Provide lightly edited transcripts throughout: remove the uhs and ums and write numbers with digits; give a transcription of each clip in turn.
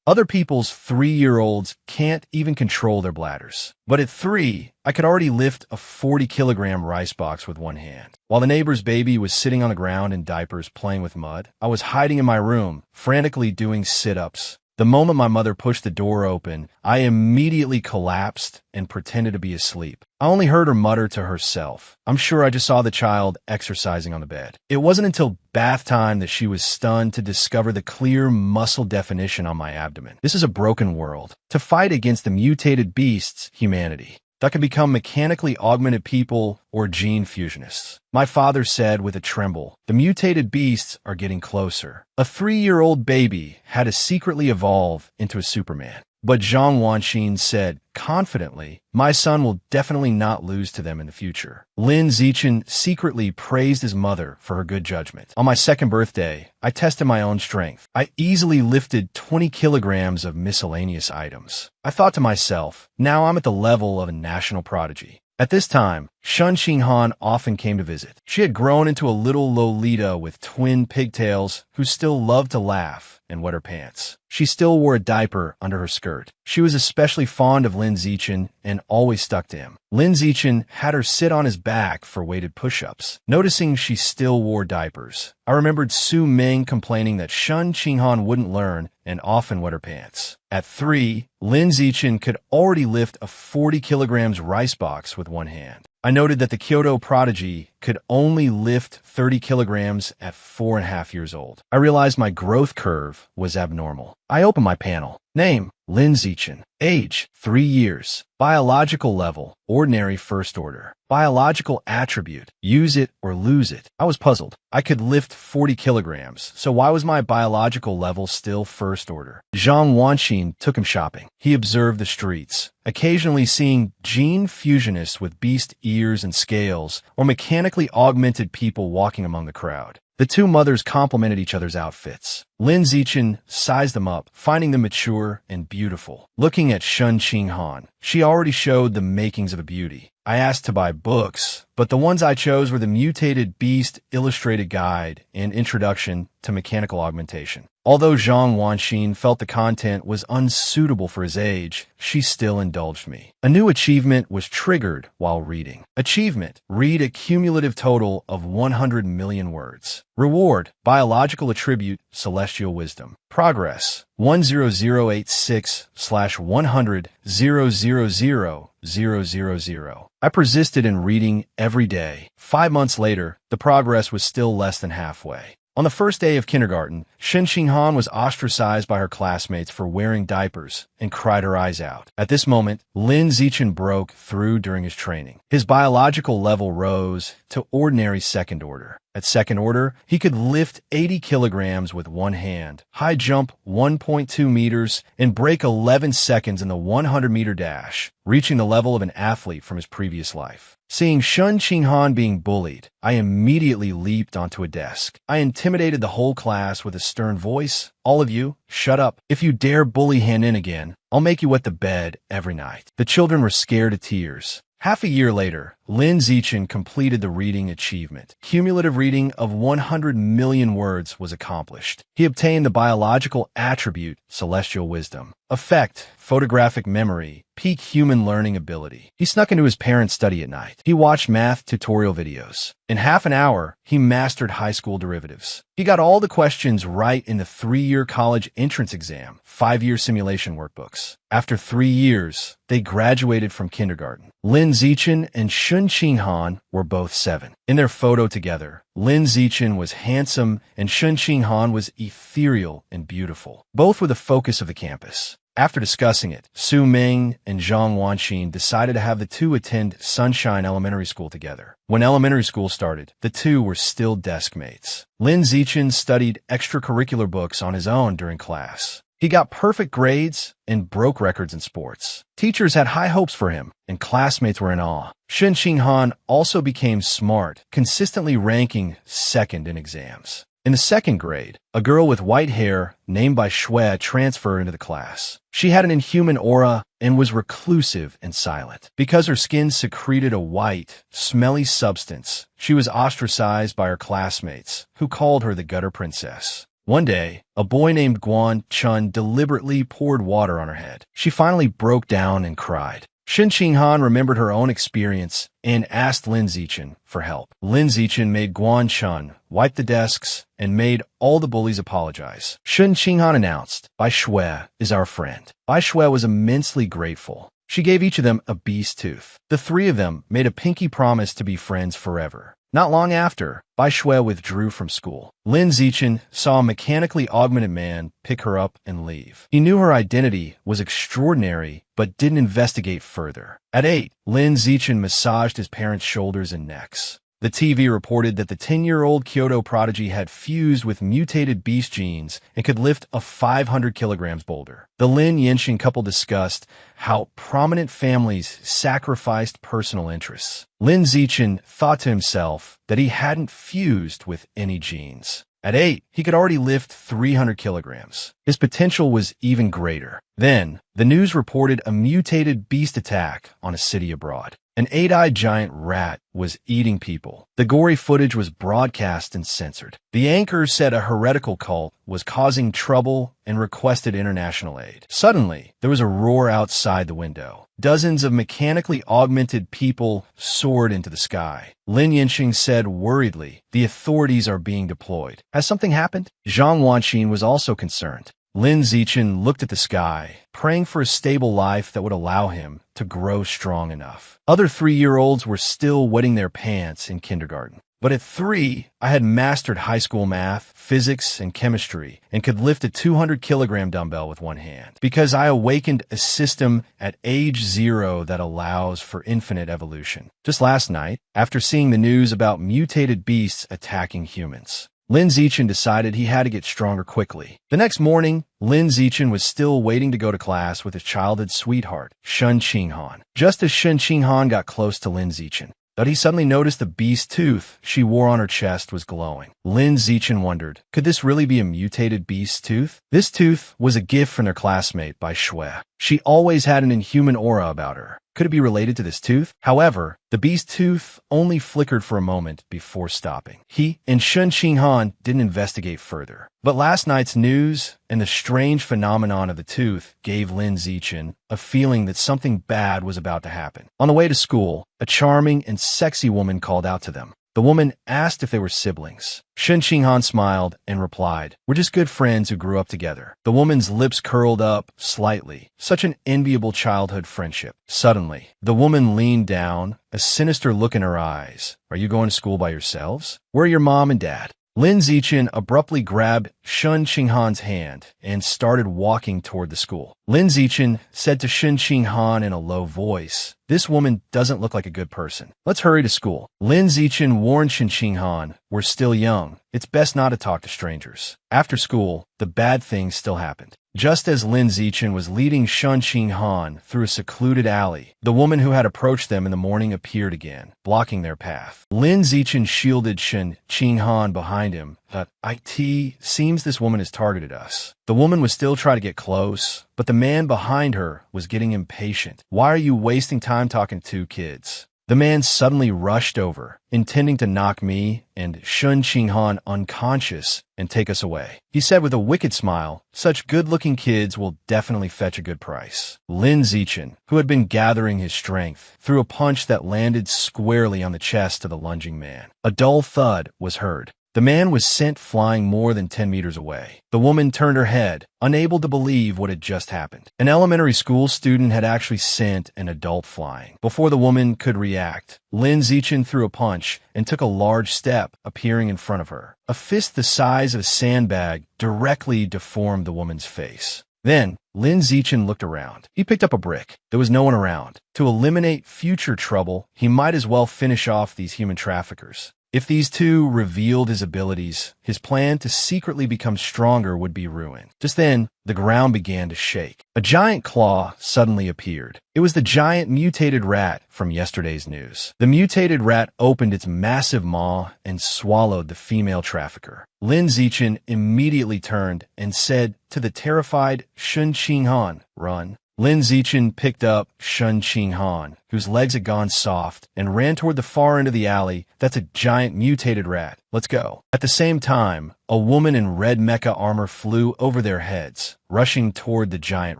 Other people's 3-year-olds can't even control their bladders. But at 3, I could already lift a 40-kilogram rice box with one hand. While the neighbor's baby was sitting on the ground in diapers playing with mud, I was hiding in my room, frantically doing sit-ups. The moment my mother pushed the door open, I immediately collapsed and pretended to be asleep. I only heard her mutter to herself. I'm sure I just saw the child exercising on the bed. It wasn't until bath time that she was stunned to discover the clear muscle definition on my abdomen. This is a broken world. To fight against the mutated beasts, humanity, that can become mechanically augmented people or gene fusionists. My father said with a tremble, the mutated beasts are getting closer. A 3-year-old baby had to secretly evolve into a Superman. But Zhang Wanxin said confidently, my son will definitely not lose to them in the future. Lin Zichen secretly praised his mother for her good judgment. On my 2nd birthday, I tested my own strength. I easily lifted 20 kilograms of miscellaneous items. I thought to myself, now I'm at the level of a national prodigy. At this time, Shun Qinghan often came to visit. She had grown into a little Lolita with twin pigtails who still loved to laugh and wet her pants. She still wore a diaper under her skirt. She was especially fond of Lin Zichen and always stuck to him. Lin Zichen had her sit on his back for weighted push-ups. Noticing she still wore diapers, I remembered Su Ming complaining that Shun Qinghan wouldn't learn and often wet her pants. At 3, Lin Zichen could already lift a 40 kilograms rice box with one hand. I noted that the Kyoto prodigy could only lift 30 kilograms at 4.5 years old. I realized my growth curve was abnormal. I opened my panel. Name, Lin Zichen. Age, 3 years. Biological level, ordinary first order. Biological attribute, use it or lose it. I was puzzled. I could lift 40 kilograms, so why was my biological level still first order? Zhang Wanxin took him shopping. He observed the streets, occasionally seeing gene fusionists with beast ears and scales, or mechanically augmented people walking among the crowd. The two mothers complimented each other's outfits. Lin Zichen sized them up, finding them mature and beautiful. Looking at Shun Qinghan, she already showed the makings of a beauty. I asked to buy books, but the ones I chose were the Mutated Beast Illustrated Guide and Introduction to Mechanical Augmentation. Although Zhang Wanxin felt the content was unsuitable for his age, she still indulged me. A new achievement was triggered while reading. Achievement: read a cumulative total of 100 million words. Reward: biological attribute, celestial wisdom. Progress: 10086/100,000,000. I persisted in reading every day. 5 months later, the progress was still less than halfway. On the first day of kindergarten, Shen Qinghan was ostracized by her classmates for wearing diapers and cried her eyes out. At this moment, Lin Zichen broke through during his training. His biological level rose to ordinary second order. At second order, he could lift 80 kilograms with one hand, high jump 1.2 meters, and break 11 seconds in the 100-meter dash, reaching the level of an athlete from his previous life. Seeing Shun Qinghan being bullied, I immediately leaped onto a desk. I intimidated the whole class with a stern voice. All of you, shut up. If you dare bully Han In again, I'll make you wet the bed every night. The children were scared to tears. Half a year later, Lin Zichen completed the reading achievement. Cumulative reading of 100 million words was accomplished. He obtained the biological attribute, celestial wisdom. Effect: photographic memory, peak human learning ability. He snuck into his parents' study at night. He watched math tutorial videos. In half an hour, he mastered high school derivatives. He got all the questions right in the 3-year college entrance exam, 5-year simulation workbooks. After 3 years, they graduated from kindergarten. Lin Zichen and Shun Qinghan were both 7. In their photo together, Lin Zichen was handsome and Shun Qinghan was ethereal and beautiful. Both were the focus of the campus. After discussing it, Su Ming and Zhang Wanxin decided to have the two attend Sunshine Elementary School together. When elementary school started, the two were still desk mates. Lin Zichen studied extracurricular books on his own during class. He got perfect grades and broke records in sports. Teachers had high hopes for him, and classmates were in awe. Shun Qinghan also became smart, consistently ranking second in exams. In the 2nd grade, a girl with white hair named by Shui transferred into the class. She had an inhuman aura and was reclusive and silent. Because her skin secreted a white, smelly substance, she was ostracized by her classmates, who called her the gutter princess. One day, a boy named Guan Chun deliberately poured water on her head. She finally broke down and cried. Shen Qinghan remembered her own experience and asked Lin Zichen for help. Lin Zichen made Guan Chun wipe the desks and made all the bullies apologize. Shen Qinghan announced, Bai Shui is our friend. Bai Shui was immensely grateful. She gave each of them a beast tooth. The three of them made a pinky promise to be friends forever. Not long after, Bai Shui withdrew from school. Lin Zichen saw a mechanically augmented man pick her up and leave. He knew her identity was extraordinary, but didn't investigate further. At 8, Lin Zichen massaged his parents' shoulders and necks. The TV reported that the 10-year-old Kyoto prodigy had fused with mutated beast genes and could lift a 500 kilograms boulder. The Lin Yinxin couple discussed how prominent families sacrificed personal interests. Lin Zichen thought to himself that he hadn't fused with any genes. At 8, he could already lift 300 kilograms. His potential was even greater. Then, the news reported a mutated beast attack on a city abroad. An 8-eyed giant rat was eating people. The gory footage was broadcast and censored. The anchor said a heretical cult was causing trouble and requested international aid. Suddenly, there was a roar outside the window. Dozens of mechanically augmented people soared into the sky. Lin Yinxing said worriedly, "The authorities are being deployed." Has something happened? Zhang Wanqin was also concerned. Lin Zichen looked at the sky, praying for a stable life that would allow him to grow strong enough. Other 3-year-olds were still wetting their pants in kindergarten. But at 3, I had mastered high school math, physics, and chemistry, and could lift a 200-kilogram dumbbell with one hand, because I awakened a system at age 0 that allows for infinite evolution. Just last night, after seeing the news about mutated beasts attacking humans, Lin Zichen decided he had to get stronger quickly. The next morning, Lin Zichen was still waiting to go to class with his childhood sweetheart, Shen Qinghan. Just as Shen Qinghan got close to Lin Zichen, he suddenly noticed the beast tooth she wore on her chest was glowing. Lin Zichen wondered, could this really be a mutated beast tooth? This tooth was a gift from their classmate, Bai Shui. She always had an inhuman aura about her. Could it be related to this tooth? However, the beast tooth only flickered for a moment before stopping. He and Shen Qinghan didn't investigate further. But last night's news and the strange phenomenon of the tooth gave Lin Zichen a feeling that something bad was about to happen. On the way to school, a charming and sexy woman called out to them. The woman asked if they were siblings. Shen Qinghan smiled and replied, "We're just good friends who grew up together." The woman's lips curled up slightly. Such an enviable childhood friendship. Suddenly, the woman leaned down, a sinister look in her eyes. "Are you going to school by yourselves? Where are your mom and dad?" Lin Zichen abruptly grabbed Shen Qinghan's hand and started walking toward the school. Lin Zichen said to Shen Qinghan in a low voice, "This woman doesn't look like a good person. Let's hurry to school." Lin Zichen warned Shen Qinghan, "We're still young. It's best not to talk to strangers." After school, the bad things still happened. Just as Lin Zichen was leading Shen Qinghan through a secluded alley, the woman who had approached them in the morning appeared again, blocking their path. Lin Zichen shielded Shen Qinghan behind him. "It seems this woman has targeted us." The woman was still trying to get close, but the man behind her was getting impatient. "Why are you wasting time talking to 2 kids?" The man suddenly rushed over, intending to knock me and Shen Qinghan unconscious and take us away. He said with a wicked smile, "Such good-looking kids will definitely fetch a good price." Lin Zichen, who had been gathering his strength, threw a punch that landed squarely on the chest of the lunging man. A dull thud was heard. The man was sent flying more than 10 meters away. The woman turned her head, unable to believe what had just happened. An elementary school student had actually sent an adult flying. Before the woman could react, Lin Zichen threw a punch and took a large step, appearing in front of her. A fist the size of a sandbag directly deformed the woman's face. Then, Lin Zichen looked around. He picked up a brick. There was no one around. To eliminate future trouble, he might as well finish off these human traffickers. If these two revealed his abilities, his plan to secretly become stronger would be ruined. Just then, the ground began to shake. A giant claw suddenly appeared. It was the giant mutated rat from yesterday's news. The mutated rat opened its massive maw and swallowed the female trafficker. Lin Zichen immediately turned and said to the terrified Shen Qinghan, "Run." Lin Zichen picked up Shun Qinghan, whose legs had gone soft, and ran toward the far end of the alley. That's a giant mutated rat. Let's go. At the same time, a woman in red mecha armor flew over their heads, rushing toward the giant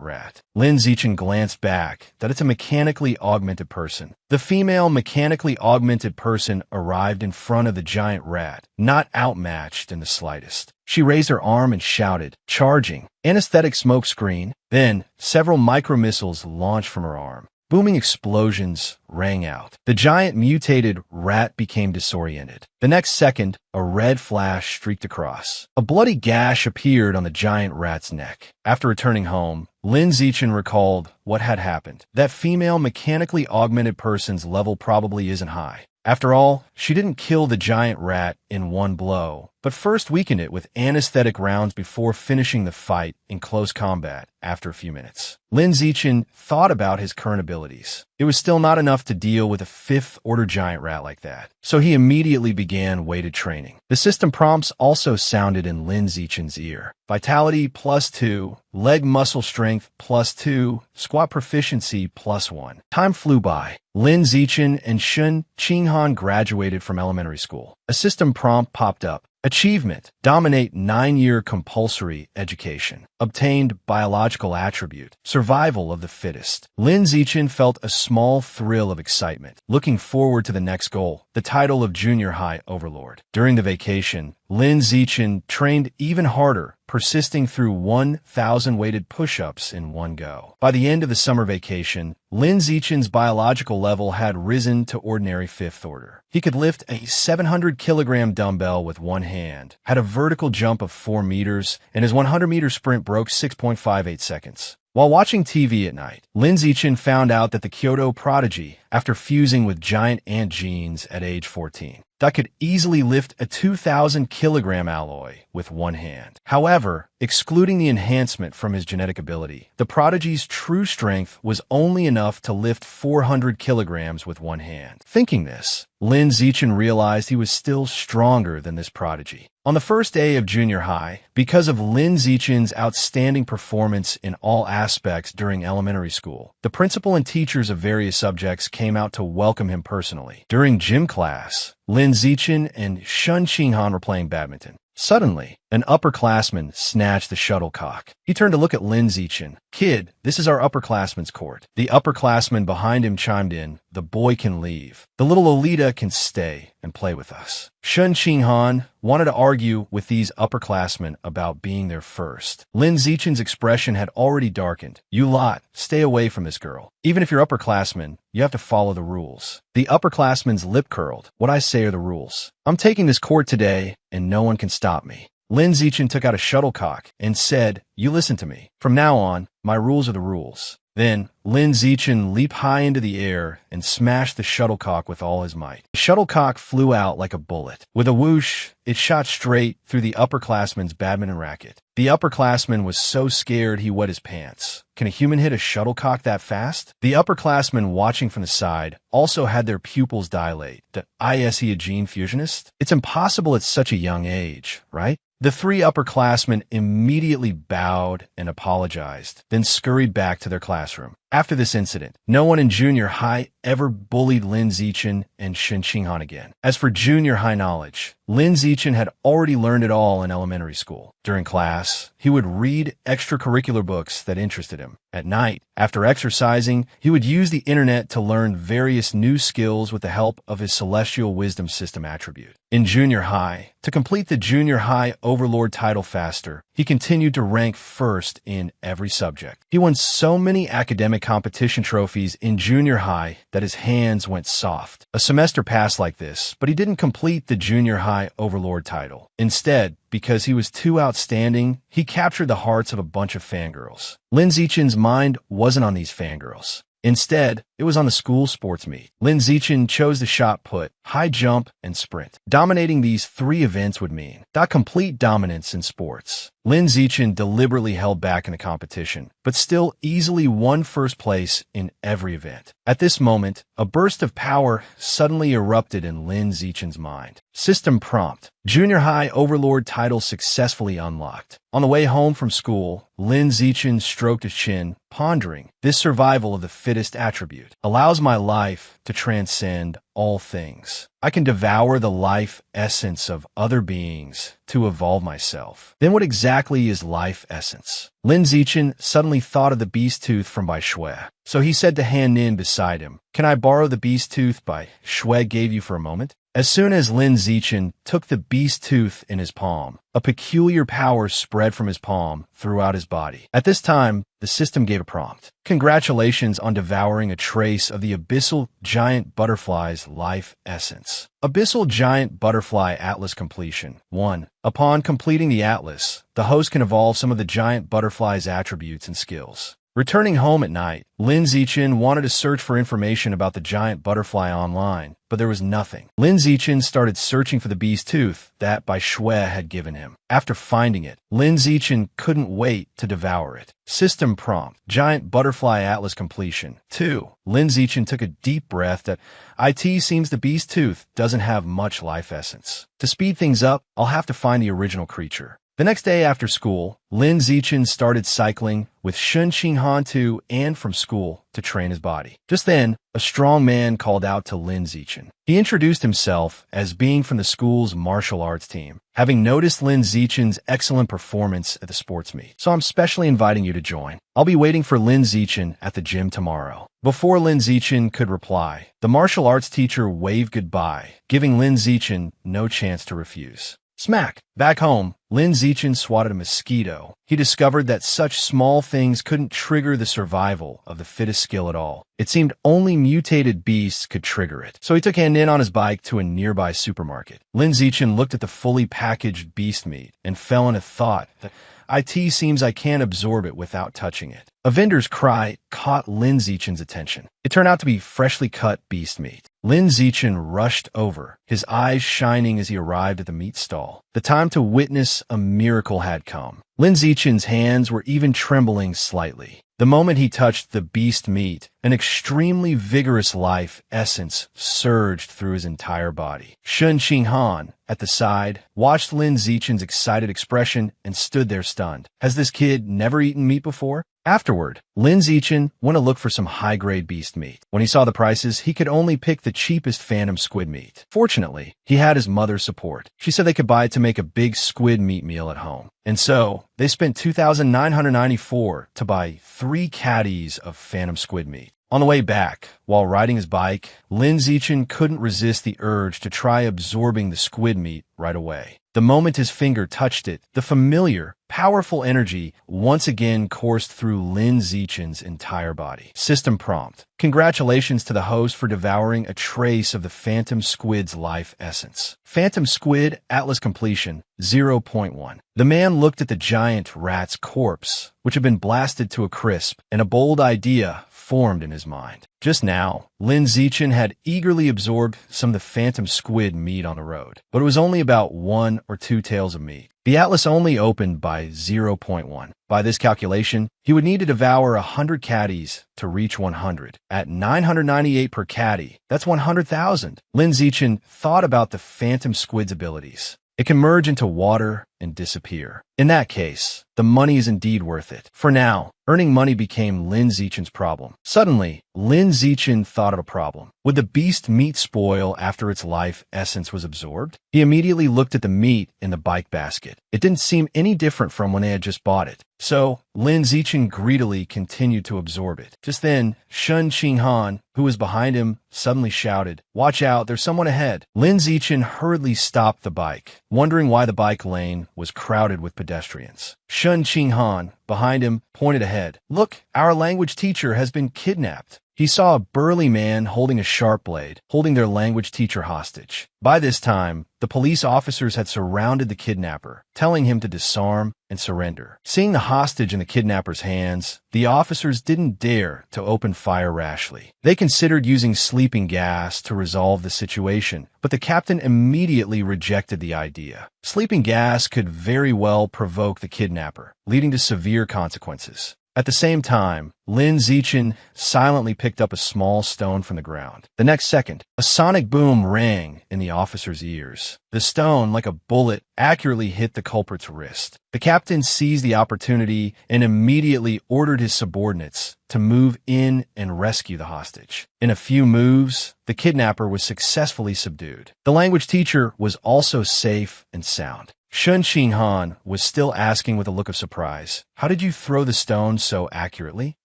rat. Lin Zichen glanced back. That it's a mechanically augmented person. The female mechanically augmented person arrived in front of the giant rat, not outmatched in the slightest. She raised her arm and shouted, "Charging!" Anesthetic smoke screen. Then, several micro-missiles launched from her arm. Booming explosions rang out. The giant mutated rat became disoriented. The next second, a red flash streaked across. A bloody gash appeared on the giant rat's neck. After returning home, Lin Zichen recalled what had happened. That female mechanically augmented person's level probably isn't high. After all, she didn't kill the giant rat in one blow, but first weakened it with anesthetic rounds before finishing the fight in close combat after a few minutes. Lin Zichen thought about his current abilities. It was still not enough to deal with a fifth-order giant rat like that, so he immediately began weighted training. The system prompts also sounded in Lin Zichen's ear. Vitality +2, leg muscle strength +2, squat proficiency +1. Time flew by. Lin Zichen and Shun Qinghan graduated from elementary school. A system prompt popped up. Achievement: dominate 9-year compulsory education. Obtained biological attribute: survival of the fittest. Lin Zichen felt a small thrill of excitement, looking forward to the next goal, the title of junior high overlord. During the vacation, Lin Zichen trained even harder, persisting through 1,000 weighted push-ups in one go. By the end of the summer vacation, Lin Zichen's biological level had risen to ordinary fifth order. He could lift a 700-kilogram dumbbell with one hand, had a vertical jump of 4 meters, and his 100-meter sprint broke 6.58 seconds. While watching TV at night, Lin Zichen found out that the Kyoto prodigy, after fusing with giant ant genes at age 14, that could easily lift a 2,000-kilogram alloy with one hand. However, excluding the enhancement from his genetic ability, the prodigy's true strength was only enough to lift 400 kilograms with one hand. Thinking this, Lin Zichen realized he was still stronger than this prodigy. On the first day of junior high, because of Lin Zichen's outstanding performance in all aspects during elementary school, the principal and teachers of various subjects came out to welcome him personally. During gym class, Lin Zichen and Shun Qinghan were playing badminton. Suddenly, an upperclassman snatched the shuttlecock. He turned to look at Lin Zichen. "Kid, this is our upperclassman's court." The upperclassman behind him chimed in, "The boy can leave. The little Lolita can stay and play with us." Shun Qinghan wanted to argue with these upperclassmen about being there first. Lin Zichen's expression had already darkened. "You lot, stay away from this girl. Even if you're upperclassmen, you have to follow the rules." The upperclassman's lip curled. "What I say are the rules. I'm taking this court today, and no one can stop me." Lin Zichen took out a shuttlecock and said, "You listen to me. From now on, my rules are the rules." Then, Lin Zichen leaped high into the air and smashed the shuttlecock with all his might. The shuttlecock flew out like a bullet. With a whoosh, it shot straight through the upperclassman's badminton racket. The upperclassman was so scared he wet his pants. Can a human hit a shuttlecock that fast? The upperclassmen watching from the side also had their pupils dilate. Is he a gene fusionist? It's impossible at such a young age, right? The 3 upperclassmen immediately bowed and apologized, then scurried back to their classroom. After this incident, no one in junior high ever bullied Lin Zichen and Shun Qinghan again. As for junior high knowledge, Lin Zichen had already learned it all in elementary school. During class, he would read extracurricular books that interested him. At night, after exercising, he would use the internet to learn various new skills with the help of his celestial wisdom system attribute. In junior high, to complete the junior high overlord title faster, he continued to rank first in every subject. He won so many academic competition trophies in junior high that his hands went soft. A semester passed like this, but he didn't complete the junior high overlord title. Instead, because he was too outstanding, he captured the hearts of a bunch of fangirls. Lin Zichen's mind wasn't on these fangirls. Instead, it was on the school sports meet. Lin Zichen chose the shot put, high jump, and sprint. Dominating these 3 events would mean that complete dominance in sports. Lin Zichen deliberately held back in the competition, but still easily won first place in every event. At this moment, a burst of power suddenly erupted in Lin Zichen's mind. System prompt: Junior High Overlord title successfully unlocked. On the way home from school, Lin Zichen stroked his chin, pondering, this survival of the fittest attribute allows my life to transcend all things. I can devour the life essence of other beings to evolve myself. Then what exactly is life essence? Lin Zichen suddenly thought of the beast tooth from Bai Shui. So he said to Han Nin beside him, "Can I borrow the beast tooth Bai Shui gave you for a moment?" As soon as Lin Zichen took the beast tooth in his palm, a peculiar power spread from his palm throughout his body. At this time, the system gave a prompt. Congratulations on devouring a trace of the abyssal giant butterfly's life essence. Abyssal giant butterfly atlas completion. 1. Upon completing the atlas, the host can evolve some of the giant butterfly's attributes and skills. Returning home at night, Lin Zichen wanted to search for information about the giant butterfly online, but there was nothing. Lin Zichen started searching for the beast tooth that Bai Shui had given him. After finding it, Lin Zichen couldn't wait to devour it. System prompt: Giant butterfly atlas completion. 2. Lin Zichen took a deep breath that it seems the beast tooth doesn't have much life essence. To speed things up, I'll have to find the original creature. The next day after school, Lin Zichen started cycling with Shun Qinghan to and from school to train his body. Just then, a strong man called out to Lin Zichen. He introduced himself as being from the school's martial arts team, having noticed Lin Zichen's excellent performance at the sports meet. So I'm specially inviting you to join. I'll be waiting for Lin Zichen at the gym tomorrow. Before Lin Zichen could reply, the martial arts teacher waved goodbye, giving Lin Zichen no chance to refuse. Smack! Back home, Lin Zichen swatted a mosquito. He discovered that such small things couldn't trigger the survival of the fittest skill at all. It seemed only mutated beasts could trigger it. So he took Han Nin on his bike to a nearby supermarket. Lin Zichen looked at the fully packaged beast meat and fell in a thought that it seems I can't absorb it without touching it. A vendor's cry caught Lin Zichen's attention. It turned out to be freshly cut beast meat. Lin Zichen rushed over, his eyes shining as he arrived at the meat stall. The time to witness a miracle had come. Lin Zichen's hands were even trembling slightly. The moment he touched the beast meat, an extremely vigorous life essence surged through his entire body. Shun Qinghan, at the side, watched Lin Zichen's excited expression and stood there stunned. Has this kid never eaten meat before? Afterward, Lin Zichen went to look for some high-grade beast meat. When he saw the prices, he could only pick the cheapest phantom squid meat. Fortunately, he had his mother's support. She said they could buy it to make a big squid meat meal at home. And so, they spent $2,994 to buy 3 caddies of phantom squid meat. On the way back, while riding his bike, Lin Zichen couldn't resist the urge to try absorbing the squid meat right away. The moment his finger touched it, the familiar, powerful energy once again coursed through Lin Zichen's entire body. System prompt: Congratulations to the host for devouring a trace of the phantom squid's life essence. Phantom squid atlas completion 0.1. The man looked at the giant rat's corpse, which had been blasted to a crisp, and a bold idea formed in his mind. Just now, Lin Zichen had eagerly absorbed some of the phantom squid meat on the road, but it was only about 1 or 2 tails of meat. The atlas only opened by 0.1. By this calculation, he would need to devour 100 caddies to reach 100. At 998 per caddy, that's 100,000. Lin Zichen thought about the phantom squid's abilities. It can merge into water and disappear. In that case, the money is indeed worth it. For now, earning money became Lin Zichen's problem. Suddenly, Lin Zichen thought of a problem. Would the beast meat spoil after its life essence was absorbed? He immediately looked at the meat in the bike basket. It didn't seem any different from when they had just bought it. So, Lin Zichen greedily continued to absorb it. Just then, Shun Qinghan, who was behind him, suddenly shouted, "Watch out, there's someone ahead." Lin Zichen hurriedly stopped the bike, wondering why the bike lane was crowded with pedestrians. Shun Qinghan behind him, pointed ahead. "Look, our language teacher has been kidnapped." He saw a burly man holding a sharp blade, holding their language teacher hostage. By this time, the police officers had surrounded the kidnapper, telling him to disarm and surrender. Seeing the hostage in the kidnapper's hands, the officers didn't dare to open fire rashly. They considered using sleeping gas to resolve the situation, but the captain immediately rejected the idea. Sleeping gas could very well provoke the kidnapper, leading to severe consequences. At the same time, Lin Zichen silently picked up a small stone from the ground. The next second, a sonic boom rang in the officer's ears. The stone, like a bullet, accurately hit the culprit's wrist. The captain seized the opportunity and immediately ordered his subordinates to move in and rescue the hostage. In a few moves, the kidnapper was successfully subdued. The language teacher was also safe and sound. Shun Xinghan was still asking with a look of surprise, "How did you throw the stone so accurately?"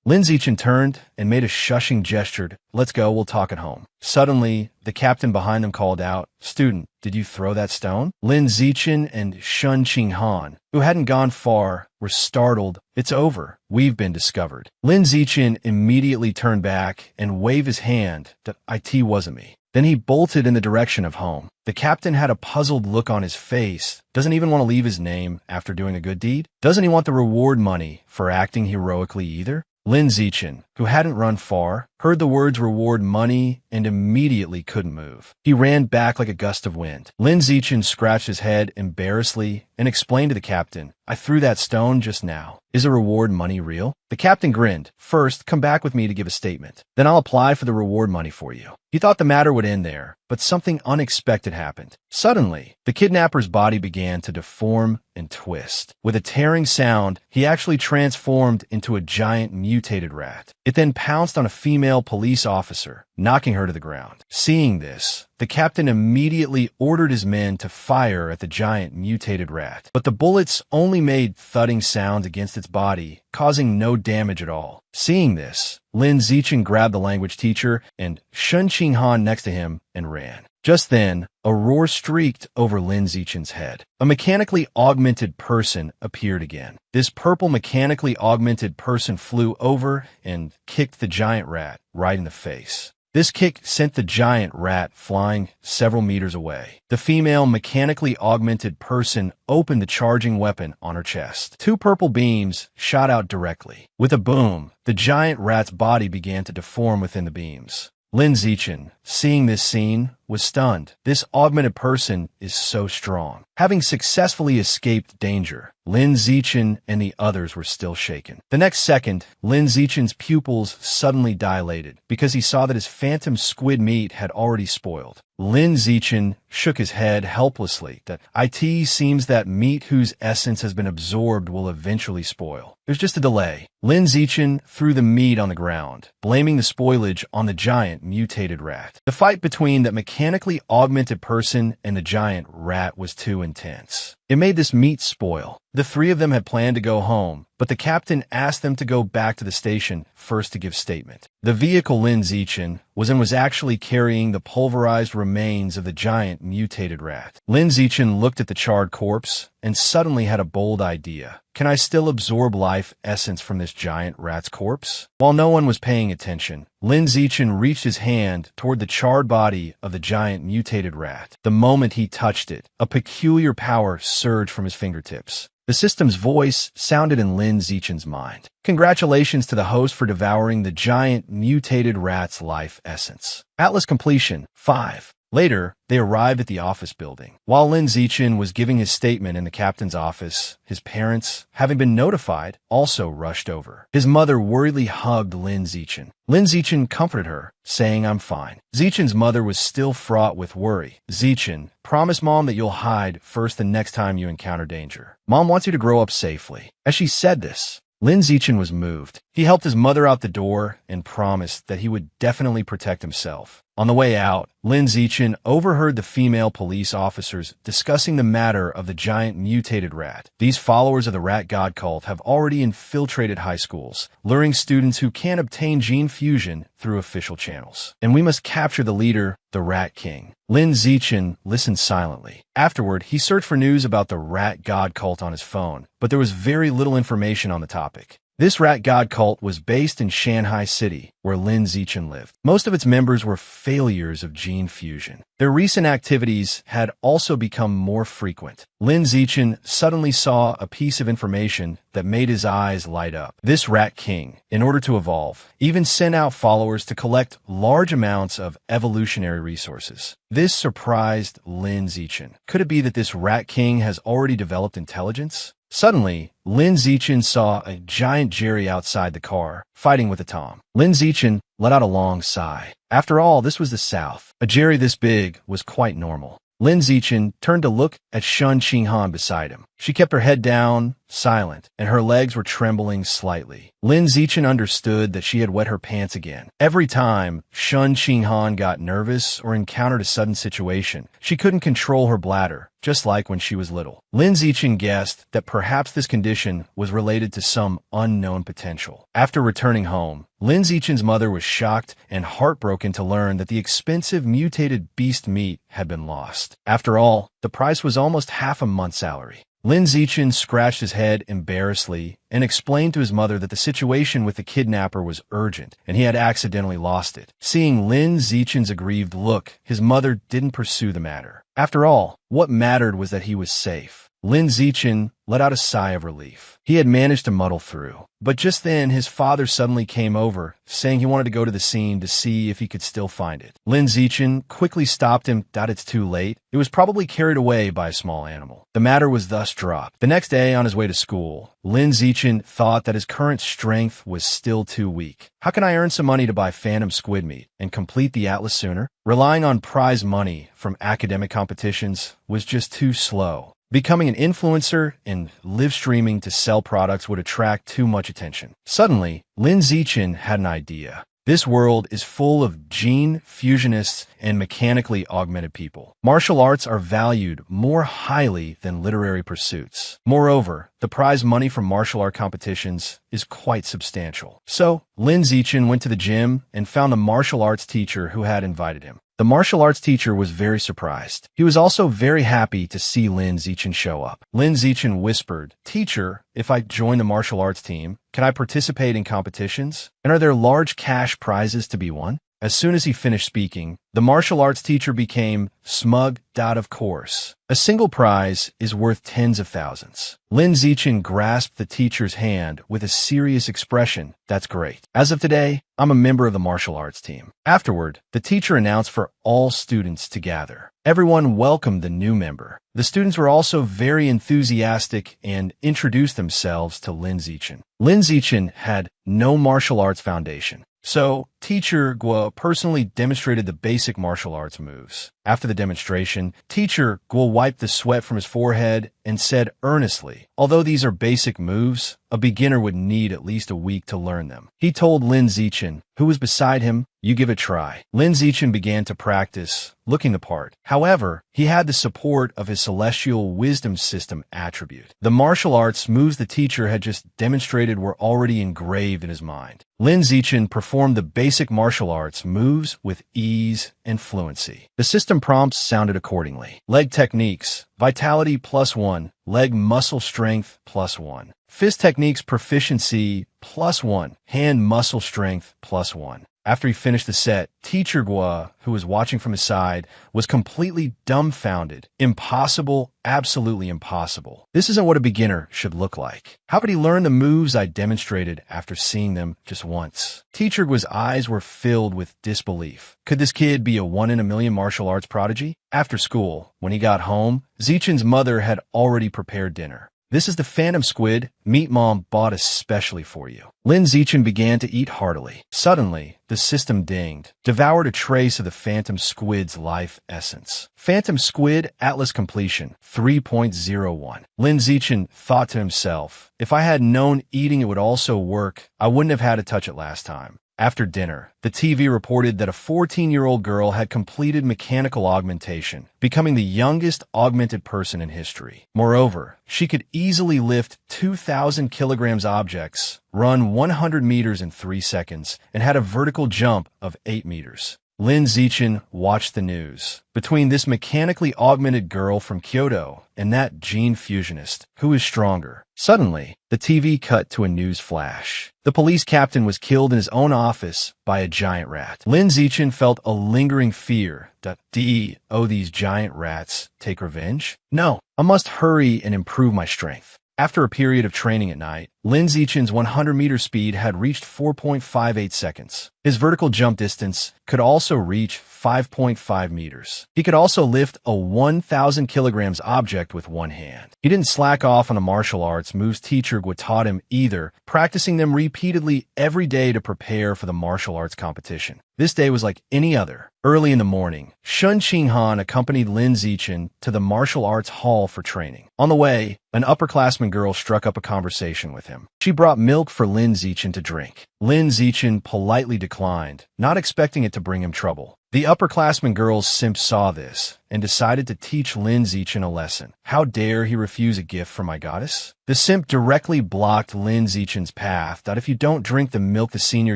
Lin Zichen turned and made a shushing gesture. "Let's go, we'll talk at home." Suddenly, the captain behind them called out, "Student, did you throw that stone?" Lin Zichen and Shun Xinghan, who hadn't gone far, were startled. "It's over. We've been discovered." Lin Zichen immediately turned back and waved his hand that "It wasn't me." Then he bolted in the direction of home. The captain had a puzzled look on his face. Doesn't even want to leave his name after doing a good deed? Doesn't he want the reward money for acting heroically either? Lin Zichen, who hadn't run far, heard the words reward money and immediately couldn't move. He ran back like a gust of wind. Lin Zichen scratched his head embarrassedly and explained to the captain, "I threw that stone just now. Is the reward money real?" The captain grinned. "First, come back with me to give a statement. Then I'll apply for the reward money for you." He thought the matter would end there, but something unexpected happened. Suddenly, the kidnapper's body began to deform and twist. With a tearing sound, he actually transformed into a giant mutated rat. It then pounced on a female police officer, knocking her to the ground. Seeing this, the captain immediately ordered his men to fire at the giant mutated rat. But the bullets only made thudding sounds against its body, causing no damage at all. Seeing this, Lin Zichen grabbed the language teacher and Shun Qinghan next to him and ran. Just then, a roar streaked over Lin Zichen's head. A mechanically augmented person appeared again. This purple mechanically augmented person flew over and kicked the giant rat right in the face. This kick sent the giant rat flying several meters away. The female mechanically augmented person opened the charging weapon on her chest. Two purple beams shot out directly. With a boom, the giant rat's body began to deform within the beams. Lin Zichen, seeing this scene, was stunned. This augmented person is so strong. Having successfully escaped danger, Lin Zichen and the others were still shaken. The next second, Lin Zichen's pupils suddenly dilated because he saw that his phantom squid meat had already spoiled. Lin Zichen shook his head helplessly. That "It seems that meat whose essence has been absorbed will eventually spoil. There's just a delay." Lin Zichen threw the meat on the ground, blaming the spoilage on the giant mutated rat. The fight between that mechanically augmented person and the giant rat was too intense. It made this meat spoil. The three of them had planned to go home, but the captain asked them to go back to the station first to give statement. The vehicle Lin Zichen was actually carrying the pulverized remains of the giant mutated rat. Lin Zichen looked at the charred corpse and suddenly had a bold idea. Can I still absorb life essence from this giant rat's corpse? While no one was paying attention, Lin Zichen reached his hand toward the charred body of the giant mutated rat. The moment he touched it, a peculiar power surged from his fingertips. The system's voice sounded in Lin Zichen's mind. Congratulations to the host for devouring the giant mutated rat's life essence. Atlas completion 5. Later, they arrived at the office building. While Lin Zichen was giving his statement in the captain's office, his parents, having been notified, also rushed over. His mother worriedly hugged Lin Zichen. Lin Zichen comforted her, saying, "I'm fine." Zichen's mother was still fraught with worry. "Zichen, promise Mom that you'll hide first the next time you encounter danger. Mom wants you to grow up safely." As she said this, Lin Zichen was moved. He helped his mother out the door and promised that he would definitely protect himself. On the way out, Lin Zichen overheard the female police officers discussing the matter of the giant mutated rat. These followers of the rat god cult have already infiltrated high schools, luring students who can't obtain gene fusion through official channels. And we must capture the leader, the Rat King. Lin Zichen listened silently. Afterward, he searched for news about the rat god cult on his phone, but there was very little information on the topic. This rat god cult was based in Shanghai City, where Lin Zichen lived. Most of its members were failures of gene fusion. Their recent activities had also become more frequent. Lin Zichen suddenly saw a piece of information that made his eyes light up. This Rat King, in order to evolve, even sent out followers to collect large amounts of evolutionary resources. This surprised Lin Zichen. Could it be that this Rat King has already developed intelligence? Suddenly, Lin Zichen saw a giant Jerry outside the car, fighting with a Tom. Lin Zichen let out a long sigh. After all, this was the South. A Jerry this big was quite normal. Lin Zichen turned to look at Shun Qinghan beside him. She kept her head down, silent, and her legs were trembling slightly. Lin Zichen understood that she had wet her pants again. Every time Shun Qinghan got nervous or encountered a sudden situation, she couldn't control her bladder, just like when she was little. Lin Zichen guessed that perhaps this condition was related to some unknown potential. After returning home, Lin Zichen's mother was shocked and heartbroken to learn that the expensive mutated beast meat had been lost. After all, the price was almost half a month's salary. Lin Zichen scratched his head embarrassedly and explained to his mother that the situation with the kidnapper was urgent and he had accidentally lost it. Seeing Lin Zichen's aggrieved look, his mother didn't pursue the matter. After all, what mattered was that he was safe. Lin Zichen let out a sigh of relief. He had managed to muddle through. But just then, his father suddenly came over, saying he wanted to go to the scene to see if he could still find it. Lin Zichen quickly stopped him. It's too late. It was probably carried away by a small animal. The matter was thus dropped. The next day, on his way to school, Lin Zichen thought that his current strength was still too weak. How can I earn some money to buy phantom squid meat and complete the atlas sooner? Relying on prize money from academic competitions was just too slow. Becoming an influencer and live streaming to sell products would attract too much attention. Suddenly, Lin Zichen had an idea. This world is full of gene fusionists and mechanically augmented people. Martial arts are valued more highly than literary pursuits. Moreover, the prize money from martial art competitions is quite substantial. So, Lin Zichen went to the gym and found the martial arts teacher who had invited him. The martial arts teacher was very surprised. He was also very happy to see Lin Zichen show up. Lin Zichen whispered, "Teacher, if I join the martial arts team, can I participate in competitions? And are there large cash prizes to be won?" As soon as he finished speaking, the martial arts teacher became smug. Of course. A single prize is worth tens of thousands. Lin Zichen grasped the teacher's hand with a serious expression. "That's great. As of today, I'm a member of the martial arts team." Afterward, the teacher announced for all students to gather. Everyone welcomed the new member. The students were also very enthusiastic and introduced themselves to Lin Zichen. Lin Zichen had no martial arts foundation. So, Teacher Guo personally demonstrated the basic martial arts moves. After the demonstration, Teacher Guo wiped the sweat from his forehead and said earnestly, "Although these are basic moves, a beginner would need at least a week to learn them." He told Lin Zichen, who was beside him, "You give it a try." Lin Zichen began to practice, looking the part. However, he had the support of his celestial wisdom system attribute. The martial arts moves the teacher had just demonstrated were already engraved in his mind. Lin Zichen performed the basic martial arts moves with ease and fluency. The system prompts sounded accordingly. Leg techniques, vitality +1, leg muscle strength +1. Fist techniques proficiency +1, hand muscle strength +1. After he finished the set, Teacher Guo, who was watching from his side, was completely dumbfounded. Impossible, absolutely impossible. This isn't what a beginner should look like. How could he learn the moves I demonstrated after seeing them just once? Teacher Guo's eyes were filled with disbelief. Could this kid be a 1 in a million martial arts prodigy? After school, when he got home, Zichen's mother had already prepared dinner. "This is the phantom squid meat Mom bought especially for you." Lin Zichen began to eat heartily. Suddenly, the system dinged, devoured a trace of the phantom squid's life essence. Phantom squid atlas completion 3.01. Lin Zichen thought to himself, "If I had known eating it would also work, I wouldn't have had to touch it last time." After dinner, the TV reported that a 14-year-old girl had completed mechanical augmentation, becoming the youngest augmented person in history. Moreover, she could easily lift 2,000 kilograms objects, run 100 meters in 3 seconds, and had a vertical jump of 8 meters. Lin Zichen watched the news. Between this mechanically augmented girl from Kyoto and that gene fusionist, who is stronger? Suddenly, the TV cut to a news flash. The police captain was killed in his own office by a giant rat. Lin Zichen felt a lingering fear. These giant rats take revenge? No, I must hurry and improve my strength. After a period of training at night, Lin Zichen's 100-meter speed had reached 4.58 seconds. His vertical jump distance could also reach 5.5 meters. He could also lift a 1,000 kilograms object with one hand. He didn't slack off on the martial arts moves teacher Gua taught him either, practicing them repeatedly every day to prepare for the martial arts competition. This day was like any other. Early in the morning, Shun Qinghan accompanied Lin Zichen to the martial arts hall for training. On the way, an upperclassman girl struck up a conversation with him. She brought milk for Lin Zichen to drink. Lin Zichen politely declined, not expecting it to bring him trouble. The upperclassman girl's simp saw this and decided to teach Lin Zichen a lesson. How dare he refuse a gift from my goddess? The simp directly blocked Lin Zichen's path that if you don't drink the milk the senior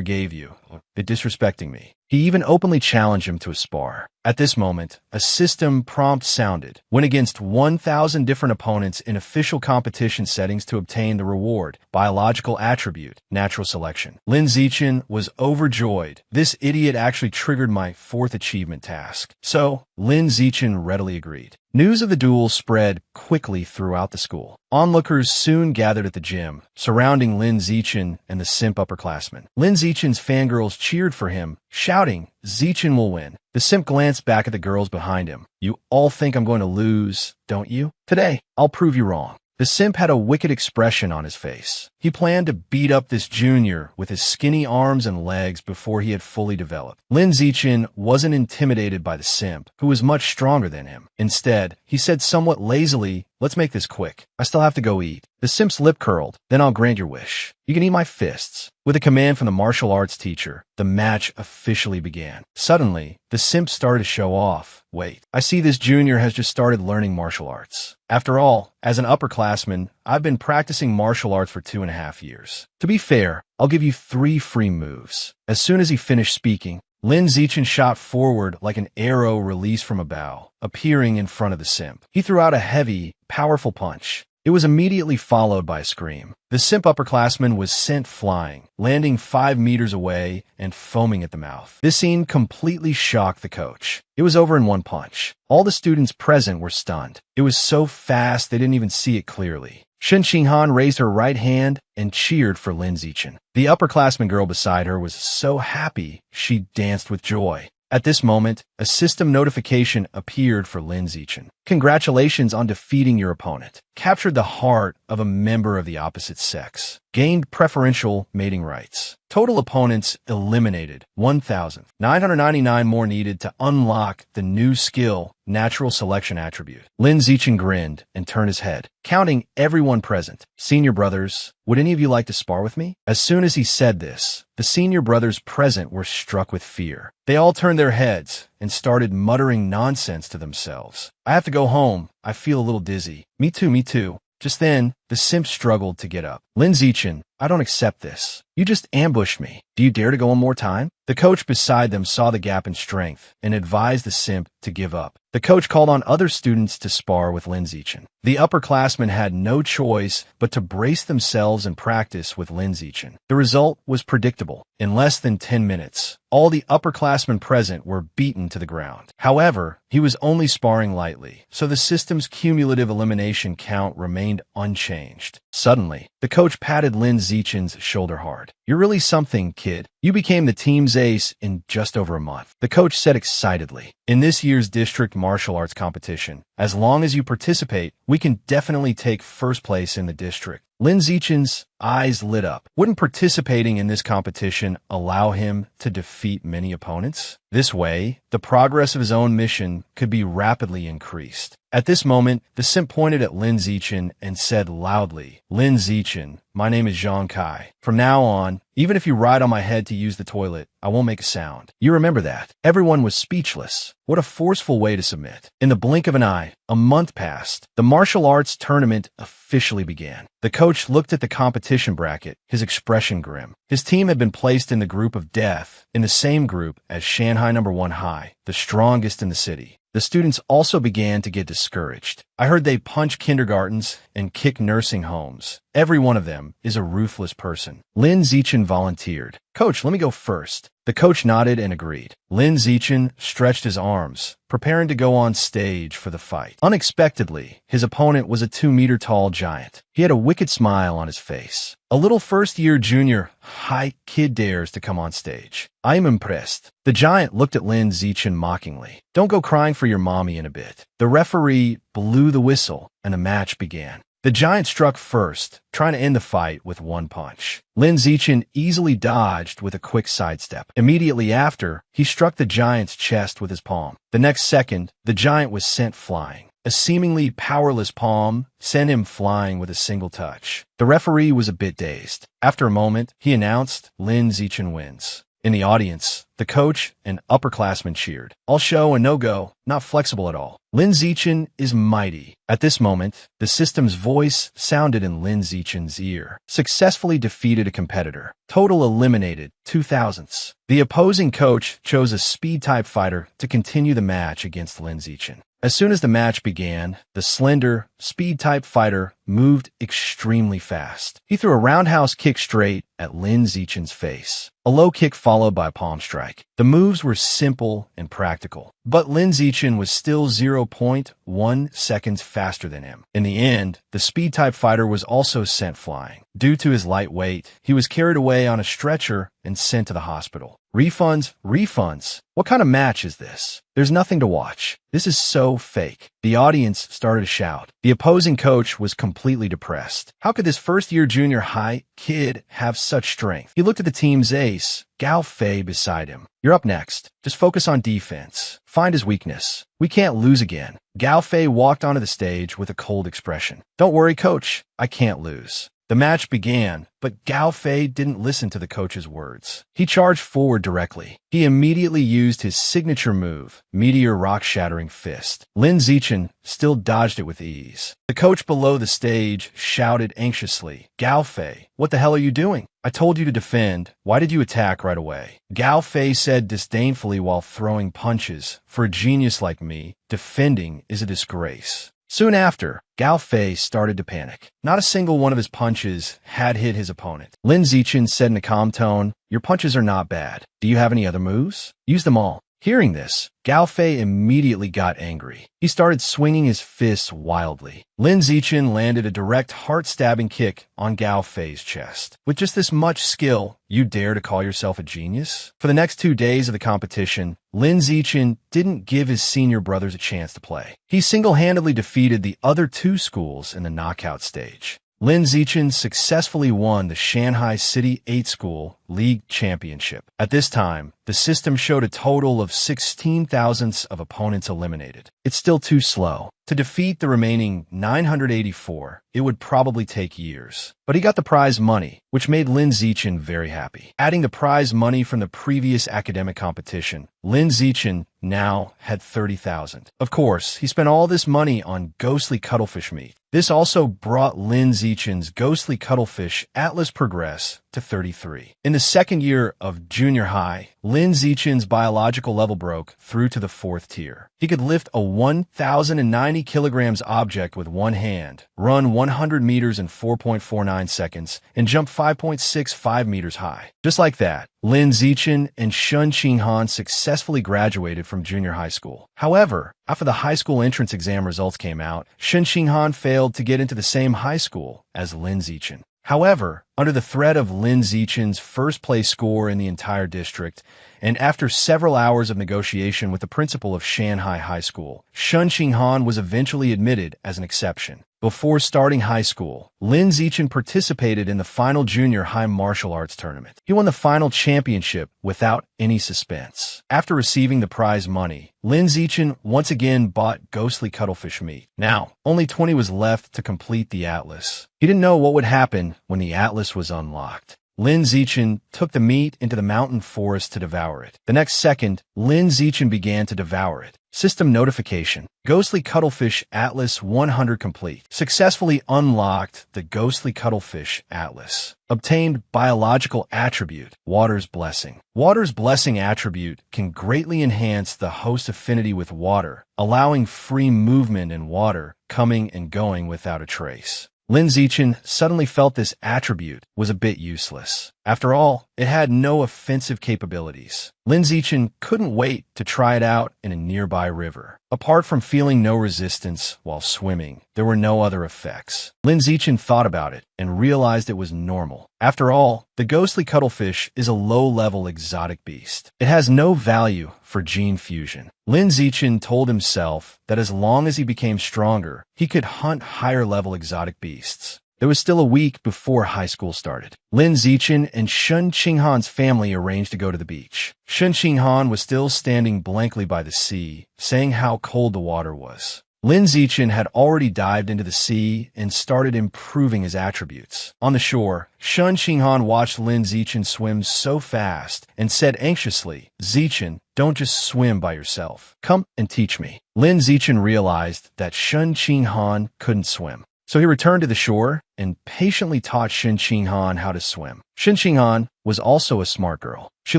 gave you, you're disrespecting me. He even openly challenged him to a spar. At this moment, a system prompt sounded. Win against 1,000 different opponents in official competition settings to obtain the reward. Biological attribute, natural selection. Lin Zichen was overjoyed. This idiot actually triggered my 4th achievement task. So, Lin Zichen readily agreed. News of the duel spread quickly throughout the school. Onlookers soon gathered at the gym, surrounding Lin Zichen and the simp upperclassman. Lin Zichen's fangirls cheered for him, shouting, "Zichen will win." The simp glanced back at the girls behind him. You all think I'm going to lose, don't you? Today, I'll prove you wrong. The simp had a wicked expression on his face. He planned to beat up this junior with his skinny arms and legs before he had fully developed. Lin Zichen wasn't intimidated by the simp, who was much stronger than him. Instead, he said somewhat lazily, "Let's make this quick. I still have to go eat." The simp's lip curled. "Then I'll grant your wish. You can eat my fists." With a command from the martial arts teacher, the match officially began. Suddenly, the simp started to show off. Wait, I see this junior has just started learning martial arts. After all, as an upperclassman, I've been practicing martial arts for 2.5 years. To be fair, I'll give you 3 free moves. As soon as he finished speaking, Lin Zichen shot forward like an arrow released from a bow, appearing in front of the simp. He threw out a heavy, powerful punch. It was immediately followed by a scream. The simp upperclassman was sent flying, landing 5 meters away and foaming at the mouth. This scene completely shocked the coach. It was over in one punch. All the students present were stunned. It was so fast they didn't even see it clearly. Shun Qinghan raised her right hand and cheered for Lin Zichen. The upperclassman girl beside her was so happy she danced with joy. At this moment, a system notification appeared for Lin Zichen. Congratulations on defeating your opponent. Captured the heart of a member of the opposite sex. Gained preferential mating rights. Total opponents eliminated. 1,999 more needed to unlock the new skill, natural selection attribute. Lin Zichen grinned and turned his head, counting everyone present. Senior brothers, would any of you like to spar with me? As soon as he said this, the senior brothers present were struck with fear. They all turned their heads and started muttering nonsense to themselves. I have to go home. I feel a little dizzy. Me too, me too. Just then, the simp struggled to get up. Lin Zichen, I don't accept this. You just ambushed me. Do you dare to go one more time? The coach beside them saw the gap in strength and advised the simp to give up. The coach called on other students to spar with Lin Zichen. The upperclassmen had no choice but to brace themselves and practice with Lin Zichen. The result was predictable. In less than 10 minutes, all the upperclassmen present were beaten to the ground. However, he was only sparring lightly, so the system's cumulative elimination count remained unchanged. Suddenly, the coach patted Lin Zichen's shoulder hard. You're really something, kid. You became the team's ace in just over a month. The coach said excitedly. In this year's district martial arts competition, as long as you participate, we can definitely take first place in the district. Lin Zichen's eyes lit up. Wouldn't participating in this competition allow him to defeat many opponents? This way, the progress of his own mission could be rapidly increased. At this moment, the simp pointed at Lin Zichen and said loudly, "Lin Zichen, my name is Zhang Kai. From now on, even if you ride on my head to use the toilet, I won't make a sound. You remember that?" Everyone was speechless. What a forceful way to submit. In the blink of an eye, a month passed. The martial arts tournament officially began. The coach looked at the competition bracket, his expression grim. His team had been placed in the group of death, in the same group as Shanghai No. 1 High, the strongest in the city. The students also began to get discouraged. I heard they punch kindergartens and kick nursing homes. Every one of them is a ruthless person. Lin Zichen volunteered. "Coach, let me go first." The coach nodded and agreed. Lin Zichen stretched his arms, preparing to go on stage for the fight. Unexpectedly, his opponent was a 2-meter-tall giant. He had a wicked smile on his face. A little first-year junior high kid dares to come on stage. "I am impressed." The giant looked at Lin Zichen mockingly. "Don't go crying for your mommy in a bit." The referee blew the whistle, and the match began. The giant struck first, trying to end the fight with one punch. Lin Zichen easily dodged with a quick sidestep. Immediately after, he struck the giant's chest with his palm. The next second, the giant was sent flying. A seemingly powerless palm sent him flying with a single touch. The referee was a bit dazed. After a moment, he announced, "Lin Zichen wins." In the audience, the coach and upperclassmen cheered. "All show and no go, not flexible at all. Lin Zichen is mighty." At this moment, the system's voice sounded in Lin Zichen's ear. "Successfully defeated a competitor. Total eliminated, 2,000ths." The opposing coach chose a speed-type fighter to continue the match against Lin Zichen. As soon as the match began, the slender, speed-type fighter moved extremely fast. He threw a roundhouse kick straight at Lin Zichen's face. A low kick followed by a palm strike. The moves were simple and practical, but Lin Zichen was still 0.1 seconds faster than him. In the end, the speed-type fighter was also sent flying. Due to his light weight, he was carried away on a stretcher and sent to the hospital. Refunds, refunds. What kind of match is this? There's nothing to watch. This is so fake. The audience started to shout. The opposing coach was completely depressed. How could this first-year junior high kid have such strength? He looked at the team's ace, Gao Fei, beside him. "You're up next. Just focus on defense. Find his weakness. We can't lose again." Gao Fei walked onto the stage with a cold expression. "Don't worry, coach. I can't lose." The match began, but Gao Fei didn't listen to the coach's words. He charged forward directly. He immediately used his signature move, Meteor Rock-Shattering Fist. Lin Zichen still dodged it with ease. The coach below the stage shouted anxiously, "Gao Fei, what the hell are you doing? I told you to defend. Why did you attack right away?" Gao Fei said disdainfully while throwing punches, "For a genius like me, defending is a disgrace." Soon after, Gao Fei started to panic. Not a single one of his punches had hit his opponent. Lin Zichen said in a calm tone, "Your punches are not bad. Do you have any other moves? Use them all." Hearing this, Gao Fei immediately got angry. He started swinging his fists wildly. Lin Zichen landed a direct heart-stabbing kick on Gao Fei's chest. "With just this much skill, you dare to call yourself a genius?" For the next 2 days of the competition, Lin Zichen didn't give his senior brothers a chance to play. He single-handedly defeated the other 2 schools in the knockout stage. Lin Zichen successfully won the Shanghai City 8 School League Championship. At this time, the system showed a total of 16 thousandths of opponents eliminated. It's still too slow. To defeat the remaining 984, it would probably take years. But he got the prize money, which made Lin Zichen very happy. Adding the prize money from the previous academic competition, Lin Zichen now had 30,000. Of course, he spent all this money on ghostly cuttlefish meat. This also brought Lin Zichen's ghostly cuttlefish Atlas Progress to 33. In the second year of junior high, Lin Zichen's biological level broke through to the 4th tier. He could lift a 1,090 kilograms object with one hand, run 100 meters in 4.49 seconds, and jump 5.65 meters high. Just like that, Lin Zichen and Shun Qinghan successfully graduated from junior high school. However, after the high school entrance exam results came out, Shun Qinghan failed to get into the same high school as Lin Zichen. However, under the threat of Lin Zichen's first-place score in the entire district, and after several hours of negotiation with the principal of Shanghai High School, Shen Qinghan was eventually admitted as an exception. Before starting high school, Lin Zichen participated in the final junior high martial arts tournament. He won the final championship without any suspense. After receiving the prize money, Lin Zichen once again bought ghostly cuttlefish meat. Now, only 20 was left to complete the atlas. He didn't know what would happen when the atlas was unlocked. Lin Zichen took the meat into the mountain forest to devour it. The next second, Lin Zichen began to devour it. System notification. Ghostly Cuttlefish Atlas 100 complete. Successfully unlocked the Ghostly Cuttlefish Atlas. Obtained biological attribute, Water's Blessing. Water's Blessing attribute can greatly enhance the host affinity with water, allowing free movement in water, coming and going without a trace. Lin Zichen suddenly felt this attribute was a bit useless. After all, it had no offensive capabilities. Lin Zichen couldn't wait to try it out in a nearby river. Apart from feeling no resistance while swimming, there were no other effects. Lin Zichen thought about it and realized it was normal. After all, the ghostly cuttlefish is a low-level exotic beast. It has no value for gene fusion. Lin Zichen told himself that as long as he became stronger, he could hunt higher-level exotic beasts. There was still a week before high school started. Lin Zichen and Shen Qinghan's family arranged to go to the beach. Shen Qinghan was still standing blankly by the sea, saying how cold the water was. Lin Zichen had already dived into the sea and started improving his attributes. On the shore, Shen Qinghan watched Lin Zichen swim so fast and said anxiously, "Zichen, don't just swim by yourself. Come and teach me." Lin Zichen realized that Shen Qinghan couldn't swim. So he returned to the shore and patiently taught Shen Qinghan how to swim. Shen Qinghan was also a smart girl. She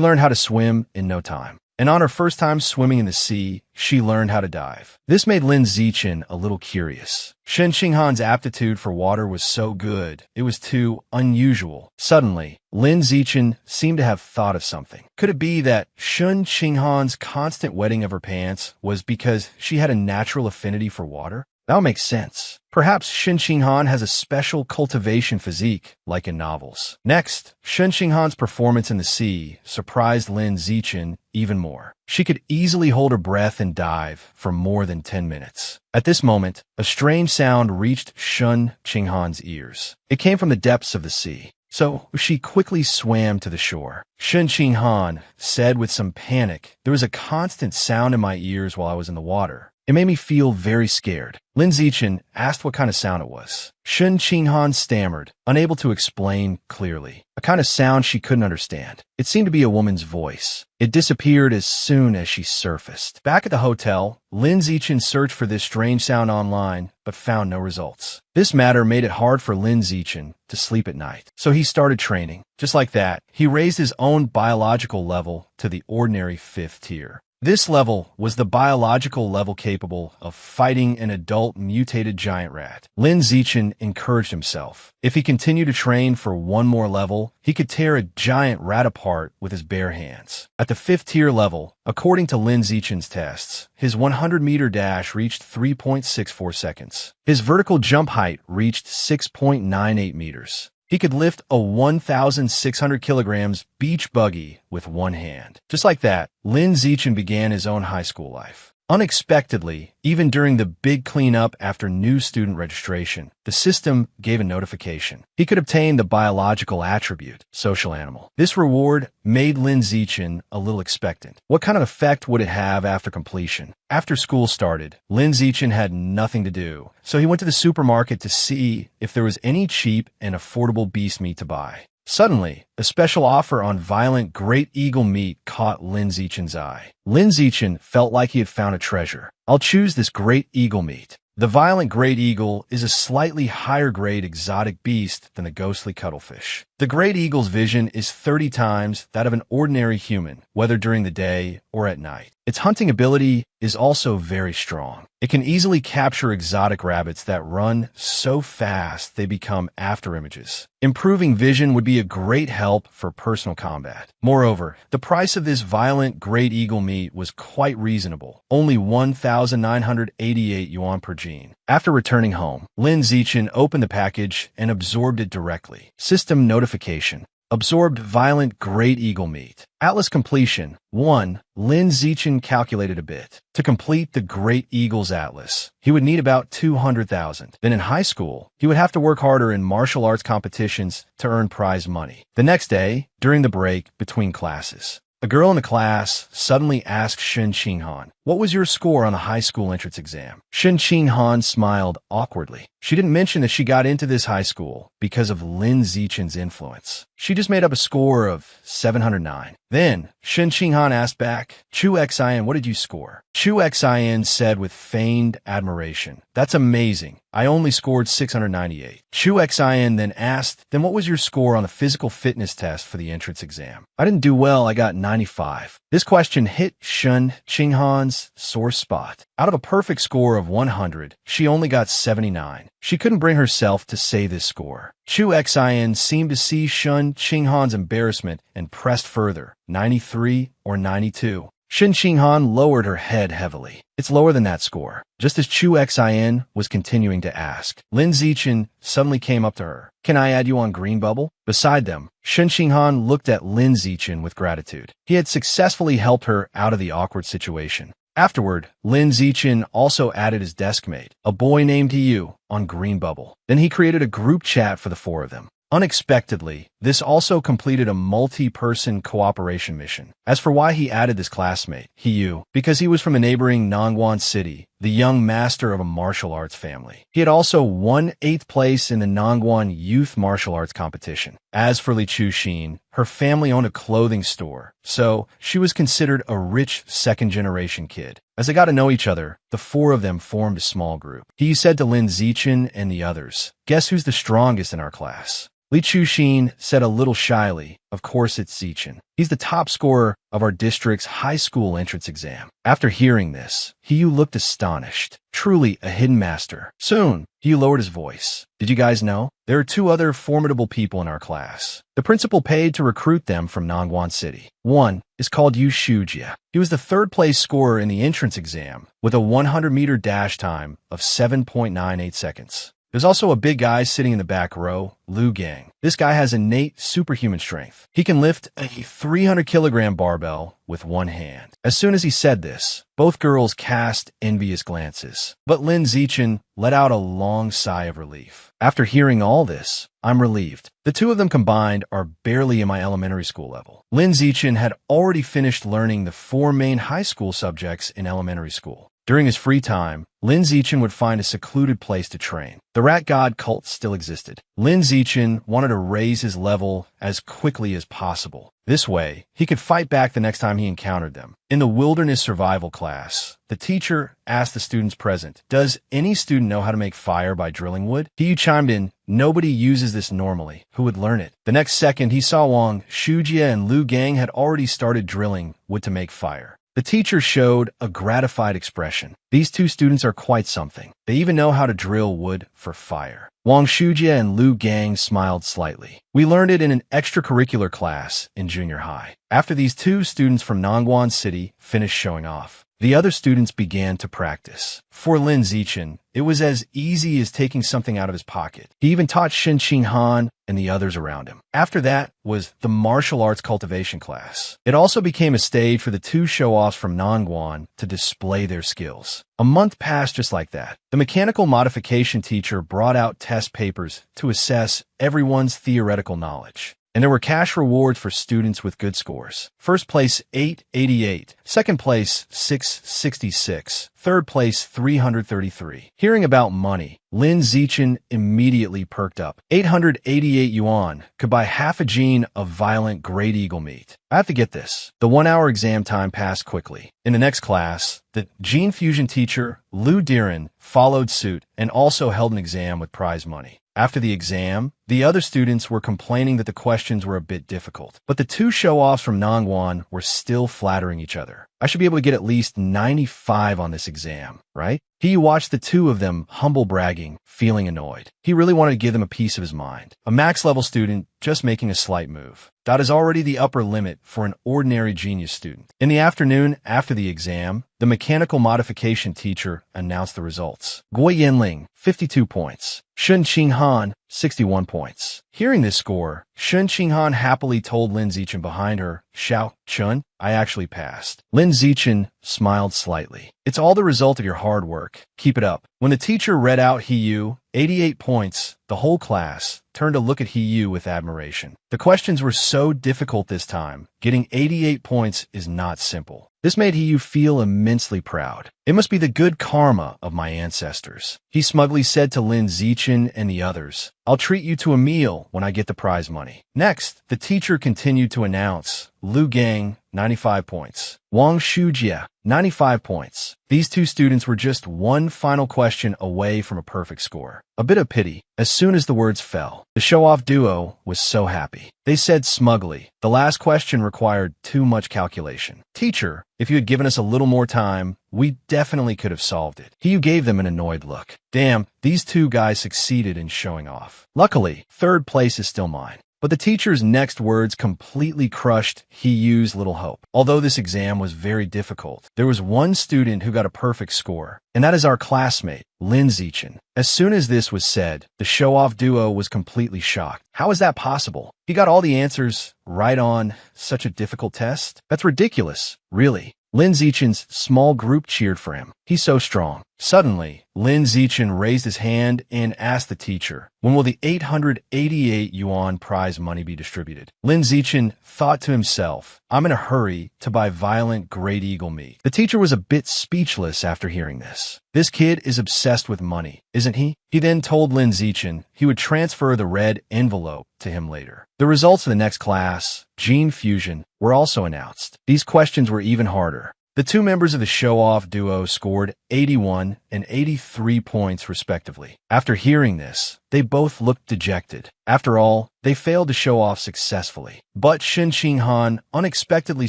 learned how to swim in no time. And on her first time swimming in the sea, she learned how to dive. This made Lin Zichen a little curious. Shen Qinghan's aptitude for water was so good, it was too unusual. Suddenly, Lin Zichen seemed to have thought of something. Could it be that Shen Qinghan's constant wetting of her pants was because she had a natural affinity for water? That would make sense. Perhaps Shen Qinghan has a special cultivation physique, like in novels. Next, Shen Qinghan's performance in the sea surprised Lin Zichen even more. She could easily hold her breath and dive for more than 10 minutes. At this moment, a strange sound reached Shen Qinghan's ears. It came from the depths of the sea. So she quickly swam to the shore. Shen Qinghan said with some panic, "There was a constant sound in my ears while I was in the water. It made me feel very scared." Lin Zichen asked what kind of sound it was. Shen Qinghan stammered, unable to explain clearly. A kind of sound she couldn't understand. It seemed to be a woman's voice. It disappeared as soon as she surfaced. Back at the hotel, Lin Zichen searched for this strange sound online, but found no results. This matter made it hard for Lin Zichen to sleep at night. So he started training. Just like that, he raised his own biological level to the ordinary 5th tier. This level was the biological level capable of fighting an adult mutated giant rat. Lin Zichen encouraged himself. If he continued to train for one more level, he could tear a giant rat apart with his bare hands. At the 5th tier level, according to Lin Zichen's tests, his 100-meter dash reached 3.64 seconds. His vertical jump height reached 6.98 meters. He could lift a 1,600 kilograms beach buggy with one hand. Just like that, Lin Zichen began his own high school life. Unexpectedly, even during the big cleanup after new student registration, the system gave a notification. He could obtain the biological attribute, social animal. This reward made Lin Zichen a little expectant. What kind of effect would it have after completion? After school started, Lin Zichen had nothing to do, so he went to the supermarket to see if there was any cheap and affordable beast meat to buy. Suddenly, a special offer on violent great eagle meat caught Lin Zichen's eye. Lin Zichen felt like he had found a treasure. "I'll choose this great eagle meat." The violent great eagle is a slightly higher grade exotic beast than the ghostly cuttlefish. The great eagle's vision is 30 times that of an ordinary human, whether during the day or at night. Its hunting ability is also very strong. It can easily capture exotic rabbits that run so fast they become afterimages. Improving vision would be a great help for personal combat. Moreover, the price of this violent great eagle meat was quite reasonable, only 1,988 yuan per gene. After returning home, Lin Zichen opened the package and absorbed it directly. System notification. Absorbed violent great eagle meat. Atlas completion. 1. Lin Zichen calculated a bit. To complete the Great Eagles Atlas, he would need about 200,000. Then in high school, he would have to work harder in martial arts competitions to earn prize money. The next day, during the break between classes, a girl in the class suddenly asked Shen Qinghan, "What was your score on the high school entrance exam?" Shen Qinghan smiled awkwardly. She didn't mention that she got into this high school because of Lin Zichen's influence. She just made up a score of 709. Then, Shen Qinghan asked back, "Chu Xin, what did you score?" Chu Xin said with feigned admiration, "That's amazing. I only scored 698. Chu Xin then asked, "Then what was your score on the physical fitness test for the entrance exam?" "I didn't do well. I got 95. This question hit Shen Qinghan's sore spot. Out of a perfect score of 100, she only got 79. She couldn't bring herself to say this score. Chu Xin seemed to see Shen Qinghan's embarrassment and pressed further, 93 or 92. Shen Qinghan lowered her head heavily. "It's lower than that score." Just as Chu Xin was continuing to ask, Lin Zichen suddenly came up to her. "Can I add you on Green Bubble?" Beside them, Shen Qinghan looked at Lin Zichen with gratitude. He had successfully helped her out of the awkward situation. Afterward, Lin Zichen also added his deskmate, a boy named Yu, on Green Bubble. Then he created a group chat for the four of them. Unexpectedly, this also completed a multi-person cooperation mission. As for why he added this classmate, Yu, because he was from a neighboring Nangguan city, the young master of a martial arts family. He had also won 8th place in the Nangguan Youth Martial Arts Competition. As for Li Chuxin, her family owned a clothing store, so she was considered a rich second-generation kid. As they got to know each other, the four of them formed a small group. He said to Lin Zichen and the others, "Guess who's the strongest in our class?" Li Chuxin said a little shyly, "Of course it's Zichen. He's the top scorer of our district's high school entrance exam." After hearing this, Yu looked astonished. Truly a hidden master. Soon, Yu lowered his voice. "Did you guys know? There are 2 other formidable people in our class. The principal paid to recruit them from Nangguan City. One is called Yu Shujia. He was the 3rd place scorer in the entrance exam with a 100-meter dash time of 7.98 seconds. There's also a big guy sitting in the back row, Lu Gang. This guy has innate superhuman strength. He can lift a 300-kilogram barbell with one hand." As soon as he said this, both girls cast envious glances. But Lin Zichen let out a long sigh of relief. "After hearing all this, I'm relieved. The 2 of them combined are barely in my elementary school level." Lin Zichen had already finished learning the 4 main high school subjects in elementary school. During his free time, Lin Zichen would find a secluded place to train. The rat god cult still existed. Lin Zichen wanted to raise his level as quickly as possible. This way, he could fight back the next time he encountered them. In the wilderness survival class, the teacher asked the students present, "Does any student know how to make fire by drilling wood?" He chimed in, "Nobody uses this normally. Who would learn it?" The next second, he saw Wang Shujia and Lu Gang had already started drilling wood to make fire. The teacher showed a gratified expression. These 2 students are quite something. They even know how to drill wood for fire. Wang Shujia and Lu Gang smiled slightly. "We learned it in an extracurricular class in junior high." After these 2 students from Nangguan City finished showing off, the other students began to practice. For Lin Zichen, it was as easy as taking something out of his pocket. He even taught Shen Qinghan and the others around him. After that was the martial arts cultivation class. It also became a stage for the 2 show-offs from Nangguan to display their skills. A month passed just like that. The mechanical modification teacher brought out test papers to assess everyone's theoretical knowledge. And there were cash rewards for students with good scores. First place 888, second place 666, third place 333. Hearing about money, Lin Zichen immediately perked up. 888 yuan could buy half a gene of violent great eagle meat. I have to get this. The 1-hour exam time passed quickly. In the next class, the gene fusion teacher, Lu Diren, followed suit and also held an exam with prize money. After the exam, the other students were complaining that the questions were a bit difficult, but the 2 show-offs from Nangguan were still flattering each other. I should be able to get at least 95 on this exam, right? He watched the two of them humble bragging, feeling annoyed. He really wanted to give them a piece of his mind. A max-level student just making a slight move. That is already the upper limit for an ordinary genius student. In the afternoon, after the exam, the mechanical modification teacher announced the results. Guo Yinling, 52 points. Shun Qinghan, 61 points. Hearing this score, Shun Qinghan happily told Lin Zichen behind her, "Xiao Chun, I actually passed." Lin Zichen smiled slightly. "It's all the result of your hard work. Keep it up." When the teacher read out Yu, 88 points, the whole class turned to look at Yu with admiration. The questions were so difficult this time, getting 88 points is not simple. This made Yu feel immensely proud. "It must be the good karma of my ancestors," he smugly said to Lin Zichen and the others. "I'll treat you to a meal when I get the prize money." Next, the teacher continued to announce Lu Gang, 95 points. Wang Shujie, 95 points. These two students were just one final question away from a perfect score. A bit of pity. As soon as the words fell, the show-off duo was so happy. They said smugly, "The last question required too much calculation. Teacher, if you had given us a little more time, we definitely could have solved it." He gave them an annoyed look. Damn, these two guys succeeded in showing off. Luckily, third place is still mine. But the teacher's next words completely crushed Yu's little hope. Although this exam was very difficult, there was one student who got a perfect score, and that is our classmate, Lin Zichen. As soon as this was said, the show-off duo was completely shocked. How is that possible? He got all the answers right on such a difficult test? That's ridiculous, really. Lin Zichen's small group cheered for him. He's so strong. Suddenly, Lin Zichen raised his hand and asked the teacher, "When will the 888 yuan prize money be distributed?" Lin Zichen thought to himself, "I'm in a hurry to buy violent great eagle meat." The teacher was a bit speechless after hearing this. This kid is obsessed with money, isn't he? He then told Lin Zichen he would transfer the red envelope to him later. The results of the next class, Gene Fusion, were also announced. These questions were even harder. The two members of the show-off duo scored 81 and 83 points respectively. After hearing this, they both looked dejected. After all, they failed to show off successfully. But Shun Qinghan unexpectedly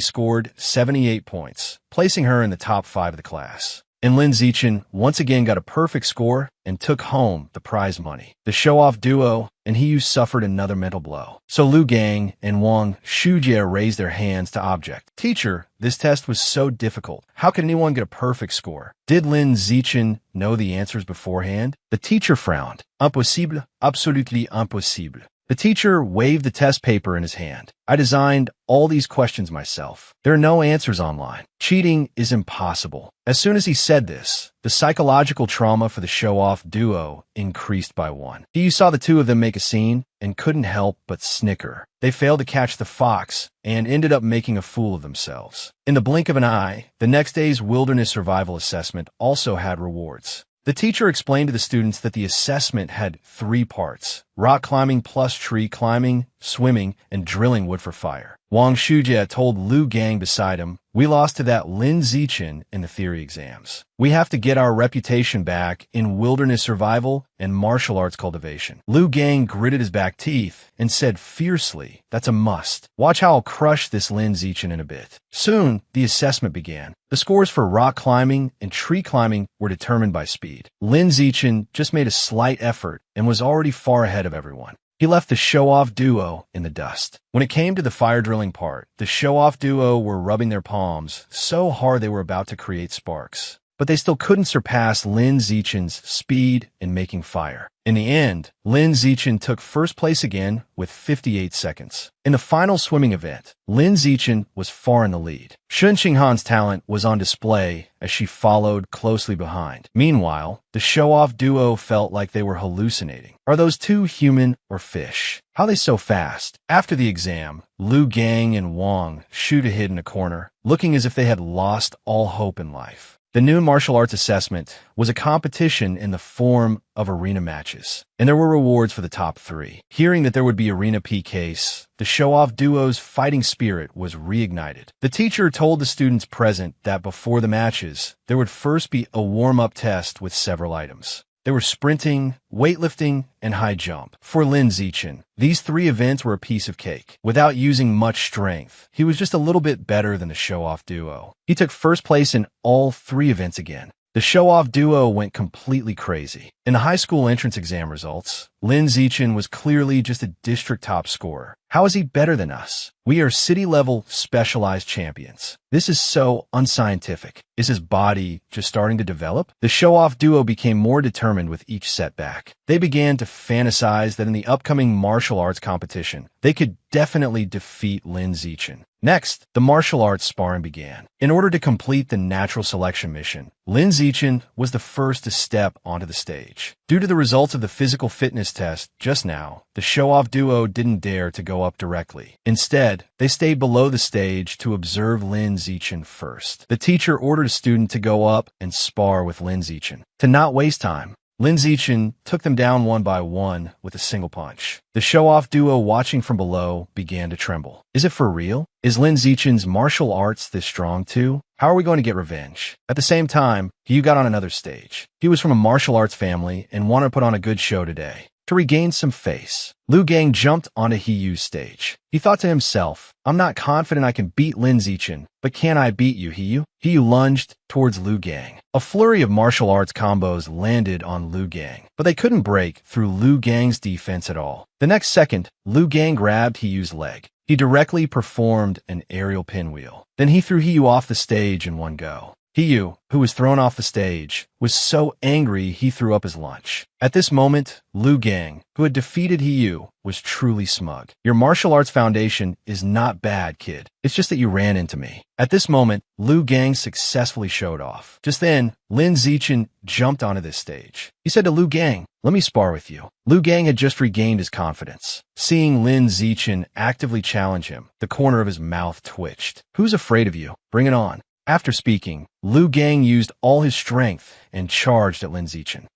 scored 78 points, placing her in the top 5 of the class. And Lin Zichen once again got a perfect score and took home the prize money. The show-off duo and Yu suffered another mental blow. So Lu Gang and Wang Shujie raised their hands to object. "Teacher, this test was so difficult. How could anyone get a perfect score?" Did Lin Zichen know the answers beforehand? The teacher frowned. "Impossible, absolutely impossible." The teacher waved the test paper in his hand. "I designed all these questions myself. There are no answers online. Cheating is impossible." As soon as he said this, the psychological trauma for the show-off duo increased by 1. You saw the two of them make a scene and couldn't help but snicker. They failed to catch the fox and ended up making a fool of themselves. In the blink of an eye, the next day's wilderness survival assessment also had rewards. The teacher explained to the students that the assessment had 3 parts: rock climbing plus tree climbing, swimming, and drilling wood for fire. Wang Shujie told Lu Gang beside him, "We lost to that Lin Zichen in the theory exams. We have to get our reputation back in wilderness survival and martial arts cultivation." Lu Gang gritted his back teeth and said fiercely, "That's a must. Watch how I'll crush this Lin Zichen in a bit." Soon, the assessment began. The scores for rock climbing and tree climbing were determined by speed. Lin Zichen just made a slight effort and was already far ahead of everyone. He left the show-off duo in the dust. When it came to the fire drilling part, the show-off duo were rubbing their palms so hard they were about to create sparks. But they still couldn't surpass Lin Zichen's speed in making fire. In the end, Lin Zichen took first place again with 58 seconds. In the final swimming event, Lin Zichen was far in the lead. Shun Qinghan's talent was on display as she followed closely behind. Meanwhile, the show-off duo felt like they were hallucinating. Are those two human or fish? How are they so fast? After the exam, Lu Gang and Wang Shujie hid in a corner, looking as if they had lost all hope in life. The new martial arts assessment was a competition in the form of arena matches, and there were rewards for the top 3. Hearing that there would be arena PKs, the show-off duo's fighting spirit was reignited. The teacher told the students present that before the matches, there would first be a warm-up test with several items. They were sprinting, weightlifting, and high jump. For Lin Zichen, these three events were a piece of cake. Without using much strength, he was just a little bit better than the show-off duo. He took first place in all three events again. The show-off duo went completely crazy. In the high school entrance exam results, Lin Zichen was clearly just a district top scorer. How is he better than us? We are city-level specialized champions. This is so unscientific. Is his body just starting to develop? The show-off duo became more determined with each setback. They began to fantasize that in the upcoming martial arts competition, they could definitely defeat Lin Zichen. Next, the martial arts sparring began. In order to complete the natural selection mission, Lin Zichen was the first to step onto the stage. Due to the results of the physical fitness test just now, the show-off duo didn't dare to go up directly. Instead, they stayed below the stage to observe Lin Zichen first. The teacher ordered a student to go up and spar with Lin Zichen. To not waste time, Lin Zichen took them down one by one with a single punch. The show-off duo watching from below began to tremble. Is it for real? Is Lin Zichen's martial arts this strong too? How are we going to get revenge? At the same time, Hugh got on another stage. He was from a martial arts family and wanted to put on a good show today. To regain some face, Liu Gang jumped onto Hiyu's stage. He thought to himself, I'm not confident I can beat Lin Zichen, but can I beat you, Hiyu? Hiyu lunged towards Liu Gang. A flurry of martial arts combos landed on Liu Gang, but they couldn't break through Liu Gang's defense at all. The next second, Liu Gang grabbed Hiyu's leg. He directly performed an aerial pinwheel. Then he threw Hiyu off the stage in one go. Hiyu, who was thrown off the stage, was so angry he threw up his lunch. At this moment, Liu Gang, who had defeated Hiyu, was truly smug. Your martial arts foundation is not bad, kid. It's just that you ran into me. At this moment, Liu Gang successfully showed off. Just then, Lin Zichen jumped onto this stage. He said to Liu Gang, let me spar with you. Liu Gang had just regained his confidence. Seeing Lin Zichen actively challenge him, the corner of his mouth twitched. Who's afraid of you? Bring it on. After speaking, Liu Gang used all his strength and charged at Lin Zichen.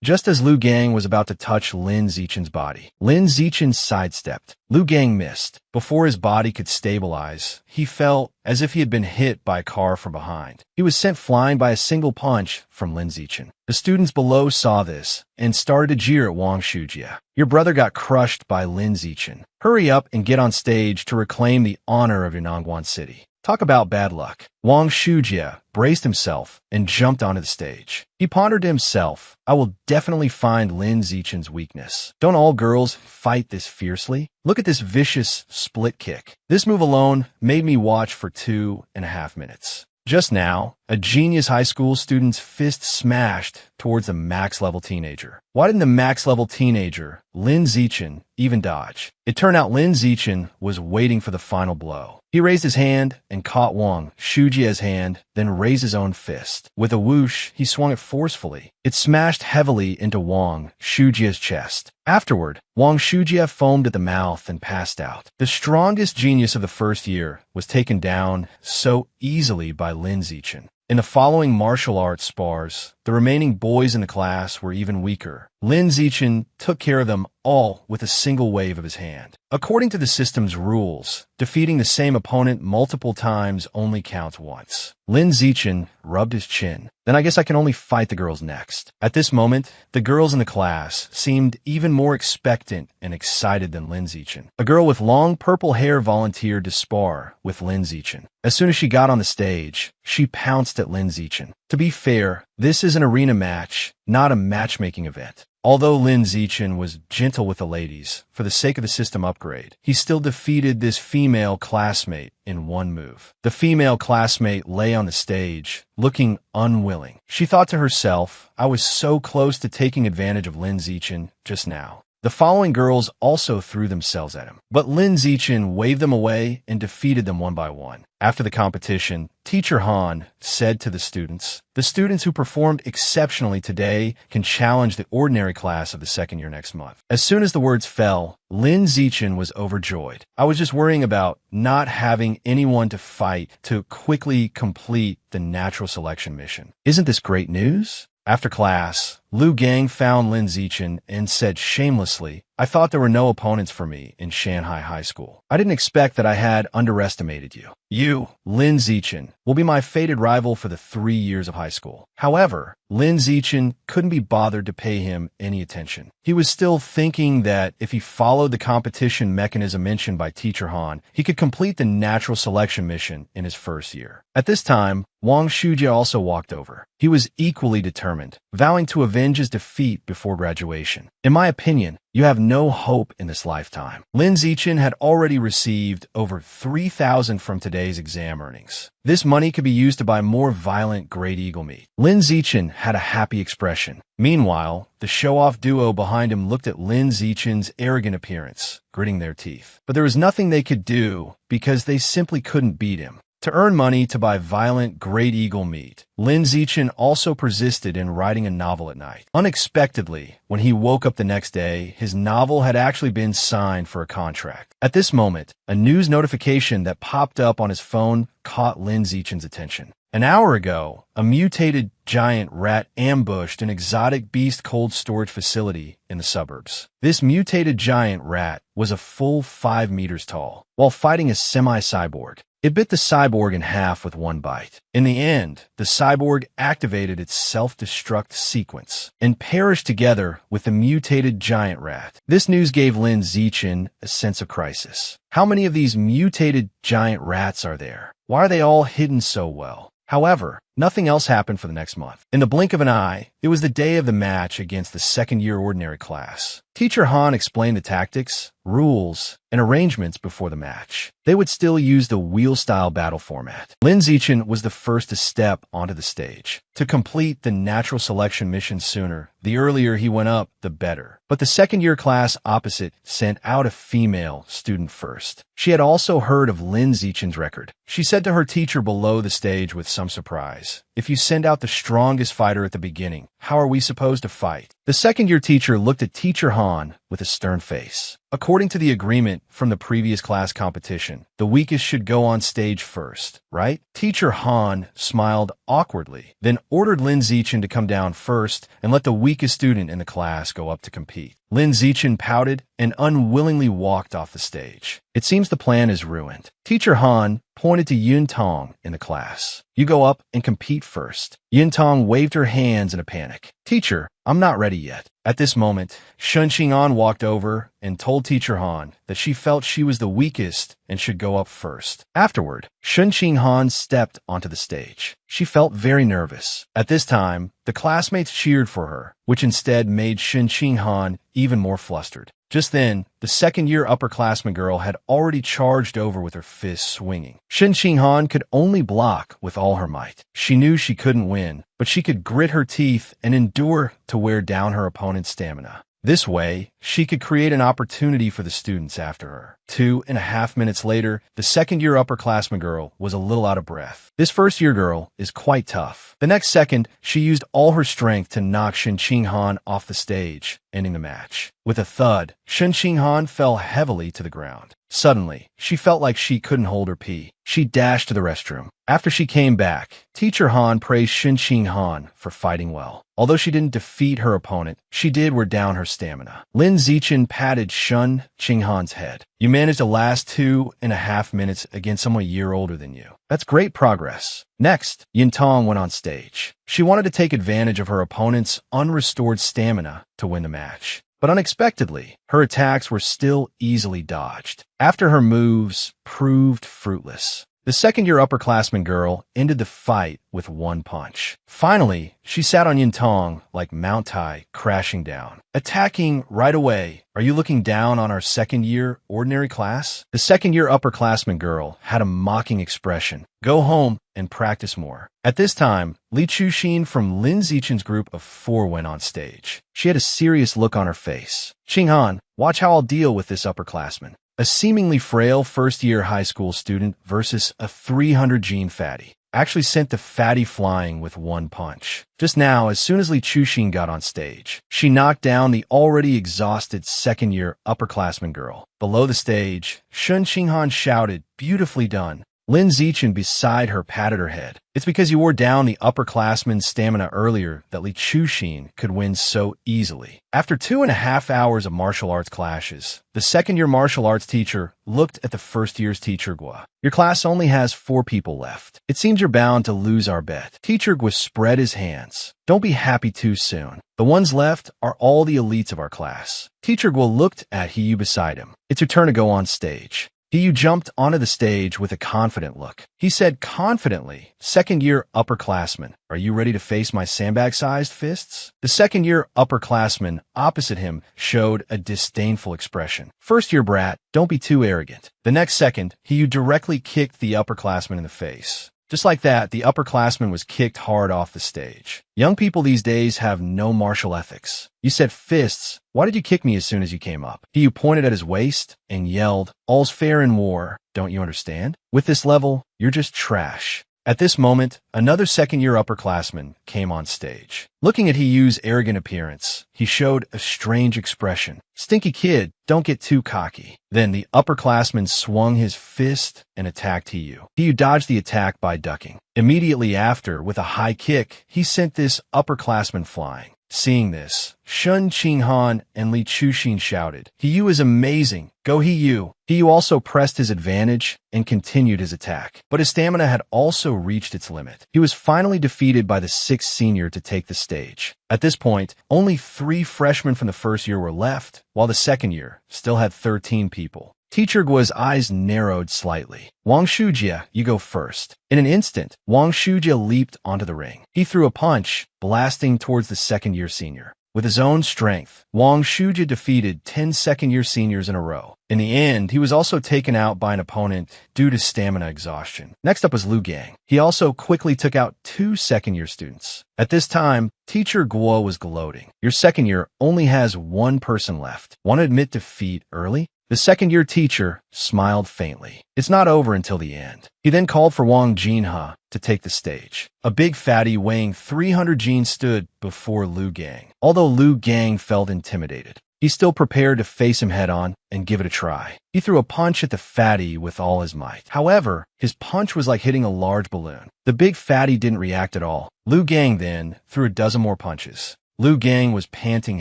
Just as Liu Gang was about to touch Lin Zichen's body, Lin Zichen sidestepped. Liu Gang missed. Before his body could stabilize, he felt as if he had been hit by a car from behind. He was sent flying by a single punch from Lin Zichen. The students below saw this and started to jeer at Wang Shujia. Your brother got crushed by Lin Zichen. Hurry up and get on stage to reclaim the honor of your Nangguan city. Talk about bad luck. Wang Shujia braced himself and jumped onto the stage. He pondered to himself, I will definitely find Lin Zichen's weakness. Don't all girls fight this fiercely? Look at this vicious split kick. This move alone made me watch for 2.5 minutes. Just now, a genius high school student's fist smashed towards a max-level teenager. Why didn't the max-level teenager, Lin Zichen, even dodge? It turned out Lin Zichen was waiting for the final blow. He raised his hand and caught Wang Shujia's hand, then raised his own fist. With a whoosh, he swung it forcefully. It smashed heavily into Wang Shujia's chest. Afterward, Wang Shujia foamed at the mouth and passed out. The strongest genius of the first year was taken down so easily by Lin Zichen. In the following martial arts spars, the remaining boys in the class were even weaker. Lin Zichen took care of them all with a single wave of his hand. According to the system's rules, defeating the same opponent multiple times only counts once. Lin Zichen rubbed his chin. Then I guess I can only fight the girls next. At this moment, the girls in the class seemed even more expectant and excited than Lin Zichen. A girl with long purple hair volunteered to spar with Lin Zichen. As soon as she got on the stage, she pounced at Lin Zichen. To be fair, this is an arena match, not a matchmaking event. Although Lin Zichen was gentle with the ladies, for the sake of the system upgrade, he still defeated this female classmate in one move. The female classmate lay on the stage, looking unwilling. She thought to herself, I was so close to taking advantage of Lin Zichen just now. The following girls also threw themselves at him, but Lin Zichen waved them away and defeated them one by one. After the competition, Teacher Han said to the students who performed exceptionally today can challenge the ordinary class of the second year next month. As soon as the words fell, Lin Zichen was overjoyed. I was just worrying about not having anyone to fight to quickly complete the natural selection mission. Isn't this great news? After class, Liu Gang found Lin Zichen and said shamelessly, "I thought there were no opponents for me in Shanghai High School. I didn't expect that I had underestimated you. You, Lin Zichen, will be my fated rival for the 3 years of high school." However, Lin Zichen couldn't be bothered to pay him any attention. He was still thinking that if he followed the competition mechanism mentioned by Teacher Han, he could complete the natural selection mission in his first year. At this time, Wang Shujie also walked over. He was equally determined, vowing to avenge his defeat before graduation. "In my opinion, you have no hope in this lifetime." Lin Zichen had already received over 3,000 from today's exam earnings. This money could be used to buy more violent Great Eagle meat. Lin Zichen had a happy expression. Meanwhile, the show-off duo behind him looked at Lin Zichen's arrogant appearance, gritting their teeth. But there was nothing they could do because they simply couldn't beat him. To earn money to buy violent Great Eagle meat, Lin Zichen also persisted in writing a novel at night. Unexpectedly, when he woke up the next day, his novel had actually been signed for a contract. At this moment, a news notification that popped up on his phone caught Lin Zichen's attention. An hour ago, a mutated giant rat ambushed an exotic beast cold storage facility in the suburbs. This mutated giant rat was a full 5 meters tall. While fighting a semi-cyborg, it bit the cyborg in half with one bite. In the end, the cyborg activated its self-destruct sequence and perished together with the mutated giant rat. This news gave Lin Zichen a sense of crisis. How many of these mutated giant rats are there? Why are they all hidden so well? However, nothing else happened for the next month. In the blink of an eye, it was the day of the match against the second-year ordinary class. Teacher Han explained the tactics, rules, and arrangements before the match. They would still use the wheel-style battle format. Lin Zichen was the first to step onto the stage. To complete the natural selection mission sooner, the earlier he went up, the better. But the second-year class opposite sent out a female student first. She had also heard of Lin Zichen's record. She said to her teacher below the stage with some surprise, "If you send out the strongest fighter at the beginning, how are we supposed to fight?" The second-year teacher looked at Teacher Han with a stern face. According to the agreement from the previous class competition, the weakest should go on stage first, right? Teacher Han smiled awkwardly, then ordered Lin Zichen to come down first and let the weakest student in the class go up to compete. Lin Zichen pouted and unwillingly walked off the stage. It seems the plan is ruined. Teacher Han pointed to Yun Tong in the class. "You go up and compete first." Yun Tong waved her hands in a panic. "Teacher, I'm not ready yet." At this moment, Shun Qing'an walked over and told Teacher Han that she felt she was the weakest and should go up first. Afterward, Shun Qing'an stepped onto the stage. She felt very nervous. At this time, the classmates cheered for her, which instead made Shun Qing'an even more flustered. Just then, the second-year upperclassman girl had already charged over with her fists swinging. Shun Qing'an could only block with all her might. She knew she couldn't win, but she could grit her teeth and endure to wear down her opponent's stamina. This way, she could create an opportunity for the students after her. 2.5 minutes later, the second-year upperclassman girl was a little out of breath. This first-year girl is quite tough. The next second, she used all her strength to knock Shun Qing'an off the stage, ending the match. With a thud, Shun Qing'an fell heavily to the ground. Suddenly, she felt like she couldn't hold her pee. She dashed to the restroom. After she came back, Teacher Han praised Shun Qing'an for fighting well. Although she didn't defeat her opponent, she did wear down her stamina. Lin Zichen patted Shun Qing'an's head. "You managed to last 2.5 minutes against someone a year older than you. That's great progress." Next, Yin Tong went on stage. She wanted to take advantage of her opponent's unrestored stamina to win the match. But unexpectedly, her attacks were still easily dodged. After her moves proved fruitless, the second-year upperclassman girl ended the fight with one punch. Finally, she sat on Yin Tong like Mount Tai crashing down. "Attacking right away. Are you looking down on our second-year ordinary class?" The second-year upperclassman girl had a mocking expression. "Go home and practice more." At this time, Li Chuxin from Lin Zichen's group of 4 went on stage. She had a serious look on her face. "Qing'an, watch how I'll deal with this upperclassman." A seemingly frail first-year high school student versus a 300-gene fatty actually sent the fatty flying with one punch. Just now, as soon as Li Chuxin got on stage, she knocked down the already exhausted second-year upperclassman girl. Below the stage, Shun Qing'an shouted, "Beautifully done." Lin Zichen beside her patted her head. It's because you wore down the upperclassman's stamina earlier that Li Chuxin could win so easily. After 2.5 hours of martial arts clashes, the second-year martial arts teacher looked at the first-year's teacher Gua. Your class only has 4 people left. It seems you're bound to lose our bet. Teacher Gua spread his hands. Don't be happy too soon. The ones left are all the elites of our class. Teacher Gua looked at Hiyu beside him. It's your turn to go on stage. Hiyu jumped onto the stage with a confident look. He said confidently, "Second-year upperclassman, are you ready to face my sandbag-sized fists?" The second-year upperclassman opposite him showed a disdainful expression. "First-year brat, don't be too arrogant." The next second, Hiyu directly kicked the upperclassman in the face. Just like that, the upperclassman was kicked hard off the stage. Young people these days have no martial ethics. You said fists. Why did you kick me as soon as you came up? Hiyu pointed at his waist and yelled, "All's fair in war. Don't you understand? With this level, you're just trash." At this moment, another second-year upperclassman came on stage. Looking at Hiyu's arrogant appearance, he showed a strange expression. "Stinky kid, don't get too cocky." Then the upperclassman swung his fist and attacked Hiyu. Hiyu dodged the attack by ducking. Immediately after, with a high kick, he sent this upperclassman flying. Seeing this, Shun Qinghan and Li Chuxin shouted, "Hiyu is amazing! Go Hiyu!" Hiyu also pressed his advantage and continued his attack. But his stamina had also reached its limit. He was finally defeated by the 6th senior to take the stage. At this point, only 3 freshmen from the first year were left, while the second year still had 13 people. Teacher Gua's eyes narrowed slightly. "Wang Shujia, you go first." In an instant, Wang Shujia leaped onto the ring. He threw a punch, blasting towards the second-year senior. With his own strength, Wang Shujia defeated 10 second-year seniors in a row. In the end, he was also taken out by an opponent due to stamina exhaustion. Next up was Lu Gang. He also quickly took out 2 second-year students. At this time, Teacher Guo was gloating. "Your second year only has 1 person left. Want to admit defeat early?" The second-year teacher smiled faintly. "It's not over until the end." He then called for Wang Jinhe to take the stage. A big fatty weighing 300 jeans stood before Lu Gang. Although Lu Gang felt intimidated, he still prepared to face him head-on and give it a try. He threw a punch at the fatty with all his might. However, his punch was like hitting a large balloon. The big fatty didn't react at all. Lu Gang then threw a dozen more punches. Lu Gang was panting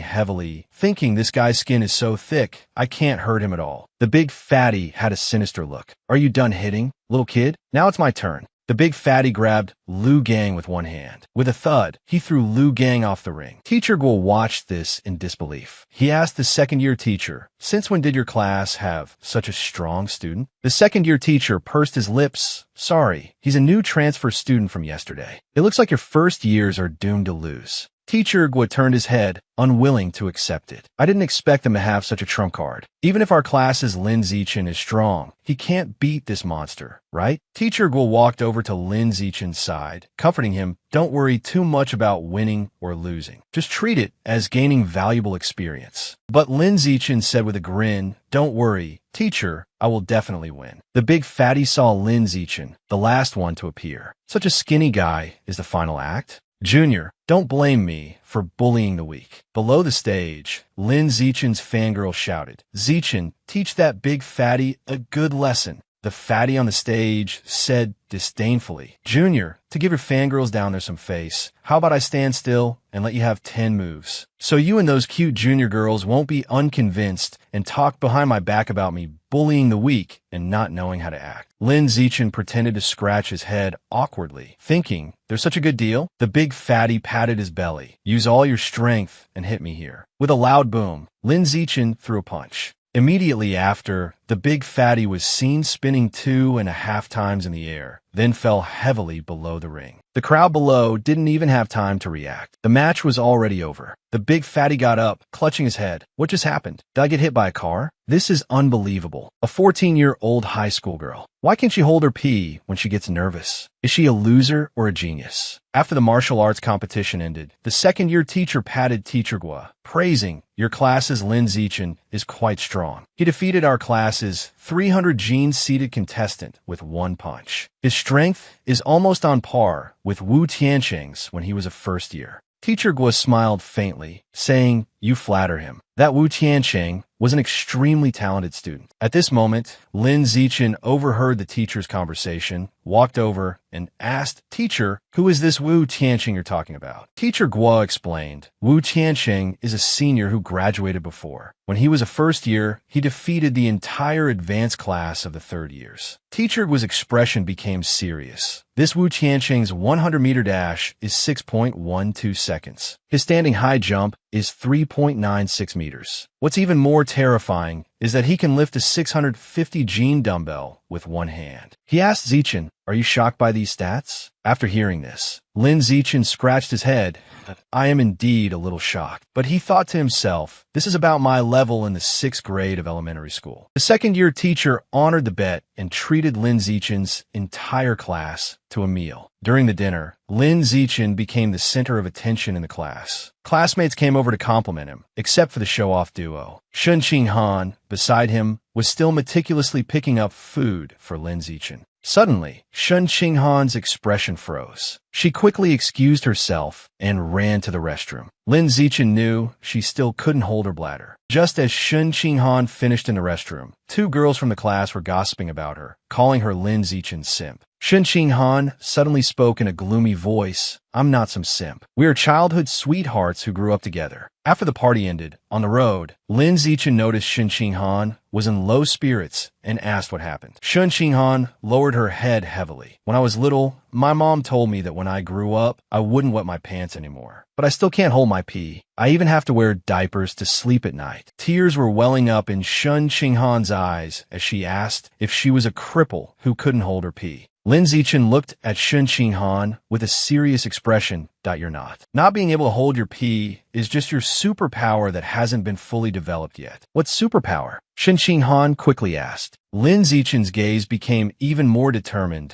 heavily, thinking this guy's skin is so thick, I can't hurt him at all. The big fatty had a sinister look. "Are you done hitting, little kid? Now it's my turn." The big fatty grabbed Lu Gang with one hand. With a thud, he threw Lu Gang off the ring. Teacher Guo watched this in disbelief. He asked the second-year teacher, "Since when did your class have such a strong student?" The second-year teacher pursed his lips. "Sorry, he's a new transfer student from yesterday. It looks like your first years are doomed to lose." Teacher Guo turned his head, unwilling to accept it. "I didn't expect them to have such a trump card. Even if our class's Lin Zichen is strong, he can't beat this monster, right?" Teacher Guo walked over to Lin Zichen's side, comforting him. "Don't worry too much about winning or losing. Just treat it as gaining valuable experience." But Lin Zichen said with a grin, "Don't worry, teacher, I will definitely win." The big fatty saw Lin Zichen, the last one to appear. Such a skinny guy is the final act. "Junior, don't blame me for bullying the weak." Below the stage, Lin Zichen's fangirl shouted, "Zichen, teach that big fatty a good lesson." The fatty on the stage said disdainfully, "Junior, to give your fangirls down there some face, how about I stand still and let you have 10 moves? So you and those cute junior girls won't be unconvinced and talk behind my back about me bullying the weak and not knowing how to act." Lin Zichen pretended to scratch his head awkwardly, thinking, "There's such a good deal?" The big fatty patted his belly. "Use all your strength and hit me here." With a loud boom, Lin Zichen threw a punch. Immediately after, the big fatty was seen spinning 2.5 times in the air, then fell heavily below the ring. The crowd below didn't even have time to react. The match was already over. The big fatty got up, clutching his head. "What just happened? Did I get hit by a car? This is unbelievable. A 14-year-old high school girl. Why can't she hold her pee when she gets nervous? Is she a loser or a genius?" After the martial arts competition ended, the second-year teacher patted Teacher Guo, praising, "Your class's Lin Zichen is quite strong. He defeated our class's 300 gene-seated contestant with 1 punch. His strength is almost on par with Wu Tiancheng's when he was a first year." Teacher Guo smiled faintly, saying, "You flatter him. That Wu Tiancheng was an extremely talented student. At this moment, Lin Zichen overheard the teacher's conversation, walked over, and asked, "Teacher, who is this Wu Tianxing you're talking about?" Teacher Guo explained, "Wu Tianxing is a senior who graduated before. When he was a first year, he defeated the entire advanced class of the third years." Teacher Guo's expression became serious. This Wu Tianxing's 100-meter dash is 6.12 seconds. His standing high jump is 3.96 meters. What's even more terrifying is that he can lift a 650 gene dumbbell with one hand. He asked Zichen, "Are you shocked by these stats?" After hearing this, Lin Zichen scratched his head. "I am indeed a little shocked." But he thought to himself, "This is about my level in the 6th grade of elementary school." The second-year teacher honored the bet and treated Lin Zichen's entire class to a meal. During the dinner, Lin Zichen became the center of attention in the class. Classmates came over to compliment him, except for the show-off duo. Shun Qinghan, beside him, was still meticulously picking up food for Lin Zichen. Suddenly, Shun Qinghan's expression froze. She quickly excused herself and ran to the restroom. Lin Zichen knew she still couldn't hold her bladder. Just as Shun Qinghan finished in the restroom, 2 girls from the class were gossiping about her, calling her Lin Zichen's simp. Shun Qinghan suddenly spoke in a gloomy voice, "I'm not some simp. We are childhood sweethearts who grew up together." After the party ended, on the road, Lin Zichen noticed Shun Qinghan was in low spirits and asked what happened. Shun Qinghan lowered her head heavily. "When I was little, my mom told me that when I grew up, I wouldn't wet my pants anymore. But I still can't hold my pee. I even have to wear diapers to sleep at night." Tears were welling up in Shun Qinghan's eyes as she asked if she was a cripple who couldn't hold her pee. Lin Zichen looked at Shun Qinghan with a serious expression. "You're not. Not being able to hold your pee is just your superpower that hasn't been fully developed yet." "What superpower?" Shun Qinghan quickly asked. Lin Zichen's gaze became even more determined.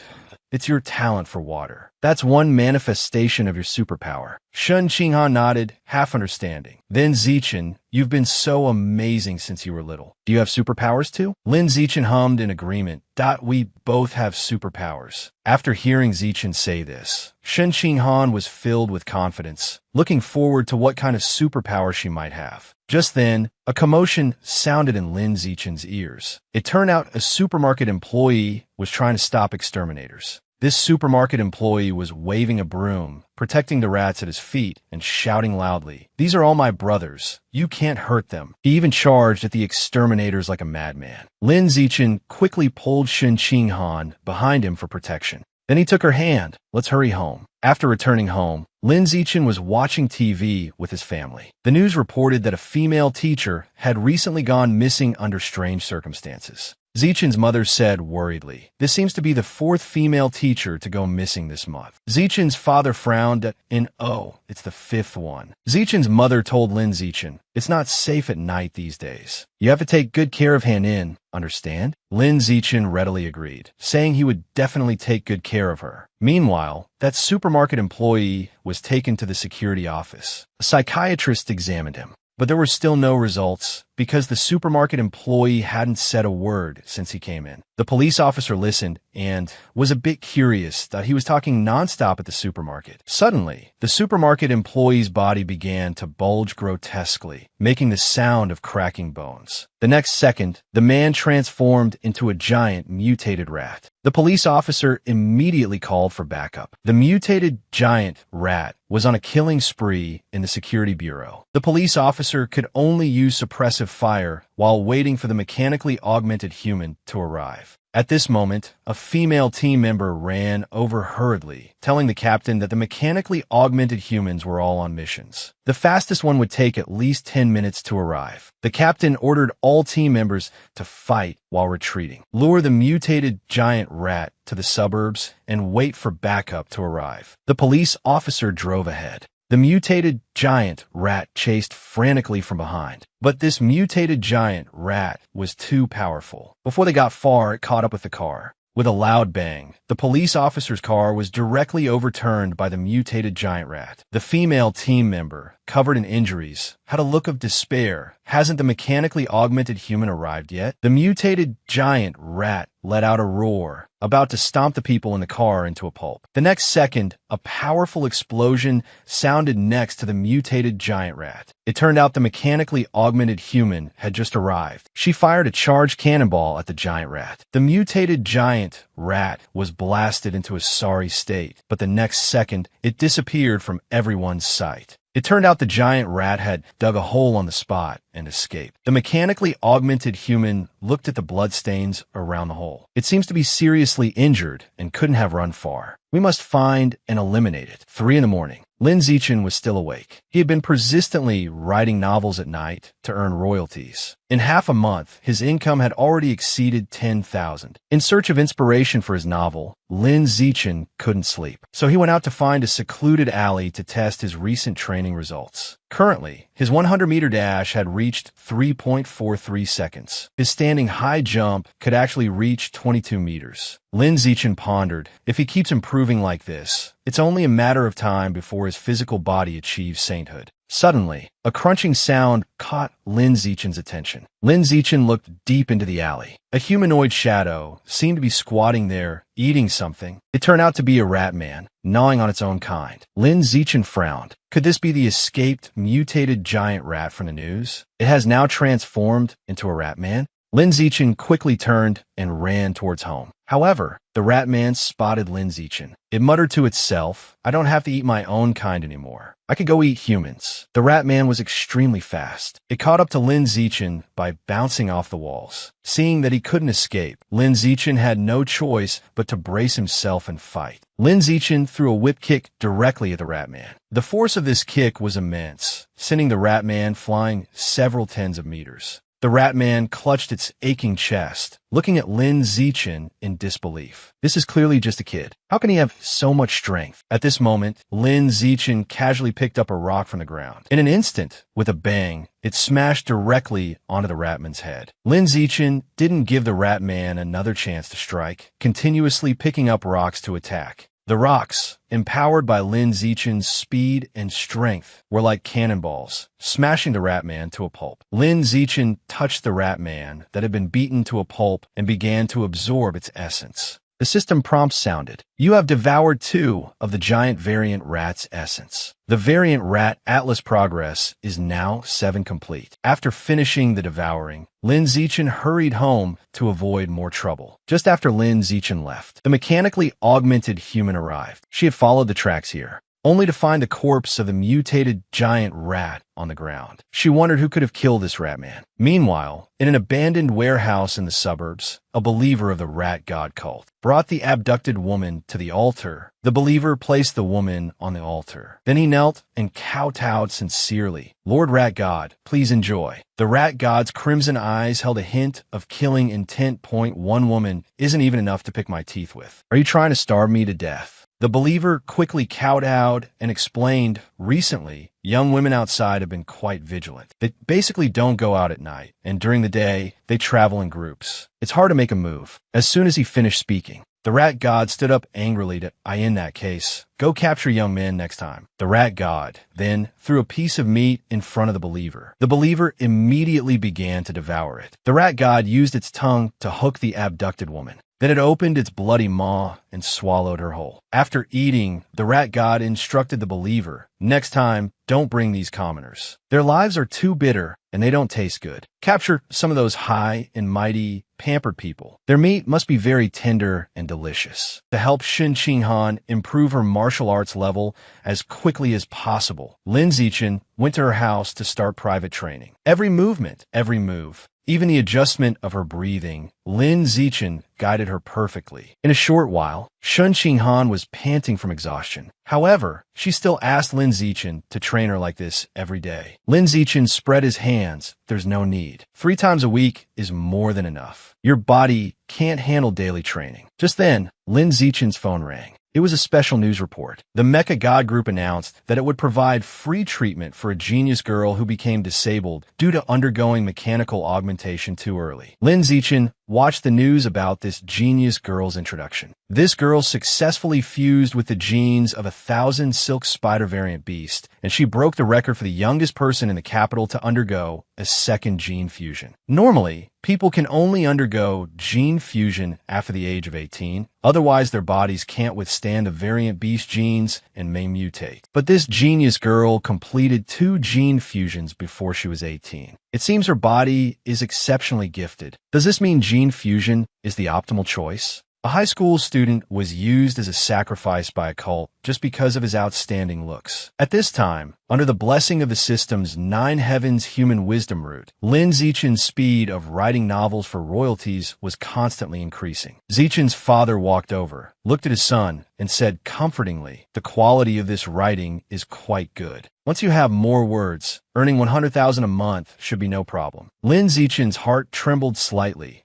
"It's your talent for water. That's one manifestation of your superpower." Shun Qinghan nodded, half understanding. "Then Zichen, you've been so amazing since you were little. Do you have superpowers too?" Lin Zichen hummed in agreement. "We both have superpowers." After hearing Zichen say this, Shun Qinghan was filled with confidence, looking forward to what kind of superpower she might have. Just then, a commotion sounded in Lin Zichen's ears. It turned out a supermarket employee was trying to stop exterminators. This supermarket employee was waving a broom, protecting the rats at his feet, and shouting loudly, "These are all my brothers. You can't hurt them." He even charged at the exterminators like a madman. Lin Zichen quickly pulled Shun Qinghan behind him for protection. Then he took her hand. "Let's hurry home." After returning home, Lin Zichen was watching TV with his family. The news reported that a female teacher had recently gone missing under strange circumstances. Zichen's mother said worriedly, "This seems to be the 4th female teacher to go missing this month." Zichen's father frowned and, "Oh, it's the 5th one." Zichen's mother told Lin Zichen, "It's not safe at night these days. You have to take good care of Han-in, understand?" Lin Zichen readily agreed, saying he would definitely take good care of her. Meanwhile, that supermarket employee was taken to the security office. A psychiatrist examined him, but there were still no results because the supermarket employee hadn't said a word since he came in. The police officer listened and was a bit curious that he was talking nonstop at the supermarket. Suddenly, the supermarket employee's body began to bulge grotesquely, making the sound of cracking bones. The next second, the man transformed into a giant mutated rat. The police officer immediately called for backup. The mutated giant rat was on a killing spree in the security bureau. The police officer could only use suppressive fire while waiting for the mechanically augmented human to arrive. At this moment, a female team member ran over hurriedly, telling the captain that the mechanically augmented humans were all on missions. The fastest one would take at least 10 minutes to arrive. The captain ordered all team members to fight while retreating, lure the mutated giant rat to the suburbs, and wait for backup to arrive. The police officer drove ahead. The mutated giant rat chased frantically from behind. But this mutated giant rat was too powerful. Before they got far, it caught up with the car. With a loud bang, the police officer's car was directly overturned by the mutated giant rat. The female team member, covered in injuries, had a look of despair. hasn't the mechanically augmented human arrived yet? The mutated giant rat let out a roar, about to stomp the people in the car into a pulp. The next second, a powerful explosion sounded next to the mutated giant rat. It turned out the mechanically augmented human had just arrived. She fired a charged cannonball at the giant rat. The mutated giant rat was blasted into a sorry state, but the next second, it disappeared from everyone's sight. It turned out the giant rat had dug a hole on the spot and escaped. The mechanically augmented human looked at the bloodstains around the hole. It seems to be seriously injured and couldn't have run far. We must find and eliminate it. 3 in the morning. Lin Zichen was still awake. He had been persistently writing novels at night to earn royalties. In half a month, his income had already exceeded 10,000. In search of inspiration for his novel, Lin Zichen couldn't sleep. So he went out to find a secluded alley to test his recent training results. Currently, his 100-meter dash had reached 3.43 seconds. His standing high jump could actually reach 22 meters. Lin Zichen pondered, if he keeps improving like this, it's only a matter of time before his physical body achieves sainthood. Suddenly, a crunching sound caught Lin Zichen's attention. Lin Zichen looked deep into the alley. A humanoid shadow seemed to be squatting there, eating something. It turned out to be a rat man, gnawing on its own kind. Lin Zichen frowned. Could this be the escaped, mutated giant rat from the news? It has now transformed into a rat man? Lin Zichen quickly turned and ran towards home. However, the rat man spotted Lin Zichen. It muttered to itself, I don't have to eat my own kind anymore. I could go eat humans. The rat man was extremely fast. It caught up to Lin Zichen by bouncing off the walls. Seeing that he couldn't escape, Lin Zichen had no choice but to brace himself and fight. Lin Zichen threw a whip kick directly at the rat man. The force of this kick was immense, sending the rat man flying several tens of meters. The rat man clutched its aching chest, looking at Lin Zichen in disbelief. This is clearly just a kid. How can he have so much strength? At this moment, Lin Zichen casually picked up a rock from the ground. In an instant, with a bang, it smashed directly onto the rat man's head. Lin Zichen didn't give the rat man another chance to strike, continuously picking up rocks to attack. The rocks, empowered by Lin Zichen's speed and strength, were like cannonballs, smashing the rat man to a pulp. Lin Zichen touched the rat man that had been beaten to a pulp and began to absorb its essence. The system prompt sounded. You have devoured 2 of the giant variant rat's essence. The variant rat Atlas progress is now 7 complete. After finishing the devouring, Lin Zichen hurried home to avoid more trouble. Just after Lin Zichen left, the mechanically augmented human arrived. She had followed the tracks here, only to find the corpse of the mutated giant rat on the ground. She wondered who could have killed this rat man. Meanwhile, in an abandoned warehouse in the suburbs, a believer of the rat god cult brought the abducted woman to the altar. The believer placed the woman on the altar. Then he knelt and kowtowed sincerely. Lord Rat God, please enjoy. The rat god's crimson eyes held a hint of killing intent. One woman isn't even enough to pick my teeth with. Are you trying to starve me to death? The believer quickly kowtowed and explained, recently, young women outside have been quite vigilant. They basically don't go out at night, and during the day, they travel in groups. It's hard to make a move. As soon as he finished speaking, the rat god stood up angrily to, in that case, go capture young men next time. The rat god then threw a piece of meat in front of the believer. The believer immediately began to devour it. The rat god used its tongue to hook the abducted woman. Then it opened its bloody maw and swallowed her whole. After eating, the rat god instructed the believer, next time, don't bring these commoners. Their lives are too bitter and they don't taste good. Capture some of those high and mighty, pampered people. Their meat must be very tender and delicious. To help Shen Qinghan improve her martial arts level as quickly as possible, Lin Zichen went to her house to start private training. Every movement, every move, even the adjustment of her breathing, Lin Zichen guided her perfectly. In a short while, Shen Qinghan was panting from exhaustion. However, she still asked Lin Zichen to train her like this every day. Lin Zichen spread his hands. There's no need. 3 times a week is more than enough. Your body can't handle daily training. Just then, Lin Zichen's phone rang. It was a special news report. The Mecha God Group announced that it would provide free treatment for a genius girl who became disabled due to undergoing mechanical augmentation too early. Lin Zichen watched the news about this genius girl's introduction. This girl successfully fused with the genes of 1,000 silk spider variant beast, and she broke the record for the youngest person in the capital to undergo a second gene fusion. Normally, people can only undergo gene fusion after the age of 18, otherwise their bodies can't withstand the variant beast genes and may mutate. But this genius girl completed 2 gene fusions before she was 18. It seems her body is exceptionally gifted. Does this mean gene fusion is the optimal choice? A high school student was used as a sacrifice by a cult just because of his outstanding looks. At this time, under the blessing of the system's 9 heavens human wisdom root, Lin Zichen's speed of writing novels for royalties was constantly increasing. Zichen's father walked over, looked at his son, and said comfortingly, "The quality of this writing is quite good. Once you have more words, earning 100,000 a month should be no problem." Lin Zichen's heart trembled slightly.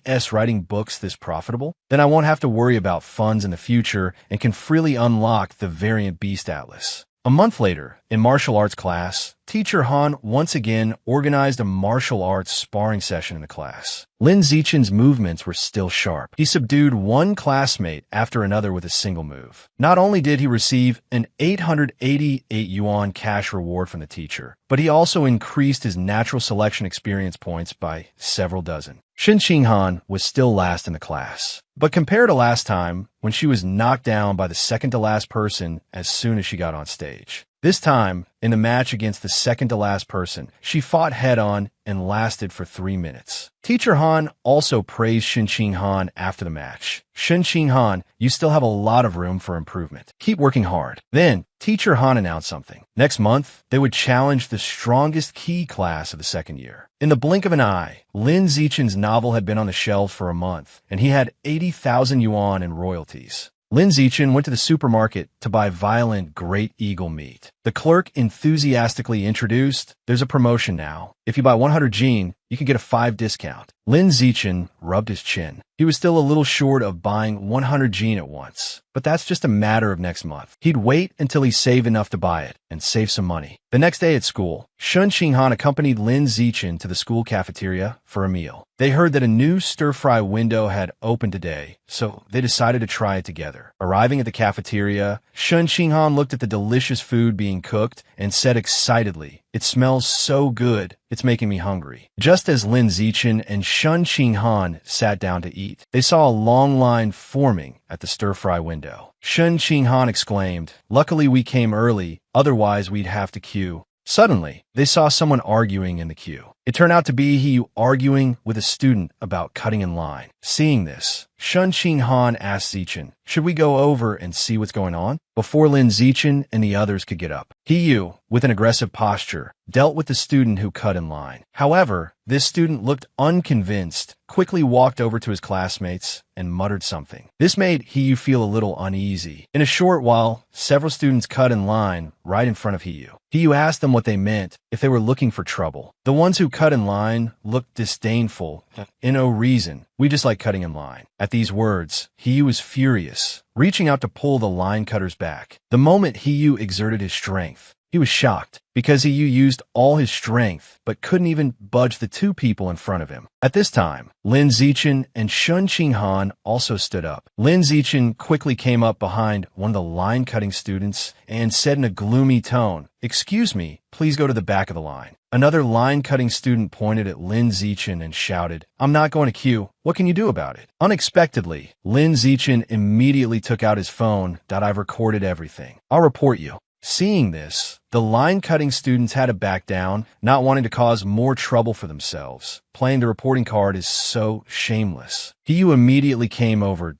Is writing books this profitable? Then I won't have to worry about funds in the future and can freely unlock the Variant Beast Atlas. A month later, in martial arts class, teacher Han once again organized a martial arts sparring session in the class. Lin Zichen's movements were still sharp. He subdued one classmate after another with a single move. Not only did he receive an 888 yuan cash reward from the teacher, but he also increased his natural selection experience points by several dozen. Shen Qinghan was still last in the class. But compared to last time, when she was knocked down by the second-to-last person as soon as she got on stage. This time, in the match against the second-to-last person, she fought head-on and lasted for 3 minutes. Teacher Han also praised Shen Qinghan after the match. "Shen Qinghan, you still have a lot of room for improvement. Keep working hard." Then, Teacher Han announced something. Next month, they would challenge the strongest key class of the second year. In the blink of an eye, Lin Zichen's novel had been on the shelf for a month, and he had 80,000 yuan in royalties. Lin Zichen went to the supermarket to buy violent Great Eagle meat. The clerk enthusiastically introduced, "There's a promotion now. If you buy 100 gene, you can get a 5 discount." Lin Zichen rubbed his chin. He was still a little short of buying 100 gene at once, but that's just a matter of next month. He'd wait until he saved enough to buy it and save some money. The next day at school, Shen Qinghan accompanied Lin Zichen to the school cafeteria for a meal. They heard that a new stir-fry window had opened today, so they decided to try it together. Arriving at the cafeteria, Shen Qinghan looked at the delicious food being cooked and said excitedly, "It smells so good, it's making me hungry." Just as Lin Zichen and Shen Qinghan sat down to eat, they saw a long line forming at the stir-fry window. Shen Qinghan exclaimed, "Luckily we came early, otherwise we'd have to queue." Suddenly, they saw someone arguing in the queue. It turned out to be he arguing with a student about cutting in line. Seeing this, Shen Qinghan asked Zichen, "Should we go over and see what's going on?" Before Lin Zichen and the others could get up, Yu, with an aggressive posture, dealt with the student who cut in line. However, this student looked unconvinced, quickly walked over to his classmates, and muttered something. This made Yu feel a little uneasy. In a short while, several students cut in line right in front of Yu. Yu asked them what they meant, if they were looking for trouble. The ones who cut in line looked disdainful. "In no reason. We just like cutting in line." At these words, Yu was furious, reaching out to pull the line cutters back. The moment Yu exerted his strength, he was shocked because Yu used all his strength but couldn't even budge the 2 people in front of him. At this time, Lin Zichen and Shen Qinghan also stood up. Lin Zichen quickly came up behind one of the line-cutting students and said in a gloomy tone, "Excuse me, please go to the back of the line." Another line-cutting student pointed at Lin Zichen and shouted, "I'm not going to queue. What can you do about it?" Unexpectedly, Lin Zichen immediately took out his phone. "I've recorded everything. I'll report you." Seeing this, the line-cutting students had to back down, not wanting to cause more trouble for themselves. Playing the reporting card is so shameless. Yu immediately came over.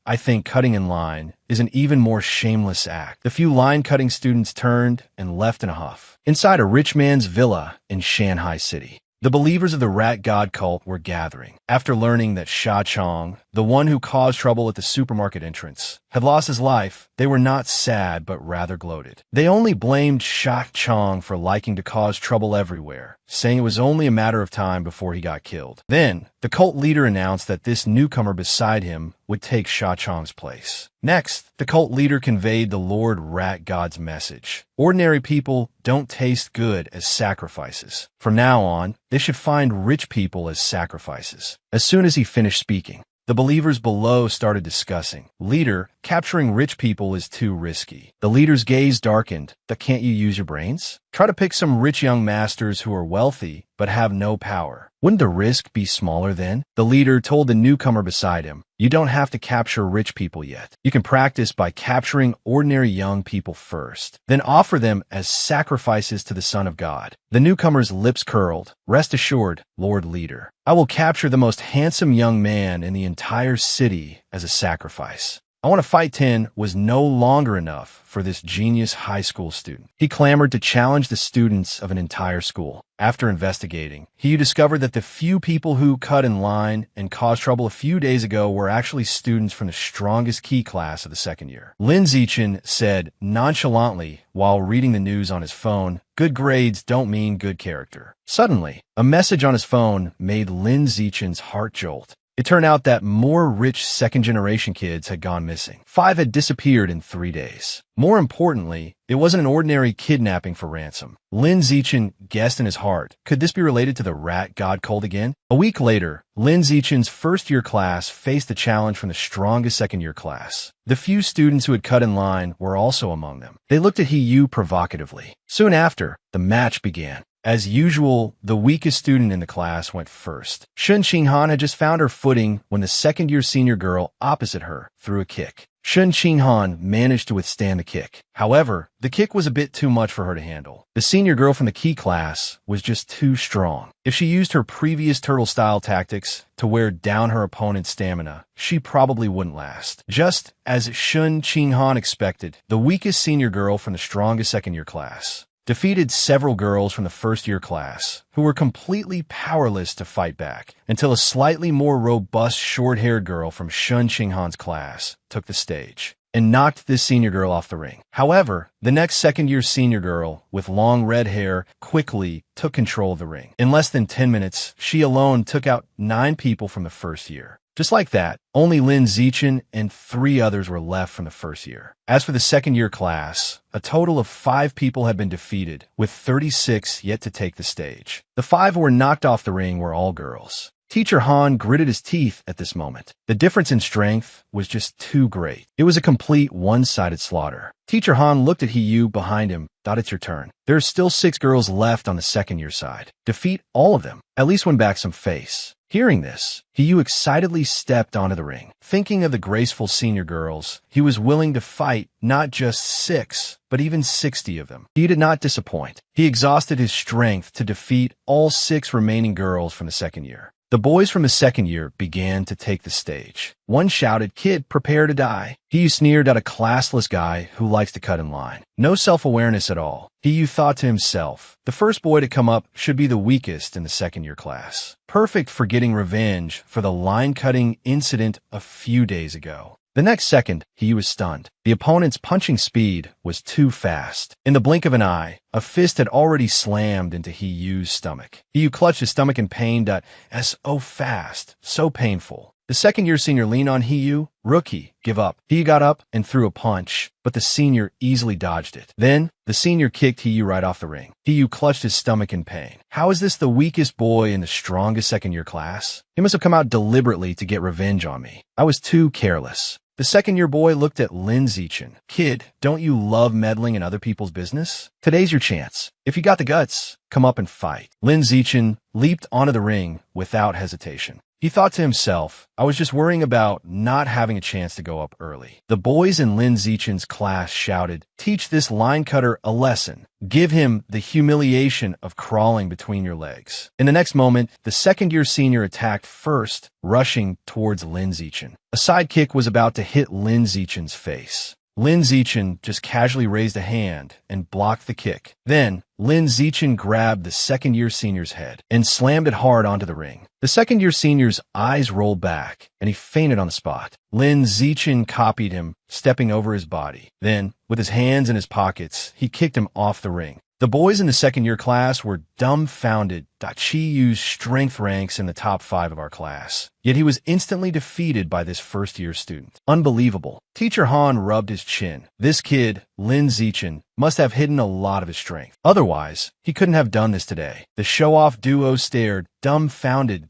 "I think cutting in line is an even more shameless act." The few line-cutting students turned and left in a huff. Inside a rich man's villa in Shanghai City, the believers of the rat god cult were gathering. After learning that Sha Chong, the the one who caused trouble at the supermarket entrance, had lost his life, they were not sad but rather gloated. They only blamed Sha Chong for liking to cause trouble everywhere, saying it was only a matter of time before he got killed. Then, the cult leader announced that this newcomer beside him would take Sha Chong's place. Next, the cult leader conveyed the Lord Rat God's message. Ordinary people don't taste good as sacrifices. From now on, they should find rich people as sacrifices. As soon as he finished speaking, the believers below started discussing. Leader, capturing rich people is too risky. The leader's gaze darkened. Can't you use your brains? Try to pick some rich young masters who are wealthy but have no power. Wouldn't the risk be smaller then? The leader told the newcomer beside him, you don't have to capture rich people yet. You can practice by capturing ordinary young people first, then offer them as sacrifices to the Son of God. The newcomer's lips curled. Rest assured, Lord Leader, I will capture the most handsome young man in the entire city as a sacrifice. I want to fight 10 was no longer enough for this genius high school student. He clamored to challenge the students of an entire school. After investigating, he discovered that the few people who cut in line and caused trouble a few days ago were actually students from the strongest key class of the second year. Lin Zichen said nonchalantly while reading the news on his phone, good grades don't mean good character. Suddenly, a message on his phone made Lin Zichen's heart jolt. It turned out that more rich second-generation kids had gone missing. 5 had disappeared in 3 days. More importantly, it wasn't an ordinary kidnapping for ransom. Lin Zichen guessed in his heart, could this be related to the Rat God cult again? A week later, Lin Zichen's first-year class faced the challenge from the strongest second-year class. The few students who had cut in line were also among them. They looked at He Yu provocatively. Soon after, the match began. As usual, the weakest student in the class went first. Shun Qinghan had just found her footing when the second-year senior girl opposite her threw a kick. Shun Qinghan managed to withstand the kick. However, the kick was a bit too much for her to handle. The senior girl from the key class was just too strong. If she used her previous turtle-style tactics to wear down her opponent's stamina, she probably wouldn't last. Just as Shun Qinghan expected, the weakest senior girl from the strongest second-year class defeated several girls from the first-year class who were completely powerless to fight back until a slightly more robust short-haired girl from Shun Qinghan's class took the stage and knocked this senior girl off the ring. However, the next second-year senior girl with long red hair quickly took control of the ring. In less than 10 minutes, she alone took out 9 people from the first year. Just like that, only Lin Zichen and 3 others were left from the first year. As for the second-year class, a total of 5 people had been defeated, with 36 yet to take the stage. The 5 who were knocked off the ring were all girls. Teacher Han gritted his teeth at this moment. The difference in strength was just too great. It was a complete one-sided slaughter. Teacher Han looked at He Yu behind him. Thought it's your turn. There are still 6 girls left on the second-year side. Defeat all of them. At least win back some face. Hearing this, He Yu excitedly stepped onto the ring. Thinking of the graceful senior girls, he was willing to fight not just 6, but even 60 of them. He did not disappoint. He exhausted his strength to defeat all 6 remaining girls from the second year. The boys from the second year began to take the stage. One shouted, "Kid, prepare to die." He Yu sneered at a classless guy who likes to cut in line. No self-awareness at all. He Yu thought to himself, the first boy to come up should be the weakest in the second-year class. Perfect for getting revenge for the line-cutting incident a few days ago. The next second, He was stunned. The opponent's punching speed was too fast. In the blink of an eye, a fist had already slammed into He Yu's stomach. He Yu clutched his stomach in pain. So fast, so painful. The second-year senior leaned on He Yu. Rookie, give up. He got up and threw a punch, but the senior easily dodged it. Then, the senior kicked He Yu right off the ring. He Yu clutched his stomach in pain. How is this the weakest boy in the strongest second-year class? He must have come out deliberately to get revenge on me. I was too careless. The second-year boy looked at Lin Zichen. Kid, don't you love meddling in other people's business? Today's your chance. If you got the guts, come up and fight. Lin Zichen leaped onto the ring without hesitation. He thought to himself, I was just worrying about not having a chance to go up early. The boys in Lin Zichen's class shouted, teach this line cutter a lesson. Give him the humiliation of crawling between your legs. In the next moment, the second-year senior attacked first, rushing towards Lin Zichen. A sidekick was about to hit Lin Zichen's face. Lin Zichen just casually raised a hand and blocked the kick. Then, Lin Zichen grabbed the second-year senior's head and slammed it hard onto the ring. The second-year senior's eyes rolled back, and he fainted on the spot. Lin Zichen copied him, stepping over his body. Then, with his hands in his pockets, he kicked him off the ring. The boys in the second-year class were dumbfounded. Chi used strength ranks in the top 5 of our class. Yet he was instantly defeated by this first-year student. Unbelievable. Teacher Han rubbed his chin. This kid, Lin Zichen, must have hidden a lot of his strength. Otherwise, he couldn't have done this today. The show-off duo stared, dumbfounded.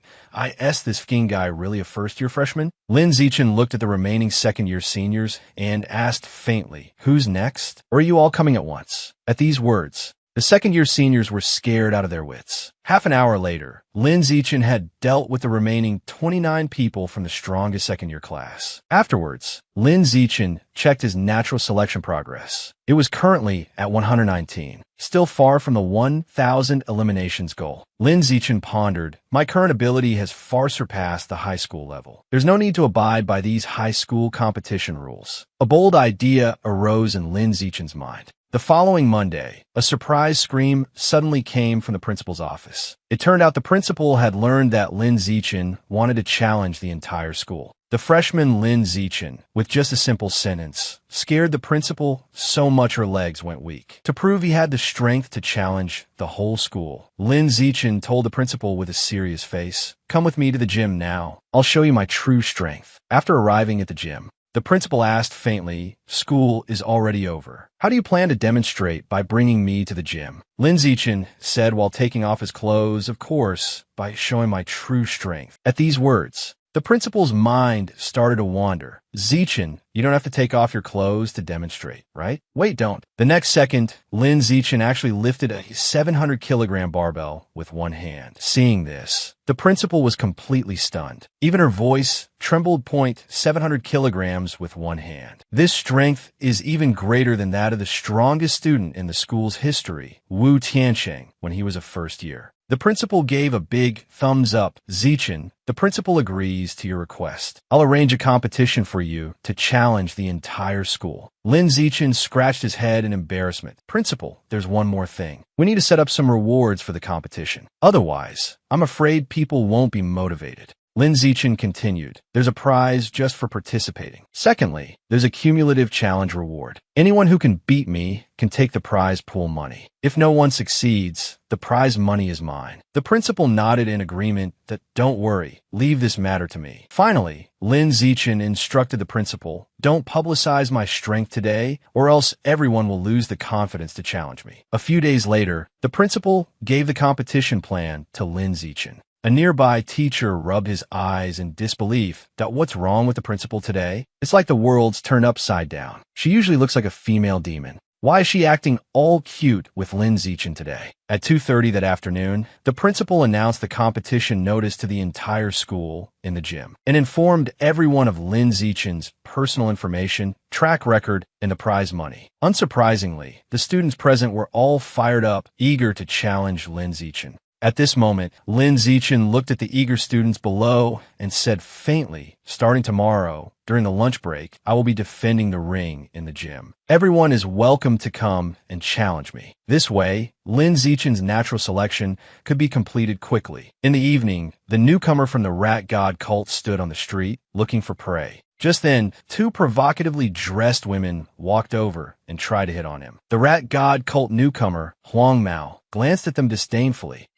This fucking guy really a first-year freshman? Lin Zichen looked at the remaining second-year seniors and asked faintly, "Who's next? Or are you all coming at once?" At these words, the second-year seniors were scared out of their wits. Half an hour later, Lin Zichen had dealt with the remaining 29 people from the strongest second-year class. Afterwards, Lin Zichen checked his natural selection progress. It was currently at 119, still far from the 1,000 eliminations goal. Lin Zichen pondered, "My current ability has far surpassed the high school level. There's no need to abide by these high school competition rules." A bold idea arose in Lin Zichen's mind. The following Monday, a surprise scream suddenly came from the principal's office. It turned out the principal had learned that Lin Zichen wanted to challenge the entire school. The freshman Lin Zichen, with just a simple sentence, scared the principal so much her legs went weak. To prove he had the strength to challenge the whole school, Lin Zichen told the principal with a serious face, "Come with me to the gym now. I'll show you my true strength." After arriving at the gym, the principal asked faintly, "School is already over. How do you plan to demonstrate by bringing me to the gym?" Lin Zichen said while taking off his clothes, "Of course, by showing my true strength." At these words, the principal's mind started to wander. "Zichen, you don't have to take off your clothes to demonstrate, right?" "Wait, don't." The next second, Lin Zichen actually lifted a 700-kilogram barbell with one hand. Seeing this, the principal was completely stunned. Even her voice trembled. 700 kilograms with one hand. This strength is even greater than that of the strongest student in the school's history, Wu Tiansheng, when he was a first year. The principal gave a big thumbs up. "Zichen, the principal agrees to your request. I'll arrange a competition for you to challenge the entire school." Lin Zichen scratched his head in embarrassment. "Principal, there's one more thing. We need to set up some rewards for the competition. Otherwise, I'm afraid people won't be motivated." Lin Zichen continued, "There's a prize just for participating. Secondly, there's a cumulative challenge reward. Anyone who can beat me can take the prize pool money. If no one succeeds, the prize money is mine." The principal nodded in agreement that, "Don't worry, leave this matter to me." Finally, Lin Zichen instructed the principal, "Don't publicize my strength today, or else everyone will lose the confidence to challenge me." A few days later, the principal gave the competition plan to Lin Zichen. A nearby teacher rubbed his eyes in disbelief. "What's wrong with the principal today? It's like the world's turned upside down. She usually looks like a female demon. Why is she acting all cute with Lin Zichen today?" At 2:30 that afternoon, the principal announced the competition notice to the entire school in the gym and informed everyone of Lin Zichen's personal information, track record, and the prize money. Unsurprisingly, the students present were all fired up, eager to challenge Lin Zichen. At this moment, Lin Zichen looked at the eager students below and said faintly, "Starting tomorrow, during the lunch break, I will be defending the ring in the gym. Everyone is welcome to come and challenge me." This way, Lin Zichen's natural selection could be completed quickly. In the evening, the newcomer from the rat god cult stood on the street, looking for prey. Just then, 2 provocatively dressed women walked over and tried to hit on him. The rat god cult newcomer, Huang Mao, glanced at them disdainfully.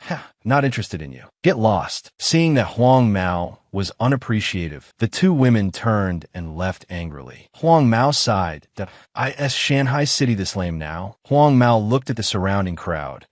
"Not interested in you. Get lost." Seeing that Huang Mao was unappreciative, the 2 women turned and left angrily. Huang Mao sighed. "Is Shanghai City this lame now?" Huang Mao looked at the surrounding crowd.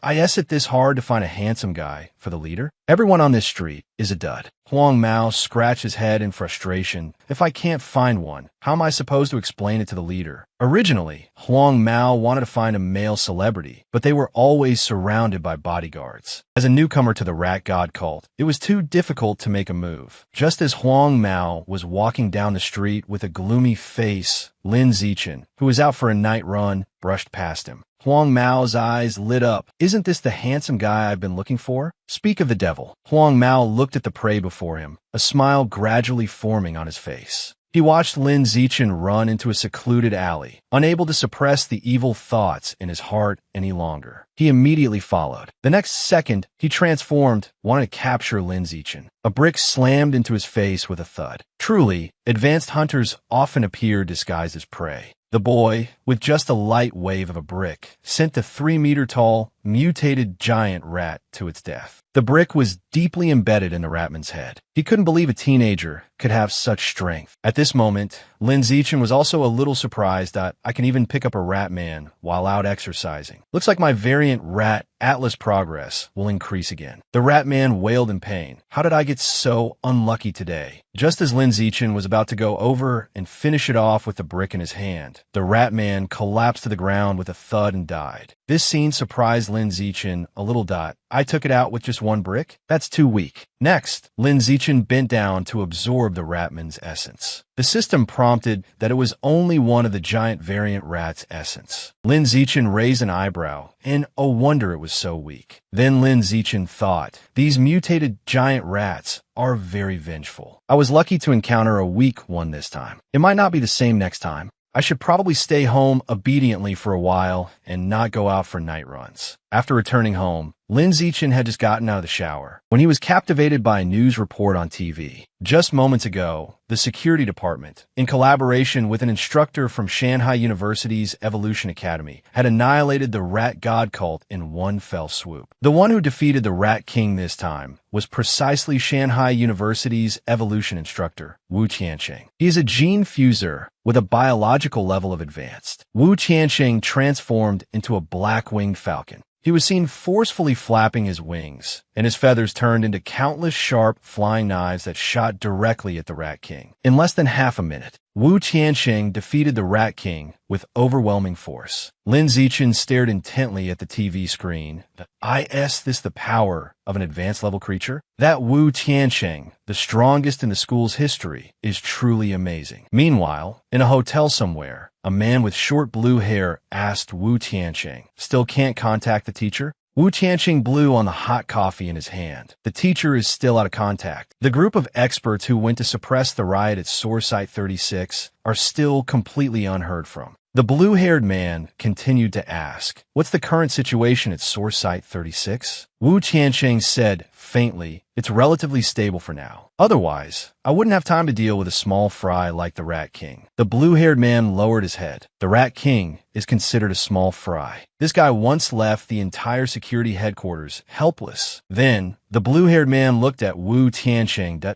"Is it this hard to find a handsome guy for the leader? Everyone on this street is a dud." Huang Mao scratched his head in frustration. "If I can't find one, how am I supposed to explain it to the leader?" Originally, Huang Mao wanted to find a male celebrity, but they were always surrounded by bodyguards. As a newcomer to the rat god cult, it was too difficult to make a move. Just as Huang Mao was walking down the street with a gloomy face, Lin Zichen, who was out for a night run, brushed past him. Huang Mao's eyes lit up. "Isn't this the handsome guy I've been looking for?" Speak of the devil. Huang Mao looked at the prey before him, a smile gradually forming on his face. He watched Lin Zichen run into a secluded alley, unable to suppress the evil thoughts in his heart any longer. He immediately followed. The next second, he transformed, wanted to capture Lin Zichen. A brick slammed into his face with a thud. Truly, advanced hunters often appear disguised as prey. The boy, with just a light wave of a brick, sent the 3-meter-tall, mutated giant rat to its death. The brick was deeply embedded in the ratman's head. He couldn't believe a teenager could have such strength. At this moment, Lin Zichen was also a little surprised that I can even pick up a rat man while out exercising. Looks like my variant rat Atlas progress will increase again. The rat man wailed in pain. How did I get so unlucky today? Just as Lin Zichen was about to go over and finish it off with the brick in his hand, the rat man collapsed to the ground with a thud and died. This scene surprised Lin Zichen a little. I took it out with just one brick? That's too weak. Next, Lin Zichen bent down to absorb the ratman's essence. The system prompted that it was only one of the giant variant rat's essence. Lin Zichen raised an eyebrow, and oh wonder it was so weak. Then Lin Zichen thought, these mutated giant rats are very vengeful. I was lucky to encounter a weak one this time. It might not be the same next time. I should probably stay home obediently for a while and not go out for night runs. After returning home, Lin Zichen had just gotten out of the shower when he was captivated by a news report on TV. Just moments ago, the security department, in collaboration with an instructor from Shanghai University's Evolution Academy, had annihilated the rat god cult in one fell swoop. The one who defeated the Rat King this time was precisely Shanghai University's evolution instructor, Wu Tiansheng. He is a gene fuser with a biological level of advanced. Wu Tiansheng transformed into a black-winged falcon. He was seen forcefully flapping his wings, and his feathers turned into countless sharp, flying knives that shot directly at the Rat King. In less than half a minute, Wu Tiansheng defeated the Rat King with overwhelming force. Lin Zichen stared intently at the TV screen. Is this the power of an advanced level creature? That Wu Tiansheng, the strongest in the school's history, is truly amazing. Meanwhile, in a hotel somewhere, a man with short blue hair asked Wu Tiansheng, "Still can't contact the teacher?" Wu Tiansheng blew on the hot coffee in his hand. The teacher is still out of contact. The group of experts who went to suppress the riot at Source Site 36 are still completely unheard from. The blue-haired man continued to ask, "What's the current situation at Source Site 36? Wu Tiansheng said, faintly, "It's relatively stable for now. Otherwise, I wouldn't have time to deal with a small fry like the Rat King." The blue-haired man lowered his head. The Rat King is considered a small fry. This guy once left the entire security headquarters helpless. Then, the blue-haired man looked at Wu Tiansheng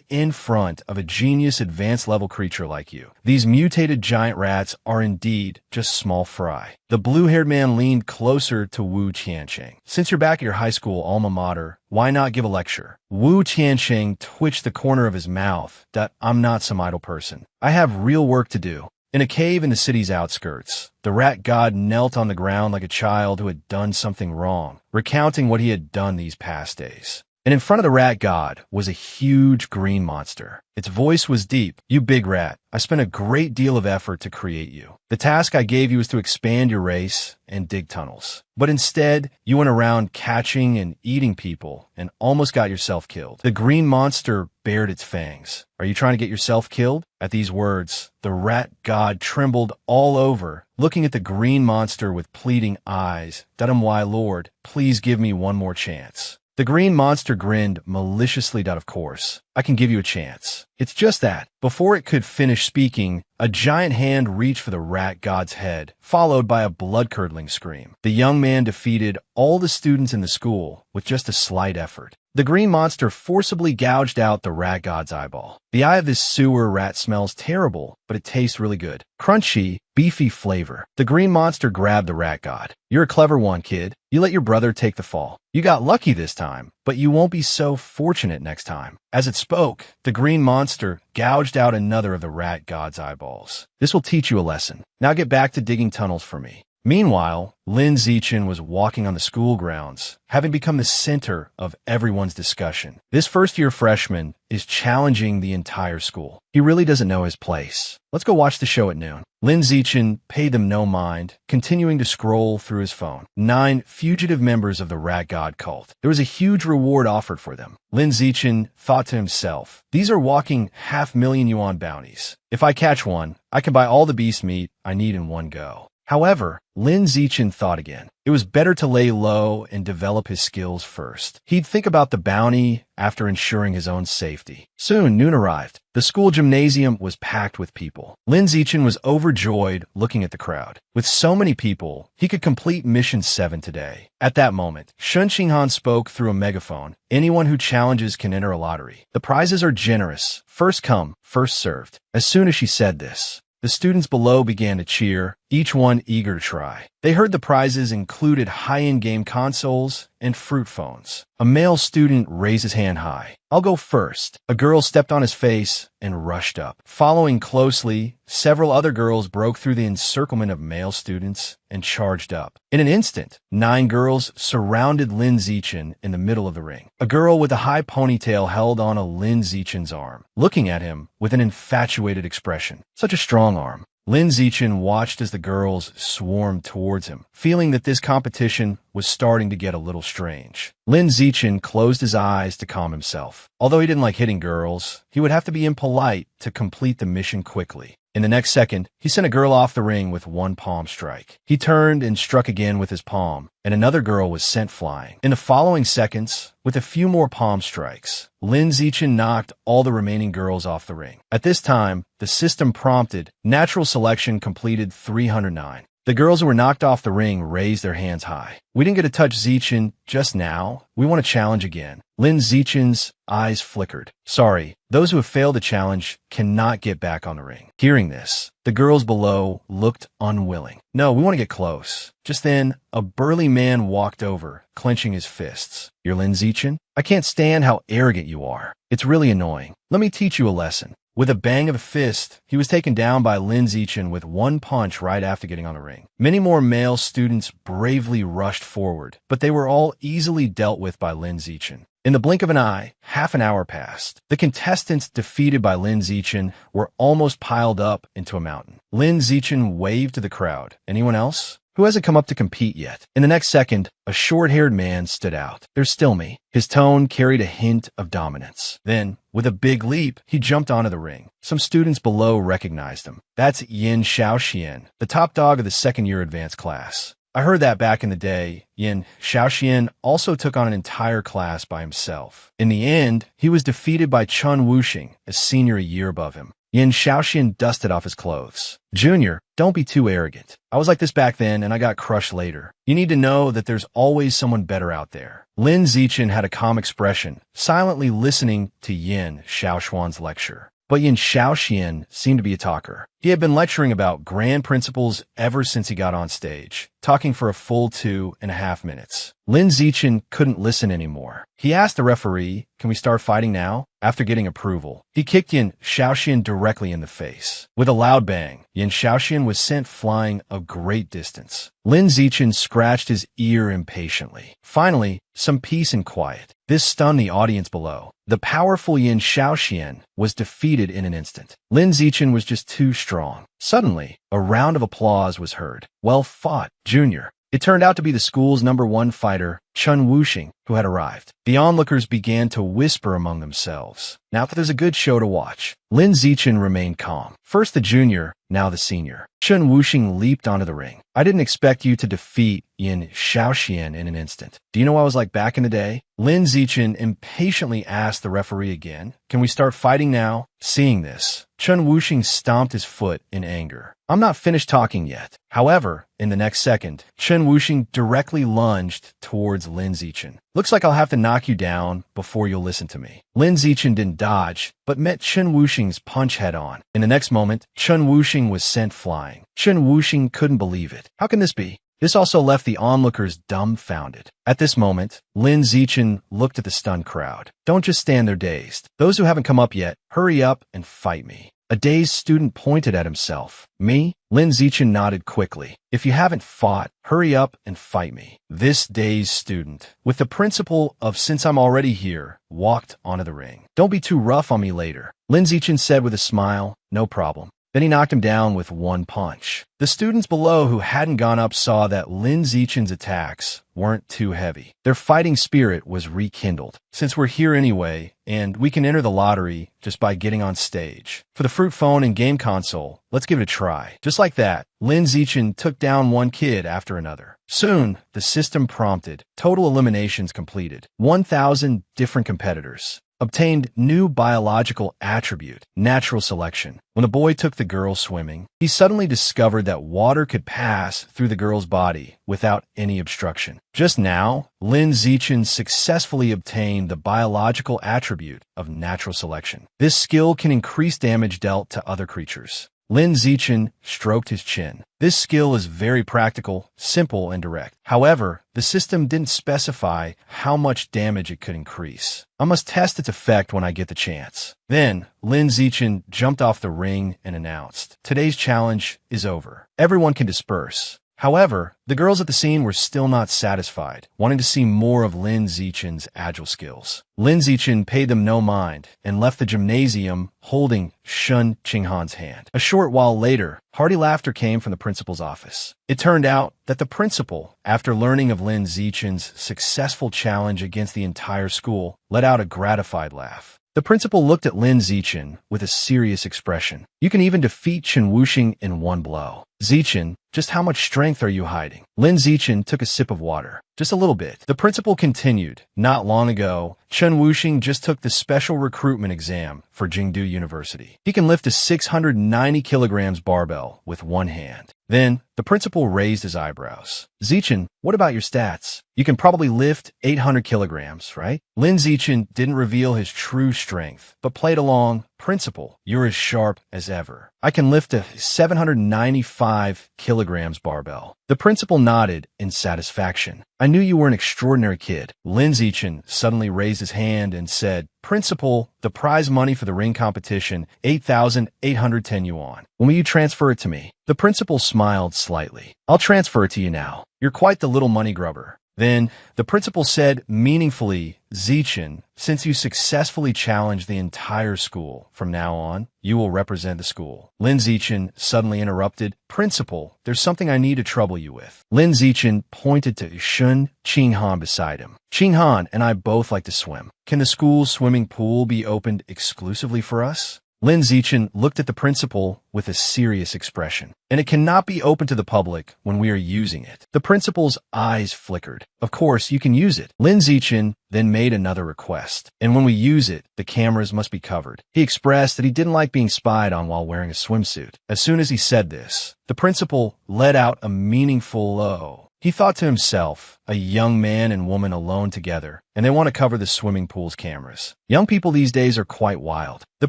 in front of a genius advanced level creature like you. These mutated giant rats are indeed just small fry. The blue-haired man leaned closer to Wu Tiansheng. "Since you're back at your high school alma mater, why not give a lecture?" Wu Tiansheng twitched the corner of his mouth. "I'm not some idle person. I have real work to do." In a cave in the city's outskirts, the rat god knelt on the ground like a child who had done something wrong, recounting what he had done these past days. And in front of the rat god was a huge green monster. Its voice was deep. "You big rat, I spent a great deal of effort to create you. The task I gave you was to expand your race and dig tunnels. But instead, you went around catching and eating people and almost got yourself killed." The green monster bared its fangs. "Are you trying to get yourself killed?" At these words, the rat god trembled all over, looking at the green monster with pleading eyes. "Why, Lord, please give me one more chance." The green monster grinned maliciously. "Of course, I can give you a chance. It's just that." Before it could finish speaking, a giant hand reached for the rat god's head, followed by a blood-curdling scream. The young man defeated all the students in the school with just a slight effort. The green monster forcibly gouged out the rat god's eyeball. "The eye of this sewer rat smells terrible, but it tastes really good. Crunchy, beefy flavor." The green monster grabbed the rat god. "You're a clever one, kid. You let your brother take the fall. You got lucky this time, but you won't be so fortunate next time." As it spoke, the green monster gouged out another of the rat god's eyeballs. "This will teach you a lesson. Now get back to digging tunnels for me." Meanwhile, Lin Zichen was walking on the school grounds, having become the center of everyone's discussion. This first-year freshman is challenging the entire school. He really doesn't know his place. Let's go watch the show at noon. Lin Zichen paid them no mind, continuing to scroll through his phone. 9 fugitive members of the rat god cult. There was a huge reward offered for them. Lin Zichen thought to himself, these are walking 500,000 yuan bounties. If I catch one, I can buy all the beast meat I need in one go. However, Lin Zichen thought again. It was better to lay low and develop his skills first. He'd think about the bounty after ensuring his own safety. Soon, noon arrived. The school gymnasium was packed with people. Lin Zichen was overjoyed looking at the crowd. With so many people, he could complete Mission 7 today. At that moment, Shun Xinghan spoke through a megaphone. Anyone who challenges can enter a lottery. The prizes are generous. First come, first served. As soon as she said this, the students below began to cheer, each one eager to try. They heard the prizes included high-end game consoles and fruit phones. A male student raised his hand high. I'll go first. A girl stepped on his face and rushed up. Following closely, several other girls broke through the encirclement of male students and charged up. In an instant, 9 girls surrounded Lin Zichen in the middle of the ring. A girl with a high ponytail held on a Lin Zichen's arm, looking at him with an infatuated expression. Such a strong arm. Lin Zichen watched as the girls swarmed towards him, feeling that this competition was starting to get a little strange. Lin Zichen closed his eyes to calm himself. Although he didn't like hitting girls, he would have to be impolite to complete the mission quickly. In the next second, he sent a girl off the ring with one palm strike. He turned and struck again with his palm, and another girl was sent flying. In the following seconds, with a few more palm strikes, Lin Zichen knocked all the remaining girls off the ring. At this time, the system prompted natural selection completed 309. The girls who were knocked off the ring raised their hands high. We didn't get to touch Zichen just now. We want to challenge again. Lin Zichen's eyes flickered. Sorry, those who have failed the challenge cannot get back on the ring. Hearing this, the girls below looked unwilling. No, we want to get close. Just then, a burly man walked over, clenching his fists. You're Lin Zichen? I can't stand how arrogant you are. It's really annoying. Let me teach you a lesson. With a bang of a fist, he was taken down by Lin Zichen with one punch right after getting on the ring. Many more male students bravely rushed forward, but they were all easily dealt with by Lin Zichen. In the blink of an eye, half an hour passed. The contestants defeated by Lin Zichen were almost piled up into a mountain. Lin Zichen waved to the crowd. Anyone else? Who hasn't come up to compete yet? In the next second, a short-haired man stood out. There's still me. His tone carried a hint of dominance. Then, with a big leap, he jumped onto the ring. Some students below recognized him. That's Yin Shaoxian, the top dog of the second-year advanced class. I heard that back in the day, Yin Shaoxian also took on an entire class by himself. In the end, he was defeated by Chun Wuxing, a senior a year above him. Yin Shaoxian dusted off his clothes. Junior, don't be too arrogant. I was like this back then and I got crushed later. You need to know that there's always someone better out there. Lin Zichen had a calm expression, silently listening to Yin Shaoxuan's lecture. But Yin Shaoxian seemed to be a talker. He had been lecturing about grand principles ever since he got on stage, talking for a full 2.5 minutes. Lin Zichen couldn't listen anymore. He asked the referee, can we start fighting now? After getting approval, he kicked Yin Shaoxian directly in the face. With a loud bang, Yin Shaoxian was sent flying a great distance. Lin Zichen scratched his ear impatiently. Finally, some peace and quiet. This stunned the audience below. The powerful Yin Shaoxian was defeated in an instant. Lin Zichen was just too strong. Suddenly, a round of applause was heard. Well fought, Junior. It turned out to be the school's #1 fighter, Chun Wuxing, who had arrived. The onlookers began to whisper among themselves. Now that there's a good show to watch, Lin Zichen remained calm. First the junior, now the senior. Chun Wuxing leaped onto the ring. I didn't expect you to defeat Yin Shaoxian in an instant. Do you know what I was like back in the day? Lin Zichen impatiently asked the referee again, can we start fighting now? Seeing this, Chun Wuxing stomped his foot in anger. I'm not finished talking yet. However, in the next second, Chun Wuxing directly lunged towards Lin Zichen. Looks like I'll have to knock you down before you'll listen to me. Lin Zichen didn't dodge, but met Chun Wuxing's punch head on. In the next moment, Chun Wuxing was sent flying. Chun Wuxing couldn't believe it. How can this be? This also left the onlookers dumbfounded. At this moment, Lin Zichen looked at the stunned crowd. Don't just stand there dazed. Those who haven't come up yet, hurry up and fight me. A dazed student pointed at himself. Me? Lin Zichen nodded quickly. If you haven't fought, hurry up and fight me. This dazed student, with the principle of since I'm already here, walked onto the ring. Don't be too rough on me later, Lin Zichen said with a smile. No problem. Then he knocked him down with one punch. The students below who hadn't gone up saw that Lin Zichen's attacks weren't too heavy. Their fighting spirit was rekindled. Since we're here anyway, and we can enter the lottery just by getting on stage. For the fruit phone and game console, let's give it a try. Just like that, Lin Zichen took down one kid after another. Soon, the system prompted. Total eliminations completed. 1,000 different competitors. Obtained new biological attribute, natural selection. When the boy took the girl swimming, he suddenly discovered that water could pass through the girl's body without any obstruction. Just now, Lin Zichen successfully obtained the biological attribute of natural selection. This skill can increase damage dealt to other creatures. Lin Zichen stroked his chin. This skill is very practical, simple, and direct. However, the system didn't specify how much damage it could increase. I must test its effect when I get the chance. Then, Lin Zichen jumped off the ring and announced, "Today's challenge is over. Everyone can disperse." However, the girls at the scene were still not satisfied, wanting to see more of Lin Zichen's agile skills. Lin Zichen paid them no mind and left the gymnasium holding Shun Qinghan's hand. A short while later, hearty laughter came from the principal's office. It turned out that the principal, after learning of Lin Zichen's successful challenge against the entire school, let out a gratified laugh. The principal looked at Lin Zichen with a serious expression. "You can even defeat Chen Wuxing in one blow. Zichen, just how much strength are you hiding?" Lin Zichen took a sip of water. "Just a little bit." The principal continued. "Not long ago, Chen Wuxing just took the special recruitment exam for Jingdu University. He can lift a 690 kilograms barbell with one hand." Then, the principal raised his eyebrows. "Zichen, what about your stats? You can probably lift 800 kilograms, right?" Lin Zichen didn't reveal his true strength, but played along. "Principal, you're as sharp as ever. I can lift a 795 kilograms barbell." The principal nodded in satisfaction. "I knew you were an extraordinary kid." Lin Zichen suddenly raised his hand and said, "Principal, the prize money for the ring competition, 8,810 yuan. When will you transfer it to me?" The principal smiled slightly. "I'll transfer it to you now. You're quite the little money grubber." Then, the principal said meaningfully, "Zichen, since you successfully challenged the entire school, from now on, you will represent the school." Lin Zichen suddenly interrupted, "Principal, there's something I need to trouble you with." Lin Zichen pointed to Shun Qinghan beside him. "Qinghan and I both like to swim. Can the school's swimming pool be opened exclusively for us?" Lin Zichen looked at the principal with a serious expression. "And it cannot be open to the public when we are using it." The principal's eyes flickered. "Of course, you can use it." Lin Zichen then made another request. "And when we use it, the cameras must be covered." He expressed that he didn't like being spied on while wearing a swimsuit. As soon as he said this, the principal let out a meaningful "oh." He thought to himself, a young man and woman alone together, and they want to cover the swimming pool's cameras. Young people these days are quite wild. The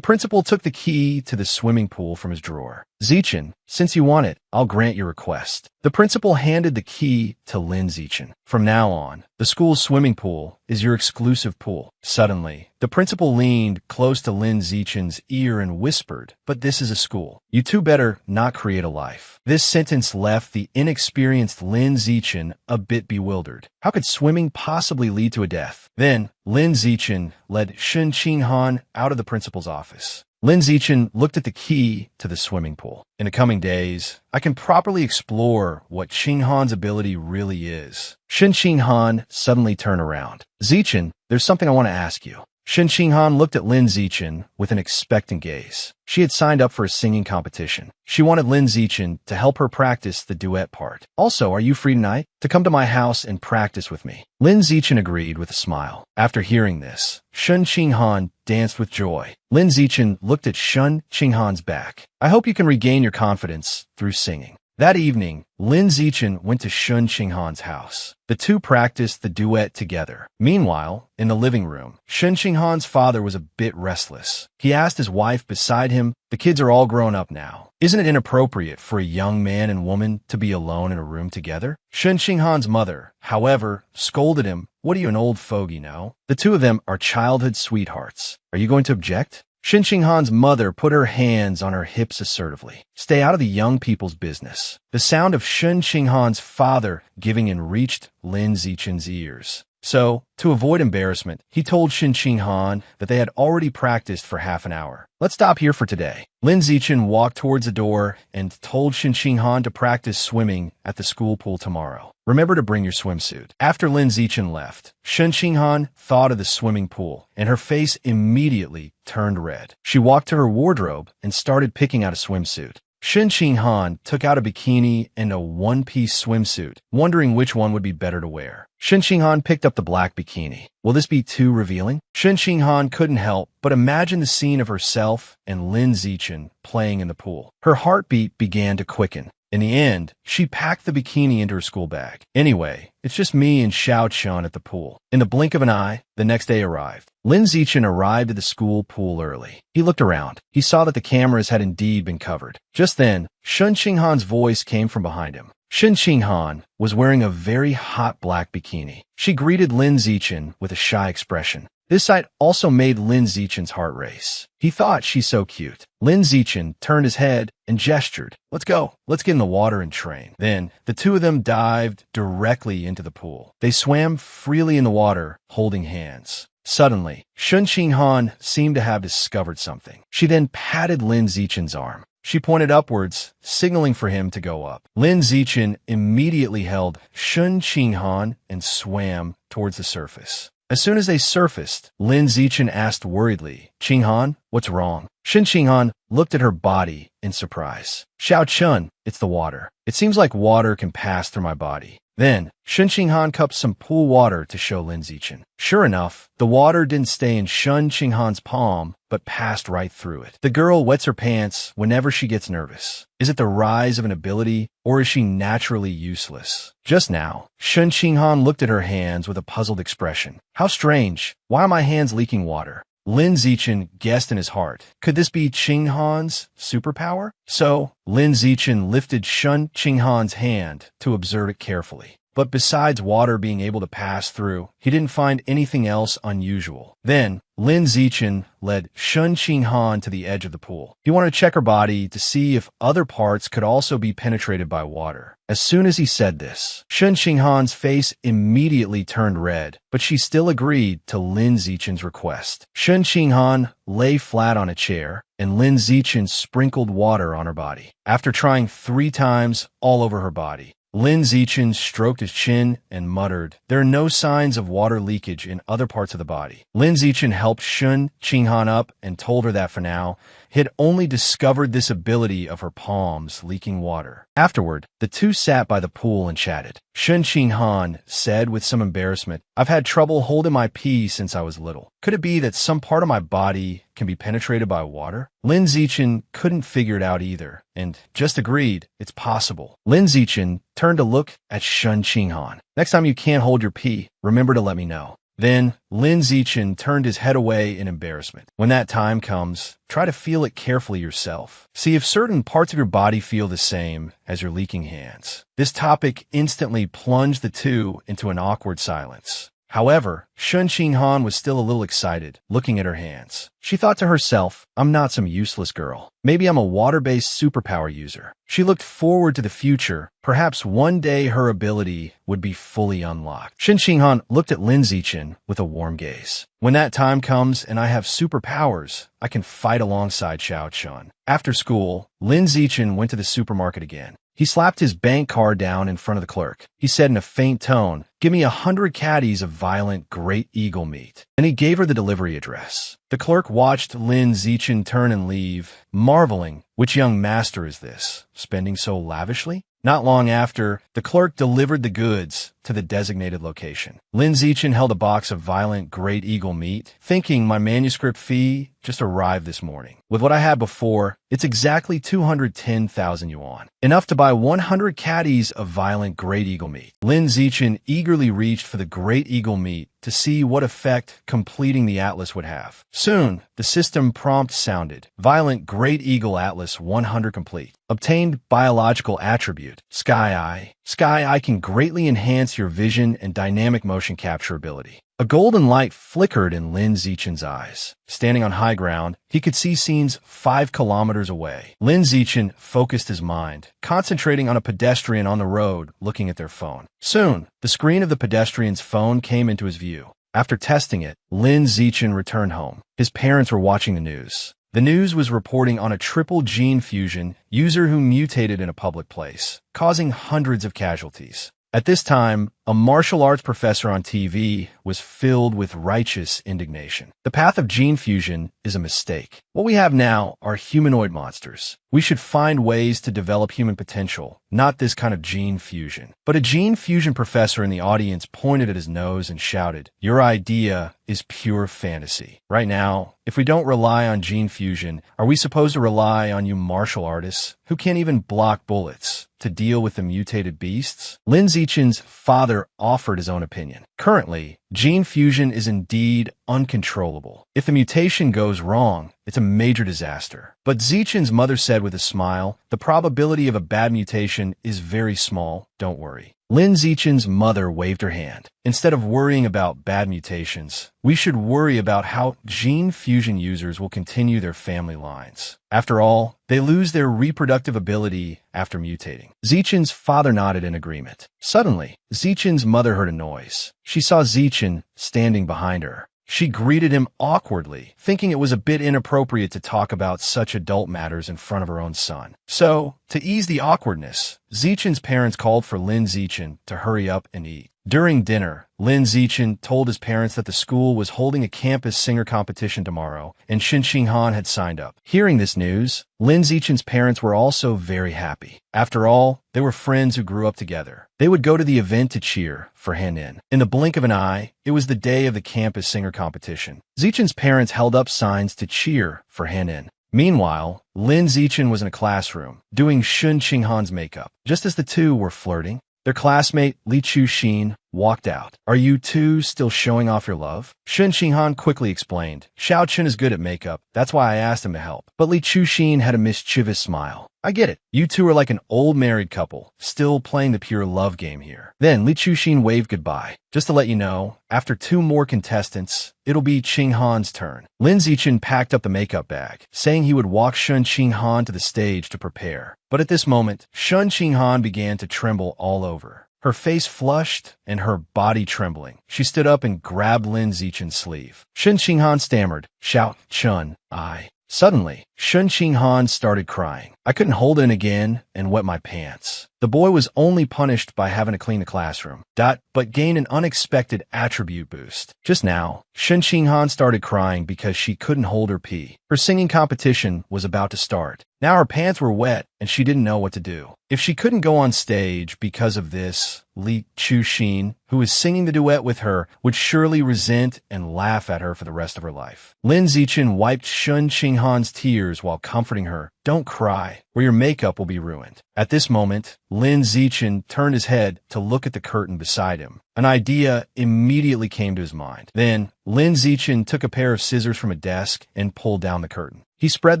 principal took the key to the swimming pool from his drawer. "Zichen, since you want it, I'll grant your request." The principal handed the key to Lin Zichen. "From now on, the school's swimming pool is your exclusive pool." Suddenly, the principal leaned close to Lin Zichen's ear and whispered, "But this is a school. You two better not create a life." This sentence left the inexperienced Lin Zichen a bit bewildered. How could swimming possibly lead to a death? Then, Lin Zichen led Shun Qinghan out of the principal's office. Lin Zichen looked at the key to the swimming pool. "In the coming days, I can properly explore what Qinghan's ability really is." Shun Qinghan suddenly turned around. "Zichen, there's something I want to ask you." Shun Qinghan looked at Lin Zichen with an expectant gaze. She had signed up for a singing competition. She wanted Lin Zichen to help her practice the duet part. "Also, are you free tonight to come to my house and practice with me?" Lin Zichen agreed with a smile. After hearing this, Shun Qinghan danced with joy. Lin Zichen looked at Shun Qinghan's back. "I hope you can regain your confidence through singing." That evening, Lin Zichen went to Shun Qinghan's house. The two practiced the duet together. Meanwhile, in the living room, Shun Qinghan's father was a bit restless. He asked his wife beside him, "The kids are all grown up now. Isn't it inappropriate for a young man and woman to be alone in a room together?" Shun Qinghan's mother, however, scolded him. "What are you, an old fogey, no? The two of them are childhood sweethearts. Are you going to object?" Shin Han's mother put her hands on her hips assertively. Stay out of the young people's business. The sound of Shin Han's father giving in reached Lin Zichen's ears. So, to avoid embarrassment, he told Shin Han that they had already practiced for half an hour. Let's stop here for today. Lin Zichen walked towards the door and told Shin Han to practice swimming at the school pool tomorrow. Remember to bring your swimsuit. After Lin Zichen left, Shin Han thought of the swimming pool, and her face immediately turned red. She walked to her wardrobe and started picking out a swimsuit. Shin Han took out a bikini and a one-piece swimsuit, wondering which one would be better to wear. Shin Han picked up the black bikini. Will this be too revealing? Shin Han couldn't help but imagine the scene of herself and Lin Zichen playing in the pool. Her heartbeat began to quicken. In the end, she packed the bikini into her school bag. Anyway, it's just me and Xiao Chun at the pool. In the blink of an eye, the next day arrived. Lin Zichen arrived at the school pool early. He looked around. He saw that the cameras had indeed been covered. Just then, Shin Han's voice came from behind him. Shin Han was wearing a very hot black bikini. She greeted Lin Zichen with a shy expression. This sight also made Lin Zichen's heart race. He thought she's so cute. Lin Zichen turned his head and gestured. Let's go. Let's get in the water and train. Then, the two of them dived directly into the pool. They swam freely in the water, holding hands. Suddenly, Shin Han seemed to have discovered something. She then patted Lin Zichen's arm. She pointed upwards, signaling for him to go up. Lin Zichen immediately held Shin Han and swam towards the surface. As soon as they surfaced, Lin Zichen asked worriedly, Han, what's wrong? Shin Han looked at her body in surprise. Xiao Chun, it's the water. It seems like water can pass through my body. Then, Shin Han cupped some pool water to show Lin Zichen. Sure enough, the water didn't stay in Shin Han's palm, but passed right through it. The girl wets her pants whenever she gets nervous. Is it the rise of an ability, or is she naturally useless? Just now, Shin Han looked at her hands with a puzzled expression. How strange. Why are my hands leaking water? Lin Zichen guessed in his heart. Could this be Han's superpower? So, Lin Zichen lifted Shin Han's hand to observe it carefully. But besides water being able to pass through, he didn't find anything else unusual. Then, Lin Zichen led Shin Han to the edge of the pool. He wanted to check her body to see if other parts could also be penetrated by water. As soon as he said this, Shin Han's face immediately turned red, but she still agreed to Lin Zichen's request. Shin Han lay flat on a chair, and Lin Zichen sprinkled water on her body. After trying 3 times all over her body, Lin Zichen stroked his chin and muttered, there are no signs of water leakage in other parts of the body. Lin Zichen helped Shin Han up and told her that for now, he had only discovered this ability of her palms leaking water. Afterward, the two sat by the pool and chatted. Shin Han said with some embarrassment, I've had trouble holding my pee since I was little. Could it be that some part of my body can be penetrated by water? Lin Zichen couldn't figure it out either, and just agreed it's possible. Lin Zichen turned to look at Shin Han. Next time you can't hold your pee, remember to let me know. Then, Lin Zichen turned his head away in embarrassment. When that time comes, try to feel it carefully yourself. See if certain parts of your body feel the same as your leaking hands. This topic instantly plunged the two into an awkward silence. However, Shin Han was still a little excited, looking at her hands. She thought to herself, I'm not some useless girl. Maybe I'm a water-based superpower user. She looked forward to the future. Perhaps one day her ability would be fully unlocked. Shin Han looked at Lin Zichen with a warm gaze. When that time comes and I have superpowers, I can fight alongside Xiao Chun. After school, Lin Zichen went to the supermarket again. He slapped his bank card down in front of the clerk. He said in a faint tone, give me 100 caddies of violent great eagle meat. And he gave her the delivery address. The clerk watched Lin Zichen turn and leave, marveling, which young master is this, spending so lavishly? Not long after, the clerk delivered the goods to the designated location. Lin Zichen held a box of violent great eagle meat, thinking my manuscript fee just arrived this morning. With what I had before, it's exactly 210,000 yuan. Enough to buy 100 caddies of violent great eagle meat. Lin Zichen eagerly reached for the great eagle meat to see what effect completing the atlas would have. Soon, the system prompt sounded. Violent Great Eagle Atlas 100 complete. Obtained biological attribute, Sky Eye. Sky Eye can greatly enhance enhance your vision and dynamic motion capture ability. A golden light flickered in Lin Zichen's eyes. Standing on high ground, he could see scenes 5 kilometers away. Lin Zichen focused his mind, concentrating on a pedestrian on the road looking at their phone. Soon, the screen of the pedestrian's phone came into his view. After testing it, Lin Zichen returned home. His parents were watching the news. The news was reporting on a triple gene fusion user who mutated in a public place, causing hundreds of casualties. At this time, a martial arts professor on TV was filled with righteous indignation. The path of gene fusion is a mistake. What we have now are humanoid monsters. We should find ways to develop human potential, not this kind of gene fusion. But a gene fusion professor in the audience pointed at his nose and shouted, "Your idea is pure fantasy." Right now, if we don't rely on gene fusion, are we supposed to rely on you martial artists who can't even block bullets to deal with the mutated beasts? Lin Zichen's father offered his own opinion. Currently, gene fusion is indeed uncontrollable. If the mutation goes wrong, it's a major disaster. But Zichen's mother said with a smile, "The probability of a bad mutation is very small, don't worry." Lin Zichen's mother waved her hand. Instead of worrying about bad mutations, we should worry about how gene fusion users will continue their family lines. After all, they lose their reproductive ability after mutating. Zichen's father nodded in agreement. Suddenly, Zichen's mother heard a noise. She saw Zichen standing behind her. She greeted him awkwardly, thinking it was a bit inappropriate to talk about such adult matters in front of her own son. So, to ease the awkwardness, Zichen's parents called for Lin Zichen to hurry up and eat. During dinner, Lin Zichen told his parents that the school was holding a campus singer competition tomorrow, and Shen Xinghan had signed up. Hearing this news, Lin Zichen's parents were also very happy. After all, they were friends who grew up together. They would go to the event to cheer for Henin. In the blink of an eye, it was the day of the campus singer competition. Zichen's parents held up signs to cheer for Henin. Meanwhile, Lin Zichen was in a classroom, doing Shen Xinghan's makeup. Just as the two were flirting, their classmate, Li Chuxin, walked out. "Are you two still showing off your love?" Shen Xinghan quickly explained. "Xiao Chen is good at makeup. That's why I asked him to help." But Li Chuxin had a mischievous smile. "I get it. You two are like an old married couple, still playing the pure love game here." Then Li Chuxin waved goodbye. "Just to let you know, after 2 more contestants, it'll be Qinghan's turn." Lin Zichen packed up the makeup bag, saying he would walk Shen Qinghan to the stage to prepare. But at this moment, Shen Qinghan began to tremble all over. Her face flushed and her body trembling. She stood up and grabbed Lin Zichen's sleeve. Shen Qinghan stammered, "Xiao Chen, I..." Suddenly, Shen Qinghan started crying. "I couldn't hold in again and wet my pants." The boy was only punished by having to clean the classroom. But gained an unexpected attribute boost. Just now, Shen Qinghan started crying because she couldn't hold her pee. Her singing competition was about to start. Now her pants were wet and she didn't know what to do. If she couldn't go on stage because of this, Li Chuxin, who was singing the duet with her, would surely resent and laugh at her for the rest of her life. Lin Zichen wiped Shen Qinghan's tears while comforting her. "Don't cry, or your makeup will be ruined." At this moment, Lin Zichen turned his head to look at the curtain beside him. An idea immediately came to his mind. Then, Lin Zichen took a pair of scissors from a desk and pulled down the curtain. He spread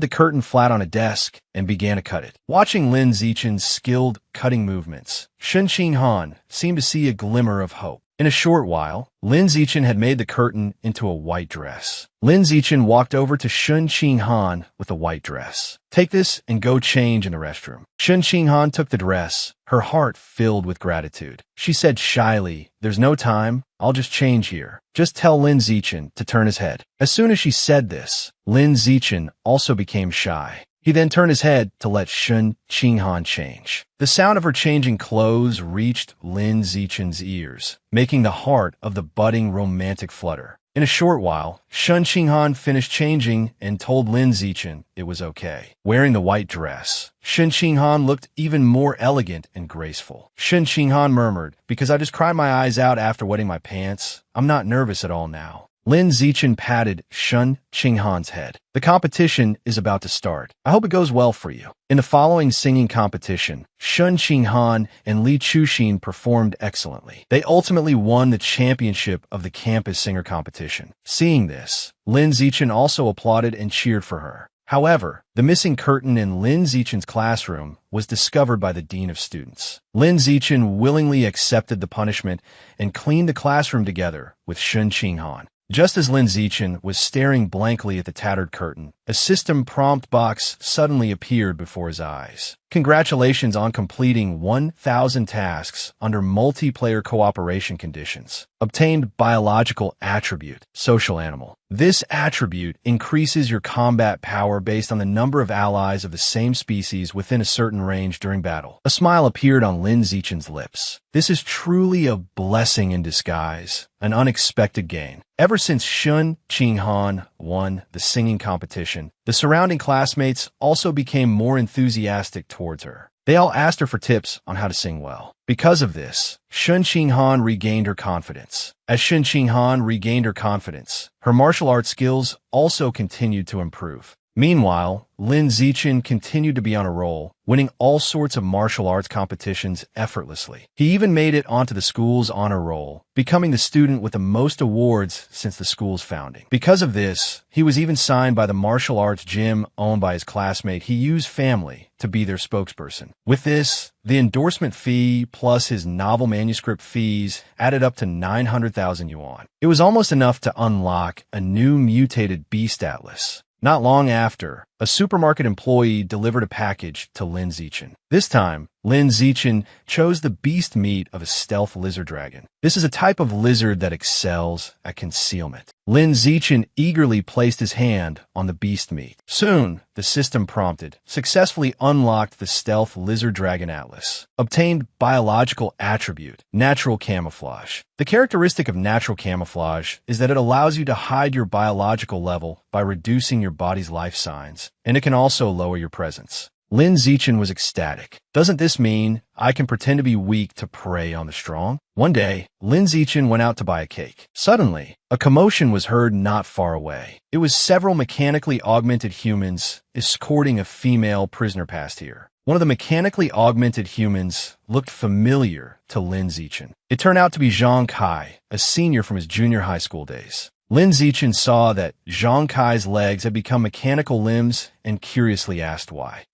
the curtain flat on a desk and began to cut it. Watching Lin Zichen's skilled cutting movements, Shen Qinghan seemed to see a glimmer of hope. In a short while, Lin Zichen had made the curtain into a white dress. Lin Zichen walked over to Shen Qinghan with the white dress. "Take this and go change in the restroom." Shen Qinghan took the dress, her heart filled with gratitude. She said shyly, "There's no time. I'll just change here. Just tell Lin Zichen to turn his head." As soon as she said this, Lin Zichen also became shy. He then turned his head to let Shen Qinghan change. The sound of her changing clothes reached Lin Zichen's ears, making the heart of the budding romantic flutter. In a short while, Shen Qinghan finished changing and told Lin Zichen it was okay. Wearing the white dress, Shen Qinghan looked even more elegant and graceful. Shen Qinghan murmured, "Because I just cried my eyes out after wetting my pants, I'm not nervous at all now." Lin Zichen patted Shen Qinghan's head. "The competition is about to start. I hope it goes well for you." In the following singing competition, Shen Qinghan and Li Chuxin performed excellently. They ultimately won the championship of the campus singer competition. Seeing this, Lin Zichen also applauded and cheered for her. However, the missing curtain in Lin Zichen's classroom was discovered by the dean of students. Lin Zichen willingly accepted the punishment and cleaned the classroom together with Shun Qinghan. Just as Lin Zichen was staring blankly at the tattered curtain, a system prompt box suddenly appeared before his eyes. Congratulations on completing 1,000 tasks under multiplayer cooperation conditions. Obtained biological attribute, social animal. This attribute increases your combat power based on the number of allies of the same species within a certain range during battle. A smile appeared on Lin Zichen's lips. This is truly a blessing in disguise, an unexpected gain. Ever since Shun Qinghan won the singing competition, the surrounding classmates also became more enthusiastic towards her. They all asked her for tips on how to sing well. Because of this, Shun Qinghan regained her confidence. As Shun Qinghan regained her confidence, her martial arts skills also continued to improve. Meanwhile, Lin Zichen continued to be on a roll, winning all sorts of martial arts competitions effortlessly. He even made it onto the school's honor roll, becoming the student with the most awards since the school's founding. Because of this, he was even signed by the martial arts gym owned by his classmate He Yu's family to be their spokesperson. With this, the endorsement fee plus his novel manuscript fees added up to 900,000 yuan. It was almost enough to unlock a new mutated beast atlas. Not long after, a supermarket employee delivered a package to Lin Zichen. This time, Lin Zichen chose the beast meat of a stealth lizard dragon. This is a type of lizard that excels at concealment. Lin Zichen eagerly placed his hand on the beast meat. Soon, the system prompted, successfully unlocked the stealth lizard dragon atlas. Obtained biological attribute, natural camouflage. The characteristic of natural camouflage is that it allows you to hide your biological level by reducing your body's life signs, and it can also lower your presence. Lin Zichen was ecstatic. Doesn't this mean I can pretend to be weak to prey on the strong? One day, Lin Zichen went out to buy a cake. Suddenly, a commotion was heard not far away. It was several mechanically augmented humans escorting a female prisoner past here. One of the mechanically augmented humans looked familiar to Lin Zichen. It turned out to be Zhang Kai, a senior from his junior high school days. Lin Zichen saw that Zhang Kai's legs had become mechanical limbs and curiously asked why.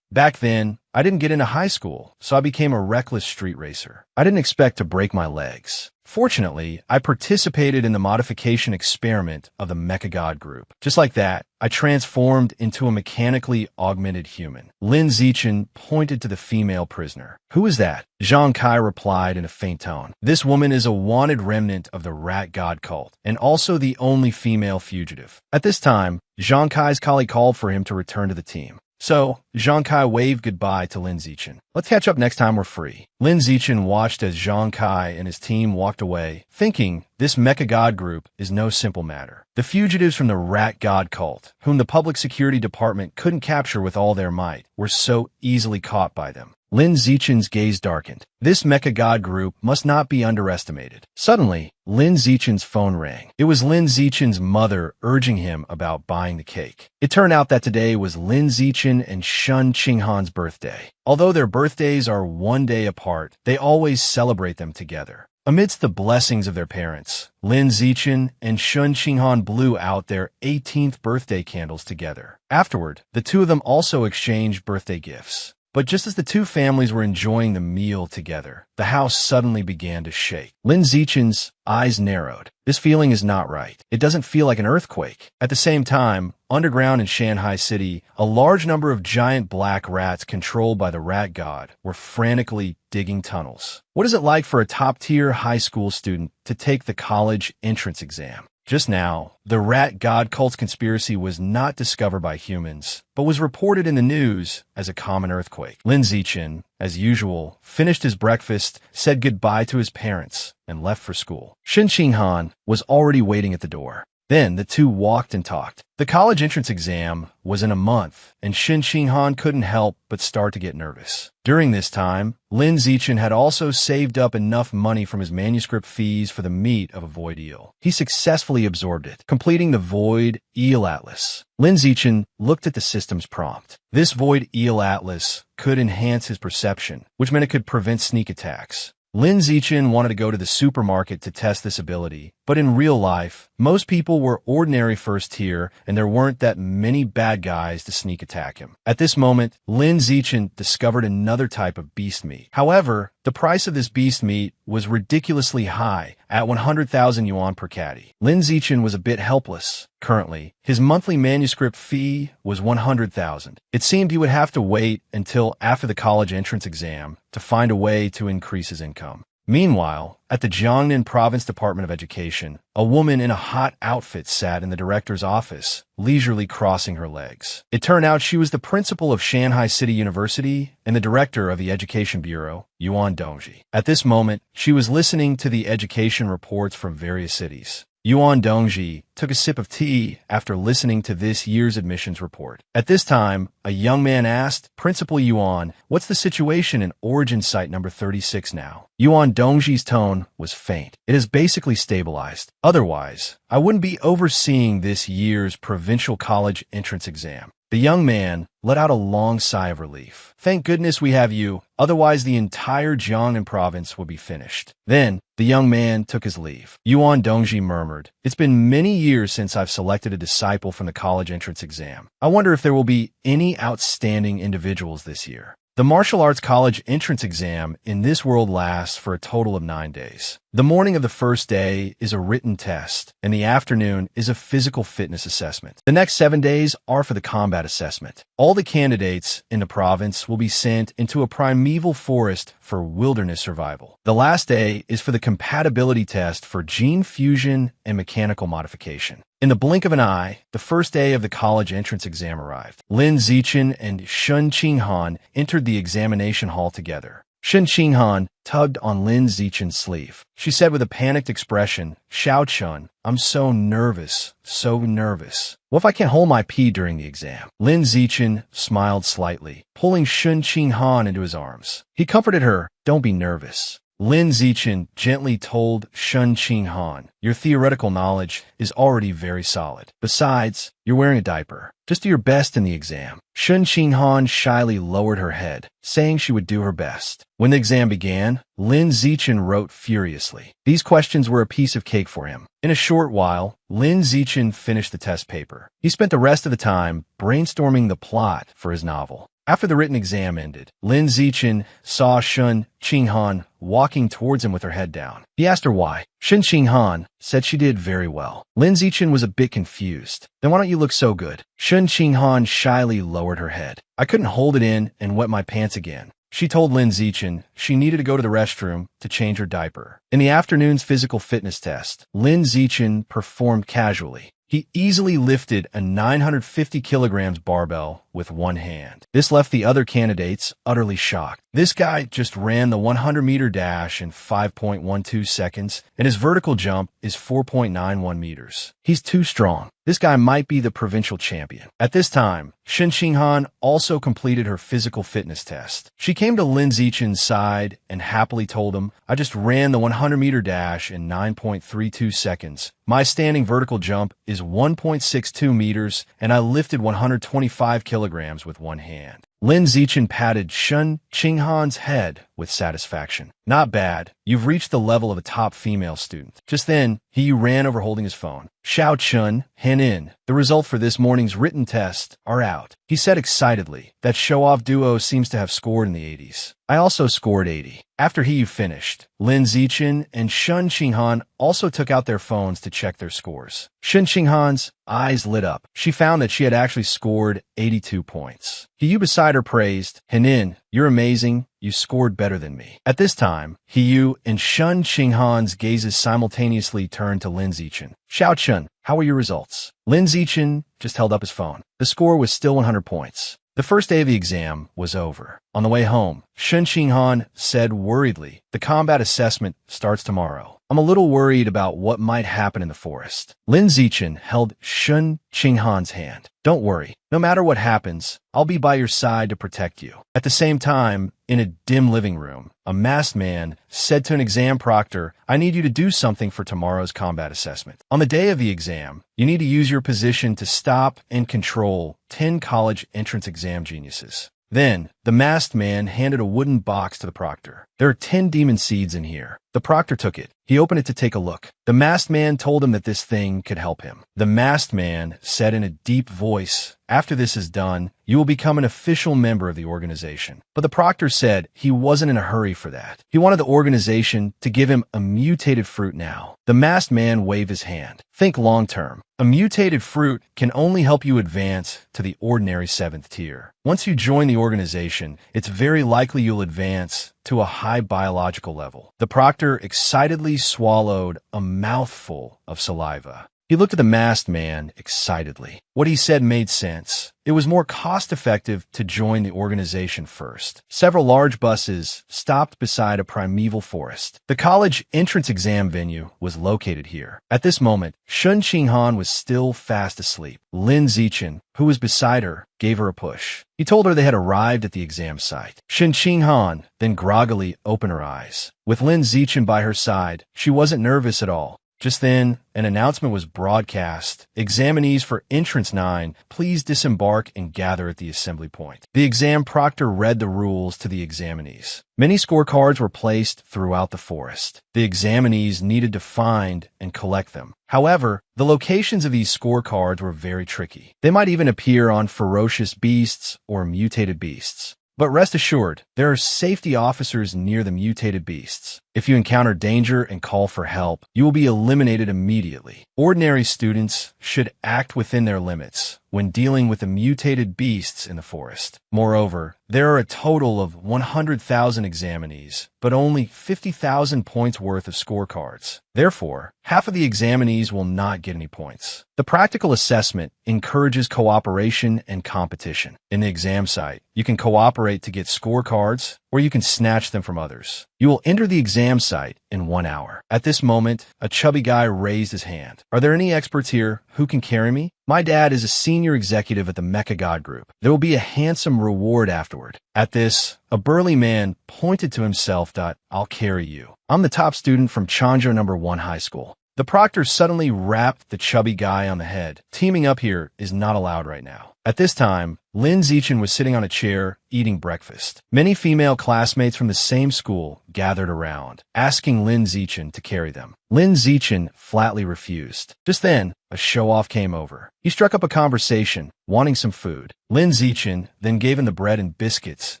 Back then, I didn't get into high school, so I became a reckless street racer. I didn't expect to break my legs. Fortunately, I participated in the modification experiment of the Mecha God group. Just like that, I transformed into a mechanically augmented human. Lin Zichen pointed to the female prisoner. Who is that? Zhang Kai replied in a faint tone. This woman is a wanted remnant of the Rat God cult, and also the only female fugitive. At this time, Zhang Kai's colleague called for him to return to the team. So, Zhang Kai waved goodbye to Lin Zichen. Let's catch up next time we're free. Lin Zichen watched as Zhang Kai and his team walked away, thinking this Mecha God group is no simple matter. The fugitives from the Rat God cult, whom the public security department couldn't capture with all their might, were so easily caught by them. Lin Zichen's gaze darkened. This Mecha God group must not be underestimated. Suddenly, Lin Zichen's phone rang. It was Lin Zichen's mother urging him about buying the cake. It turned out that today was Lin Zichen and Shun Qinghan's birthday. Although their birthdays are one day apart, they always celebrate them together. Amidst the blessings of their parents, Lin Zichen and Shun Qinghan blew out their 18th birthday candles together. Afterward, the two of them also exchanged birthday gifts. But just as the two families were enjoying the meal together, the house suddenly began to shake. Lin Zichen's eyes narrowed. This feeling is not right. It doesn't feel like an earthquake. At the same time, underground in Shanghai City, a large number of giant black rats controlled by the Rat God were frantically digging tunnels. What is it like for a top-tier high school student to take the college entrance exam? Just now, the Rat God cult's conspiracy was not discovered by humans, but was reported in the news as a common earthquake. Lin Zichen, as usual, finished his breakfast, said goodbye to his parents, and left for school. Shun Qinghan was already waiting at the door. Then the two walked and talked. The college entrance exam was in a month, and Shun Qinghan couldn't help but start to get nervous. During this time, Lin Zichen had also saved up enough money from his manuscript fees for the meat of a void eel. He successfully absorbed it, completing the void eel atlas. Lin Zichen looked at the system's prompt. This void eel atlas could enhance his perception, which meant it could prevent sneak attacks. Lin Zichen wanted to go to the supermarket to test this ability, but in real life, most people were ordinary first tier and there weren't that many bad guys to sneak attack him. At this moment, Lin Zichen discovered another type of beast meat. However, the price of this beast meat was ridiculously high at 100,000 yuan per caddy. Lin Zichen was a bit helpless. Currently, his monthly manuscript fee was 100,000. It seemed he would have to wait until after the college entrance exam to find a way to increase his income. Meanwhile, at the Jiangnan Province Department of Education, a woman in a hot outfit sat in the director's office, leisurely crossing her legs. It turned out she was the principal of Shanghai City University and the director of the Education Bureau, Yuan Dongji. At this moment, she was listening to the education reports from various cities. Yuan Dongji took a sip of tea after listening to this year's admissions report. At this time, a young man asked, "Principal Yuan, what's the situation in origin site number 36 now?" Yuan Dongji's tone was faint. "It has basically stabilized. Otherwise, I wouldn't be overseeing this year's provincial college entrance exam." The young man let out a long sigh of relief. "Thank goodness we have you, otherwise the entire Jiangnan province would be finished." Then, the young man took his leave. Yuan Dongji murmured, "It's been many years since I've selected a disciple from the college entrance exam. I wonder if there will be any outstanding individuals this year." The martial arts college entrance exam in this world lasts for a total of 9 days. The morning of the first day is a written test, and the afternoon is a physical fitness assessment. The next 7 days are for the combat assessment. All the candidates in the province will be sent into a primeval forest for wilderness survival. The last day is for the compatibility test for gene fusion and mechanical modification. In the blink of an eye, the first day of the college entrance exam arrived. Lin Zichen and Shun Qinghan entered the examination hall together. Shun Qinghan tugged on Lin Zichen's sleeve. She said with a panicked expression, "Xiao Chun, I'm so nervous, so nervous. What if I can't hold my pee during the exam?" Lin Zichen smiled slightly, pulling Shun Qinghan into his arms. He comforted her, "Don't be nervous." Lin Zichen gently told Shun Qinghan, "Your theoretical knowledge is already very solid. Besides, you're wearing a diaper. Just do your best in the exam." Shun Qinghan shyly lowered her head, saying she would do her best. When the exam began, Lin Zichen wrote furiously. These questions were a piece of cake for him. In a short while, Lin Zichen finished the test paper. He spent the rest of the time brainstorming the plot for his novel. After the written exam ended, Lin Zichen saw Shun Qinghan walking towards him with her head down. He asked her why. Shun Qinghan said she did very well. Lin Zichen was a bit confused. "Then why don't you look so good?" Shun Qinghan shyly lowered her head. "I couldn't hold it in and wet my pants again." She told Lin Zichen she needed to go to the restroom to change her diaper. In the afternoon's physical fitness test, Lin Zichen performed casually. He easily lifted a 950 kilograms barbell with one hand. This left the other candidates utterly shocked. This guy just ran the 100-meter dash in 5.12 seconds, and his vertical jump is 4.91 meters. He's too strong. This guy might be the provincial champion. At this time, Shun Qinghan also completed her physical fitness test. She came to Lin Zichen's side and happily told him, "I just ran the 100-meter dash in 9.32 seconds. My standing vertical jump is 1.62 meters, and I lifted 125 kilograms with one hand." Lin Zichen patted Shun Qinghan's head with satisfaction. "Not bad. You've reached the level of a top female student." Just then, he ran over holding his phone. "Xiao Chun, Henin, the result for this morning's written test are out," he said excitedly. "That show-off duo seems to have scored in the 80s. I also scored 80. After he finished, Lin Zichen and Shun Qinghan also took out their phones to check their scores. Shun Qinghan's eyes lit up. She found that she had actually scored 82 points. Hiyu beside her praised, "Henin, you're amazing. You scored better than me." At this time, Hiyu and Shun Qinghan's gazes simultaneously turned to Lin Zichen. "Xiao Chun, how were your results?" Lin Zichen just held up his phone. The score was still 100 points. The first day of the exam was over. On the way home, Shun Qinghan said worriedly, "The combat assessment starts tomorrow. I'm a little worried about what might happen in the forest." Lin Zichen held Shun Qinghan's hand. "Don't worry. No matter what happens, I'll be by your side to protect you." At the same time, in a dim living room, a masked man said to an exam proctor, "I need you to do something for tomorrow's combat assessment. On the day of the exam, you need to use your position to stop and control 10 college entrance exam geniuses. Then, the masked man handed a wooden box to the proctor. "There are 10 demon seeds in here." The proctor took it. He opened it to take a look. The masked man told him that this thing could help him. The masked man said in a deep voice, "After this is done, you will become an official member of the organization." But the proctor said he wasn't in a hurry for that. He wanted the organization to give him a mutated fruit now. The masked man waved his hand. "Think long term. A mutated fruit can only help you advance to the ordinary 7th tier. Once you join the organization, it's very likely you'll advance to a high biological level." The proctor excitedly swallowed a mouthful of saliva. He looked at the masked man excitedly. What he said made sense. It was more cost-effective to join the organization first. Several large buses stopped beside a primeval forest. The college entrance exam venue was located here. At this moment, Shun Qinghan was still fast asleep. Lin Zichen, who was beside her, gave her a push. He told her they had arrived at the exam site. Shun Qinghan then groggily opened her eyes. With Lin Zichen by her side, she wasn't nervous at all. Just then, an announcement was broadcast. "Examinees for Entrance 9, please disembark and gather at the assembly point." The exam proctor read the rules to the examinees. Many scorecards were placed throughout the forest. The examinees needed to find and collect them. However, the locations of these scorecards were very tricky. They might even appear on ferocious beasts or mutated beasts. But rest assured, there are safety officers near the mutated beasts. If you encounter danger and call for help, you will be eliminated immediately. Ordinary students should act within their limits when dealing with the mutated beasts in the forest. Moreover, there are a total of 100,000 examinees, but only 50,000 points worth of scorecards. Therefore, half of the examinees will not get any points. The practical assessment encourages cooperation and competition. In the exam site, you can cooperate to get scorecards, or you can snatch them from others. You will enter the exam site in 1 hour. At this moment, a chubby guy raised his hand. "Are there any experts here who can carry me? My dad is a senior executive at the Mecha God Group. There will be a handsome reward afterward." At this, a burly man pointed to himself. "I'll carry you. I'm the top student from Changzhou No. 1 High School." The proctor suddenly rapped the chubby guy on the head. "Teaming up here is not allowed right now." At this time, Lin Zichen was sitting on a chair, eating breakfast. Many female classmates from the same school gathered around, asking Lin Zichen to carry them. Lin Zichen flatly refused. Just then, a show-off came over. He struck up a conversation, wanting some food. Lin Zichen then gave him the bread and biscuits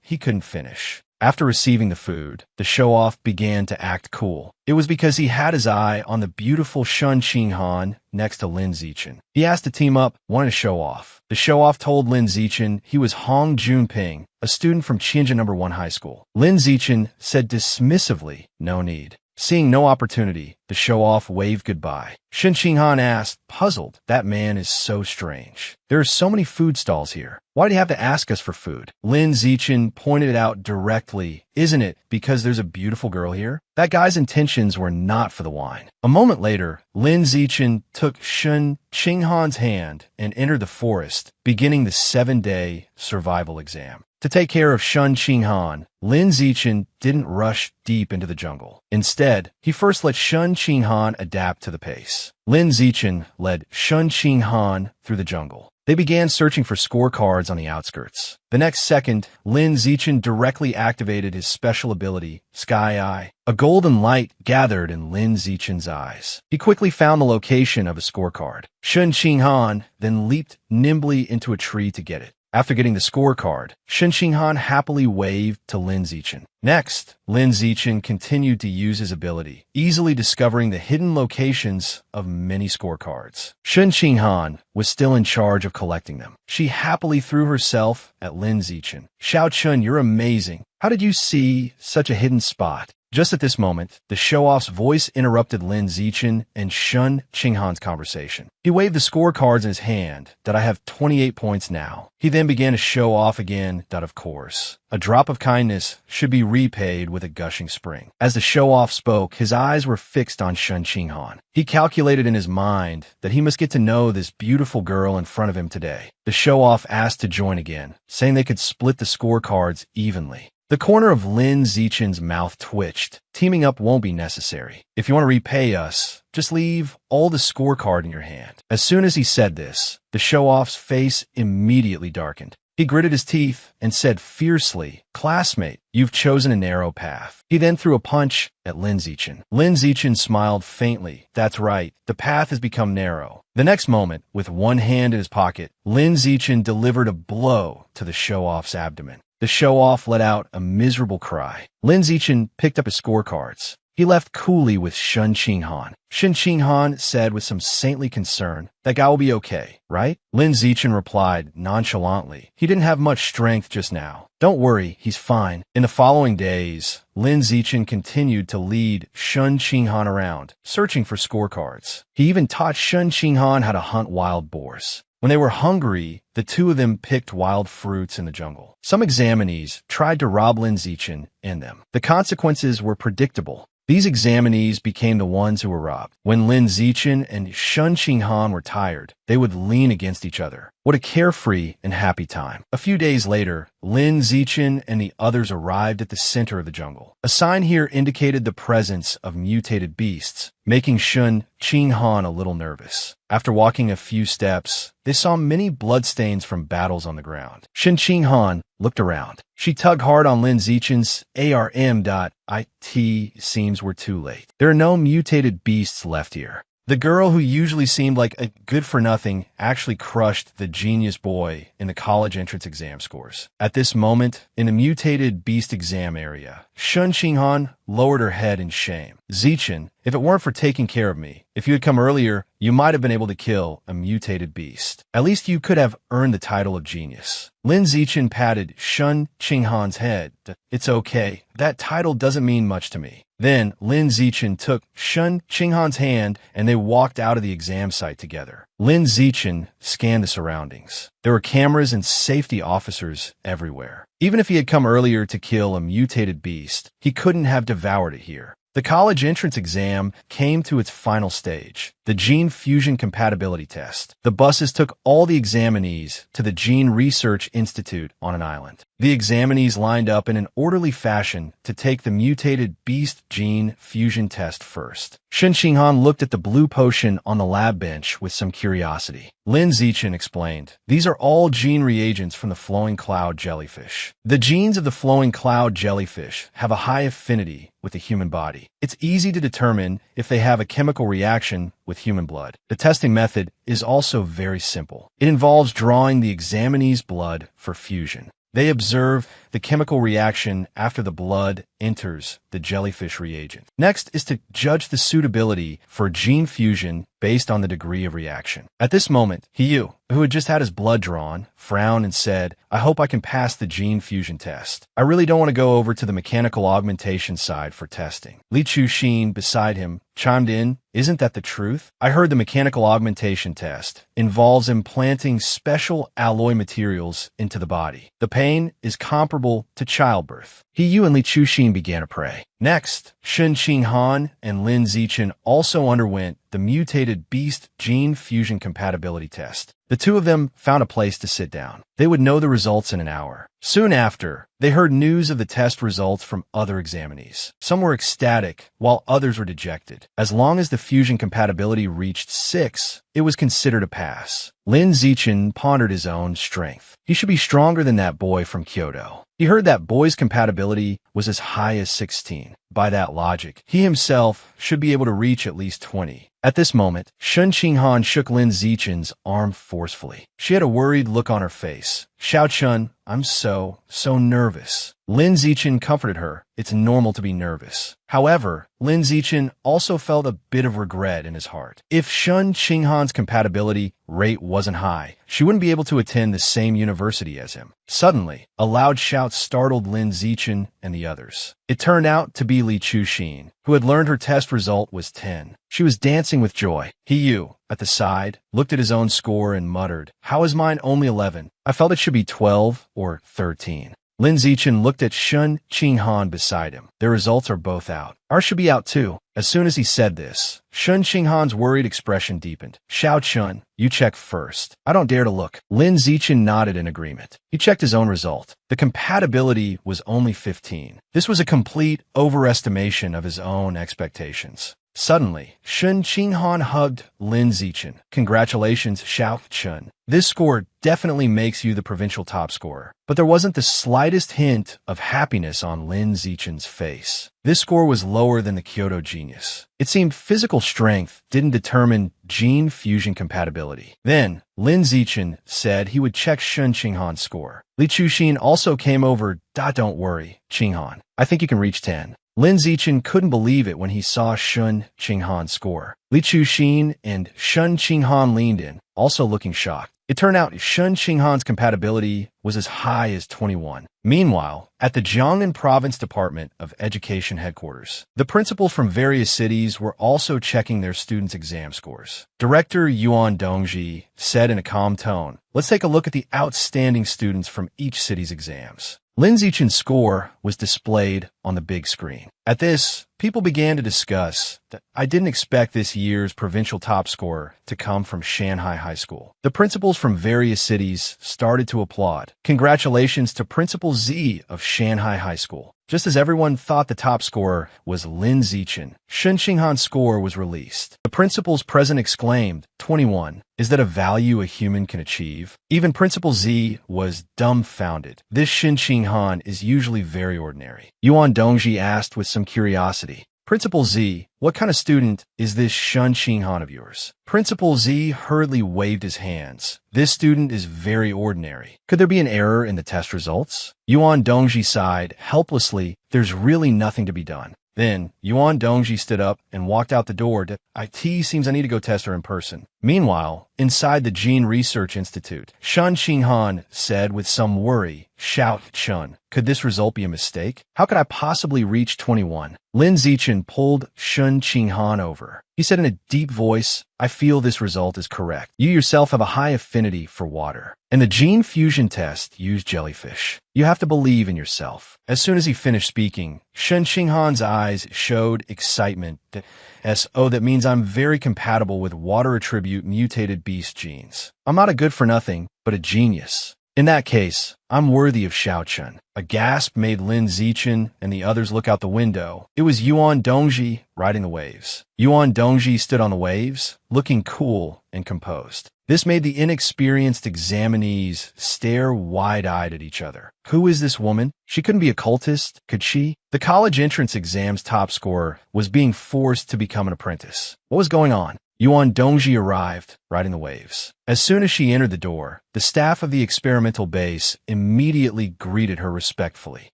he couldn't finish. After receiving the food, the show-off began to act cool. It was because he had his eye on the beautiful Shun Qinghan next to Lin Zichen. He asked to team up, wanted to show off. The show-off told Lin Zichen he was Hong Junping, a student from Changzhou No. 1 High School. Lin Zichen said dismissively, "No need." Seeing no opportunity, the show-off waved goodbye. Shun Qinghan asked, puzzled, "That man is so strange. There are so many food stalls here. Why do you have to ask us for food?" Lin Zichen pointed it out directly. "Isn't it because there's a beautiful girl here?" That guy's intentions were not for the wine. A moment later, Lin Zichen took Shun Qinghan's hand and entered the forest, beginning the 7-day survival exam. To take care of Shun Qinghan, Lin Zichen didn't rush deep into the jungle. Instead, he first let Shun Qinghan adapt to the pace. Lin Zichen led Shun Qinghan through the jungle. They began searching for scorecards on the outskirts. The next second, Lin Zichen directly activated his special ability, Sky Eye. A golden light gathered in Lin Zichen's eyes. He quickly found the location of a scorecard. Shun Qinghan then leaped nimbly into a tree to get it. After getting the scorecard, Shun Qinghan happily waved to Lin Zichen. Next, Lin Zichen continued to use his ability, easily discovering the hidden locations of many scorecards. Shun Qinghan was still in charge of collecting them. She happily threw herself at Lin Zichen. "Xiao Chun, you're amazing. How did you see such a hidden spot?" Just at this moment, the show-off's voice interrupted Lin Zichen and Shun Qinghan's conversation. He waved the scorecards in his hand. "I have 28 points now." He then began to show off again. Of course, a drop of kindness should be repaid with a gushing spring. As the show-off spoke, his eyes were fixed on Shun Qinghan. He calculated in his mind that he must get to know this beautiful girl in front of him today. The show-off asked to join again, saying they could split the scorecards evenly. The corner of Lin Zichen's mouth twitched. "Teaming up won't be necessary. If you want to repay us, just leave all the scorecard in your hand." As soon as he said this, the show-off's face immediately darkened. He gritted his teeth and said fiercely, "Classmate, you've chosen a narrow path." He then threw a punch at Lin Zichen. Lin Zichen smiled faintly. "That's right, the path has become narrow." The next moment, with one hand in his pocket, Lin Zichen delivered a blow to the show-off's abdomen. The show-off let out a miserable cry. Lin Zichen picked up his scorecards. He left coolly with Shun Qinghan. Shun Qinghan said with some saintly concern, "That guy will be okay, right?" Lin Zichen replied nonchalantly, "He didn't have much strength just now. Don't worry, he's fine." In the following days, Lin Zichen continued to lead Shun Qinghan around, searching for scorecards. He even taught Shun Qinghan how to hunt wild boars. When they were hungry, the two of them picked wild fruits in the jungle. Some examinees tried to rob Lin Zichen and them. The consequences were predictable. These examinees became the ones who were robbed. When Lin Zichen and Shun Qinghan were tired, they would lean against each other. What a carefree and happy time. A few days later, Lin Zichen and the others arrived at the center of the jungle. A sign here indicated the presence of mutated beasts, making Shun Qinghan a little nervous. After walking a few steps, they saw many bloodstains from battles on the ground. Shun Qinghan looked around. She tugged hard on Lin Zichen's ARM.IT. Seems we're too late. There are no mutated beasts left here. The girl who usually seemed like a good-for-nothing actually crushed the genius boy in the college entrance exam scores. At this moment, in the mutated beast exam area, Shun Qinghan lowered her head in shame. "Zichen, if it weren't for taking care of me, if you had come earlier, you might have been able to kill a mutated beast. At least you could have earned the title of genius." Lin Zichen patted Shun Qinghan's head. "It's okay. That title doesn't mean much to me." Then Lin Zichen took Shun Qinghan's hand and they walked out of the exam site together. Lin Zichen scanned the surroundings. There were cameras and safety officers everywhere. Even if he had come earlier to kill a mutated beast, he couldn't have devoured it here. The college entrance exam came to its final stage, the gene fusion compatibility test. The buses took all the examinees to the Gene Research Institute on an island. The examinees lined up in an orderly fashion to take the mutated beast gene fusion test first. Shun Qinghan looked at the blue potion on the lab bench with some curiosity. Lin Zichen explained, "These are all gene reagents from the flowing cloud jellyfish. The genes of the flowing cloud jellyfish have a high affinity with the human body. It's easy to determine if they have a chemical reaction with human blood. The testing method is also very simple. It involves drawing the examinee's blood for fusion. They observe the chemical reaction after the blood enters the jellyfish reagent. Next is to judge the suitability for gene fusion based on the degree of reaction." At this moment, Yu, who had just had his blood drawn, frowned and said, "I hope I can pass the gene fusion test. I really don't want to go over to the mechanical augmentation side for testing." Li Chuxin, beside him, chimed in, "Isn't that the truth? I heard the mechanical augmentation test involves implanting special alloy materials into the body. The pain is comparable to childbirth." Yu and Li Chuxin began to pray. Next, Shun Qinghan and Lin Zichen also underwent the mutated beast gene fusion compatibility test. The two of them found a place to sit down. They would know the results in an hour. Soon after, they heard news of the test results from other examinees. Some were ecstatic, while others were dejected. As long as the fusion compatibility reached 6, it was considered a pass. Lin Zichen pondered his own strength. He should be stronger than that boy from Kyoto. He heard that boy's compatibility was as high as 16. By that logic, he himself should be able to reach at least 20. At this moment, Shun Qinghan shook Lin Zichen's arm forcefully. She had a worried look on her face. "Xiao Chun, I'm so nervous." Lin Zichen comforted her. It's normal to be nervous. However, Lin Zichen also felt a bit of regret in his heart. If Shun Qinghan's compatibility rate wasn't high, she wouldn't be able to attend the same university as him. Suddenly, a loud shout startled Lin Zichen and the others. It turned out to be Li Chuxin, who had learned her test result was 10. She was dancing with joy. Yu, at the side, looked at his own score and muttered, "How is mine only 11? I felt it should be 12 or 13. Lin Zichen looked at Shun Qinghan beside him. "Their results are both out. Ours should be out too." As soon as he said this, Shun Qinghan's worried expression deepened. "Xiao Chun, you check first." "I don't dare to look." Lin Zichen nodded in agreement. He checked his own result. The compatibility was only 15. This was a complete overestimation of his own expectations. Suddenly, Shun Qinghan hugged Lin Zichen. Congratulations, Xiao Chun. This score definitely makes you the provincial top scorer. But there wasn't the slightest hint of happiness on Lin Zichen's face. This score was lower than the Kyoto genius. It seemed physical strength didn't determine gene fusion compatibility. Then, Lin Zichen said he would check Shun Qinghan's score. Li Chuxin also came over. Don't worry, Qinghan. I think you can reach 10. Lin Zichen couldn't believe it when he saw Shun Qinghan's score. Li Chuxin and Shun Qinghan leaned in, also looking shocked. It turned out Shun Qinghan's compatibility was as high as 21. Meanwhile, at the Jiangnan Province Department of Education headquarters, the principals from various cities were also checking their students' exam scores. Director Yuan Dongji said in a calm tone, "Let's take a look at the outstanding students from each city's exams." Lin Zichen's score was displayed on the big screen. At this, people began to discuss that I didn't expect this year's provincial top scorer to come from Shanghai High School. The principals from various cities started to applaud. Congratulations to Principal Z of Shanghai High School. Just as everyone thought the top scorer was Lin Zichen, Shun Qinghan's score was released. The principals present exclaimed, 21. Is that a value a human can achieve? Even Principal Z was dumbfounded. This Shun Qinghan is usually very ordinary. Yuan Dongji asked with some curiosity, Principal Z, what kind of student is this Shun Qinghan of yours? Principal Z hurriedly waved his hands. This student is very ordinary. Could there be an error in the test results? Yuan Dongji sighed helplessly. There's really nothing to be done. Then, Yuan Dongji stood up and walked out the door. IT seems I need to go test her in person. Meanwhile, inside the Gene Research Institute, Shun Qinghan said with some worry, Xiao Chun, could this result be a mistake? How could I possibly reach 21? Lin Zichen pulled Shun Qinghan over. He said in a deep voice, I feel this result is correct. You yourself have a high affinity for water. And the gene fusion test used jellyfish. You have to believe in yourself. As soon as he finished speaking, Shun Qinghan's eyes showed excitement. That means I'm very compatible with water attribute mutated beast genes. I'm not a good-for-nothing, but a genius. In that case, I'm worthy of Xiao Chun. A gasp made Lin Zichen and the others look out the window. It was Yuan Dongji riding the waves. Yuan Dongji stood on the waves, looking cool and composed. This made the inexperienced examinees stare wide-eyed at each other. Who is this woman? She couldn't be a cultist, could she? The college entrance exam's top scorer was being forced to become an apprentice. What was going on? Yuan Dongji arrived, riding the waves. As soon as she entered the door, the staff of the experimental base immediately greeted her respectfully.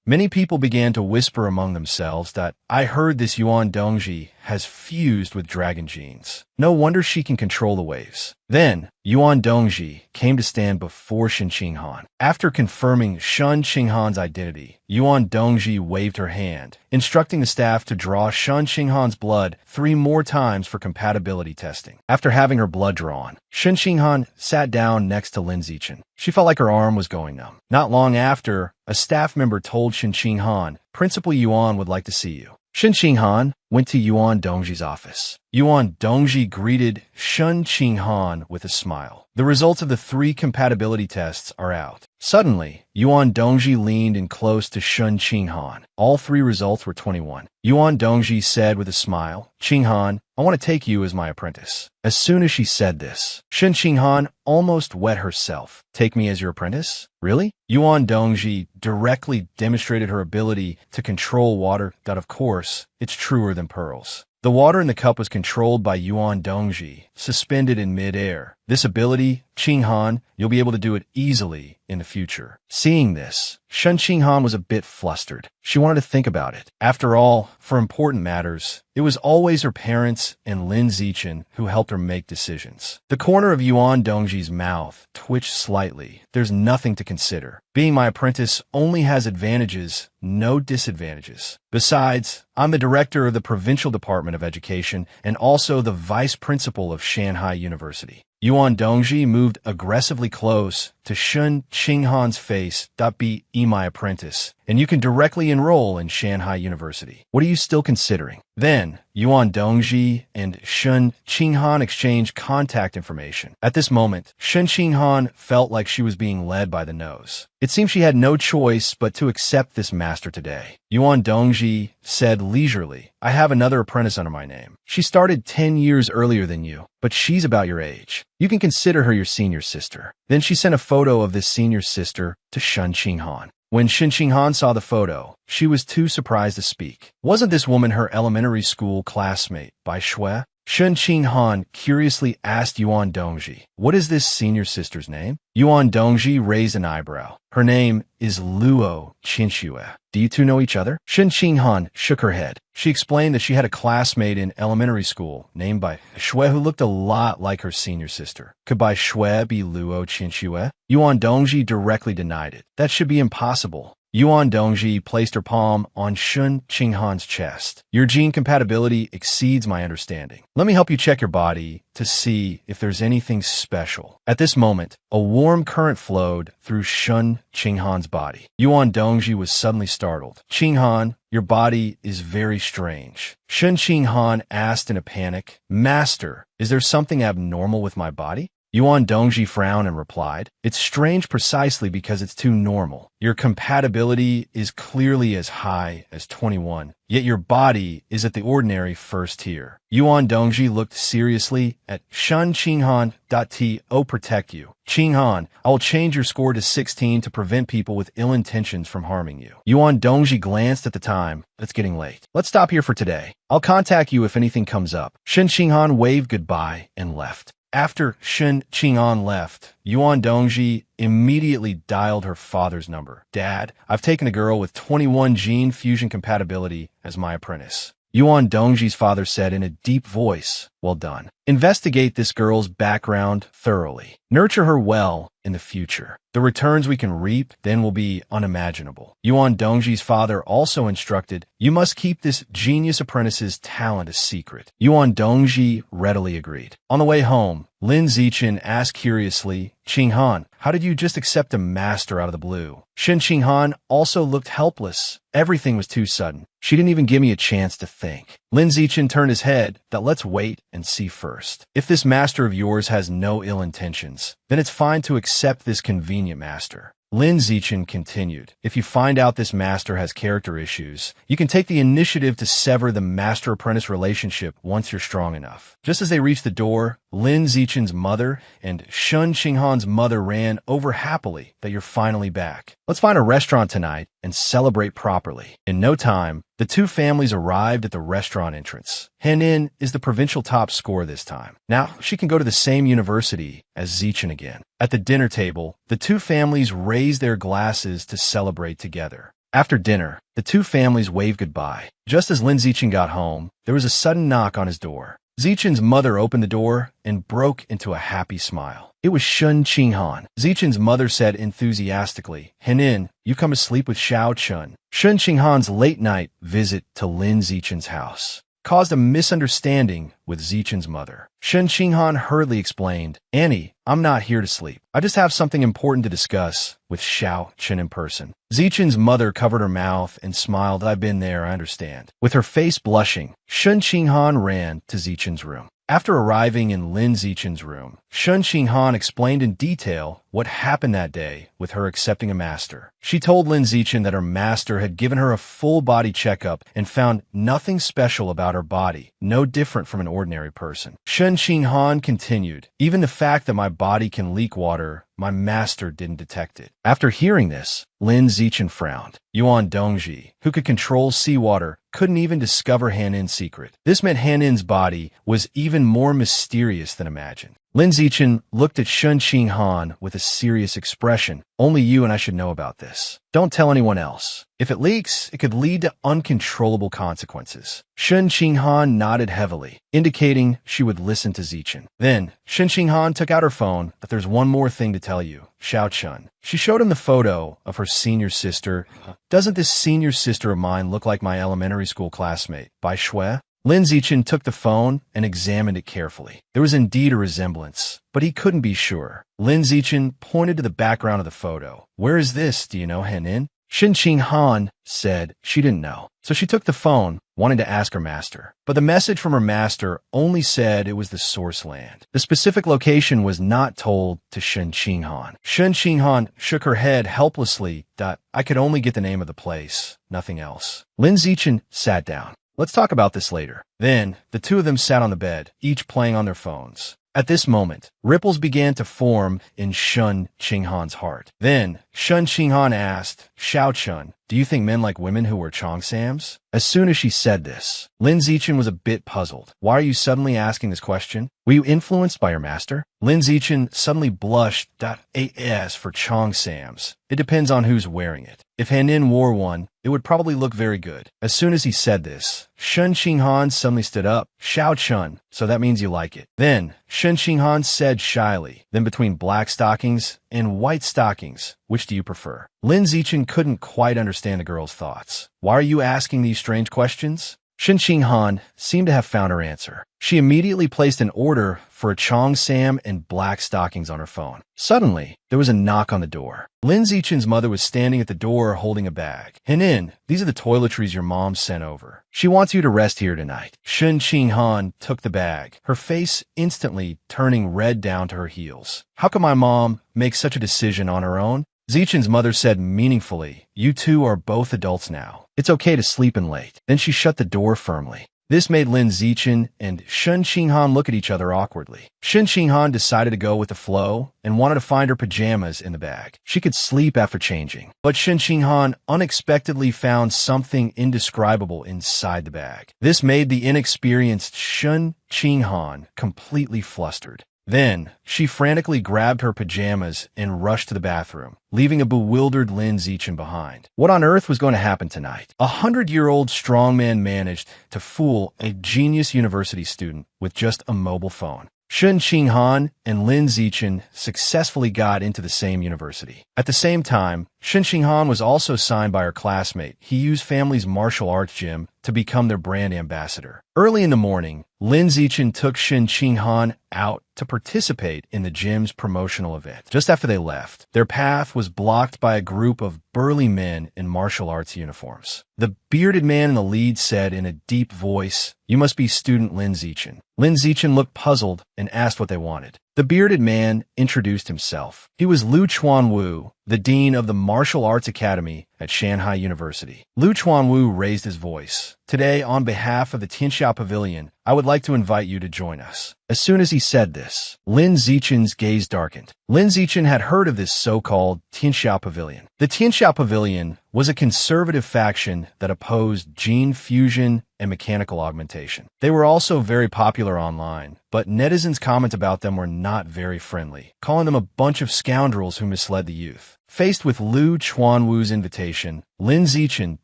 Many people began to whisper among themselves that, I heard this Yuan Dongji has fused with dragon genes. No wonder she can control the waves. Then, Yuan Dongji came to stand before Shun Qinghan. After confirming Shun Qinghan's identity, Yuan Dongji waved her hand, instructing the staff to draw Shun Qinghan's blood 3 more times for compatibility testing. After having her blood drawn, Shun Qinghan sat down next to Lin Zichen. She felt like her arm was going numb. Not long after, a staff member told Shun Qinghan, Principal Yuan would like to see you. Shun Qinghan went to Yuan Dongji's office. Yuan Dongji greeted Shun Qinghan with a smile. The results of the 3 compatibility tests are out. Suddenly, Yuan Dongji leaned in close to Shun Qinghan. All 3 results were 21. Yuan Dongji said with a smile, Qinghan, I want to take you as my apprentice. As soon as she said this, Shun Qinghan almost wet herself. Take me as your apprentice? Really? Yuan Dongji directly demonstrated her ability to control water. That, of course, it's truer than pearls. The water in the cup was controlled by Yuan Dongji, suspended in mid-air. This ability, Qinghan, you'll be able to do it easily in the future. Seeing this, Shun Qinghan was a bit flustered. She wanted to think about it. After all, for important matters, it was always her parents and Lin Zichen who helped her make decisions. The corner of Yuan Dongji's mouth twitched slightly. There's nothing to consider. Being my apprentice only has advantages, no disadvantages. Besides, I'm the director of the Provincial Department of Education and also the vice principal of Shanghai University. Yuan Dongji moved aggressively close to Shun Qinghan's face. Be my apprentice, and you can directly enroll in Shanghai University. What are you still considering? Then, Yuan Dongji and Shun Qinghan exchanged contact information. At this moment, Shun Qinghan felt like she was being led by the nose. It seemed she had no choice but to accept this master today. Yuan Dongji said leisurely, I have another apprentice under my name. She started 10 years earlier than you, but she's about your age. You can consider her your senior sister. Then she sent a photo of this senior sister to Shun Qinghan. When Shun Qinghan saw the photo, she was too surprised to speak. Wasn't this woman her elementary school classmate, Bai Shui? Shun Qinghan curiously asked Yuan Dongji, what is this senior sister's name? Yuan Dongji raised an eyebrow. Her name is Luo Qinxue. Do you two know each other? Shun Qinghan shook her head. She explained that she had a classmate in elementary school named Bai Shui who looked a lot like her senior sister. Could Bai Shui be Luo Qinxue? Yuan Dongji directly denied it. That should be impossible. Yuan Dongji placed her palm on Shun Qinghan's chest. Your gene compatibility exceeds my understanding. Let me help you check your body to see if there's anything special. At this moment, a warm current flowed through Shun Qinghan's body. Yuan Dongji was suddenly startled. Qinghan, your body is very strange. Shun Qinghan asked in a panic, Master, is there something abnormal with my body? Yuan Dongji frowned and replied, it's strange precisely because it's too normal. Your compatibility is clearly as high as 21, yet your body is at the ordinary first tier. Yuan Dongji looked seriously at Shun Qinghan. To protect you. Qinghan, I will change your score to 16 to prevent people with ill intentions from harming you. Yuan Dongji glanced at the time. It's getting late. Let's stop here for today. I'll contact you if anything comes up. Shun Qinghan waved goodbye and left. After Shun Qinghan left, Yuan Dongji immediately dialed her father's number. Dad, I've taken a girl with 21 gene fusion compatibility as my apprentice. Yuan Dongji's father said in a deep voice, well done. Investigate this girl's background thoroughly. Nurture her well in the future. The returns we can reap then will be unimaginable. Yuan Dongji's father also instructed, you must keep this genius apprentice's talent a secret. Yuan Dongji readily agreed. On the way home, Lin Zichen asked curiously, Qinghan, how did you just accept a master out of the blue? Shun Qinghan also looked helpless. Everything was too sudden. She didn't even give me a chance to think. Lin Zichen turned his head that let's wait and see first. If this master of yours has no ill intentions, then it's fine to accept this convenient master. Lin Zichen continued, if you find out this master has character issues, you can take the initiative to sever the master-apprentice relationship once you're strong enough. Just as they reached the door, Lin Zichen's mother and Shun Qinghan's mother ran over happily that you're finally back. Let's find a restaurant tonight and celebrate properly. In no time, the two families arrived at the restaurant entrance. Henin is the provincial top scorer this time. Now she can go to the same university as Zichen again. At the dinner table, the two families raised their glasses to celebrate together. After dinner, the two families waved goodbye. Just as Lin Zichen got home, there was a sudden knock on his door. Zichen's mother opened the door and broke into a happy smile. It was Shun Qinghan. Zichen's mother said enthusiastically, Henin, you've come to sleep with Xiao Chun. Shun Qinghan's late-night visit to Lin Zichen's house caused a misunderstanding with Zichen's mother. Shun Qinghan hurriedly explained, Annie, I'm not here to sleep. I just have something important to discuss with Xiao Chen in person. Zichen's mother covered her mouth and smiled, I've been there, I understand. With her face blushing, Shun Qinghan ran to Zichen's room. After arriving in Lin Zichen's room, Shun Qinghan explained in detail what happened that day with her accepting a master. She told Lin Zichen that her master had given her a full-body checkup and found nothing special about her body, no different from an ordinary person. Shun Qinghan continued, even the fact that my body can leak water, my master didn't detect it. After hearing this, Lin Zichen frowned. Yuan Dongji, who could control seawater, couldn't even discover Hanin's secret. This meant Hanin's body was even more mysterious than imagined. Lin Zichen looked at Shun Qinghan with a serious expression. Only you and I should know about this. Don't tell anyone else. If it leaks, it could lead to uncontrollable consequences. Shun Qinghan nodded heavily, indicating she would listen to Zichen. Then, Shun Qinghan took out her phone, but there's one more thing to tell you. Xiao Chun. She showed him the photo of her senior sister. Doesn't this senior sister of mine look like my elementary school classmate, Bai Shui? Lin Zichen took the phone and examined it carefully. There was indeed a resemblance, but he couldn't be sure. Lin Zichen pointed to the background of the photo. Where is this, do you know, Henin? Shun Qinghan said she didn't know. So she took the phone, wanting to ask her master. But the message from her master only said it was the source land. The specific location was not told to Shen Qinghan. Shen Qinghan shook her head helplessly. I could only get the name of the place, nothing else. Lin Zichen sat down. Let's talk about this later. Then, the two of them sat on the bed, each playing on their phones. At this moment, ripples began to form in Shen Qinghan's heart. Then, Shen Qinghan asked, Xiao Chun, do you think men like women who wear cheongsams? As soon as she said this, Lin Zichen was a bit puzzled. Why are you suddenly asking this question? Were you influenced by your master? Lin Zichen suddenly blushed. As for cheongsams, it depends on who's wearing it. If Hanin wore one, it would probably look very good. As soon as he said this, Shen Qinghan suddenly stood up. Xiao Chun, so that means you like it. Then, Shen Qinghan said shyly, then between black stockings and white stockings, which do you prefer? Lin Zichen couldn't quite understand the girl's thoughts. Why are you asking these strange questions? Shen Qinghan seemed to have found her answer. She immediately placed an order for a cheongsam and black stockings on her phone. Suddenly, there was a knock on the door. Lin Zichen's mother was standing at the door holding a bag. Hanin, these are the toiletries your mom sent over. She wants you to rest here tonight. Shen Qinghan took the bag, her face instantly turning red down to her heels. How could my mom make such a decision on her own? Zichen's mother said meaningfully, you two are both adults now. It's okay to sleep in late. Then she shut the door firmly. This made Lin Zichen and Shen Qinghan look at each other awkwardly. Shen Qinghan decided to go with the flow and wanted to find her pajamas in the bag. She could sleep after changing. But Shen Qinghan unexpectedly found something indescribable inside the bag. This made the inexperienced Shen Qinghan completely flustered. Then, she frantically grabbed her pajamas and rushed to the bathroom, leaving a bewildered Lin Zichen behind. What on earth was going to happen tonight? A 100-year-old strongman managed to fool a genius university student with just a mobile phone. Shen Qinghan and Lin Zichen successfully got into the same university. At the same time, Shen Qinghan was also signed by her classmate. He used family's martial arts gym to become their brand ambassador. Early in the morning, Lin Zichen took Shen Qinghan out to participate in the gym's promotional event. Just after they left, their path was blocked by a group of burly men in martial arts uniforms. The bearded man in the lead said in a deep voice, "You must be student Lin Zichen." Lin Zichen looked puzzled and asked what they wanted. The bearded man introduced himself. He was Lu Chuanwu, the dean of the Martial Arts Academy at Shanghai University. Lu Chuanwu raised his voice. "Today, on behalf of the Tianxia Pavilion, I would like to invite you to join us." As soon as he said this, Lin Zichen's gaze darkened. Lin Zichen had heard of this so-called Tianxia Pavilion. The Tianxia Pavilion was a conservative faction that opposed gene fusion and mechanical augmentation. They were also very popular online, but netizens' comments about them were not very friendly, calling them a bunch of scoundrels who misled the youth. Faced with Lu Chuanwu's invitation, Lin Zichen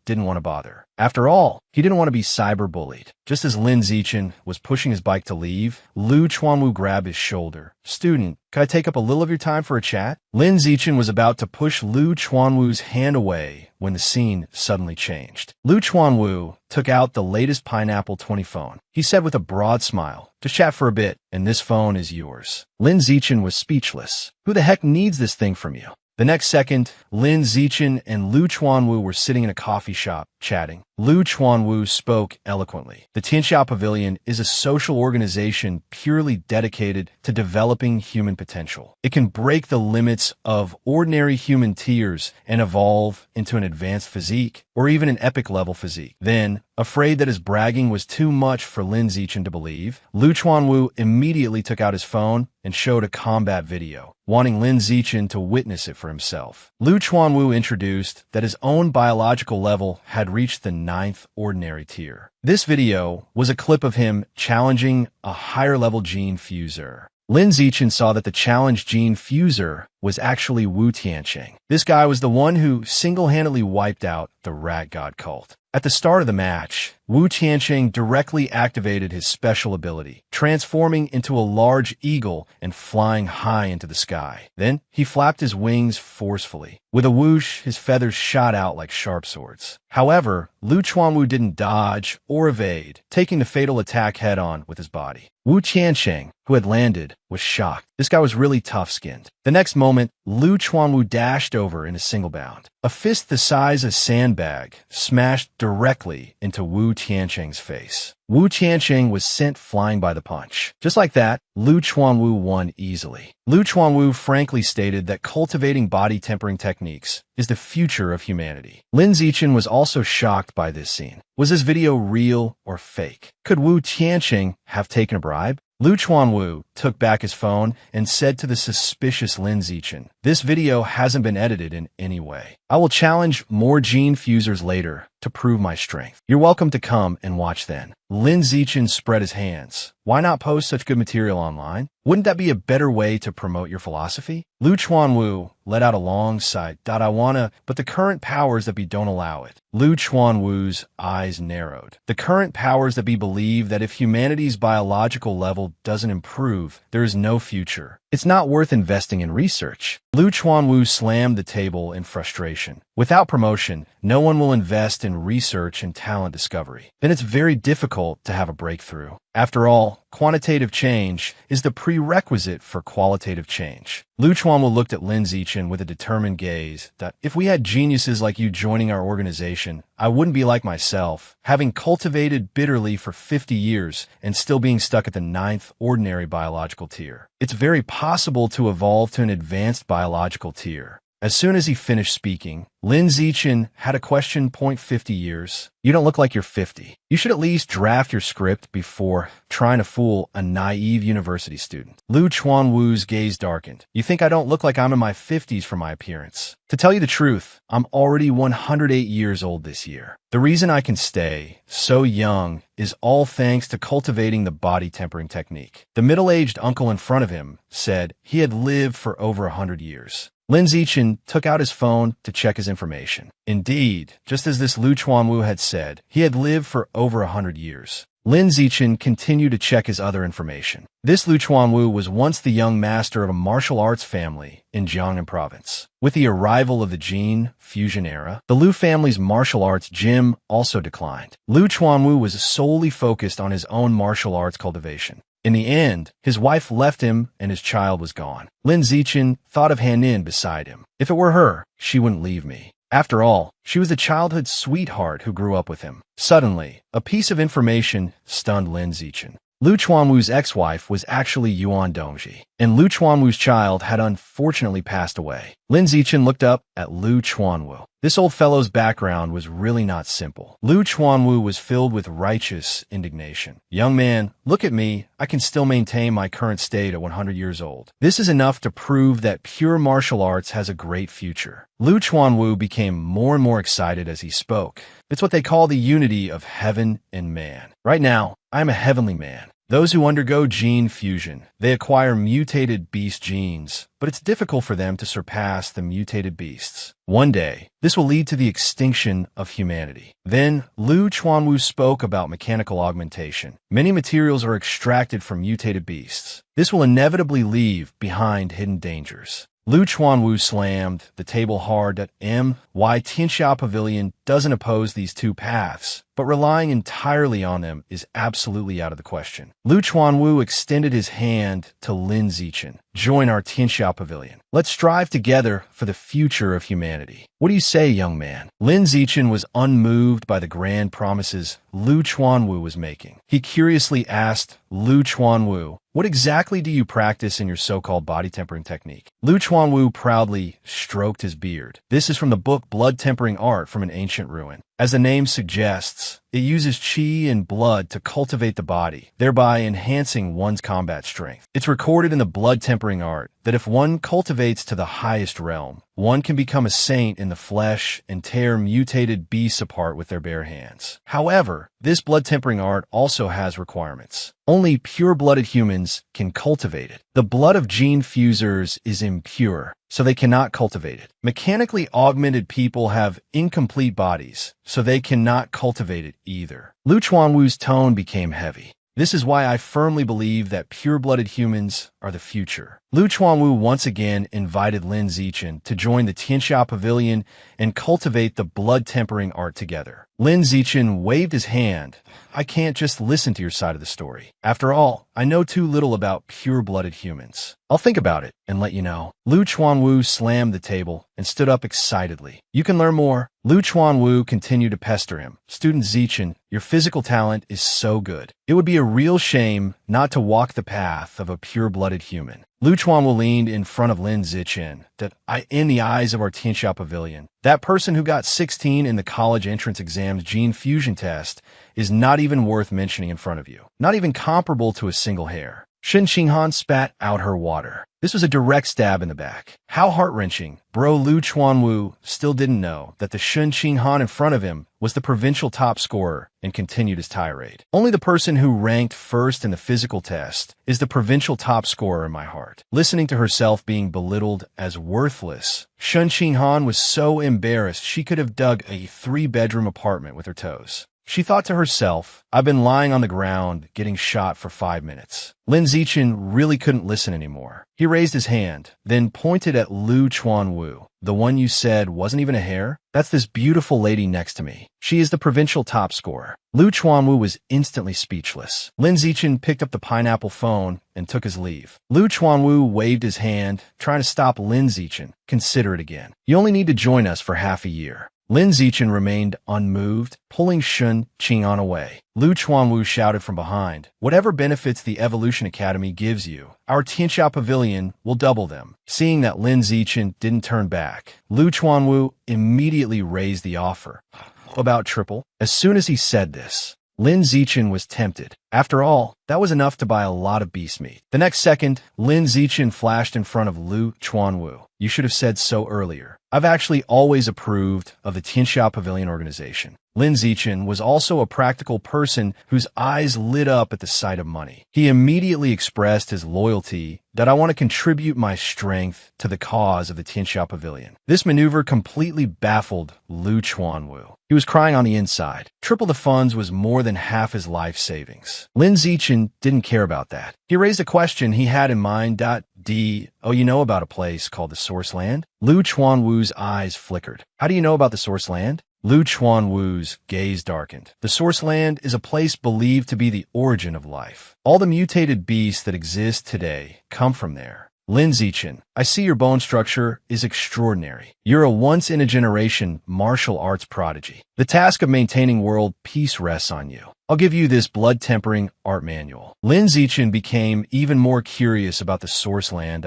didn't want to bother. After all, he didn't want to be cyberbullied. Just as Lin Zichen was pushing his bike to leave, Lu Chuanwu grabbed his shoulder. "Student, could I take up a little of your time for a chat?" Lin Zichen was about to push Lu Chuanwu's hand away when the scene suddenly changed. Lu Chuanwu took out the latest Pineapple 20 phone. He said with a broad smile, "Just chat for a bit, and this phone is yours." Lin Zichen was speechless. Who the heck needs this thing from you? The next second, Lin Zichen and Lu Chuanwu were sitting in a coffee shop, chatting. Lu Chuanwu spoke eloquently. The Tianxia Pavilion is a social organization purely dedicated to developing human potential. It can break the limits of ordinary human tiers and evolve into an advanced physique, or even an epic-level physique. Then, afraid that his bragging was too much for Lin Zichen to believe, Lu Chuanwu immediately took out his phone and showed a combat video, wanting Lin Zichen to witness it for himself. Lu Chuanwu introduced that his own biological level had reached the 9th ordinary tier. This video was a clip of him challenging a higher-level gene fuser. Lin Zichen saw that the challenged gene fuser was actually Wu Tiancheng. This guy was the one who single-handedly wiped out the rat god cult. At the start of the match, Wu Tiancheng directly activated his special ability, transforming into a large eagle and flying high into the sky. Then, he flapped his wings forcefully. With a whoosh, his feathers shot out like sharp swords. However, Lu Chuanwu didn't dodge or evade, taking the fatal attack head-on with his body. Wu Tiancheng, who had landed, was shocked. This guy was really tough-skinned. The next moment, moment, Lu Chuanwu dashed over in a single bound. A fist the size of a sandbag smashed directly into Wu Tiancheng's face. Wu Tiancheng was sent flying by the punch. Just like that, Lu Chuanwu won easily. Lu Chuanwu frankly stated that cultivating body tempering techniques is the future of humanity. Lin Zichen was also shocked by this scene. Was this video real or fake? Could Wu Tiancheng have taken a bribe? Lu Chuanwu took back his phone and said to the suspicious Lin Zichen, "This video hasn't been edited in any way. I will challenge more gene fusers later to prove my strength. You're welcome to come and watch then." Lin Zichen spread his hands. Why not post such good material online? Wouldn't that be a better way to promote your philosophy? Lu Chuanwu let out a long sigh. I wanna, but the current powers that be don't allow it. Lu Chuanwu's eyes narrowed. The current powers that be believe that if humanity's biological level doesn't improve, there is no future. It's not worth investing in research. Lu Chuanwu slammed the table in frustration. Without promotion, no one will invest in research and talent discovery. Then it's very difficult to have a breakthrough. After all, quantitative change is the prerequisite for qualitative change. Lu Chuanwu looked at Lin Zichen with a determined gaze. If we had geniuses like you joining our organization, I wouldn't be like myself, having cultivated bitterly for 50 years and still being stuck at the 9th ordinary biological tier. It's very possible to evolve to an advanced biological tier. As soon as he finished speaking, Lin Zichen had a question. 50 years? You don't look like you're 50. You should at least draft your script before trying to fool a naive university student. Lu Chuanwu's gaze darkened. You think I don't look like I'm in my 50s for my appearance? To tell you the truth, I'm already 108 years old this year. The reason I can stay so young is all thanks to cultivating the body tempering technique. The middle-aged uncle in front of him said he had lived for over 100 years. Lin Zichen took out his phone to check his information. Indeed, just as this Lu Chuanwu had said, he had lived for over 100 years. Lin Zichen continued to check his other information. This Lu Chuanwu was once the young master of a martial arts family in Jiangnan province. With the arrival of the gene fusion era, the Lu family's martial arts gym also declined. Lu Chuanwu was solely focused on his own martial arts cultivation. In the end, his wife left him and his child was gone. Lin Zichen thought of Han Nin beside him. If it were her, she wouldn't leave me. After all, she was the childhood sweetheart who grew up with him. Suddenly, a piece of information stunned Lin Zichen. Lu Chuanwu's ex-wife was actually Yuan Dongji, and Lu Chuanwu's child had unfortunately passed away. Lin Zichen looked up at Lu Chuanwu. This old fellow's background was really not simple. Lu Chuanwu was filled with righteous indignation. Young man, look at me. I can still maintain my current state at 100 years old. This is enough to prove that pure martial arts has a great future. Lu Chuanwu became more and more excited as he spoke. It's what they call the unity of heaven and man. Right now, I am a heavenly man. Those who undergo gene fusion, they acquire mutated beast genes, but it's difficult for them to surpass the mutated beasts. One day, this will lead to the extinction of humanity. Then, Lu Chuanwu spoke about mechanical augmentation. Many materials are extracted from mutated beasts. This will inevitably leave behind hidden dangers. Lu Chuanwu slammed the table hard at M.Y. Tianxia Pavilion doesn't oppose these two paths, but relying entirely on them is absolutely out of the question. Lu Chuanwu extended his hand to Lin Zichen. Join our Tianxia Pavilion. Let's strive together for the future of humanity. What do you say, young man? Lin Zichen was unmoved by the grand promises Lu Chuanwu was making. He curiously asked Lu Chuanwu, "What exactly do you practice in your so-called body tempering technique?" Lu Chuanwu proudly stroked his beard. This is from the book Blood Tempering Art from an Ancient Ruin. As the name suggests, it uses qi and blood to cultivate the body, thereby enhancing one's combat strength. It's recorded in the blood tempering art that if one cultivates to the highest realm, one can become a saint in the flesh and tear mutated beasts apart with their bare hands. However, this blood tempering art also has requirements. Only pure-blooded humans can cultivate it. The blood of gene fusers is impure, so they cannot cultivate it. Mechanically augmented people have incomplete bodies, so they cannot cultivate it either. Lu Chuanwu's tone became heavy. This is why I firmly believe that pure-blooded humans are the future. Lu Chuanwu once again invited Lin Zichen to join the Tianxia Pavilion and cultivate the blood-tempering art together. Lin Zichen waved his hand. I can't just listen to your side of the story. After all, I know too little about pure-blooded humans. I'll think about it and let you know. Lu Chuanwu slammed the table and stood up excitedly. You can learn more. Lu Chuanwu continued to pester him. Student Zichen, your physical talent is so good. It would be a real shame not to walk the path of a pure-blooded human. Lu Chuanwu leaned in front of Lin Zichen. In the eyes of our Tianxia Pavilion, that person who got 16 in the college entrance exam's gene fusion test is not even worth mentioning in front of you. Not even comparable to a single hair. Shen Qinghan spat out her water. This was a direct stab in the back. How heart-wrenching. Bro Lu Chuanwu still didn't know that the Shen Qinghan in front of him was the provincial top scorer and continued his tirade. Only the person who ranked first in the physical test is the provincial top scorer in my heart. Listening to herself being belittled as worthless, Shen Qinghan was so embarrassed she could have dug a 3-bedroom apartment with her toes. She thought to herself, I've been lying on the ground, getting shot for 5 minutes. Lin Zichen really couldn't listen anymore. He raised his hand, then pointed at Lu Chuanwu. The one you said wasn't even a hair? That's this beautiful lady next to me. She is the provincial top scorer. Lu Chuanwu was instantly speechless. Lin Zichen picked up the pineapple phone and took his leave. Lu Chuanwu waved his hand, trying to stop Lin Zichen. Consider it again. You only need to join us for half a year. Lin Zichen remained unmoved, pulling Shen Qinghan away. Lu Chuanwu shouted from behind, whatever benefits the Evolution Academy gives you, our Tianxia Pavilion will double them. Seeing that Lin Zichen didn't turn back, Lu Chuanwu immediately raised the offer. About triple? As soon as he said this, Lin Zichen was tempted. After all, that was enough to buy a lot of beast meat. The next second, Lin Zichen flashed in front of Lu Chuanwu. You should have said so earlier. I've actually always approved of the Tianxia Pavilion organization. Lin Zichen was also a practical person whose eyes lit up at the sight of money. He immediately expressed his loyalty that I want to contribute my strength to the cause of the Tianxia Pavilion. This maneuver completely baffled Lu Chuanwu. He was crying on the inside. Triple the funds was more than half his life savings. Lin Zichen didn't care about that. He raised a question he had in mind. Oh, you know about a place called the Source Land? Lu Chuanwu's eyes flickered. How do you know about the Source Land? Lu Chuanwu's gaze darkened. The Source Land is a place believed to be the origin of life. All the mutated beasts that exist today come from there. Lin Zichen, I see your bone structure is extraordinary. You're a once-in-a-generation martial arts prodigy. The task of maintaining world peace rests on you. I'll give you this blood-tempering art manual. Lin Zichen became even more curious about the Source Land.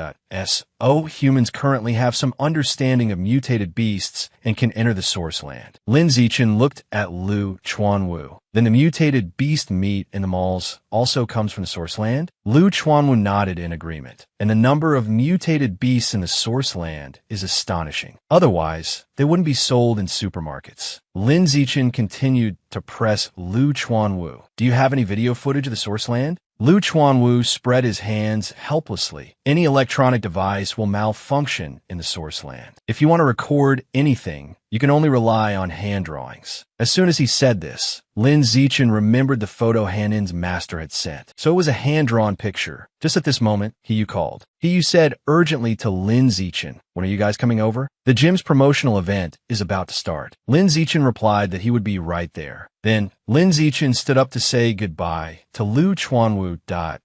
Humans currently have some understanding of mutated beasts and can enter the Source Land. Lin Zichen looked at Lu Chuanwu. Then the mutated beast meat in the malls also comes from the Source Land? Lu Chuanwu nodded in agreement. And the number of mutated beasts in the Source Land is astonishing. Otherwise, they wouldn't be sold in supermarkets. Lin Zichen continued to press Lu Chuanwu. Do you have any video footage of the Source Land? Lu Chuanwu spread his hands helplessly. Any electronic device will malfunction in the Source Land. If you want to record anything, you can only rely on hand drawings. As soon as he said this, Lin Zichen remembered the photo Hanin's master had sent. So it was a hand-drawn picture. Just at this moment, He called. He said urgently to Lin Zichen, when are you guys coming over? The gym's promotional event is about to start. Lin Zichen replied that he would be right there. Then, Lin Zichen stood up to say goodbye to Lu Chuanwu.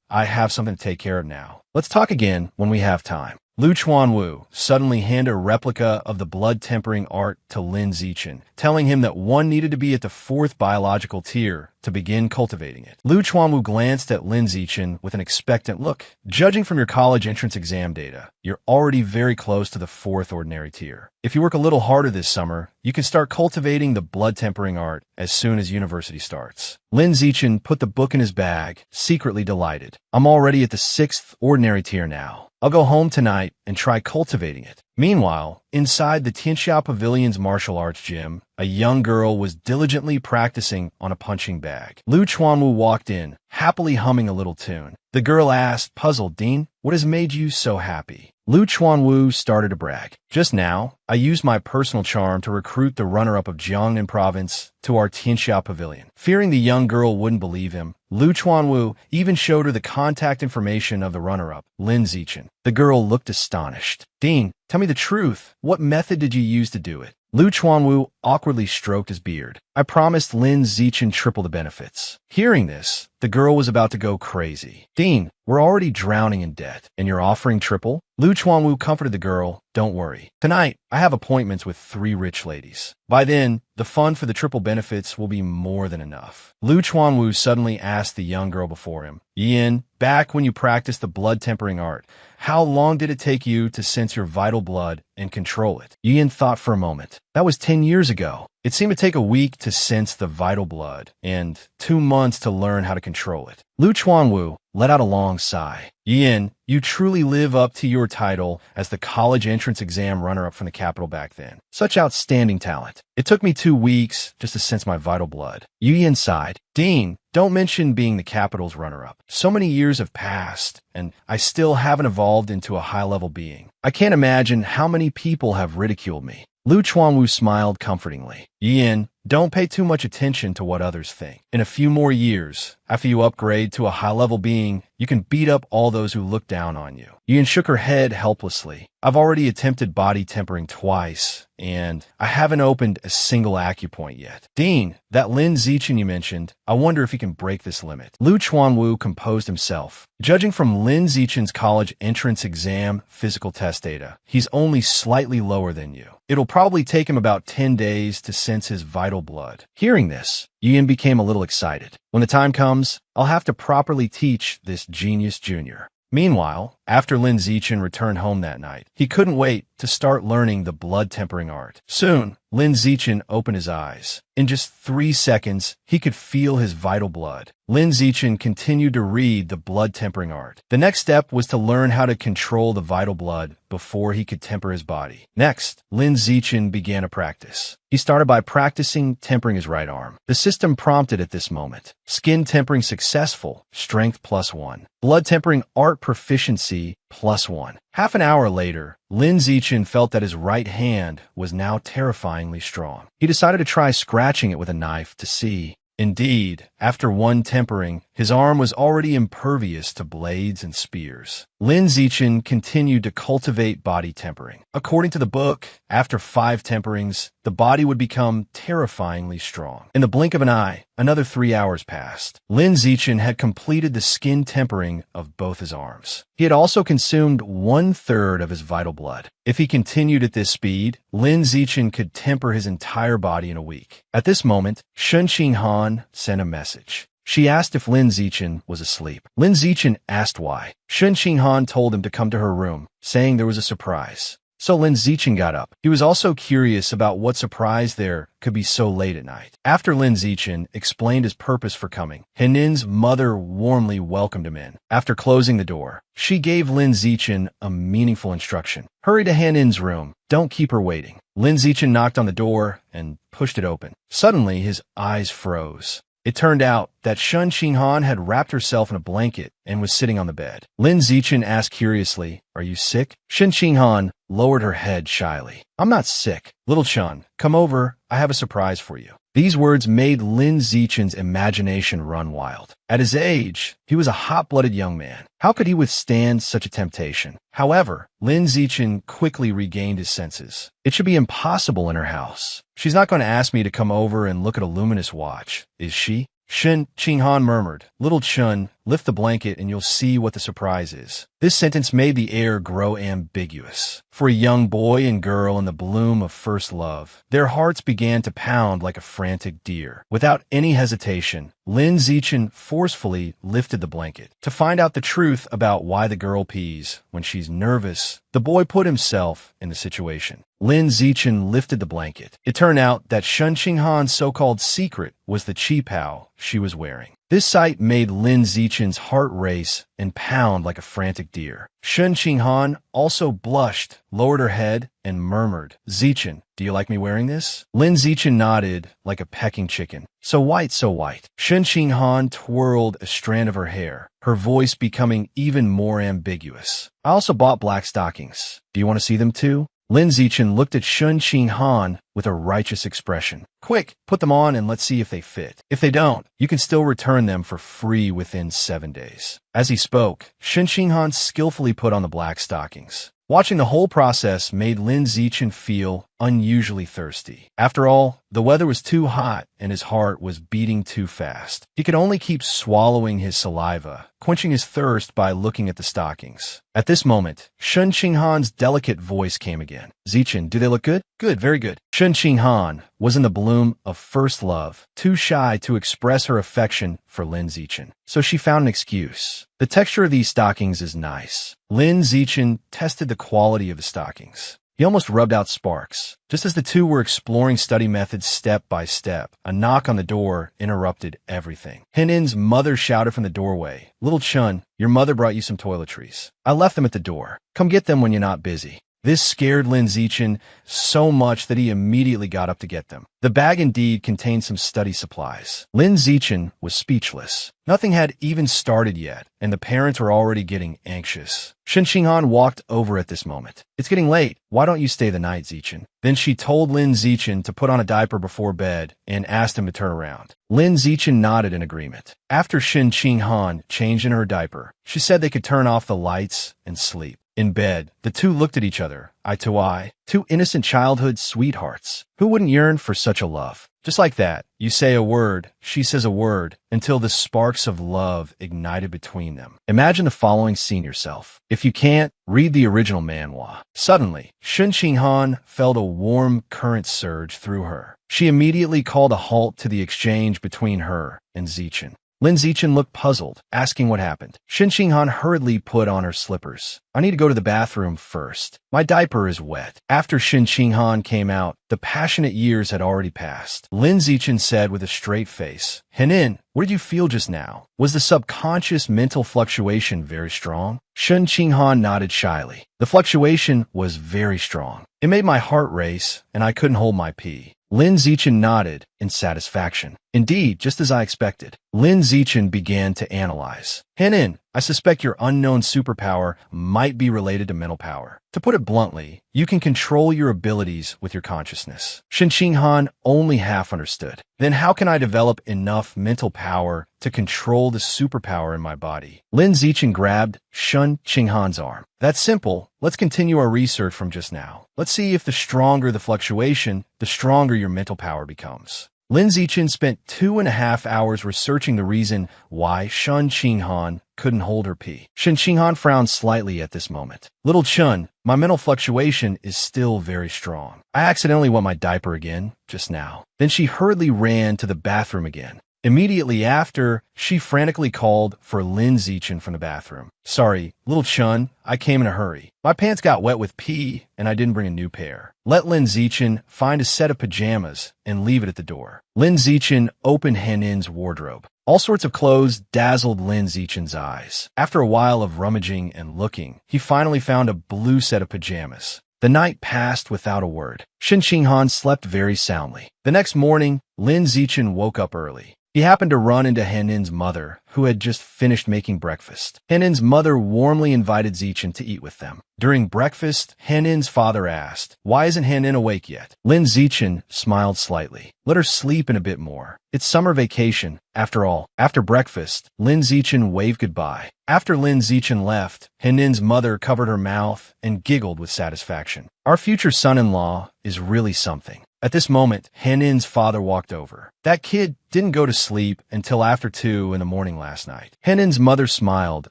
I have something to take care of now. Let's talk again when we have time. Lu Chuanwu suddenly handed a replica of the blood-tempering art to Lin Zichen, telling him that one needed to be at the 4th biological tier to begin cultivating it. Lu Chuanwu glanced at Lin Zichen with an expectant look. Judging from your college entrance exam data, you're already very close to the 4th ordinary tier. If you work a little harder this summer, you can start cultivating the blood-tempering art as soon as university starts. Lin Zichen put the book in his bag, secretly delighted. I'm already at the 6th ordinary tier now. I'll go home tonight and try cultivating it. Meanwhile, inside the Tianxia Pavilion's martial arts gym, a young girl was diligently practicing on a punching bag. Lu Chuanwu walked in, happily humming a little tune. The girl asked, puzzled, Dean, what has made you so happy? Lu Chuanwu started to brag. Just now, I used my personal charm to recruit the runner-up of Jiangnan province to our Tianxia pavilion. Fearing the young girl wouldn't believe him, Lu Chuanwu even showed her the contact information of the runner-up, Lin Zichen. The girl looked astonished. Dean, tell me the truth. What method did you use to do it? Lu Chuanwu awkwardly stroked his beard. I promised Lin Zichen triple the benefits. Hearing this, the girl was about to go crazy. Dean, we're already drowning in debt, and you're offering triple? Lu Chuanwu comforted the girl. Don't worry. Tonight, I have appointments with 3 rich ladies. By then, the fund for the triple benefits will be more than enough. Lu Chuanwu suddenly asked the young girl before him, Yin, back when you practiced the blood tempering art, how long did it take you to sense your vital blood and control it? Yin thought for a moment. That was 10 years ago. It seemed to take a week to sense the vital blood and 2 months to learn how to control it. Lu Chuanwu let out a long sigh. Yin, you truly live up to your title as the college entrance exam runner-up from the capital back then. Such outstanding talent. It took me 2 weeks just to sense my vital blood. Yin sighed. Dean, don't mention being the capital's runner-up. So many years have passed, and I still haven't evolved into a high-level being. I can't imagine how many people have ridiculed me. Lu Chuanwu smiled comfortingly. Yin, don't pay too much attention to what others think. In a few more years, after you upgrade to a high-level being, you can beat up all those who look down on you. Yin shook her head helplessly. I've already attempted body tempering twice, and I haven't opened a single acupoint yet. Dean, that Lin Zichen you mentioned, I wonder if he can break this limit. Lu Chuanwu composed himself. Judging from Lin Zichen's college entrance exam physical test data, he's only slightly lower than you. It'll probably take him about 10 days to sense his vital blood. Hearing this, Yin became a little excited. When the time comes, I'll have to properly teach this genius junior. Meanwhile, after Lin Zichen returned home that night, he couldn't wait to start learning the blood tempering art. Soon, Lin Zichen opened his eyes. In just 3 seconds, he could feel his vital blood. Lin Zichen continued to read the blood tempering art. The next step was to learn how to control the vital blood before he could temper his body. Next, Lin Zichen began a practice. He started by practicing tempering his right arm. The system prompted at this moment. Skin tempering successful, strength +1. Blood tempering art proficiency +1. Half an hour later, Lin Zichen felt that his right hand was now terrifyingly strong. He decided to try scratching it with a knife to see. Indeed, after one tempering, his arm was already impervious to blades and spears. Lin Zichen continued to cultivate body tempering. According to the book, after 5 temperings, the body would become terrifyingly strong. In the blink of an eye, another 3 hours passed. Lin Zichen had completed the skin tempering of both his arms. He had also consumed 1/3 of his vital blood. If he continued at this speed, Lin Zichen could temper his entire body in a week. At this moment, Shun Qinghan sent a message. She asked if Lin Zichen was asleep. Lin Zichen asked why. Shun Qinghan told him to come to her room, saying there was a surprise. So Lin Zichen got up. He was also curious about what surprise there could be so late at night. After Lin Zichen explained his purpose for coming, Henin's mother warmly welcomed him in. After closing the door, she gave Lin Zichen a meaningful instruction. Hurry to Henin's room. Don't keep her waiting. Lin Zichen knocked on the door and pushed it open. Suddenly, his eyes froze. It turned out that Shun Qinghan had wrapped herself in a blanket and was sitting on the bed. Lin Zichen asked curiously, "Are you sick?" Shun Qinghan lowered her head shyly. "I'm not sick. Little Chun, come over. I have a surprise for you." These words made Lin Zichen's imagination run wild. At his age, he was a hot-blooded young man. How could he withstand such a temptation? However, Lin Zichen quickly regained his senses. It should be impossible in her house. She's not going to ask me to come over and look at a luminous watch, is she? Shun Qinghan murmured, "Little Chun, lift the blanket and you'll see what the surprise is." This sentence made the air grow ambiguous. For a young boy and girl in the bloom of first love, their hearts began to pound like a frantic deer. Without any hesitation, Lin Zichen forcefully lifted the blanket. To find out the truth about why the girl pees when she's nervous, the boy put himself in the situation. Lin Zichen lifted the blanket. It turned out that Shun Qinghan's so-called secret was the qipao she was wearing. This sight made Lin Zichen's heart race and pound like a frantic deer. Shun Qinghan also blushed, lowered her head, and murmured, "Zichen, do you like me wearing this?" Lin Zichen nodded like a pecking chicken. "So white, so white." Shun Qinghan twirled a strand of her hair, her voice becoming even more ambiguous. "I also bought black stockings. Do you want to see them too?" Lin Zichen looked at Shun Qinghan with a righteous expression. "Quick, put them on and let's see if they fit. If they don't, you can still return them for free within 7 days." As he spoke, Shun Qinghan skillfully put on the black stockings. Watching the whole process made Lin Zichen feel unusually thirsty. After all, the weather was too hot and his heart was beating too fast. He could only keep swallowing his saliva, quenching his thirst by looking at the stockings. At this moment, Shun Qinghan's delicate voice came again. "Zichen, do they look good?" "Good, very good." Shun Qinghan was in the bloom of first love, too shy to express her affection for Lin Zichen. So she found an excuse. "The texture of these stockings is nice." Lin Zichen tested the quality of the stockings. He almost rubbed out sparks. Just as the two were exploring study methods step by step, a knock on the door interrupted everything. Henin's mother shouted from the doorway, "Little Chun, your mother brought you some toiletries. I left them at the door. Come get them when you're not busy." This scared Lin Zichen so much that he immediately got up to get them. The bag indeed contained some study supplies. Lin Zichen was speechless. Nothing had even started yet, and the parents were already getting anxious. Shun Qinghan walked over at this moment. "It's getting late. Why don't you stay the night, Zichen?" Then she told Lin Zichen to put on a diaper before bed and asked him to turn around. Lin Zichen nodded in agreement. After Shun Qinghan changed in her diaper, she said they could turn off the lights and sleep. In bed, the two looked at each other, eye to eye, two innocent childhood sweethearts. Who wouldn't yearn for such a love? Just like that, you say a word, she says a word, until the sparks of love ignited between them. Imagine the following scene yourself. If you can't, read the original manhwa. Suddenly, Shun Qinghan felt a warm current surge through her. She immediately called a halt to the exchange between her and Zichen. Lin Zichen looked puzzled, asking what happened. Shun Qinghan hurriedly put on her slippers. "I need to go to the bathroom first. My diaper is wet." After Shun Qinghan came out, the passionate years had already passed. Lin Zichen said with a straight face, "Henin, what did you feel just now? Was the subconscious mental fluctuation very strong?" Shun Qinghan nodded shyly. "The fluctuation was very strong. It made my heart race, and I couldn't hold my pee." Lin Zichen nodded in satisfaction. "Indeed, just as I expected." Lin Zichen began to analyze. "Henin, I suspect your unknown superpower might be related to mental power. To put it bluntly, you can control your abilities with your consciousness." Shun Qinghan only half understood. "Then how can I develop enough mental power to control the superpower in my body?" Lin Zichen grabbed Shun Qinghan's arm. "That's simple. Let's continue our research from just now. Let's see if the stronger the fluctuation, the stronger your mental power becomes." Lin Zichen spent 2.5 hours researching the reason why Shun Qinghan couldn't hold her pee. Shun Qinghan frowned slightly at this moment. "Little Chun, my mental fluctuation is still very strong. I accidentally wet my diaper again, just now." Then she hurriedly ran to the bathroom again. Immediately after, she frantically called for Lin Zichen from the bathroom. "Sorry, little Chun, I came in a hurry. My pants got wet with pee, and I didn't bring a new pair." Let Lin Zichen find a set of pajamas and leave it at the door. Lin Zichen opened Henin's wardrobe. All sorts of clothes dazzled Lin Zichen's eyes. After a while of rummaging and looking, he finally found a blue set of pajamas. The night passed without a word. Shun Qinghan slept very soundly. The next morning, Lin Zichen woke up early. He happened to run into Henin's mother, who had just finished making breakfast. Henin's mother warmly invited Zichen to eat with them. During breakfast, Henin's father asked, "Why isn't Henin awake yet?" Lin Zichen smiled slightly. "Let her sleep in a bit more. It's summer vacation, after all." After breakfast, Lin Zichen waved goodbye. After Lin Zichen left, Henin's mother covered her mouth and giggled with satisfaction. "Our future son-in-law is really something." At this moment, Henin's father walked over. "That kid didn't go to sleep until after 2 in the morning last night." Henin's mother smiled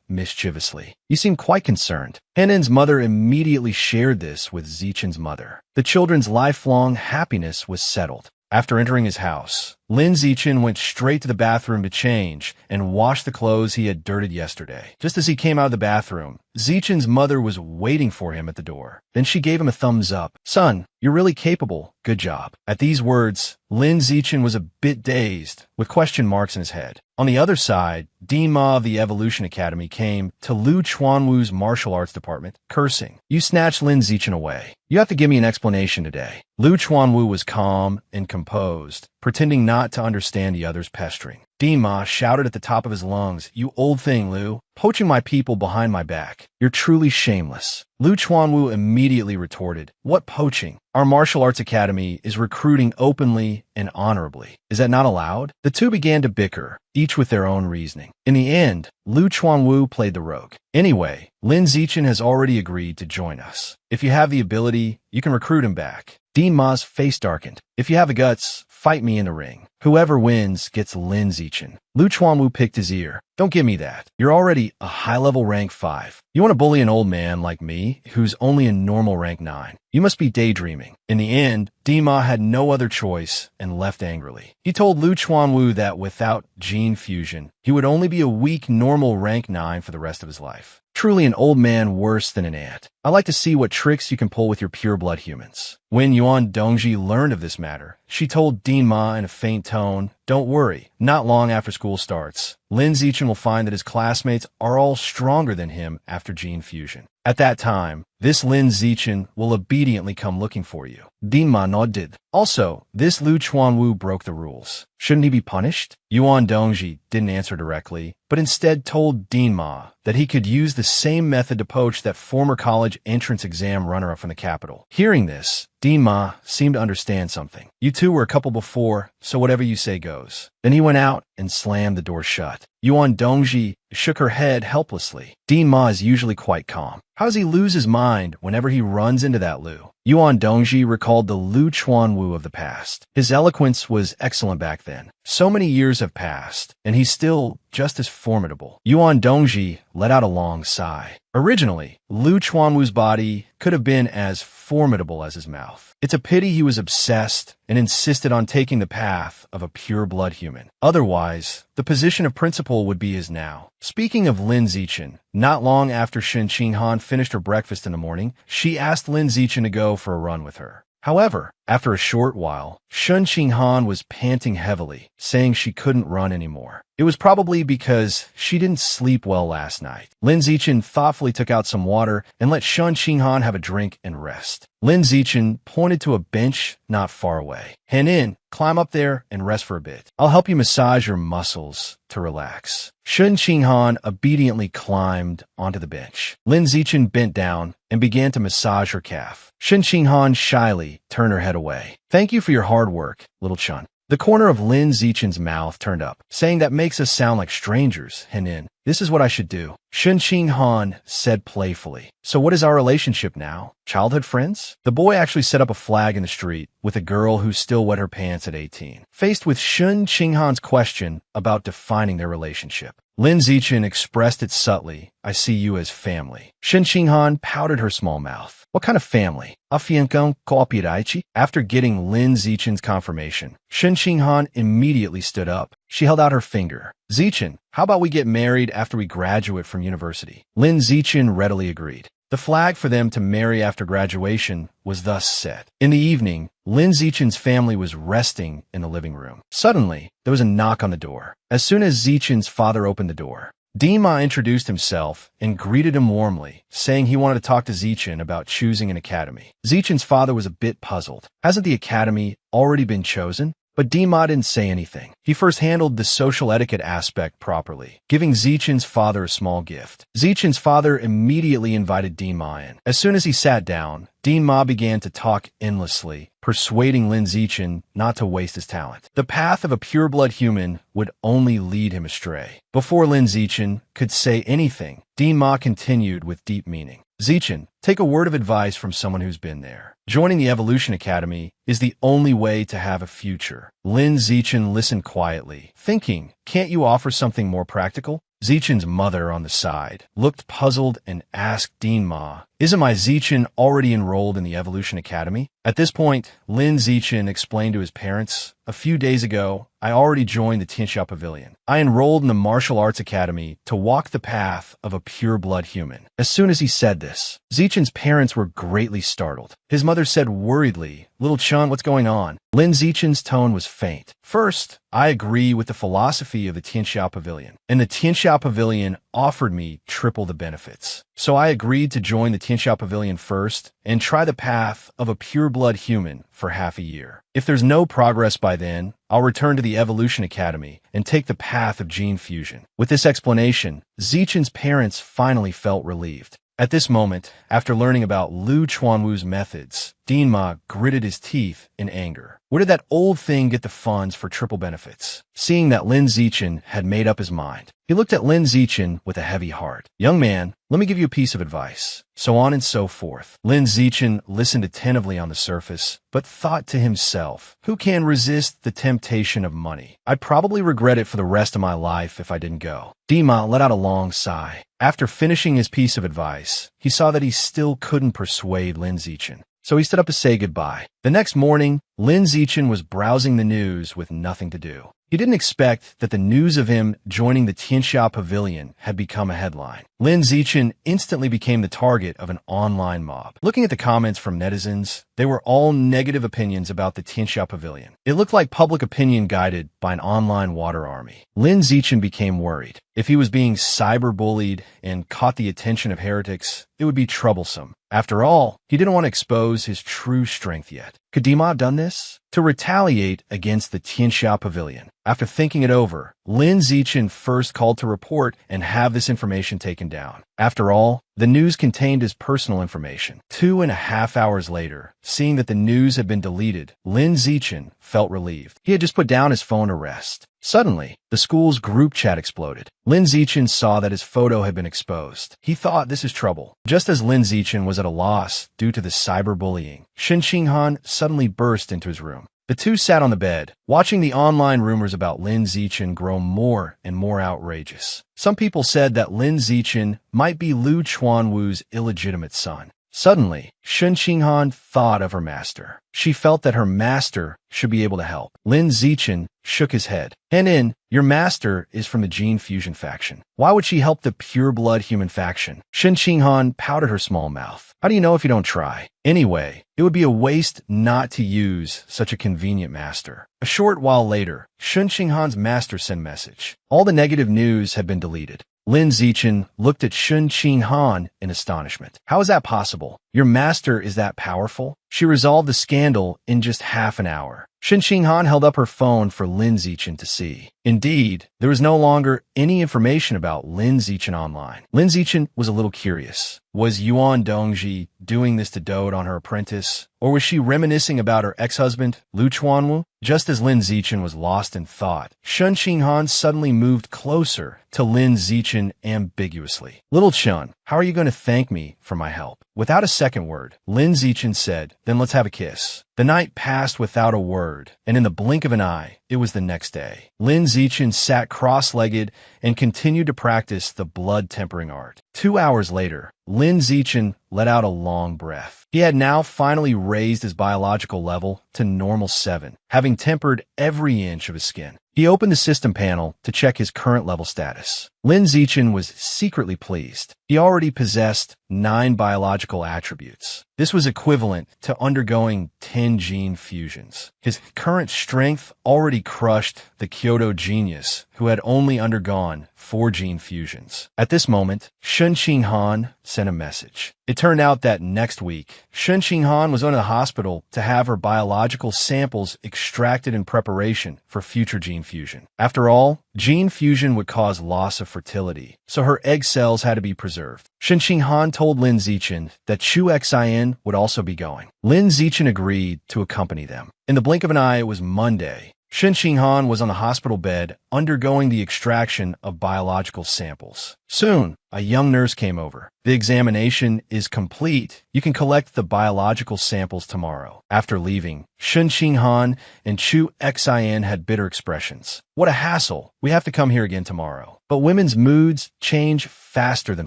mischievously. "You seem quite concerned." Henin's mother immediately shared this with Zichen's mother. The children's lifelong happiness was settled. After entering his house, Lin Zichen went straight to the bathroom to change and wash the clothes he had dirtied yesterday. Just as he came out of the bathroom, Zichen's mother was waiting for him at the door. Then she gave him a thumbs up. "Son, you're really capable. Good job." At these words, Lin Zichen was a bit dazed, with question marks in his head. On the other side, Dean Ma of the Evolution Academy came to Lu Chuanwu's martial arts department, cursing. "You snatched Lin Zichen away. You have to give me an explanation today." Lu Chuanwu was calm and composed, pretending not to understand the other's pestering. Dean Ma shouted at the top of his lungs, "You old thing, Lu, poaching my people behind my back. You're truly shameless." Lu Chuanwu immediately retorted, "What poaching? Our martial arts academy is recruiting openly and honorably. Is that not allowed?" The two began to bicker, each with their own reasoning. In the end, Lu Chuanwu played the rogue. "Anyway, Lin Zichen has already agreed to join us. If you have the ability, you can recruit him back." Dean Ma's face darkened. "If you have the guts, fight me in the ring. Whoever wins gets Lin Zichen." Lu Chuanwu picked his ear. "Don't give me that. You're already a high-level rank 5. You want to bully an old man like me, who's only a normal rank 9. You must be daydreaming." In the end, Dima had no other choice and left angrily. He told Lu Chuanwu that without gene fusion, he would only be a weak normal rank 9 for the rest of his life. Truly an old man worse than an ant. "I like to see what tricks you can pull with your pure-blood humans." When Yuan Dongji learned of this matter, she told Dean Ma in a faint tone, "Don't worry, not long after school starts, Lin Zichen will find that his classmates are all stronger than him after gene fusion. At that time, this Lin Zichen will obediently come looking for you." Dean Ma nodded. "Also, this Lu Chuanwu broke the rules. Shouldn't he be punished?" Yuan Dongji didn't answer directly, but instead told Dean Ma that he could use the same method to poach that former college entrance exam runner-up from the capital. Hearing this, Dean Ma seemed to understand something. "You two were a couple before, so whatever you say goes." Then he went out and slammed the door shut. Yuan Dongji shook her head helplessly. Dean Ma is usually quite calm. How does he lose his mind whenever he runs into that Lu? Yuan Dongji recalled the Lu Chuanwu of the past. His eloquence was excellent back then. So many years have passed, and he's still just as formidable. Yuan Dongji let out a long sigh. Originally, Lu Chuanwu's body could have been as formidable as his mouth. It's a pity he was obsessed and insisted on taking the path of a pure-blood human. Otherwise, the position of principal would be his now. Speaking of Lin Zichen, not long after Shen Qinghan finished her breakfast in the morning, she asked Lin Zichen to go for a run with her. However, after a short while, Shen Qinghan was panting heavily, saying she couldn't run anymore. It was probably because she didn't sleep well last night. Lin Zichen thoughtfully took out some water and let Shen Qinghan have a drink and rest. Lin Zichen pointed to a bench not far away. "Henin, climb up there and rest for a bit. I'll help you massage your muscles to relax." Shen Qinghan obediently climbed onto the bench. Lin Zichen bent down and began to massage her calf. Shen Qinghan shyly turned her head away. "Thank you for your hard work, little Chun." The corner of Lin Zichen's mouth turned up, saying, "That makes us sound like strangers, Henin. This is what I should do." Shen Qinghan said playfully, "So what is our relationship now? Childhood friends?" The boy actually set up a flag in the street with a girl who still wet her pants at 18. Faced with Shen Qinghan's question about defining their relationship, Lin Zichen expressed it subtly, "I see you as family." Shen Qinghan pouted her small mouth. "What kind of family?" After getting Lin Zichen's confirmation, Shen Qinghan immediately stood up. She held out her finger. "Zichen, how about we get married after we graduate from university?" Lin Zichen readily agreed. The flag for them to marry after graduation was thus set. In the evening, Lin Zichen's family was resting in the living room. Suddenly, there was a knock on the door. As soon as Zichen's father opened the door, Dima introduced himself and greeted him warmly, saying he wanted to talk to Zichen about choosing an academy. Zichen's father was a bit puzzled. Hasn't the academy already been chosen? But Dima didn't say anything. He first handled the social etiquette aspect properly, giving Zichen's father a small gift. Zichen's father immediately invited Dima in. As soon as he sat down, Dima began to talk endlessly, persuading Lin Zichen not to waste his talent. The path of a pure-blood human would only lead him astray. Before Lin Zichen could say anything, Dima continued with deep meaning. "Zichen, take a word of advice from someone who's been there. Joining the Evolution Academy is the only way to have a future." Lin Zichen listened quietly, thinking, "Can't you offer something more practical?" Zichen's mother on the side looked puzzled and asked Dean Ma, "Isn't my Zichen already enrolled in the Evolution Academy?" At this point, Lin Zichen explained to his parents, "A few days ago, I already joined the Tianxia Pavilion. I enrolled in the martial arts academy to walk the path of a pure-blood human. As soon as he said this, Zichen's parents were greatly startled. His mother said worriedly, "Little Chun, what's going on?" Lin Zichen's tone was faint. "First, I agree with the philosophy of the Tianxia Pavilion, and the Tianxia Pavilion offered me triple the benefits. So I agreed to join the Tianxia Pavilion first and try the path of a pure-blood human for half a year. If there's no progress by then, I'll return to the Evolution Academy and take the path of gene fusion." With this explanation, Zichen's parents finally felt relieved. At this moment, after learning about Lu Chuanwu's methods, Dinma gritted his teeth in anger. Where did that old thing get the funds for triple benefits? Seeing that Lin Zichen had made up his mind, he looked at Lin Zichen with a heavy heart. "Young man, let me give you a piece of advice." So on and so forth. Lin Zichen listened attentively on the surface, but thought to himself, "Who can resist the temptation of money? I'd probably regret it for the rest of my life if I didn't go." Dima let out a long sigh. After finishing his piece of advice, he saw that he still couldn't persuade Lin Zichen. So he stood up to say goodbye. The next morning, Lin Zichen was browsing the news with nothing to do. He didn't expect that the news of him joining the Tianxia Pavilion had become a headline. Lin Zichen instantly became the target of an online mob. Looking at the comments from netizens, they were all negative opinions about the Tianxia Pavilion. It looked like public opinion guided by an online water army. Lin Zichen became worried. If he was being cyberbullied and caught the attention of heretics, it would be troublesome. After all, he didn't want to expose his true strength yet. Could Dima have done this? To retaliate against the Tianxia Pavilion. After thinking it over, Lin Zichen first called to report and have this information taken down. After all, the news contained his personal information. 2.5 hours later, seeing that the news had been deleted, Lin Zichen felt relieved. He had just put down his phone to rest. Suddenly, the school's group chat exploded. Lin Zichen saw that his photo had been exposed. He thought, this is trouble. Just as Lin Zichen was at a loss due to the cyberbullying, Shen Qinghan suddenly burst into his room. The two sat on the bed, watching the online rumors about Lin Zichen grow more and more outrageous. Some people said that Lin Zichen might be Lu Chuanwu's illegitimate son. Suddenly, Shen Qinghan thought of her master. She felt that her master should be able to help. Lin Zichen shook his head. "Henin, your master is from the Gene Fusion faction. Why would she help the pure-blood human faction?" Shen Qinghan pouted her small mouth. "How do you know if you don't try? Anyway, it would be a waste not to use such a convenient master." A short while later, Shen Qinghan's master sent a message. All the negative news had been deleted. Lin Zichen looked at Shen Qinghan in astonishment. "How is that possible? Your master is that powerful?" She resolved the scandal in just half an hour. Shen Qinghan held up her phone for Lin Zichen to see. Indeed, there was no longer any information about Lin Zichen online. Lin Zichen was a little curious. Was Yuan Dongji doing this to dote on her apprentice? Or was she reminiscing about her ex-husband, Lu Chuanwu? Just as Lin Zichen was lost in thought, Shen Qinghan suddenly moved closer to Lin Zichen ambiguously. "Little Chun, how are you going to thank me for my help?" Without a second word, Lin Zichen said, "Then let's have a kiss." The night passed without a word, and in the blink of an eye, it was the next day. Lin Zichen sat cross-legged and continued to practice the blood-tempering art. 2 hours later, Lin Zichen let out a long breath. He had now finally raised his biological level to normal 7, having tempered every inch of his skin. He opened the system panel to check his current level status. Lin Zichen was secretly pleased. He already possessed 9 biological attributes. This was equivalent to undergoing 10 gene fusions. His current strength already crushed the Kyoto genius, who had only undergone 4 gene fusions. At this moment, Shen Qinghan sent a message. It turned out that next week, Shen Qinghan was going to the hospital to have her biological samples extracted in preparation for future gene fusion. After all, gene fusion would cause loss of fertility, so her egg cells had to be preserved. Shen Qinghan told Lin Zichen that Chu Xin would also be going. Lin Zichen agreed to accompany them. In the blink of an eye, it was Monday. Shen Qinghan was on the hospital bed undergoing the extraction of biological samples. Soon, a young nurse came over. "The examination is complete. You can collect the biological samples tomorrow." After leaving, Shen Qinghan and Chu Xin had bitter expressions. "What a hassle. We have to come here again tomorrow." But women's moods change faster than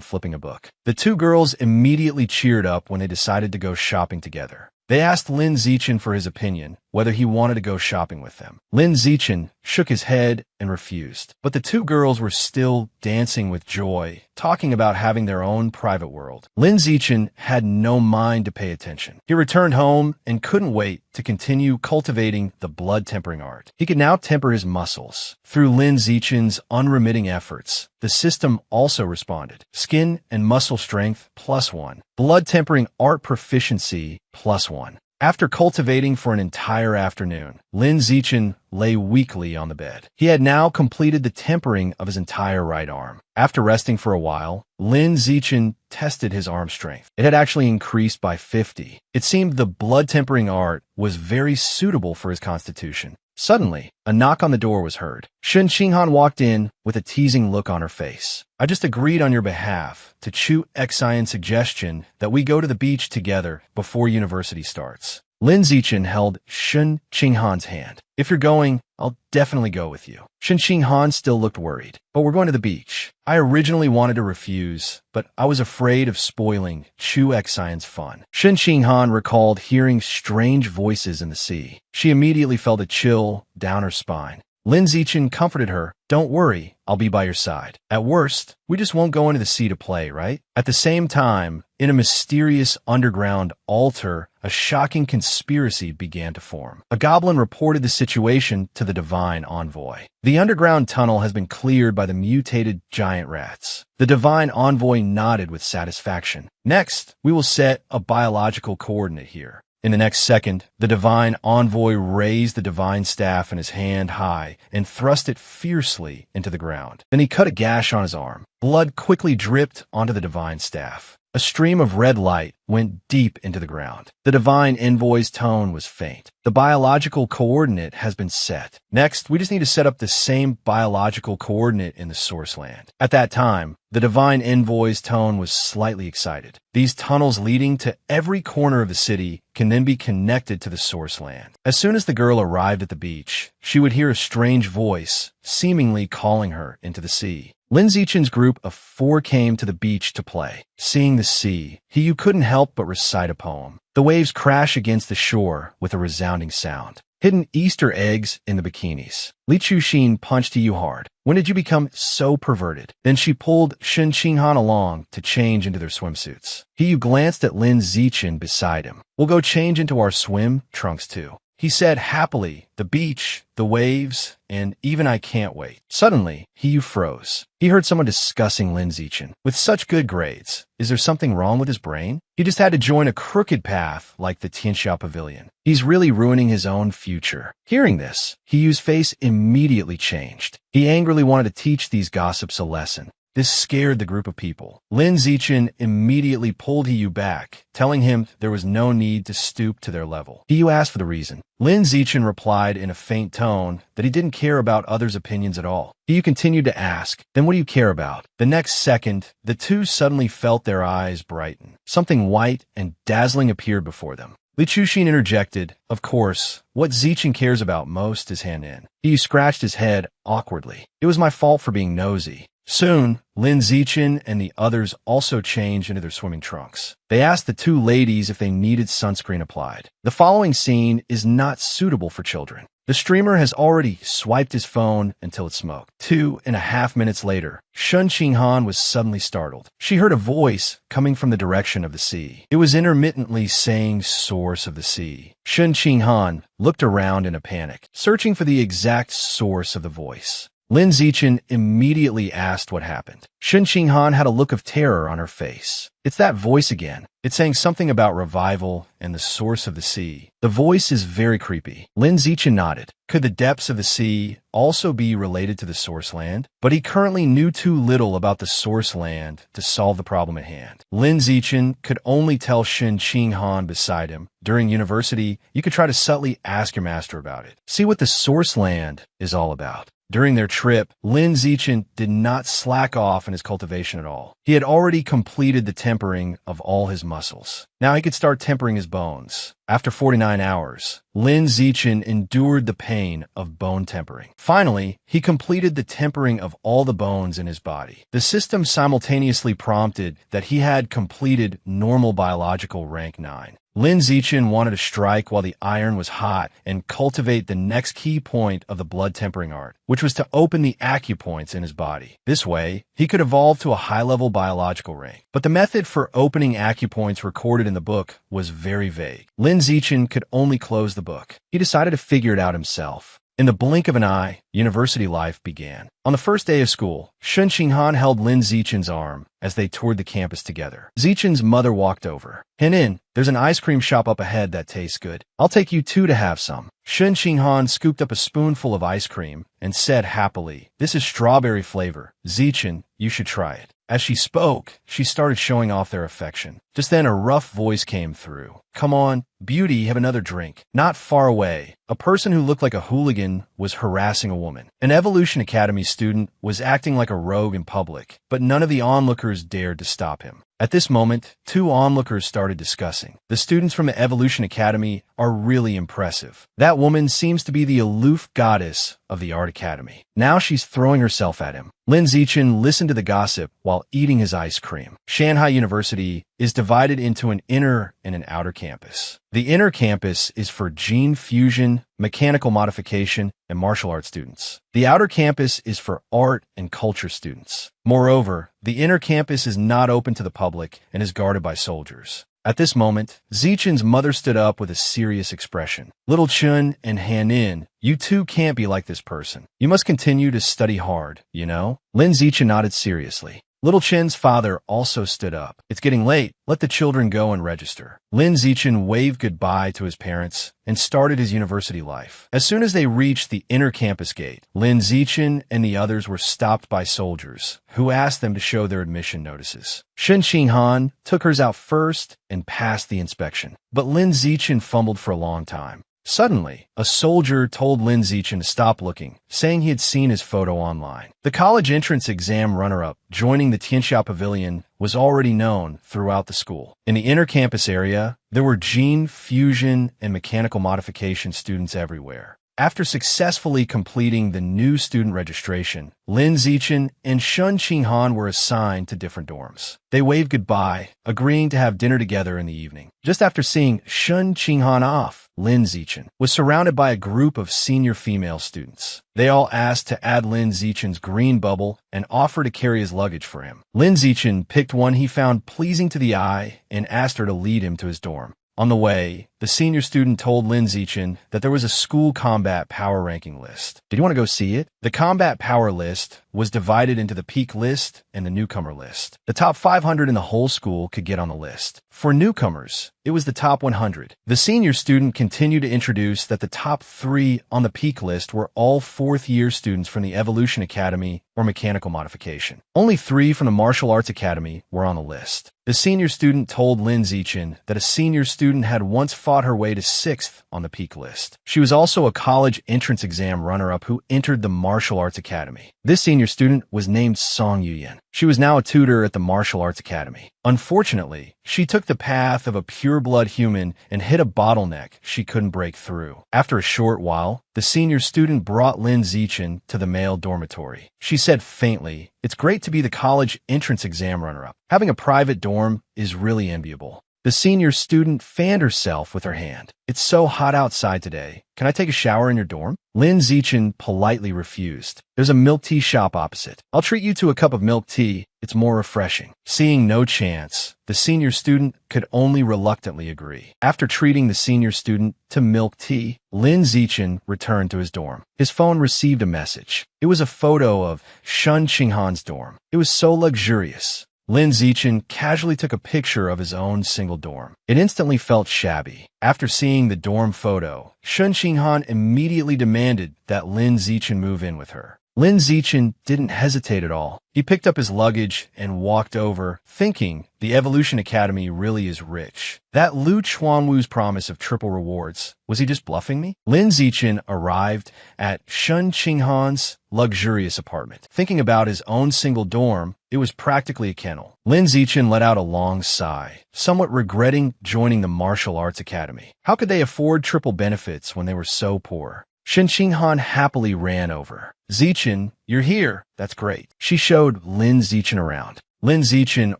flipping a book. The two girls immediately cheered up when they decided to go shopping together. They asked Lin Zichen for his opinion, whether he wanted to go shopping with them. Lin Zichen shook his head and refused. But the two girls were still dancing with joy, talking about having their own private world. Lin Zichen had no mind to pay attention. He returned home and couldn't wait to continue cultivating the blood tempering art. He could now temper his muscles. Through Lin Zichen's unremitting efforts, the system also responded. Skin and muscle strength +1. Blood tempering art proficiency +1. After cultivating for an entire afternoon, Lin Zichen lay weakly on the bed. He had now completed the tempering of his entire right arm. After resting for a while, Lin Zichen tested his arm strength. It had actually increased by 50. It seemed the blood tempering art was very suitable for his constitution. Suddenly, a knock on the door was heard. Shen Qinghan walked in with a teasing look on her face. I just agreed on your behalf to Chu Xian's suggestion that we go to the beach together before university starts. Lin Zichen held Shen Qinghan's hand. If you're going, I'll definitely go with you. Shen Qinghan still looked worried. But we're going to the beach. I originally wanted to refuse, but I was afraid of spoiling Chu Xian's fun. Shen Qinghan recalled hearing strange voices in the sea. She immediately felt a chill down her spine. Lin Zichen comforted her. Don't worry, I'll be by your side. At worst, we just won't go into the sea to play, right? At the same time, in a mysterious underground altar, a shocking conspiracy began to form. A goblin reported the situation to the divine envoy. The underground tunnel has been cleared by the mutated giant rats. The divine envoy nodded with satisfaction. Next, we will set a biological coordinate here. In the next second, the divine envoy raised the divine staff in his hand high and thrust it fiercely into the ground. Then he cut a gash on his arm. Blood quickly dripped onto the divine staff. A stream of red light went deep into the ground. The divine envoy's tone was faint. The biological coordinate has been set. Next, we just need to set up the same biological coordinate in the source land. At that time, the divine envoy's tone was slightly excited. These tunnels leading to every corner of the city can then be connected to the source land. As soon as the girl arrived at the beach, she would hear a strange voice, seemingly calling her into the sea. Lin Zichen's group of 4 came to the beach to play. Seeing the sea, he couldn't help but recite a poem. The waves crash against the shore with a resounding sound. Hidden Easter eggs in the bikinis. Li Chuxin punched you hard. When did you become so perverted? Then she pulled Shen Qinghan along to change into their swimsuits. He glanced at Lin Zichen beside him. We'll go change into our swim trunks too. He said happily, the beach, the waves, and even I can't wait. Suddenly, He froze. He heard someone discussing Lin Zichen. With such good grades, is there something wrong with his brain? He just had to join a crooked path like the Tianxia Pavilion. He's really ruining his own future. Hearing this, Hiyu's face immediately changed. He angrily wanted to teach these gossips a lesson. This scared the group of people. Lin Zichen immediately pulled Hiyu back, telling him there was no need to stoop to their level. Hiyu asked for the reason. Lin Zichen replied in a faint tone that he didn't care about others' opinions at all. Hiyu continued to ask, then what do you care about? The next second, the two suddenly felt their eyes brighten. Something white and dazzling appeared before them. Li Chuxin interjected, of course, what Zichen cares about most is Han-In. Hiyu scratched his head awkwardly. It was my fault for being nosy. Soon, Lin Zichen and the others also changed into their swimming trunks. They asked the two ladies if they needed sunscreen applied. The following scene is not suitable for children. The streamer has already swiped his phone until it smoked. 2.5 minutes later, Shen Qinghan was suddenly startled. She heard a voice coming from the direction of the sea. It was intermittently saying source of the sea. Shen Qinghan looked around in a panic, searching for the exact source of the voice. Lin Zichen immediately asked what happened. Shen Qinghan had a look of terror on her face. It's that voice again. It's saying something about revival and the source of the sea. The voice is very creepy. Lin Zichen nodded. Could the depths of the sea also be related to the source land? But he currently knew too little about the source land to solve the problem at hand. Lin Zichen could only tell Shen Qinghan beside him. During university, you could try to subtly ask your master about it. See what the source land is all about. During their trip, Lin Zichen did not slack off in his cultivation at all. He had already completed the tempering of all his muscles. Now he could start tempering his bones. After 49 hours, Lin Zichen endured the pain of bone tempering. Finally, he completed the tempering of all the bones in his body. The system simultaneously prompted that he had completed normal biological rank 9. Lin Zichen wanted to strike while the iron was hot and cultivate the next key point of the blood-tempering art, which was to open the acupoints in his body. This way, he could evolve to a high-level biological rank. But the method for opening acupoints recorded in the book was very vague. Lin Zichen could only close the book. He decided to figure it out himself. In the blink of an eye, university life began. On the first day of school, Shun Qinghan held Lin Zichen's arm as they toured the campus together. Zichen's mother walked over. "Henin, there's an ice cream shop up ahead that tastes good. I'll take you two to have some." Shun Qinghan scooped up a spoonful of ice cream and said happily, "This is strawberry flavor. Zichen, you should try it." As she spoke, she started showing off their affection. Just then a rough voice came through. "Come on, beauty, have another drink." Not far away, a person who looked like a hooligan was harassing a woman. An Evolution Academy student was acting like a rogue in public, but none of the onlookers dared to stop him. At this moment, two onlookers started discussing. "The students from the Evolution Academy are really impressive. That woman seems to be the aloof goddess of the Art Academy. Now she's throwing herself at him." Lin Zichen listened to the gossip while eating his ice cream. Shanghai University is divided into an inner and an outer campus. The inner campus is for gene fusion, mechanical modification, and martial arts students. The outer campus is for art and culture students. Moreover, the inner campus is not open to the public and is guarded by soldiers. At this moment, Zichen's mother stood up with a serious expression. "Little Chun and Hanin, you two can't be like this person. You must continue to study hard, you know?" Lin Zichen nodded seriously. Little Chen's father also stood up. "It's getting late. Let the children go and register." Lin Zichen waved goodbye to his parents and started his university life. As soon as they reached the inner campus gate, Lin Zichen and the others were stopped by soldiers, who asked them to show their admission notices. Shun Qinghan took hers out first and passed the inspection. But Lin Zichen fumbled for a long time. Suddenly, a soldier told Lin Zichen to stop looking, saying he had seen his photo online. The college entrance exam runner-up joining the Tianxia Pavilion was already known throughout the school. In the inner campus area, there were gene fusion and mechanical modification students everywhere. After successfully completing the new student registration, Lin Zichen and Shun Qinghan were assigned to different dorms. They waved goodbye, agreeing to have dinner together in the evening. Just after seeing Shun Qinghan off, Lin Zichen was surrounded by a group of senior female students. They all asked to add Lin Zichen's green bubble and offered to carry his luggage for him. Lin Zichen picked one he found pleasing to the eye and asked her to lead him to his dorm. On the way, the senior student told Lin Zichen that there was a school combat power ranking list. "Did you want to go see it?" The combat power list was divided into the peak list and the newcomer list. The top 500 in the whole school could get on the list. For newcomers, it was the top 100. The senior student continued to introduce that the top 3 on the peak list were all fourth-year students from the Evolution Academy or Mechanical Modification. Only 3 from the Martial Arts Academy were on the list. The senior student told Lin Zichen that a senior student had once fought her way to 6th on the peak list. She was also a college entrance exam runner-up who entered the Martial Arts Academy. This senior student was named Song Yuyan. She was now a tutor at the Martial Arts Academy. Unfortunately, she took the path of a pure-blood human and hit a bottleneck she couldn't break through. After a short while, the senior student brought Lin Zichen to the male dormitory. She said faintly, "It's great to be the college entrance exam runner-up. Having a private dorm is really enviable." The senior student fanned herself with her hand. "It's so hot outside today. Can I take a shower in your dorm?" Lin Zichen politely refused. "There's a milk tea shop opposite. I'll treat you to a cup of milk tea. It's more refreshing." Seeing no chance, the senior student could only reluctantly agree. After treating the senior student to milk tea, Lin Zichen returned to his dorm. His phone received a message. It was a photo of Shun Qinghan's dorm. It was so luxurious. Lin Zichen casually took a picture of his own single dorm. It instantly felt shabby. After seeing the dorm photo, Shun Qinghan immediately demanded that Lin Zichen move in with her. Lin Zichen didn't hesitate at all. He picked up his luggage and walked over, thinking the Evolution Academy really is rich. That Lu Chuanwu's promise of triple rewards, was he just bluffing me? Lin Zichen arrived at Shun Qinghan's luxurious apartment. Thinking about his own single dorm, it was practically a kennel. Lin Zichen let out a long sigh, somewhat regretting joining the Martial Arts Academy. How could they afford triple benefits when they were so poor? Shun Qinghan happily ran over. "Zichen, you're here. That's great." She showed Lin Zichen around. Lin Zichen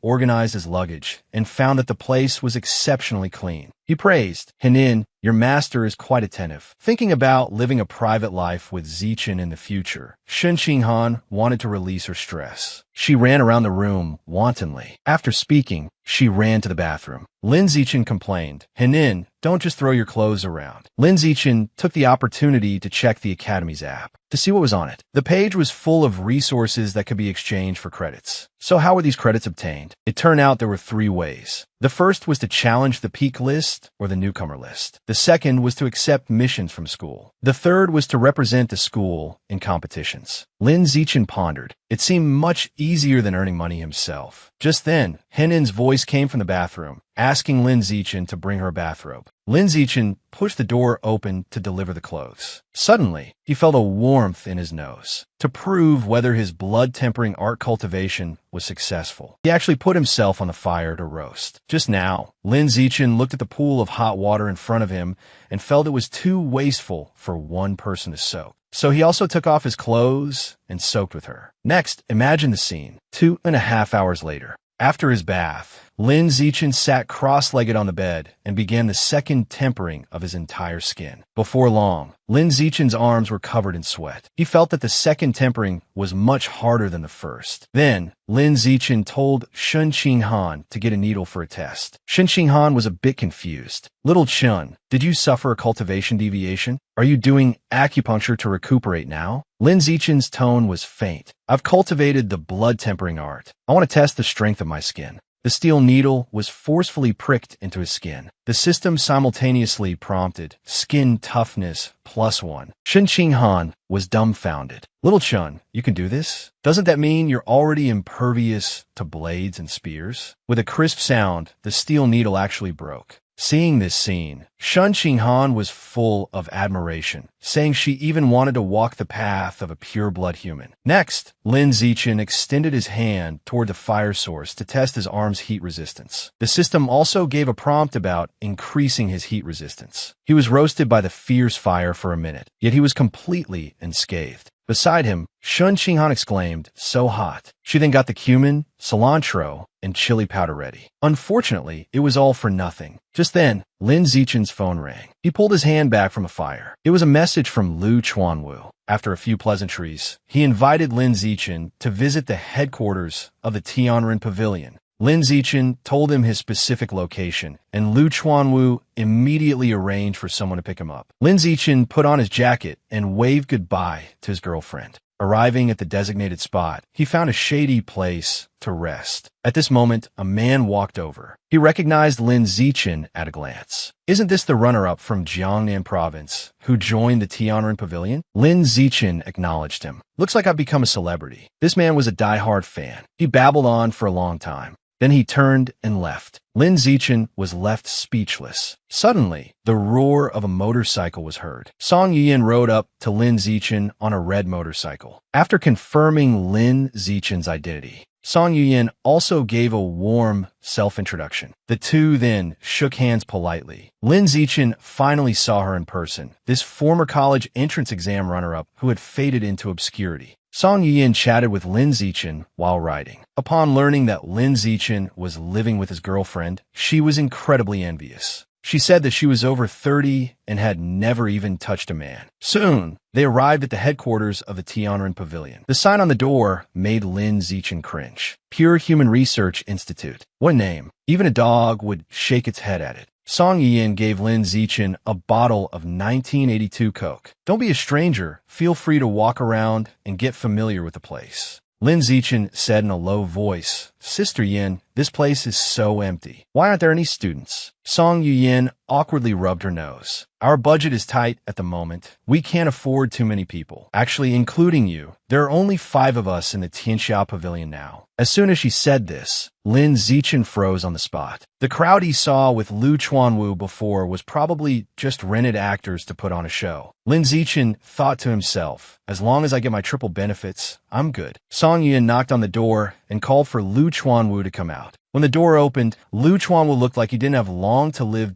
organized his luggage and found that the place was exceptionally clean. He praised, Henin, your master is quite attentive. Thinking about living a private life with Zichen in the future, Shen Qinghan wanted to release her stress. She ran around the room wantonly. After speaking, she ran to the bathroom. Lin Zichen complained, Henin, don't just throw your clothes around. Lin Zichen took the opportunity to check the Academy's app to see what was on it. The page was full of resources that could be exchanged for credits. So how were these credits obtained? It turned out there were 3 ways. The first was to challenge the peak list or the newcomer list. The second was to accept missions from school. The third was to represent the school in competitions. Lin Zichen pondered. It seemed much easier than earning money himself. Just then, Henin's voice came from the bathroom, asking Lin Zichen to bring her a bathrobe. Lin Zichen pushed the door open to deliver the clothes. Suddenly, he felt a warmth in his nose. To prove whether his blood-tempering art cultivation was successful, he actually put himself on the fire to roast. Just now, Lin Zichen looked at the pool of hot water in front of him and felt it was too wasteful for one person to soak. So he also took off his clothes and soaked with her. Next, imagine the scene. 2.5 hours later. After his bath, Lin Zichen sat cross-legged on the bed and began the second tempering of his entire skin. Before long, Lin Zichen's arms were covered in sweat. He felt that the second tempering was much harder than the first. Then, Lin Zichen told Shen Qinghan to get a needle for a test. Shen Qinghan was a bit confused. Little Chun, did you suffer a cultivation deviation? Are you doing acupuncture to recuperate now? Lin Zichen's tone was faint. I've cultivated the blood-tempering art. I want to test the strength of my skin. The steel needle was forcefully pricked into his skin. The system simultaneously prompted skin toughness +1. Shen Qinghan was dumbfounded. Little Chun, you can do this? Doesn't that mean you're already impervious to blades and spears? With a crisp sound, the steel needle actually broke. Seeing this scene, Shen Qinghan was full of admiration, saying she even wanted to walk the path of a pure-blood human. Next, Lin Zichen extended his hand toward the fire source to test his arm's heat resistance. The system also gave a prompt about increasing his heat resistance. He was roasted by the fierce fire for a minute, yet he was completely unscathed. Beside him, Shen Qinghan exclaimed, so hot. She then got the cumin, cilantro, and chili powder ready. Unfortunately, it was all for nothing. Just then, Lin Zichen's phone rang. He pulled his hand back from the fire. It was a message from Lu Chuanwu. After a few pleasantries, he invited Lin Zichen to visit the headquarters of the Tianren Pavilion. Lin Zichen told him his specific location, and Lu Chuanwu immediately arranged for someone to pick him up. Lin Zichen put on his jacket and waved goodbye to his girlfriend. Arriving at the designated spot, he found a shady place to rest. At this moment, a man walked over. He recognized Lin Zichen at a glance. Isn't this the runner-up from Jiangnan province who joined the Tianren Pavilion? Lin Zichen acknowledged him. Looks like I've become a celebrity. This man was a die-hard fan. He babbled on for a long time. Then he turned and left. Lin Zichen was left speechless. Suddenly, the roar of a motorcycle was heard. Song Yiyan rode up to Lin Zichen on a red motorcycle. After confirming Lin Zichen's identity, Song Yiyan also gave a warm self-introduction. The two then shook hands politely. Lin Zichen finally saw her in person, this former college entrance exam runner-up who had faded into obscurity. Song Yiyan chatted with Lin Zichen while riding. Upon learning that Lin Zichen was living with his girlfriend, she was incredibly envious. She said that she was over 30 and had never even touched a man. Soon, they arrived at the headquarters of the Tianren Pavilion. The sign on the door made Lin Zichen cringe. Pure Human Research Institute. What a name. Even a dog would shake its head at it. Song Yiyan gave Lin Zichen a bottle of 1982 Coke. Don't be a stranger. Feel free to walk around and get familiar with the place. Lin Zichen said in a low voice, Sister Yin, this place is so empty. Why aren't there any students? Song Yiyan awkwardly rubbed her nose. Our budget is tight at the moment. We can't afford too many people. Actually, including you, there are only 5 of us in the Tianxia Pavilion now. As soon as she said this, Lin Zichen froze on the spot. The crowd he saw with Lu Chuanwu before was probably just rented actors to put on a show. Lin Zichen thought to himself, as long as I get my triple benefits, I'm good. Song Yiyan knocked on the door and called for Lu Chuanwu to come out. When the door opened, Lu Chuanwu looked like he didn't have long to live.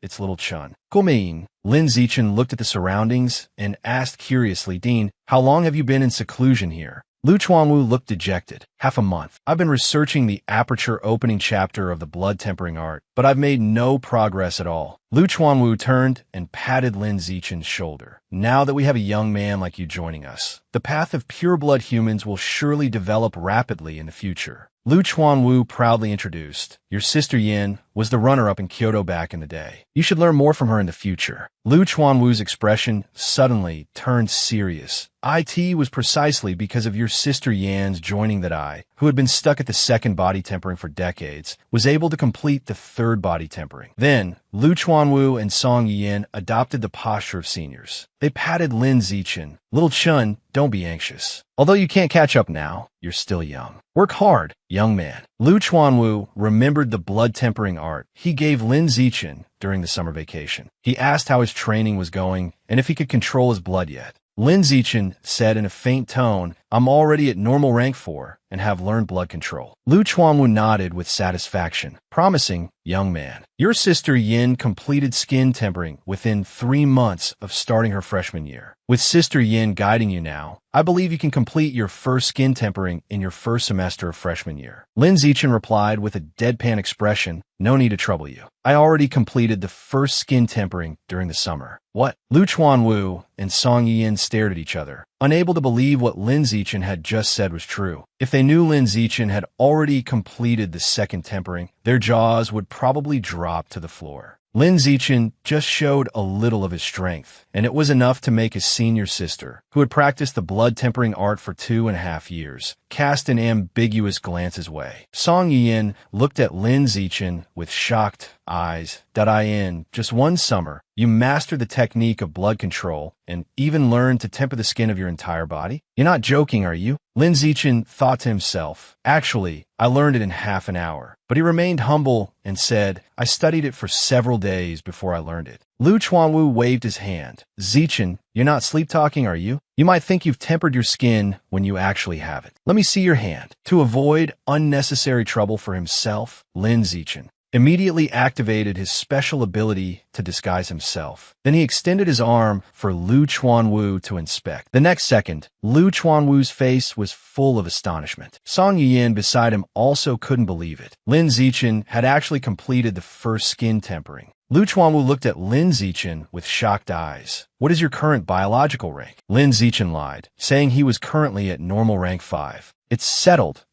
It's little Chun. Guomeyin. Lin Zichen looked at the surroundings and asked curiously, Dean, how long have you been in seclusion here? Lu Chuanwu looked dejected. Half a month. I've been researching the aperture opening chapter of the blood tempering art, but I've made no progress at all. Lu Chuanwu turned and patted Lin Zichen's shoulder. Now that we have a young man like you joining us, the path of pure-blood humans will surely develop rapidly in the future. Lu Chuanwu proudly introduced, "Your sister Yin was the runner-up in Kyoto back in the day. You should learn more from her in the future." Lu Chuanwu's expression suddenly turned serious. "It was precisely because of your sister Yan's joining that I, who had been stuck at the second body tempering for decades, was able to complete the third body tempering." Then, Lu Chuanwu and Song Yin adopted the posture of seniors. They patted Lin Zichen. "Little Chun, don't be anxious. Although you can't catch up now, you're still young. Work hard, young man." Lu Chuanwu remembered the blood tempering art he gave Lin Zichen during the summer vacation. He asked how his training was going and if he could control his blood yet. Lin Zichen said in a faint tone, "I'm already at normal rank 4 and have learned blood control." Lu Chuanwu nodded with satisfaction. "Promising, young man. Your sister Yin completed skin tempering within 3 months of starting her freshman year. With Sister Yin guiding you now, I believe you can complete your first skin tempering in your first semester of freshman year." Lin Zichen replied with a deadpan expression, "No need to trouble you. I already completed the first skin tempering during the summer." "What?" Lu Chuanwu and Song Yin stared at each other, unable to believe what Lin Zichen had just said was true. If they knew Lin Zichen had already completed the second tempering, their jaws would probably drop to the floor. Lin Zichen just showed a little of his strength, and it was enough to make his senior sister, who had practiced the blood tempering art for 2.5 years, cast an ambiguous glance his way. Song Yin looked at Lin Zichen with shocked eyes. "In just 1 summer, you mastered the technique of blood control and even learned to temper the skin of your entire body? You're not joking, are you?" Lin Zichen thought to himself, "Actually, I learned it in half an hour." But he remained humble and said, "I studied it for several days before I learned it." Lu Chuanwu waved his hand. "Zichen, you're not sleep-talking, are you? You might think you've tempered your skin when you actually haven't. Let me see your hand." To avoid unnecessary trouble for himself, Lin Zichen immediately activated his special ability to disguise himself. Then he extended his arm for Lu Chuanwu to inspect. The next second, Lu Chuanwu's face was full of astonishment. Song Yin beside him also couldn't believe it. Lin Zichen had actually completed the first skin tempering. Lu Chuanwu looked at Lin Zichen with shocked eyes. "What is your current biological rank?" Lin Zichen lied, saying he was currently at normal rank 5. It's settled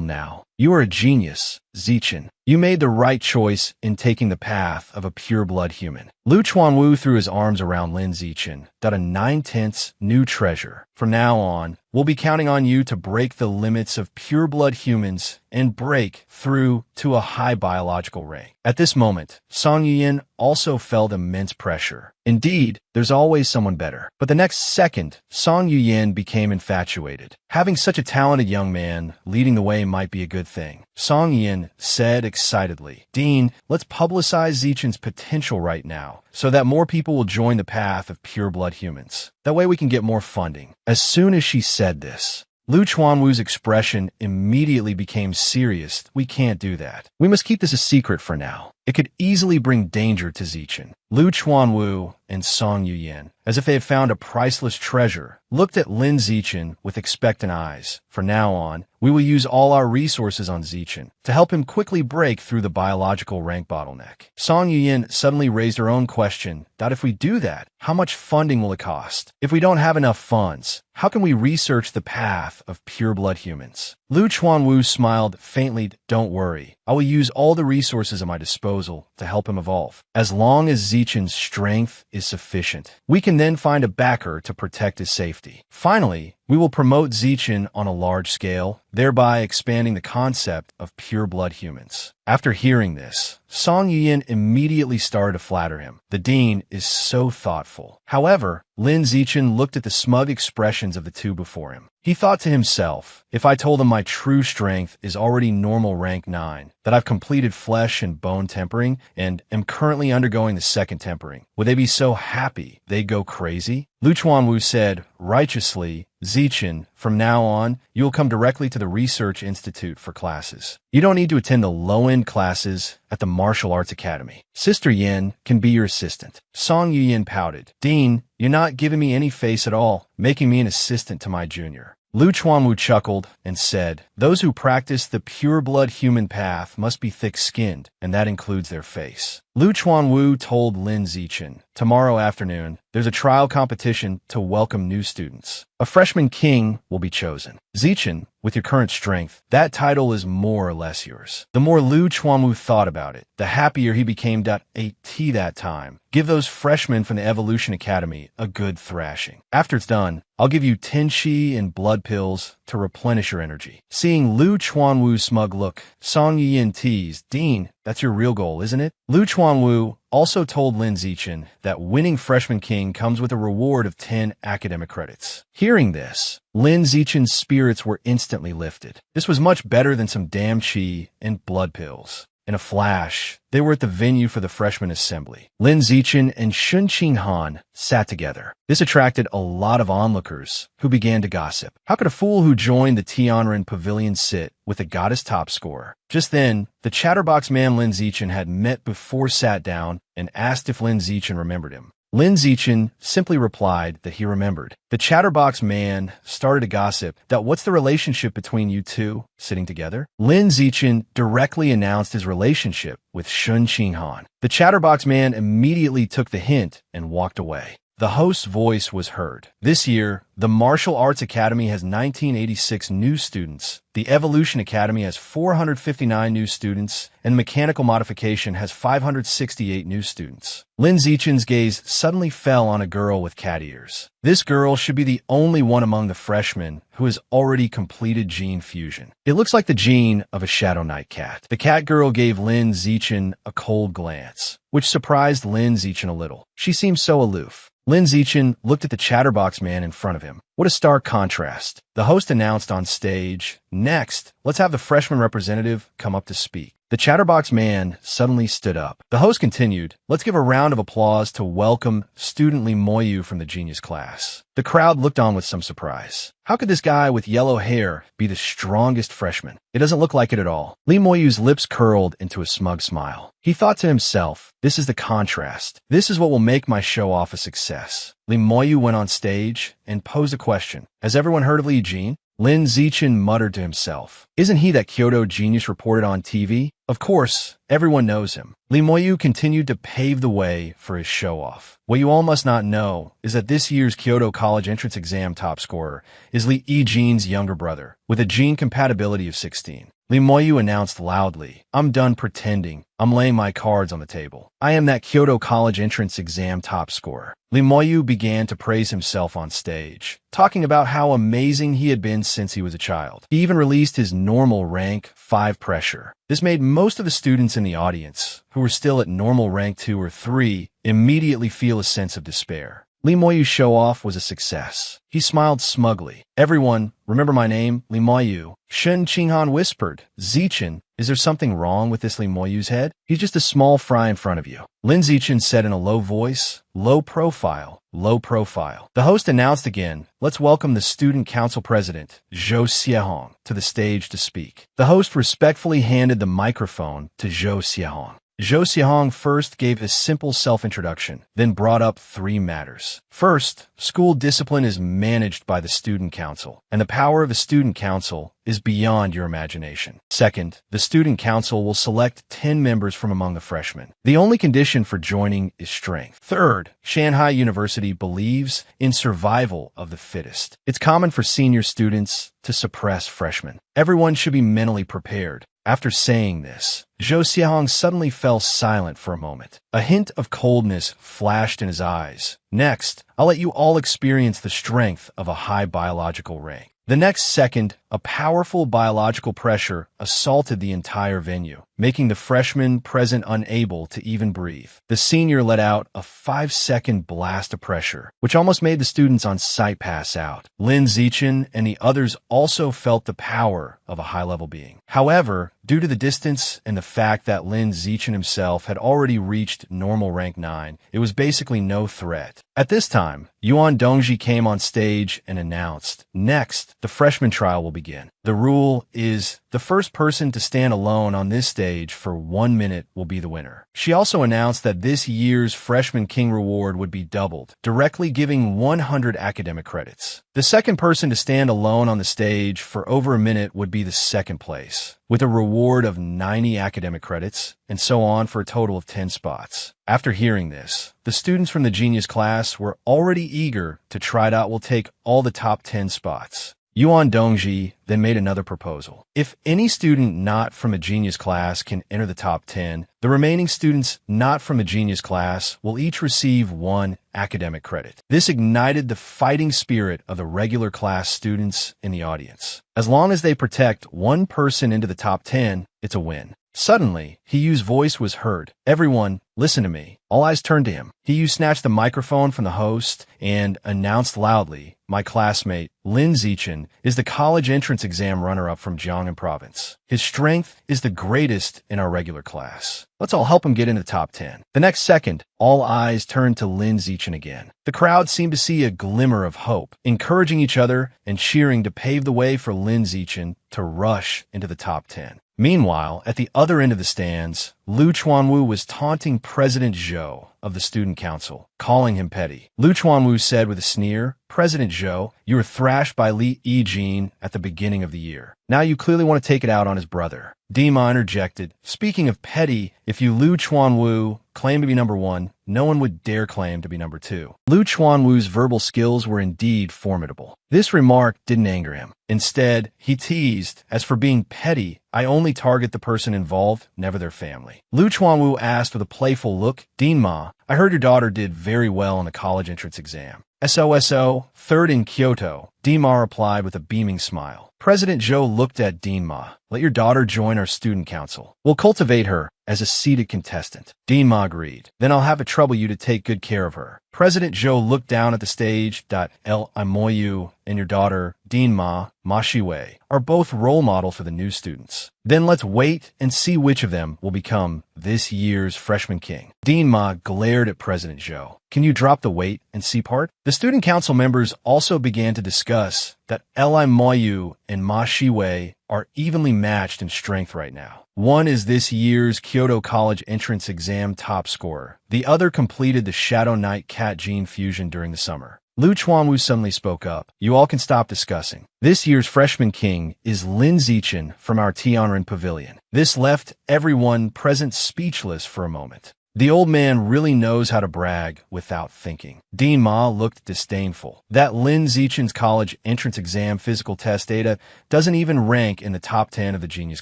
now. You are a genius, Zichen. You made the right choice in taking the path of a pure-blood human." Lu Chuanwu threw his arms around Lin Zichen. "A 9/10 new treasure. From now on, we'll be counting on you to break the limits of pure-blood humans and break through to a high biological rank." At this moment, Song Yin also felt immense pressure. Indeed, there's always someone better. But the next second, Song Yin became infatuated. Having such a talented young man leading the way might be a good thing. Song Yin said excitedly, "Dean, let's publicize Zichen's potential right now, so that more people will join the path of pure-blood humans. That way we can get more funding." As soon as she said this, Lu Chuanwu's expression immediately became serious. "We can't do that. We must keep this a secret for now. It could easily bring danger to Zichen." Lu Chuanwu and Song Yin, as if they had found a priceless treasure, looked at Lin Zichen with expectant eyes. "From now on, we will use all our resources on Zichen to help him quickly break through the biological rank bottleneck." Song Yin suddenly raised her own question. "If we do that, how much funding will it cost? If we don't have enough funds, how can we research the path of pure-blood humans?" Lu Chuanwu smiled faintly. "Don't worry. I will use all the resources at my disposal to help him evolve. As long as Zichen's strength is sufficient, we can then find a backer to protect his safety. Finally, we will promote Zichen on a large scale, thereby expanding the concept of pure-blood humans." After hearing this, Song Yin immediately started to flatter him. "The dean is so thoughtful." However, Lin Zichen looked at the smug expressions of the two before him. He thought to himself, "If I told them my true strength is already normal rank 9, that I've completed flesh and bone tempering and am currently undergoing the second tempering, would they be so happy they'd go crazy?" Lu Chuanwu said, righteously, "Zichen, from now on, you will come directly to the Research Institute for classes. You don't need to attend the low-end classes at the Martial Arts Academy. Sister Yin can be your assistant." Song Yin pouted. "Dean, you're not giving me any face at all, making me an assistant to my junior." Lu Chuanwu chuckled and said, "Those who practice the pure-blood human path must be thick-skinned, and that includes their face." Lu Chuanwu told Lin Zichen, "Tomorrow afternoon, there's a trial competition to welcome new students. A freshman king will be chosen. Zichen, with your current strength, that title is more or less yours." The more Lu Chuanwu thought about it, the happier he became. At that time, give those freshmen from the Evolution Academy a good thrashing. After it's done, I'll give you 10 Qi and blood pills to replenish your energy. Seeing Lu Chuanwu's smug look, Song Yiyin teased, "Dean, that's your real goal, isn't it?" Lu Chuanwu also told Lin Zichen that winning Freshman King comes with a reward of 10 academic credits. Hearing this, Lin Zichen's spirits were instantly lifted. This was much better than some damn Qi and blood pills. In a flash, they were at the venue for the freshman assembly. Lin Zichen and Shun Qinghan sat together. This attracted a lot of onlookers, who began to gossip. How could a fool who joined the Tianren Pavilion sit with a goddess top scorer? Just then, the chatterbox man Lin Zichen had met before sat down and asked if Lin Zichen remembered him. Lin Zichen simply replied that he remembered. The chatterbox man started to gossip that what's the relationship between you two sitting together? Lin Zichen directly announced his relationship with Shun Qinghan. The chatterbox man immediately took the hint and walked away. The host's voice was heard. This year, the Martial Arts Academy has 1986 new students, the Evolution Academy has 459 new students, and Mechanical Modification has 568 new students. Lin Zichen's gaze suddenly fell on a girl with cat ears. This girl should be the only one among the freshmen who has already completed gene fusion. It looks like the gene of a Shadow Knight cat. The cat girl gave Lin Zichen a cold glance, which surprised Lin Zichen a little. She seemed so aloof. Lin Zichen looked at the chatterbox man in front of him. What a stark contrast. The host announced on stage, "Next, let's have the freshman representative come up to speak." The chatterbox man suddenly stood up. The host continued, "Let's give a round of applause to welcome student Li Moyu from the genius class." The crowd looked on with some surprise. How could this guy with yellow hair be the strongest freshman? It doesn't look like it at all. Li Moyu's lips curled into a smug smile. He thought to himself, "This is the contrast. This is what will make my show-off a success." Li Moyu went on stage and posed a question. "Has everyone heard of Li Jin?" Lin Zichen muttered to himself, "Isn't he that Kyoto genius reported on TV? Of course, everyone knows him." Li Moyu continued to pave the way for his show-off. What you all must not know is that this year's Kyoto College entrance exam top scorer is Li Yijin's younger brother, with a gene compatibility of 16. Li Moyu announced loudly, "I'm done pretending. I'm laying my cards on the table. I am that Kyoto College entrance exam top scorer." Li Moyu began to praise himself on stage, talking about how amazing he had been since he was a child. He even released his normal rank 5 pressure. This made most of the students in the audience, who were still at normal rank 2 or 3, immediately feel a sense of despair. Li Moyu's show-off was a success. He smiled smugly. "Everyone, remember my name, Li Moyu." Shun Qinghan whispered, "Zichen, is there something wrong with this Li Moyu's head? He's just a small fry in front of you." Lin Zichen said in a low voice, "Low profile, low profile." The host announced again, "Let's welcome the Student Council President, Zhou Xiehong, to the stage to speak." The host respectfully handed the microphone to Zhou Xiehong. Zhou Xiehong first gave a simple self-introduction, then brought up 3 matters. First, school discipline is managed by the student council, and the power of the student council is beyond your imagination. Second, the student council will select 10 members from among the freshmen. The only condition for joining is strength. Third, Shanghai University believes in survival of the fittest. It's common for senior students to suppress freshmen. Everyone should be mentally prepared. After saying this, Zhou Xiehong suddenly fell silent for a moment. A hint of coldness flashed in his eyes. "Next, I'll let you all experience the strength of a high biological rank." The next second, a powerful biological pressure assaulted the entire venue, making the freshmen present unable to even breathe. The senior let out a 5-second blast of pressure, which almost made the students on site pass out. Lin Zichen and the others also felt the power of a high-level being. However, due to the distance and the fact that Lin Zichen himself had already reached normal rank 9, it was basically no threat. At this time, Yuan Dongji came on stage and announced, "Next, the freshman trial will begin." The The rule is the first person to stand alone on this stage for 1 minute will be the winner. She also announced that this year's Freshman King reward would be doubled, directly giving 100 academic credits. The second person to stand alone on the stage for over a minute would be the second place, with a reward of 90 academic credits, and so on for a total of 10 spots. After hearing this, the students from the Genius class were already eager to try it out will take all the top 10 spots. Yuan Dongji then made another proposal. If any student not from a Genius class can enter the top 10, the remaining students not from a Genius class will each receive 1 academic credit. This ignited the fighting spirit of the regular class students in the audience. As long as they protect 1 person into the top 10, it's a win. Suddenly, Hiyu's voice was heard. "Everyone, listen to me." All eyes turned to him. Hiyu snatched the microphone from the host and announced loudly, "My classmate, Lin Zichen, is the college entrance exam runner-up from Jiangnan province. His strength is the greatest in our regular class. Let's all help him get into the top 10. The next second, all eyes turned to Lin Zichen again. The crowd seemed to see a glimmer of hope, encouraging each other and cheering to pave the way for Lin Zichen to rush into the top 10. Meanwhile, at the other end of the stands, Lu Chuanwu was taunting President Zhou of the Student Council, calling him petty. Lu Chuanwu said with a sneer, "President Zhou, you were thrashed by Li Yijin at the beginning of the year. Now you clearly want to take it out on his brother." Dima interjected, "Speaking of petty, if you Lu Chuanwu claim to be number 1, no one would dare claim to be number 2. Lu Chuanwu's verbal skills were indeed formidable. This remark didn't anger him. Instead, he teased, "As for being petty, I only target the person involved, never their family." Lu Chuanwu asked with a playful look, "Dinma, I heard your daughter did very well in the college entrance exam." "SOSO, third in Kyoto," Dinma replied with a beaming smile. President Zhou looked at Dinma. "Let your daughter join our student council. We'll cultivate her as a seated contestant." Dinma agreed. "Then I'll have to trouble you to take good care of her." President Zhou looked down at the stage. Moyu and your daughter, Dinma, Ma Shiwei, are both role models for the new students. Then let's wait and see which of them will become this year's Freshman King. Dinma glared at President Zhou. "Can you drop the wait and see part?" The student council members also began to discuss that Li Moyu and Ma Shiwei are evenly matched in strength right now. One is this year's Kyoto College entrance exam top scorer. The other completed the Shadow Knight Cat Gene fusion during the summer. Lu Chuanwu suddenly spoke up. "You all can stop discussing. This year's Freshman King is Lin Zichen from our Tianren Pavilion." This left everyone present speechless for a moment. The old man really knows how to brag without thinking. Dean Ma looked disdainful. That Lin Zichen's college entrance exam physical test data doesn't even rank in the top 10 of the Genius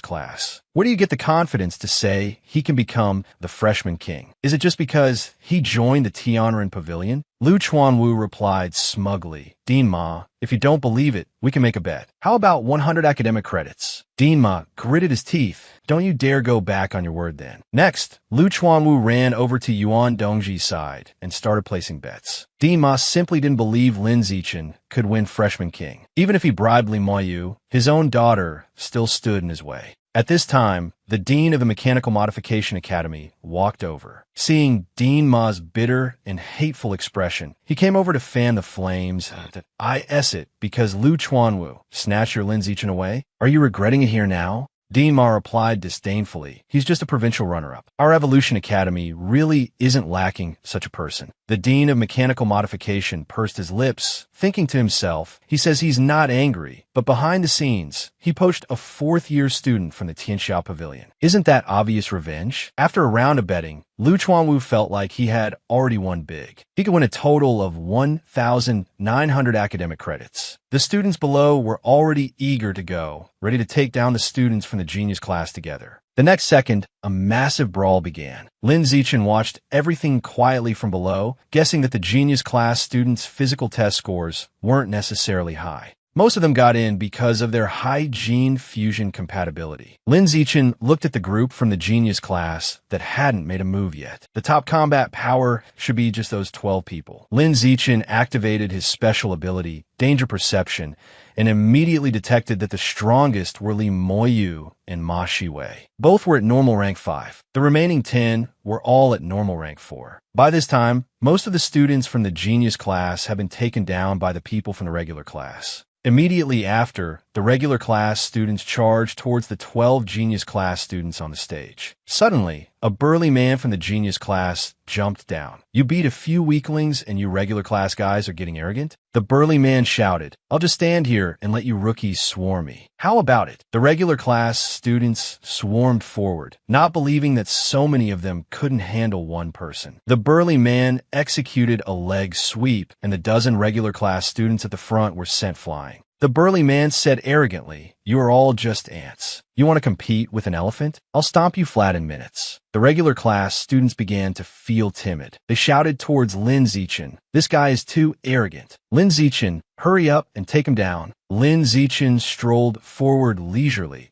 class. Where do you get the confidence to say he can become the Freshman King? Is it just because he joined the Tianren Pavilion? Lu Chuanwu replied smugly, "Dean Ma, if you don't believe it, we can make a bet. How about 100 academic credits?" Dean Ma gritted his teeth. "Don't you dare go back on your word then." Next, Lu Chuanwu ran over to Yuan Dongji's side and started placing bets. Dean Ma simply didn't believe Lin Zichen could win Freshman King. Even if he bribed Li Moyu, his own daughter still stood in his way. At this time, the dean of the Mechanical Modification Academy walked over. Seeing Dean Ma's bitter and hateful expression, he came over to fan the flames. "I S it because Lu Chuanwu snatched your Lin Zichen away? Are you regretting it here now?" Dean Ma replied disdainfully, "He's just a provincial runner-up. Our Evolution Academy really isn't lacking such a person." The dean of Mechanical Modification pursed his lips, thinking to himself, he says he's not angry, but behind the scenes, he poached a fourth-year student from the Tianxiao Pavilion. Isn't that obvious revenge? After a round of betting, Lu Chuanwu felt like he had already won big. He could win a total of 1,900 academic credits. The students below were already eager to go, ready to take down the students from the Genius class together. The next second, a massive brawl began. Lin Zichen watched everything quietly from below, guessing that the Genius class students' physical test scores weren't necessarily high. Most of them got in because of their high gene fusion compatibility. Lin Zichen looked at the group from the Genius class that hadn't made a move yet. The top combat power should be just those 12 people. Lin Zichen activated his special ability, Danger Perception, and immediately detected that the strongest were Li Moyu and Ma Shiwei. Both were at normal rank 5. The remaining 10 were all at normal rank 4. By this time, most of the students from the Genius class had been taken down by the people from the regular class. Immediately after, the regular class students charged towards the 12 genius class students on the stage. Suddenly, a burly man from the genius class jumped down. "You beat a few weaklings and you regular class guys are getting arrogant?" The burly man shouted, "I'll just stand here and let you rookies swarm me. How about it?" The regular class students swarmed forward, not believing that so many of them couldn't handle one person. The burly man executed a leg sweep, and the dozen regular class students at the front were sent flying. The burly man said arrogantly, "You are all just ants. You want to compete with an elephant? I'll stomp you flat in minutes." The regular class students began to feel timid. They shouted towards Lin Zichen, "This guy is too arrogant. Lin Zichen, hurry up and take him down." Lin Zichen strolled forward leisurely.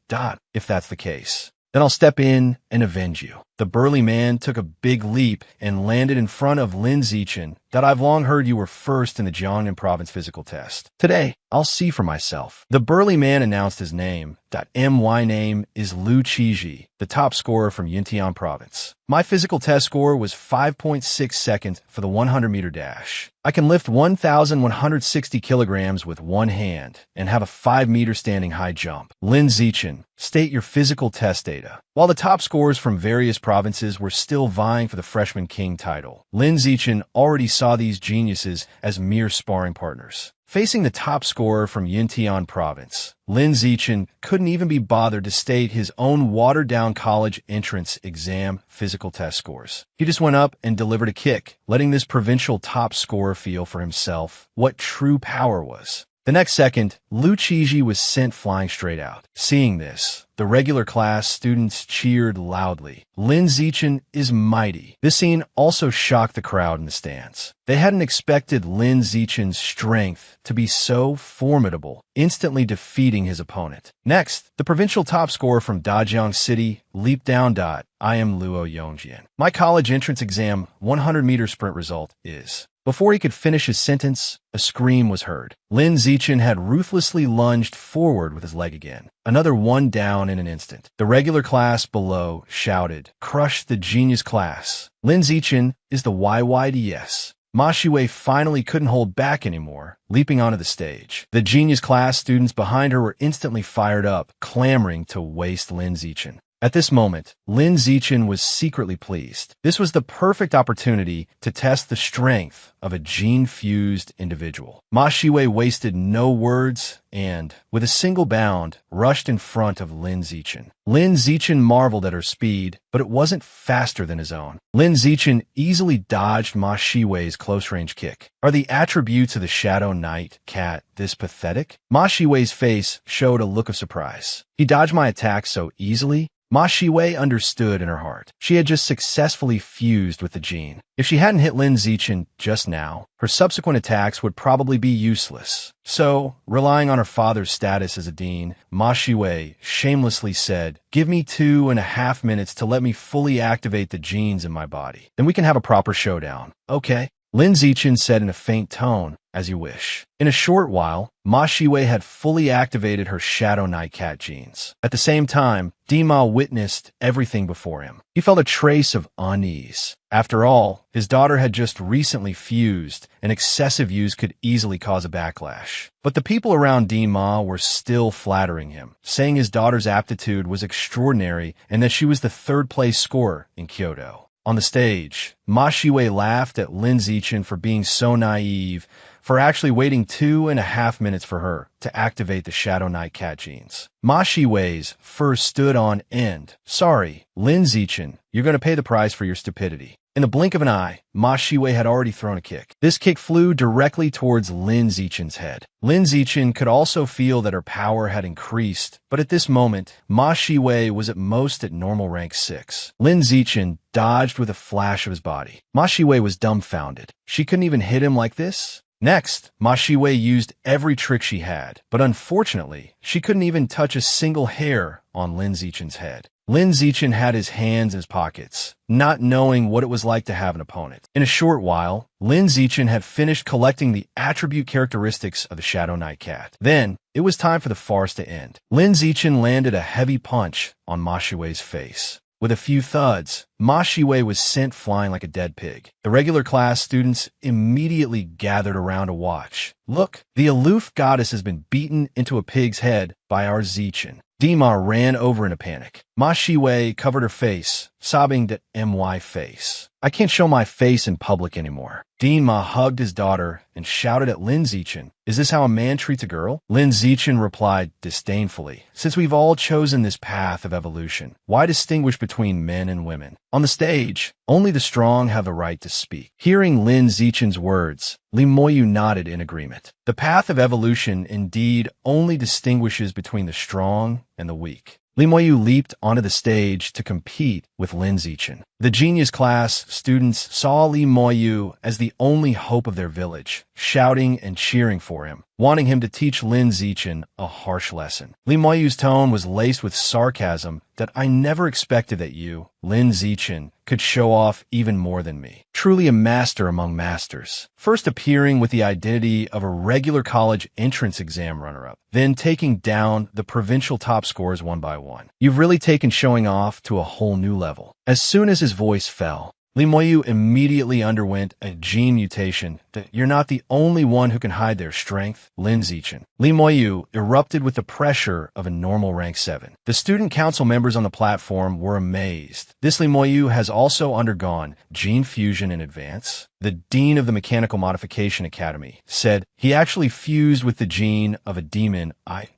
"If that's the case, then I'll step in and avenge you." The burly man took a big leap and landed in front of Lin Zichen. "I've long heard you were first in the Jiangnan province physical test. Today, I'll see for myself." The burly man announced his name. "My name is Lu Qiji, the top scorer from Yintian province. My physical test score was 5.6 seconds for the 100-meter dash. I can lift 1,160 kilograms with one hand and have a 5-meter standing high jump." Lin Zichen, state your physical test data. While the top scorers from various provinces were still vying for the freshman king title, Lin Zichen already saw these geniuses as mere sparring partners. Facing the top scorer from Yintian province, Lin Zichen couldn't even be bothered to state his own watered-down college entrance exam physical test scores. He just went up and delivered a kick, letting this provincial top scorer feel for himself what true power was. The next second, Lu Qiji was sent flying straight out. Seeing this, the regular class students cheered loudly. Lin Zichen is mighty. This scene also shocked the crowd in the stands. They hadn't expected Lin Zichen's strength to be so formidable, instantly defeating his opponent. Next, the provincial top scorer from Dajiang City leaped down. "I am Luo Yongjian. My college entrance exam 100-meter sprint result is..." Before he could finish his sentence, a scream was heard. Lin Zichen had ruthlessly lunged forward with his leg again. Another one down in an instant. The regular class below shouted, "Crush the genius class. Lin Zichen is the YYDS." Ma Shiwei finally couldn't hold back anymore, leaping onto the stage. The genius class students behind her were instantly fired up, clamoring to waste Lin Zichen. At this moment, Lin Zichen was secretly pleased. This was the perfect opportunity to test the strength of a gene-fused individual. Ma Shiwei wasted no words and, with a single bound, rushed in front of Lin Zichen. Lin Zichen marveled at her speed, but it wasn't faster than his own. Lin Zichen easily dodged Ma Shiwei's close-range kick. Are the attributes of the Shadow Knight cat this pathetic? Ma Shiwei's face showed a look of surprise. "He dodged my attack so easily?" Ma Shiwei understood in her heart. She had just successfully fused with the gene. If she hadn't hit Lin Zichen just now, her subsequent attacks would probably be useless. So, relying on her father's status as a dean, Ma Shiwei shamelessly said, "Give me 2.5 minutes to let me fully activate the genes in my body. Then we can have a proper showdown." "Okay," Lin Zichen said in a faint tone, "as you wish." In a short while, Ma Shiwei had fully activated her Shadow Knight cat genes. At the same time, Dima witnessed everything before him. He felt a trace of unease. After all, his daughter had just recently fused, and excessive use could easily cause a backlash. But the people around Dima were still flattering him, saying his daughter's aptitude was extraordinary and that she was the third-place scorer in Kyoto. On the stage, Ma Shiwei laughed at Lin Zichen for being so naive, for actually waiting 2.5 minutes for her to activate the Shadow Knight cat genes. Ma Shiwei's fur stood on end. "Sorry, Lin Zichen, you're going to pay the price for your stupidity." In the blink of an eye, Ma Shiwei had already thrown a kick. This kick flew directly towards Lin Zichen's head. Lin Zichen could also feel that her power had increased, but at this moment, Ma Shiwei was at most at normal rank 6. Lin Zichen dodged with a flash of his body. Ma Shiwei was dumbfounded. She couldn't even hit him like this? Next, Ma Shiwei used every trick she had, but unfortunately, she couldn't even touch a single hair on Lin Zichen's head. Lin Zichen had his hands in his pockets, not knowing what it was like to have an opponent. In a short while, Lin Zichen had finished collecting the attribute characteristics of the Shadow Knight cat. Then, it was time for the farce to end. Lin Zichen landed a heavy punch on Ma Shiwei's face. With a few thuds, Ma Shiwei was sent flying like a dead pig. The regular class students immediately gathered around to watch. Look, the aloof goddess has been beaten into a pig's head by our Zichin. Dima ran over in a panic. Ma Shiwei covered her face, sobbing that my face. I can't show my face in public anymore. Dima hugged his daughter and shouted at Lin Zichin, "Is this how a man treats a girl?" Lin Zichin replied disdainfully, "Since we've all chosen this path of evolution, why distinguish between men and women? On the stage, only the strong have the right to speak." Hearing Lin Zichin's words, Li Moyu nodded in agreement. The path of evolution indeed only distinguishes between the strong and the weak. Li Moyu leaped onto the stage to compete with Lin Zichin. The genius class students saw Li Moyu as the only hope of their village, shouting and cheering for him, wanting him to teach Lin Zichin a harsh lesson. Li Moyu's tone was laced with sarcasm that I never expected that you, Lin Zichin, could show off even more than me. Truly a master among masters. First appearing with the identity of a regular college entrance exam runner-up, then taking down the provincial top scores one by one. You've really taken showing off to a whole new level. As soon as his voice fell, Li Moyu immediately underwent a gene mutation that you're not the only one who can hide their strength, Lin Zichin. Li Moyu erupted with the pressure of a normal rank 7. The student council members on the platform were amazed. This Li Moyu has also undergone gene fusion in advance. The dean of the Mechanical Modification Academy said he actually fused with the gene of a demon,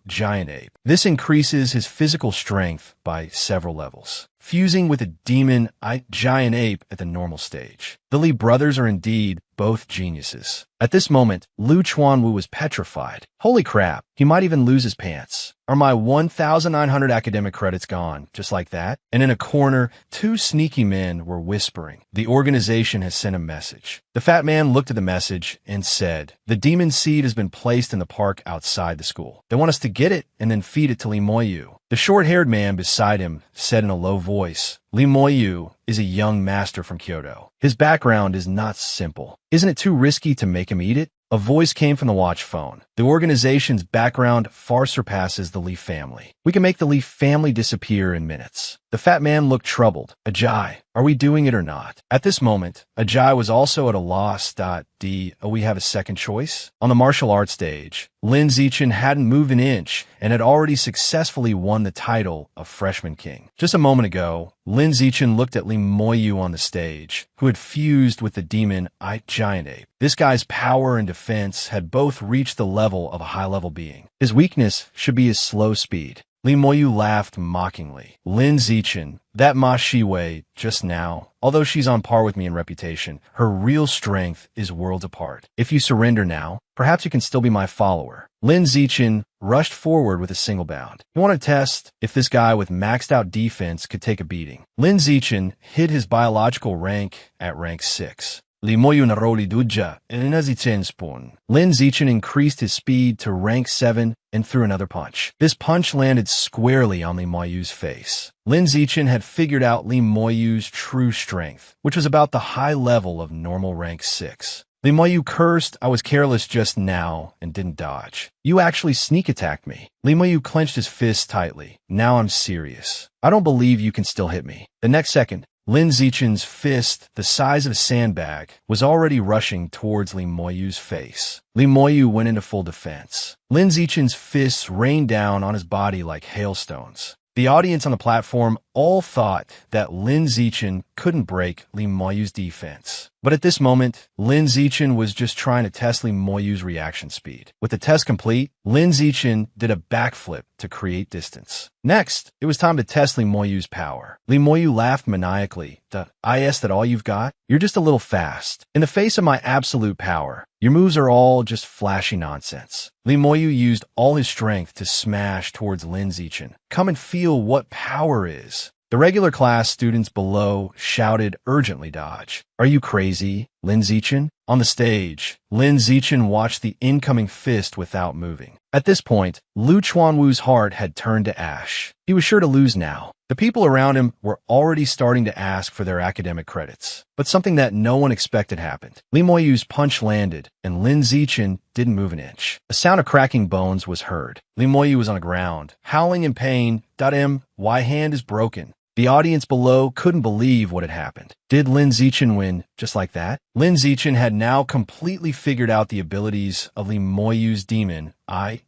giant ape. This increases his physical strength by several levels, fusing with a demon, giant ape at the normal stage. The Li brothers are indeed both geniuses. At this moment, Lu Chuanwu was petrified. Holy crap, he might even lose his pants. Are my 1,900 academic credits gone, just like that? And in a corner, two sneaky men were whispering. The organization has sent a message. The fat man looked at the message and said, "The demon seed has been placed in the park outside the school. They want us to get it and then feed it to Li Moyu." The short-haired man beside him said in a low voice, "Li Moyu is a young master from Kyoto. His background is not simple. Isn't it too risky to make him eat it?" A voice came from the watch phone. The organization's background far surpasses the Li family. We can make the Li family disappear in minutes. The fat man looked troubled. Ajay, are we doing it or not? At this moment, Ajay was also at a loss. We have a second choice? On the martial arts stage, Lin Zichin hadn't moved an inch and had already successfully won the title of Freshman King. Just a moment ago, Lin Zichin looked at Li Moyu on the stage, who had fused with the demon giant ape. This guy's power and defense had both reached the level of a high-level being. His weakness should be his slow speed. Li Moyu laughed mockingly. Lin Zichin, that Ma Shiwei, just now, although she's on par with me in reputation, her real strength is worlds apart. If you surrender now, perhaps you can still be my follower. Lin Zichin rushed forward with a single bound. He wanted to test if this guy with maxed out defense could take a beating. Lin Zichin hid his biological rank at rank 6. Li Moyu naroli duja, spoon. Lin Zichin increased his speed to rank 7 and threw another punch. This punch landed squarely on Li Moyu's face. Lin Zichin had figured out Li Moyu's true strength, which was about the high level of normal rank 6. Li Moyu cursed, "I was careless just now and didn't dodge. You actually sneak attacked me." Li Moyu clenched his fists tightly. "Now I'm serious. I don't believe you can still hit me." The next second, Lin Zichin's fist, the size of a sandbag, was already rushing towards Li Moyu's face. Li Moyu went into full defense. Lin Zichin's fists rained down on his body like hailstones. The audience on the platform all thought that Lin Zichin couldn't break Li Moyu's defense. But at this moment, Lin Zichin was just trying to test Li Moyu's reaction speed. With the test complete, Lin Zichin did a backflip to create distance. Next, it was time to test Li Moyu's power. Li Moyu laughed maniacally. That all you've got? You're just a little fast. In the face of my absolute power, your moves are all just flashy nonsense. Li Moyu used all his strength to smash towards Lin Zichin. Come and feel what power is. The regular class students below shouted urgently dodge. Are you crazy, Lin Zichin? On the stage, Lin Zichin watched the incoming fist without moving. At this point, Lu Chuanwu's heart had turned to ash. He was sure to lose now. The people around him were already starting to ask for their academic credits. But something that no one expected happened. Li Moyu's punch landed, and Lin Zichin didn't move an inch. A sound of cracking bones was heard. Li Moyu was on the ground, howling in pain. My hand is broken. The audience below couldn't believe what had happened. Did Lin Zichen win just like that? Lin Zichen had now completely figured out the abilities of Li Moyu's demon,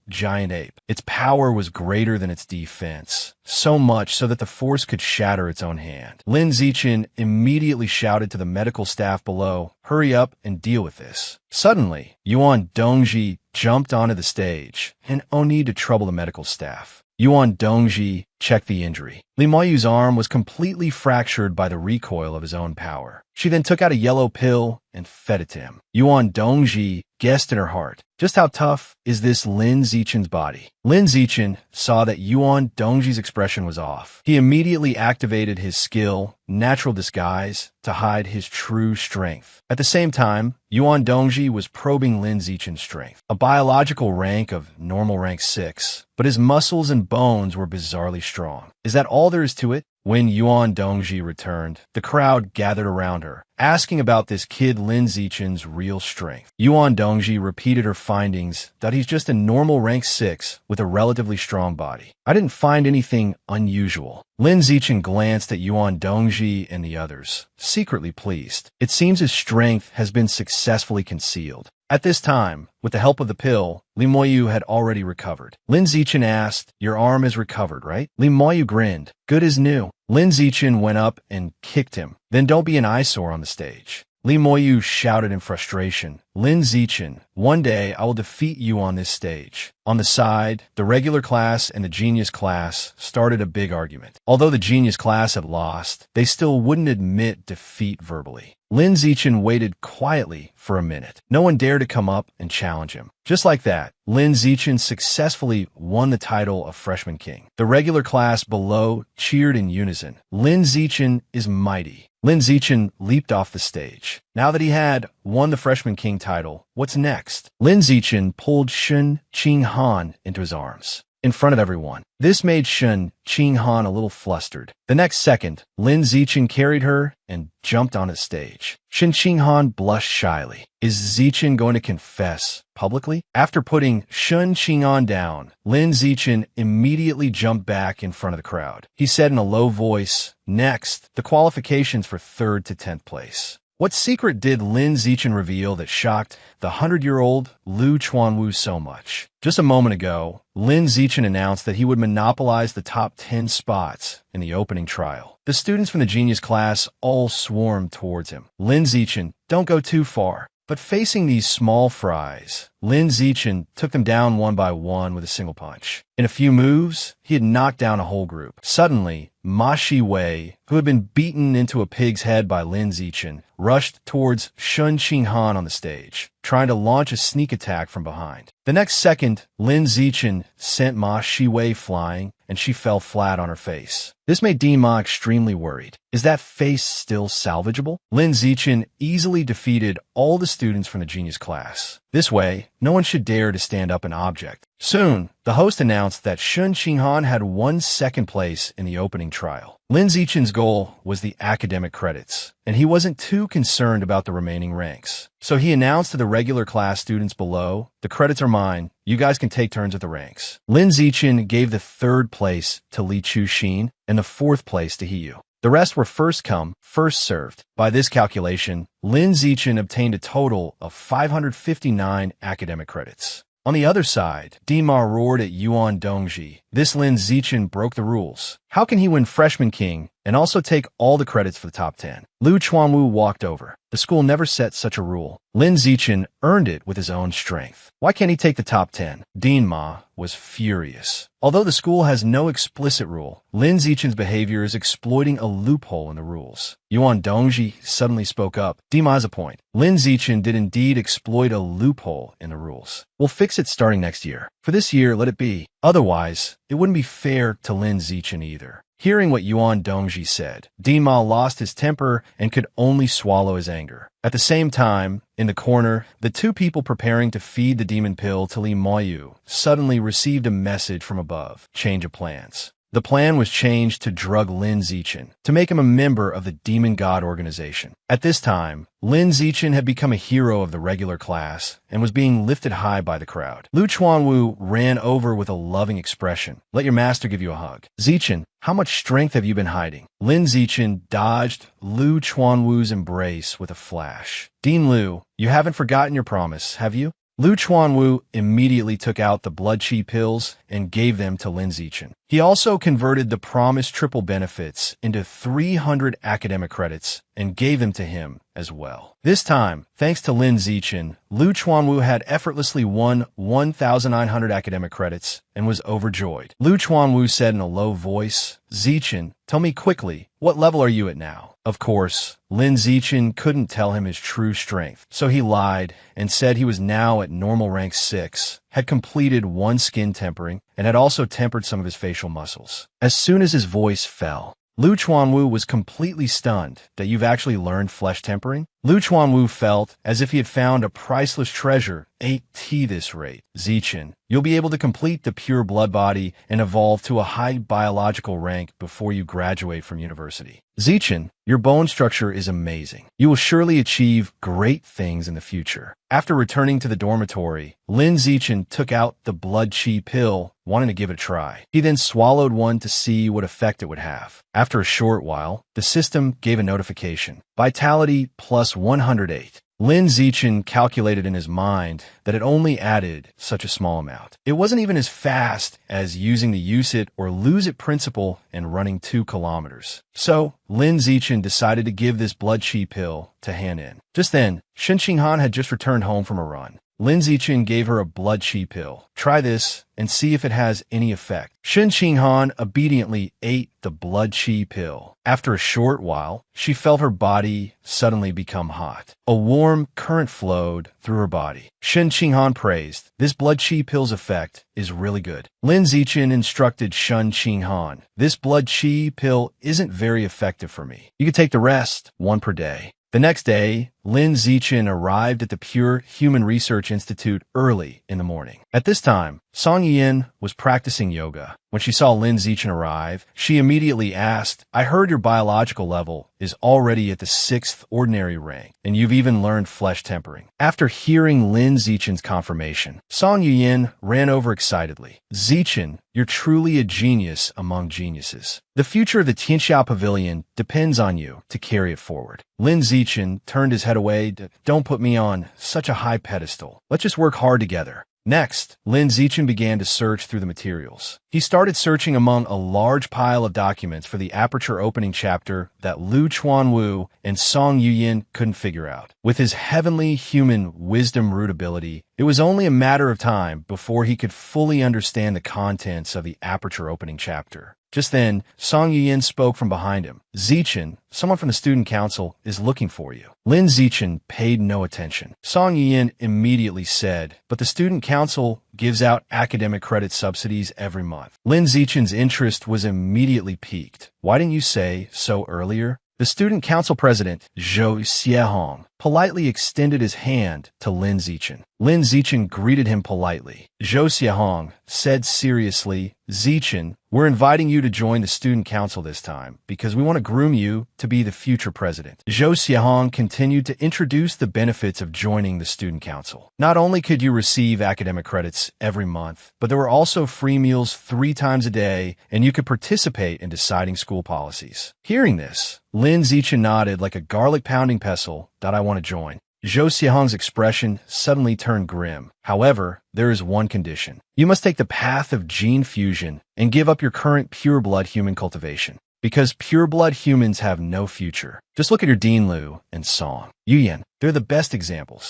giant ape. Its power was greater than its defense, so much so that the force could shatter its own hand. Lin Zichen immediately shouted to the medical staff below, "Hurry up and deal with this." Suddenly, Yuan Dongji jumped onto the stage, and no need to trouble the medical staff. Yuan Dongji checked the injury. Li Moyu's arm was completely fractured by the recoil of his own power. She then took out a yellow pill and fed it to him. Yuan Dongji guessed in her heart, just how tough is this Lin Zichen's body? Lin Zichen saw that Yuan Dongji's expression was off. He immediately activated his skill, natural disguise, to hide his true strength. At the same time, Yuan Dongji was probing Lin Zichen's strength. A biological rank of normal rank 6, but his muscles and bones were bizarrely strong. Is that all there is to it? When Yuan Dongji returned, the crowd gathered around her, asking about this kid Lin Zichen's real strength. Yuan Dongji repeated her findings that he's just a normal rank 6 with a relatively strong body. I didn't find anything unusual. Lin Zichen glanced at Yuan Dongji and the others, secretly pleased. It seems his strength has been successfully concealed. At this time, with the help of the pill, Li Moyu had already recovered. Lin Zichen asked, "Your arm is recovered, right?" Li Moyu grinned. "Good as new." Lin Zichen went up and kicked him. "Then don't be an eyesore on the stage." Li Moyu shouted in frustration, "Lin Zichen, one day I will defeat you on this stage." On the side, the regular class and the genius class started a big argument. Although the genius class had lost, they still wouldn't admit defeat verbally. Lin Zichen waited quietly for a minute. No one dared to come up and challenge him. Just like that, Lin Zichen successfully won the title of Freshman King. The regular class below cheered in unison. Lin Zichen is mighty. Lin Zichen leaped off the stage. Now that he had won the Freshman King title, what's next? Lin Zichen pulled Shun Qinghan into his arms, in front of everyone. This made Shun Qinghan a little flustered. The next second, Lin Zichen carried her and jumped on the stage. Shun Qinghan blushed shyly. Is Zichen going to confess publicly? After putting Shun Qinghan down, Lin Zichen immediately jumped back in front of the crowd. He said in a low voice, "Next, the qualifications for 3rd to 10th place." What secret did Lin Zichen reveal that shocked the 100-year-old Lu Chuanwu so much? Just a moment ago, Lin Zichen announced that he would monopolize the top 10 spots in the opening trial. The students from the genius class all swarmed towards him. Lin Zichen, don't go too far. But facing these small fries, Lin Zichen took them down one by one with a single punch. In a few moves, he had knocked down a whole group. Suddenly, Ma Shiwei, who had been beaten into a pig's head by Lin Zichen, rushed towards Shun Qinghan on the stage, trying to launch a sneak attack from behind. The next second, Lin Zichen sent Ma Shiwei flying, and she fell flat on her face. This made Dima extremely worried. Is that face still salvageable? Lin Zichen easily defeated all the students from the genius class. This way, no one should dare to stand up and object. Soon, the host announced that Shun Qinghan had won 2nd place in the opening trial. Lin Zichen's goal was the academic credits, and he wasn't too concerned about the remaining ranks. So he announced to the regular class students below, "The credits are mine. You guys can take turns at the ranks." Lin Zichen gave the 3rd place to Li Chuxin and the 4th place to Hiyu. The rest were first come, first served. By this calculation, Lin Zichen obtained a total of 559 academic credits. On the other side, Dima roared at Yuan Dongji. This Lin Zichen broke the rules. How can he win Freshman King and also take all the credits for the top 10? Lu Chuanwu walked over. The school never set such a rule. Lin Zichen earned it with his own strength. Why can't he take the top 10? Dinma was furious. Although the school has no explicit rule, Lin Zichen's behavior is exploiting a loophole in the rules. Yuan Dongji suddenly spoke up. Dima has a point. Lin Zichen did indeed exploit a loophole in the rules. We'll fix it starting next year. For this year, let it be. Otherwise, it wouldn't be fair to Lin Zichen either. Hearing what Yuan Dongji said, Dima lost his temper and could only swallow his anger. At the same time, in the corner, the 2 people preparing to feed the demon pill to Li Moyu suddenly received a message from above. Change of plans. The plan was changed to drug Lin Zichen to make him a member of the Demon God organization. At this time, Lin Zichen had become a hero of the regular class and was being lifted high by the crowd. Lu Chuanwu ran over with a loving expression. "Let your master give you a hug." "Zichen, how much strength have you been hiding?" Lin Zichen dodged Lu Chuanwu's embrace with a flash. "Dean Lu, you haven't forgotten your promise, have you?" Lu Chuanwu immediately took out the blood chi pills and gave them to Lin Zichen. He also converted the promised triple benefits into 300 academic credits and gave them to him as well. This time, thanks to Lin Zichen, Lu Chuanwu had effortlessly won 1,900 academic credits and was overjoyed. Lu Chuanwu said in a low voice, "Zichen, tell me quickly, what level are you at now?" Of course, Lin Zichen couldn't tell him his true strength, so he lied and said he was now at normal rank 6, had completed 1 skin tempering, and had also tempered some of his facial muscles. As soon as his voice fell, Lu Chuanwu was completely stunned that you've actually learned flesh tempering. Lu Chuanwu felt as if he had found a priceless treasure at this rate. "Zichen, you'll be able to complete the pure blood body and evolve to a high biological rank before you graduate from university. Zichen, your bone structure is amazing. You will surely achieve great things in the future." After returning to the dormitory, Lin Zichen took out the blood chi pill, wanting to give it a try. He then swallowed one to see what effect it would have. After a short while, the system gave a notification. Vitality plus 108. Lin Zichen calculated in his mind that it only added such a small amount. It wasn't even as fast as using the use it or lose it principle and running 2 kilometers. So, Lin Zichen decided to give this blood chi pill to Han In. Just then, Shen Qinghan had just returned home from a run. Lin Zichen gave her a blood chi pill. "Try this and see if it has any effect." Shen Qinghan obediently ate the blood chi pill. After a short while, she felt her body suddenly become hot. A warm current flowed through her body. Shen Qinghan praised, "This blood chi pill's effect is really good." Lin Zichen instructed Shen Qinghan, "This blood chi pill isn't very effective for me. You could take the rest, 1 per day." The next day, Lin Zichen arrived at the Pure Human Research Institute early in the morning. At this time, Song Yin was practicing yoga. When she saw Lin Zichen arrive, she immediately asked, "I heard your biological level is already at the 6th ordinary rank, and you've even learned flesh tempering." After hearing Lin Zichen's confirmation, Song Yin ran over excitedly. "Zichen, you're truly a genius among geniuses. The future of the Tianxiao Pavilion depends on you to carry it forward." Lin Zichen turned his head away. "Don't put me on such a high pedestal. Let's just work hard together." Next, Lin Zichen began to search through the materials. He started searching among a large pile of documents for the aperture opening chapter that Lu Chuanwu and Song Yuyin couldn't figure out. With his heavenly human wisdom root ability, it was only a matter of time before he could fully understand the contents of the aperture opening chapter. Just then, Song Yuyin spoke from behind him. "Zichen, someone from the student council is looking for you." Lin Zichen paid no attention. Song Yuyin immediately said, "But the student council gives out academic credit subsidies every month." Lin Zichen's interest was immediately piqued. "Why didn't you say so earlier?" The student council president, Zhou Xiehong, politely extended his hand to Lin Zichen. Lin Zichen greeted him politely. Zhou Xiehong said seriously, "Zichen, we're inviting you to join the student council this time because we want to groom you to be the future president." Zhou Xiehong continued to introduce the benefits of joining the student council. Not only could you receive academic credits every month, but there were also free meals 3 times a day, and you could participate in deciding school policies. Hearing this, Lin Zichen nodded like a garlic-pounding pestle that "I want to join." Zhou Xiehong's expression suddenly turned grim. "However, there is one condition. You must take the path of gene fusion and give up your current pure-blood human cultivation. Because pure-blood humans have no future. Just look at your Dean Lu and Song Yuyin. They're the best examples."